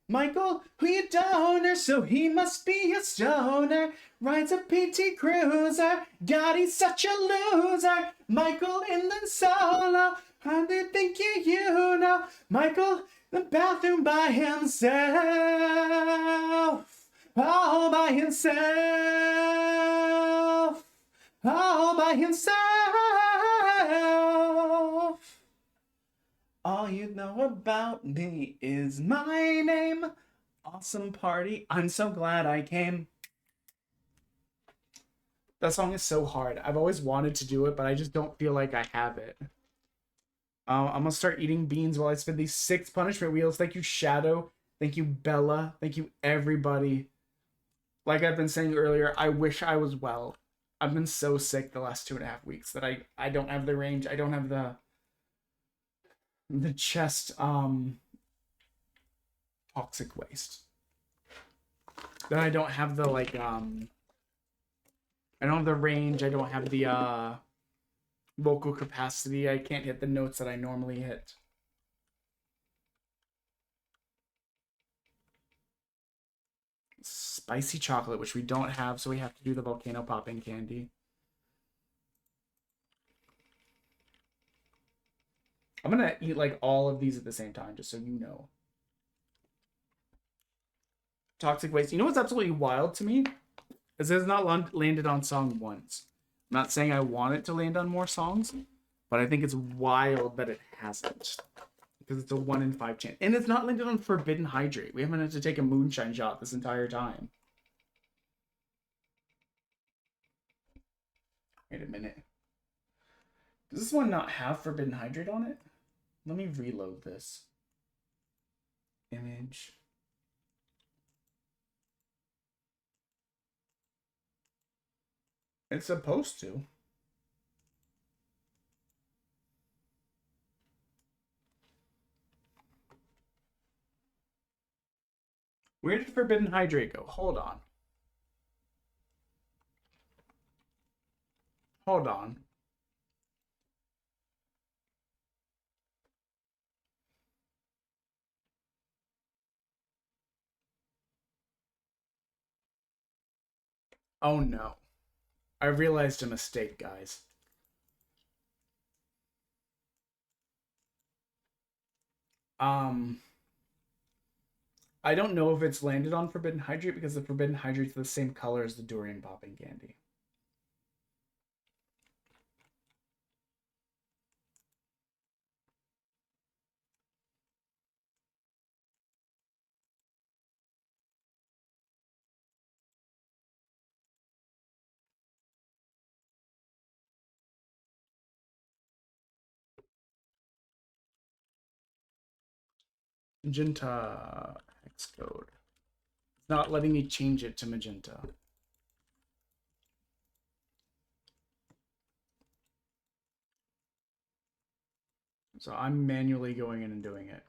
Michael, who you donor, so he must be a stoner, rides a PT Cruiser, God, he's such a loser. Michael in the solo, how do you think you know? Michael, the bathroom by himself, all by himself. All by himself. All you know about me is my name. Awesome party. I'm so glad I came. That song is so hard. I've always wanted to do it, but I just don't feel like I have it. I'm gonna start eating beans while I spin these 6 punishment wheels. Thank you, Shadow. Thank you, Bella. Thank you, everybody. Like I've been saying earlier, I wish I was well. I've been so sick the last 2.5 weeks that I don't have the range. I don't have the chest toxic waste. Then I don't have the like I don't have the range. I don't have the vocal capacity. I can't hit the notes that I normally hit. Spicy chocolate, which we don't have, so we have to do the volcano popping candy. I'm gonna eat like all of these at the same time, just so you know. Toxic waste. You know what's absolutely wild to me? Is it has not landed on song once. I'm not saying I want it to land on more songs, but I think it's wild that it hasn't. Because it's a 1 in 5 chance. And it's not landed on Forbidden Hydrate. We haven't had to take a moonshine shot this entire time. Wait a minute. Does this one not have Forbidden Hydrate on it? Let me reload this. Image. It's supposed to. Where did Forbidden Hydrate go? Hold on. Hold on. Oh no. I realized a mistake, guys. I don't know if it's landed on Forbidden Hydrate because the Forbidden Hydrate's the same color as the durian popping candy. Magenta hex code. It's not letting me change it to magenta. So I'm manually going in and doing it.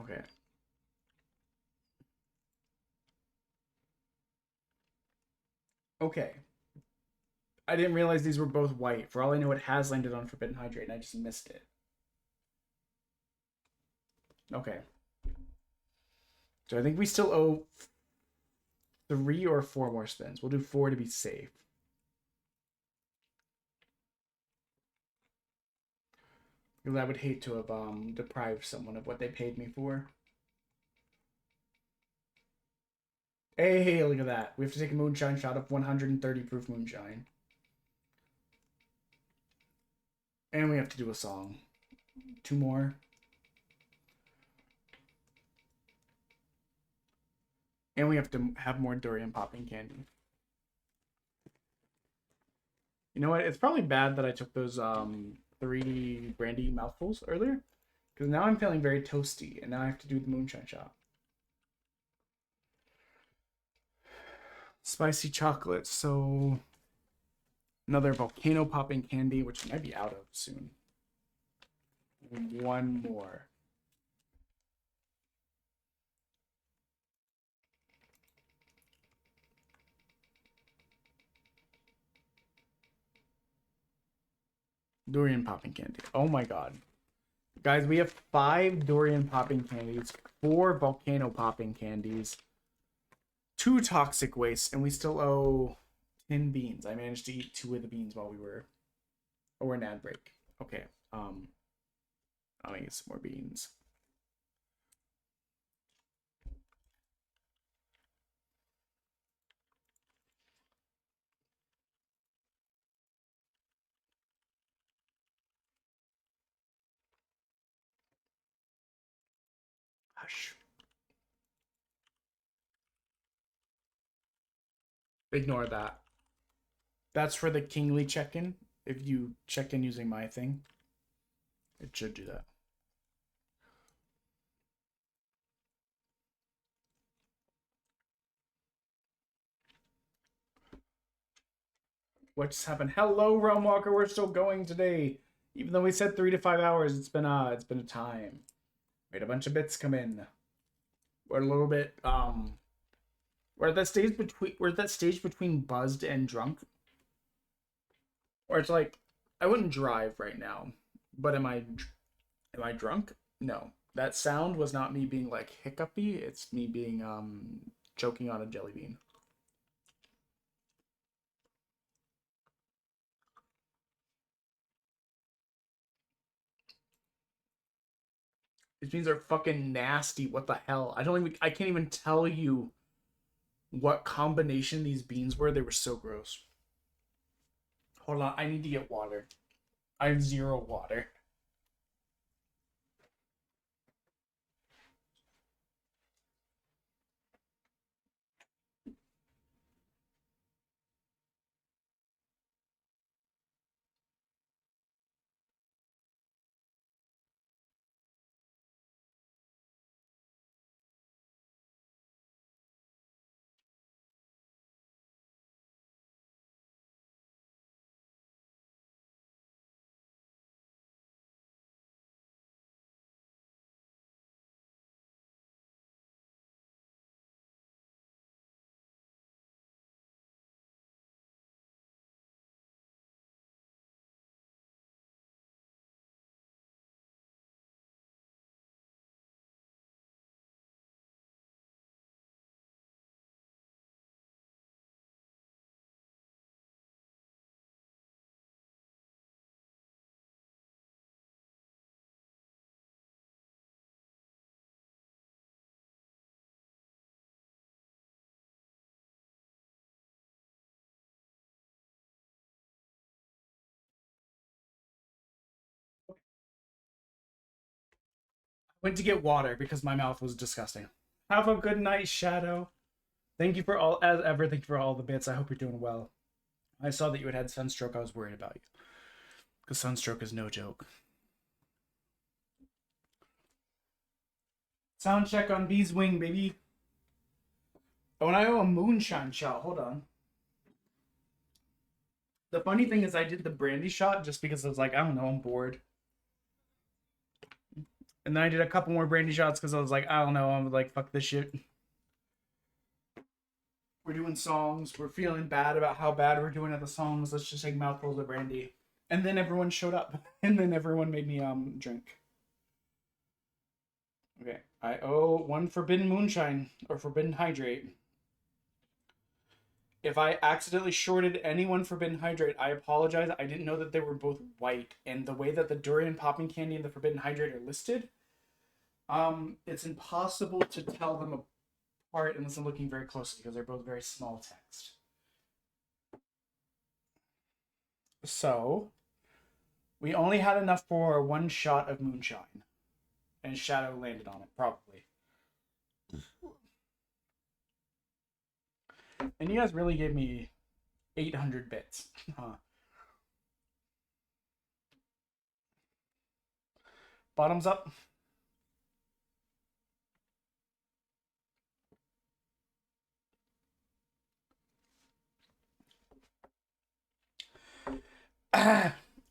Okay. Okay. I didn't realize these were both white. For all I know, it has landed on Forbidden Hydrate and I just missed it. Okay. So I think we still owe 3 or 4 more spins. We'll do 4 to be safe. Because I would hate to have deprived someone of what they paid me for. Hey, look at that. We have to take a moonshine shot of 130 proof moonshine. And we have to do a song. 2 more. And we have to have more durian popping candy. You know what? It's probably bad that I took those 3 brandy mouthfuls earlier. Because now I'm feeling very toasty. And now I have to do the moonshine shot. Spicy chocolate. So another volcano popping candy, which I might be out of soon. 1 more. Durian popping candy. Oh my god. Guys, we have 5 durian popping candies, 4 volcano popping candies, 2 toxic wastes, and we still owe 10 beans. I managed to eat 2 of the beans while we were an ad break. Okay. I'll get some more beans. Hush. Ignore that. That's for the kingly check-in. If you check in using my thing, it should do that. What's happened? Hello, Realm Walker. We're still going today, even though we said 3 to 5 hours. It's been a time. We had a bunch of bits come in. We're a little bit we're at that stage between buzzed and drunk, where it's like I wouldn't drive right now, but am I drunk? No. That sound was not me being like hiccupy. It's me being choking on a jelly bean. These beans are fucking nasty. What the hell? I can't even tell you what combination these beans were. They were so gross. Hold on, I need to get water. I have 0 water. Went to get water because my mouth was disgusting. Have a good night, Shadow. Thank you for all, as ever, thank you for all the bits. I hope you're doing well. I saw that you had sunstroke. I was worried about you. Because sunstroke is no joke. Sound check on Bee's Wing, baby. Oh, and I owe a moonshine shot. Hold on. The funny thing is I did the brandy shot just because I was like, I don't know, I'm bored. And then I did a couple more brandy shots because I was like, I don't know, I'm like, fuck this shit. We're doing songs. We're feeling bad about how bad we're doing at the songs. Let's just take mouthfuls of brandy. And then everyone showed up. And then everyone made me drink. Okay. I owe 1 forbidden moonshine or forbidden hydrate. If I accidentally shorted anyone forbidden hydrate, I apologize. I didn't know that they were both white. And the way that the durian popping candy and the forbidden hydrate are listed, it's impossible to tell them apart unless I'm looking very closely because they're both very small text. So, we only had enough for 1 shot of moonshine. And Shadow landed on it, probably. And you guys really gave me 800 bits. Huh. Bottoms up.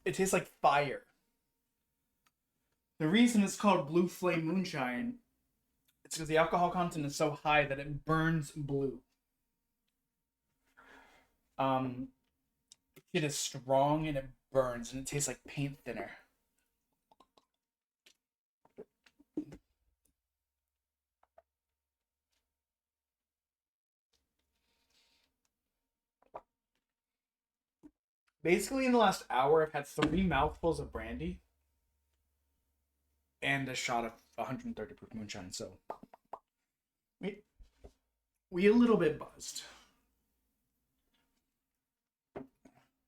It tastes like fire. The reason it's called Blue Flame Moonshine, it's because the alcohol content is so high that it burns blue. It is strong and it burns and it tastes like paint thinner. Basically, in the last hour, I've had 3 mouthfuls of brandy and a shot of 130 proof moonshine. So we a little bit buzzed.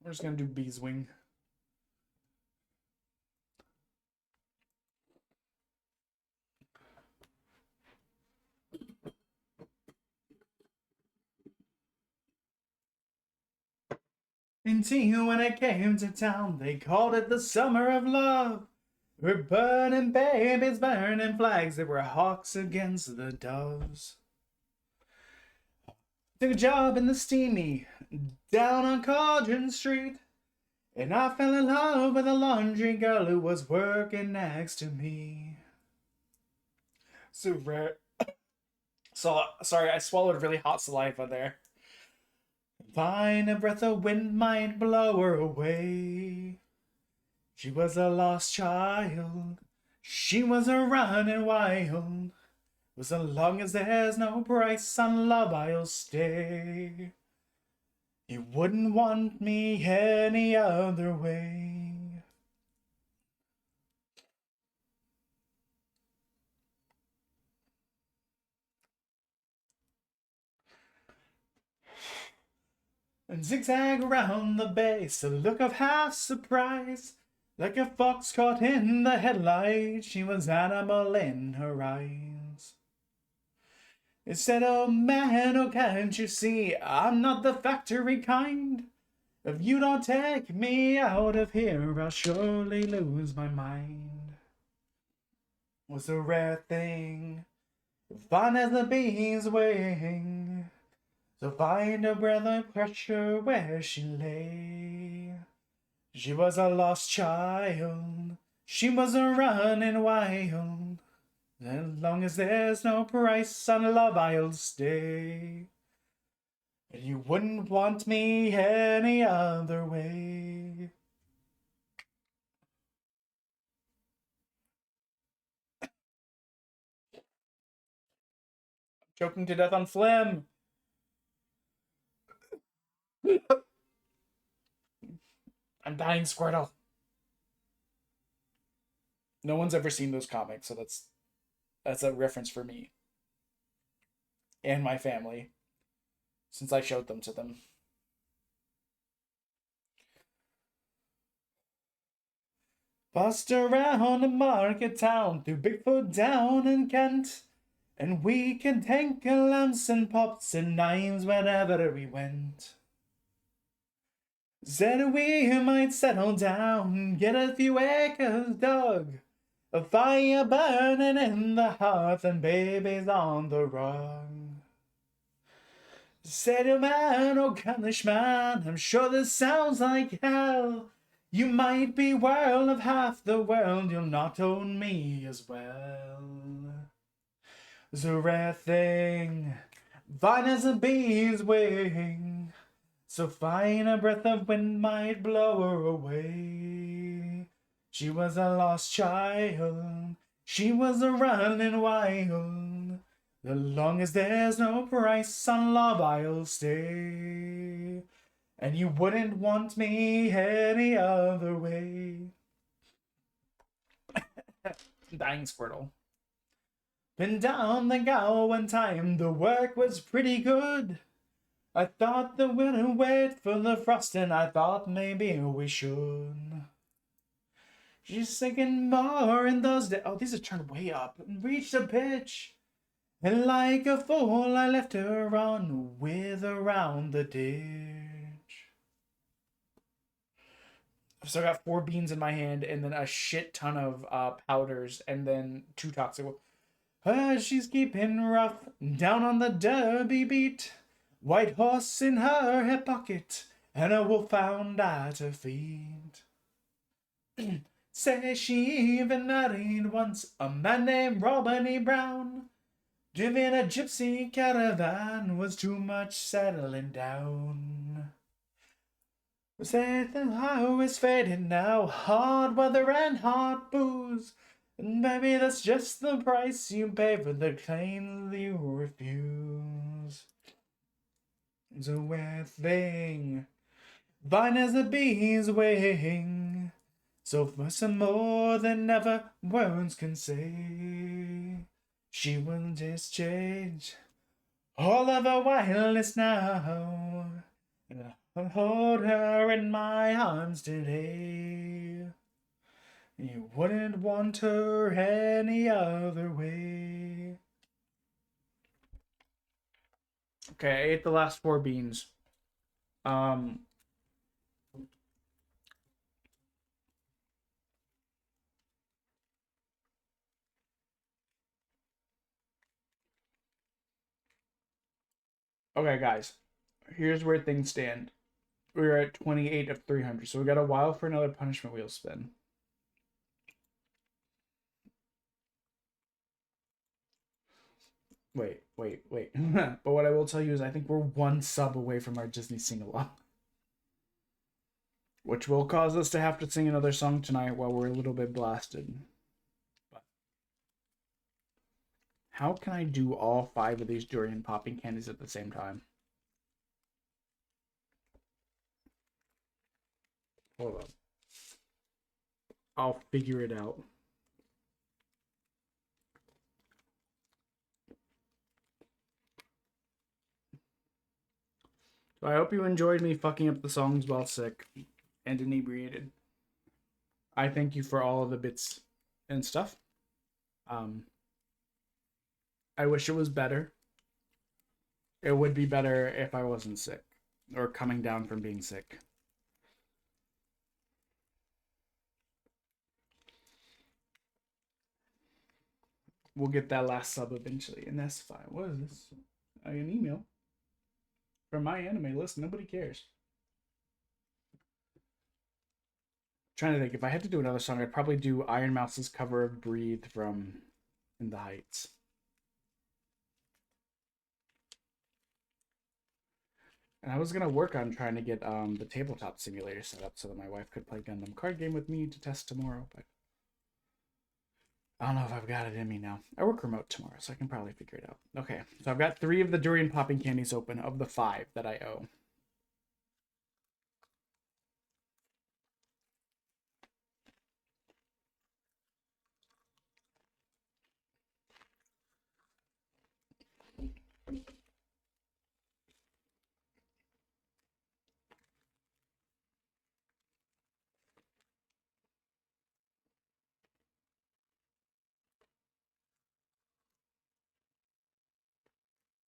We're just gonna do Bee's Wing. 19 when I came to town. They called it the summer of love. We're burning babies, burning flags. There were hawks against the doves. Took a job in the steamy down on Cauldron Street. And I fell in love with a laundry girl who was working next to me. So rare. So, sorry, I swallowed really hot saliva there. Find a breath of wind might blow her away. She was a lost child. She was a running wild. As long as there's no price on love, I'll stay. You wouldn't want me any other way. And zigzag around the base, a look of half surprise. Like a fox caught in the headlights, she was animal in her eyes. It said, oh man, oh can't you see, I'm not the factory kind. If you don't take me out of here, I'll surely lose my mind. Was a rare thing, fine as a bee's wing. So find a breath of pressure where she lay. She was a lost child. She was a running wild. As long as there's no price on love, I'll stay. And you wouldn't want me any other way. Choking to death on phlegm. I'm dying, Squirtle. No one's ever seen those comics, so that's a reference for me. And my family. Since I showed them to them. Bust around the market town, through Bigfoot down in Kent. And we can take a lamps and pops and knives wherever we went. Said we might settle down, get a few acres dug, a fire burning in the hearth and babies on the rug. Said, oh man, oh Cornish man, I'm sure this sounds like hell. You might be world of half the world, you'll not own me as well. It's a rare thing, fine as a bee's wing. So fine a breath of wind might blow her away. She was a lost child. She was a running wild. As long as there's no price on love, I'll stay. And you wouldn't want me any other way. Dying, Squirtle. Been down the gow one time, the work was pretty good. I thought that we'd wait for the frost, and I thought maybe we should. She's sinking more in those days. Oh, these are turned way up and reached a pitch. And like a fool, I left her on with around the ditch. I've still got 4 beans in my hand, and then a shit ton of powders, and then 2 toxic. She's keeping rough down on the Derby beat. White horse in her hip pocket, and a wolf found at her feet. Say she even married once a man named Robert Brown. Driving a gypsy caravan was too much settling down. Say the highway's fading now, hard weather and hard booze. And maybe that's just the price you pay for the claims you refuse. It's a weird thing, fine as a bee's wing. So for some more than ever words can say, she will just change all of her wildness now. And I'll hold her in my arms today. You wouldn't want her any other way. Okay, I ate the last 4 beans. Okay, guys. Here's where things stand. We're at 28 of 300, so we got a while for another punishment wheel spin. Wait. But what I will tell you is I think we're one sub away from our Disney sing-along. Which will cause us to have to sing another song tonight while we're a little bit blasted. But how can I do all 5 of these durian popping candies at the same time? Hold on. I'll figure it out. So I hope you enjoyed me fucking up the songs while sick and inebriated. I thank you for all of the bits and stuff. I wish it was better. It would be better if I wasn't sick or coming down from being sick. We'll get that last sub eventually, and that's fine. What is this? An email from my anime list. Nobody cares. Trying to think, if I had to do another song, I'd probably do Iron Mouse's cover of Breathe from In the Heights. And I was gonna work on trying to get the tabletop simulator set up so that my wife could play Gundam card game with me to test tomorrow, but I don't know if I've got it in me now. I work remote tomorrow, so I can probably figure it out. Okay, so I've got 3 of the durian popping candies open of the 5 that I owe.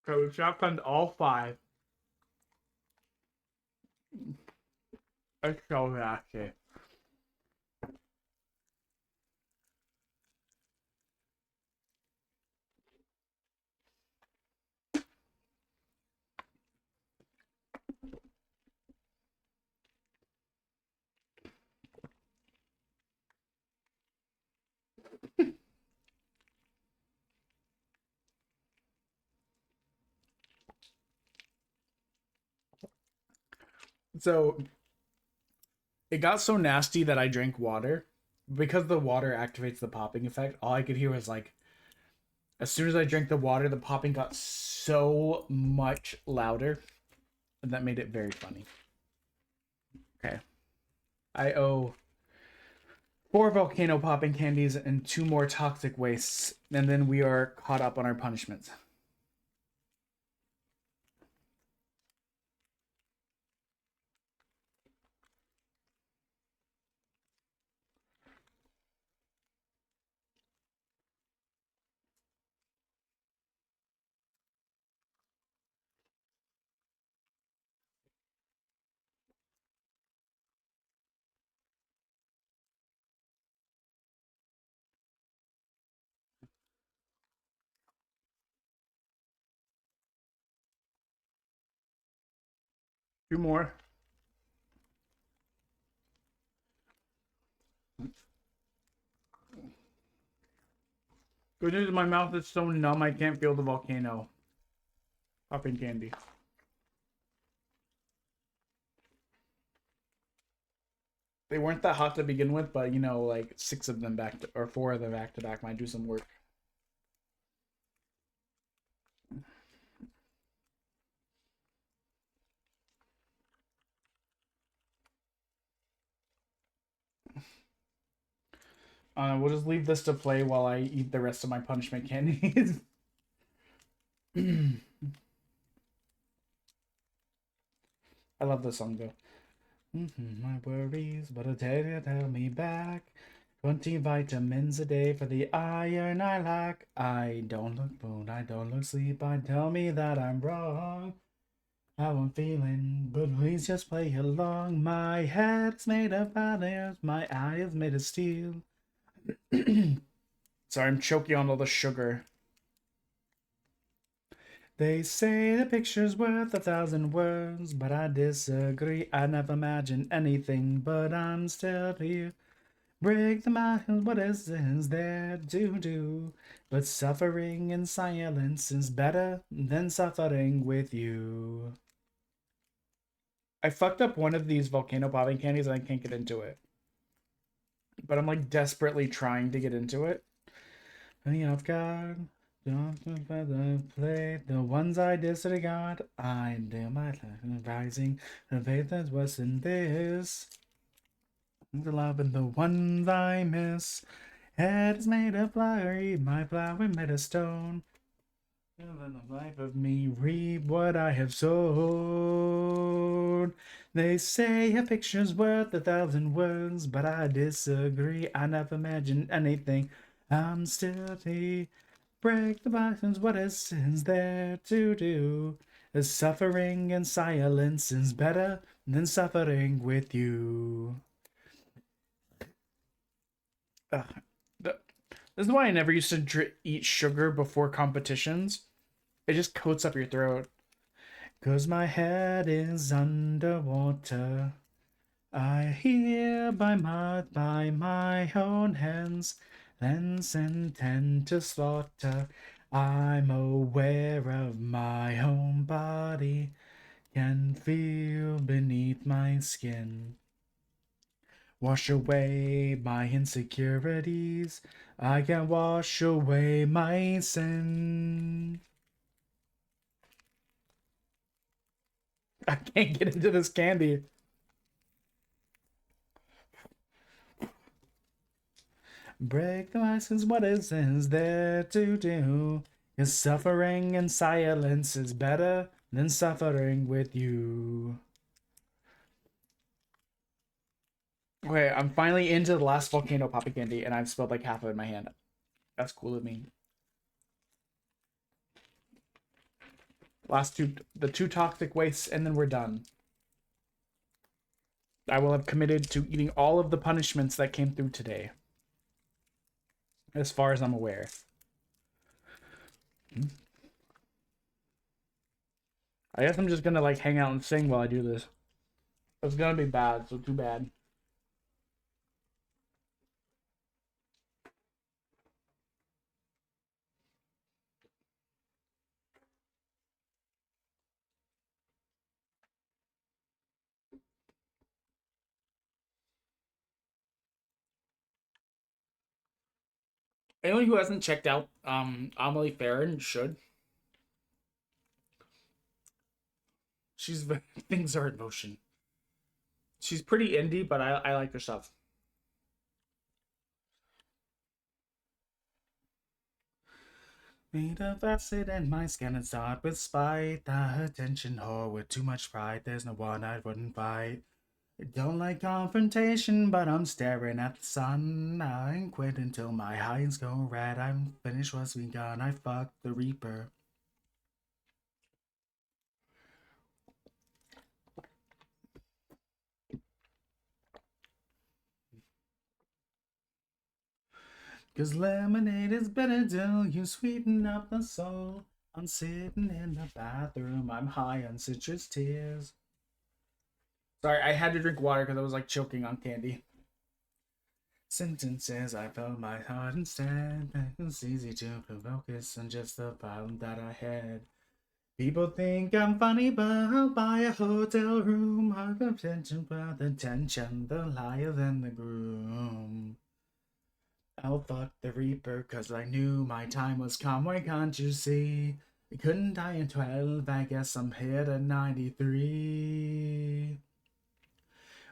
Okay, we've shotgunned all 5. It's so nasty. So it got so nasty that I drank water. Because the water activates the popping effect, all I could hear was like, as soon as I drank the water, the popping got so much louder. And that made it very funny. Okay. I owe 4 volcano popping candies and 2 more toxic wastes. And then we are caught up on our punishments. Two more. Good news, my mouth is so numb I can't feel the volcano popping candy. They weren't that hot to begin with, but you know, like 6 of them back to, or 4 of them back to back might do some work. We'll just leave this to play while I eat the rest of my punishment candies. I love this song though. My worries, but tell me back. 20 vitamins a day for the iron I lack. I don't look food, I don't look sleep. I tell me that I'm wrong. How I'm feeling, but please just play along. My head's made of iron, my eye is made of steel. Sorry, I'm choking on all the sugar. They say a picture's worth 1,000 words, but I disagree. I never imagined anything, but I'm still here. Break the mountains, what is there to do? But suffering in silence is better than suffering with you. I fucked up one of these volcano popping candies and I can't get into it. But I'm like desperately trying to get into it. Honey, I've got play the ones I disregard. I do my rising. The faith that's what's in this. The love and the ones I miss. Head is made of flowery, my flower made of stone. In the life of me, reap what I have sown. They say a picture's worth 1,000 words, but I disagree. I never imagined anything. I'm still here. Break the boxes, what is there to do? Suffering in silence is better than suffering with you. This is why I never used to eat sugar before competitions. It just coats up your throat. 'Cause my head is underwater. I hereby mark by my own hands, thence intend to slaughter. I'm aware of my own body, can feel beneath my skin. Wash away my insecurities, I can wash away my sin. I can't get into this candy. Break the license, what is there to do? 'Cause suffering in silence is better than suffering with you. Okay, I'm finally into the last volcano poppy candy, and I've spilled like half of it in my hand. That's cool of me. Last the two toxic wastes, and then we're done. I will have committed to eating all of the punishments that came through today. As far as I'm aware. I guess I'm just gonna like hang out and sing while I do this. It's gonna be bad, so too bad. Anyone who hasn't checked out Amelie Farron should. She's things are in motion. She's pretty indie, but I like her stuff. Made of acid and my skin is hard with spite. The attention whore with too much pride. There's no one I wouldn't fight. I don't like confrontation, but I'm staring at the sun. I ain't quit until my eyes go red. I'm finished what's begun. I fucked the Reaper. Cause lemonade is better till you sweeten up the soul. I'm sitting in the bathroom. I'm high on citrus tears. Sorry, I had to drink water because I was like choking on candy. Sentences I felt my heart instead. It's easy to focus on just the problem that I had. People think I'm funny, but I'll buy a hotel room. Hug attention for the tension, the liar than the groom. I'll fuck the Reaper, cause I knew my time was come. Why can't you see? I couldn't die in 12, I guess I'm here at 93.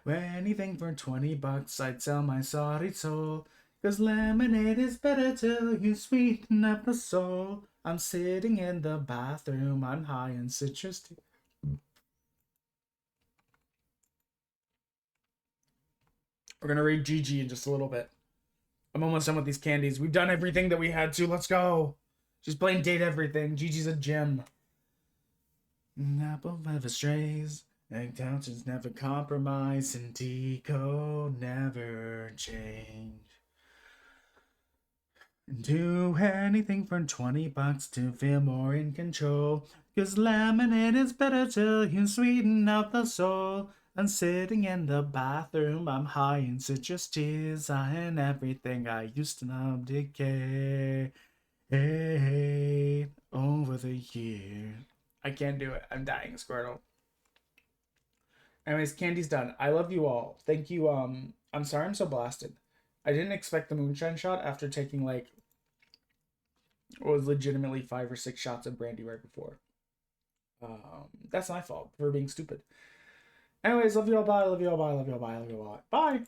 Anything for $20, I'd sell my sorry soul. Cause lemonade is better till you sweeten up the soul. I'm sitting in the bathroom, I'm high on citrus tea. We're gonna read Gigi in just a little bit. I'm almost done with these candies. We've done everything that we had to. Let's go. Just plain date everything. Gigi's a gem. Apple never strays. Egg couches never compromise. And decode never change. Do anything for $20 to feel more in control. 'Cause lemonade is better till you sweeten up the soul. And sitting in the bathroom, I'm high in citrus tears. And everything I used to love decay. Over the year. I can't do it. I'm dying, Squirtle. Anyways, candy's done. I love you all. Thank you. I'm sorry I'm so blasted. I didn't expect the moonshine shot after taking like what was legitimately 5 or 6 shots of brandy right before. That's my fault for being stupid. Anyways, love you all. Bye. Love you all. Bye. Love you all. Bye. Love you all. Bye. Bye.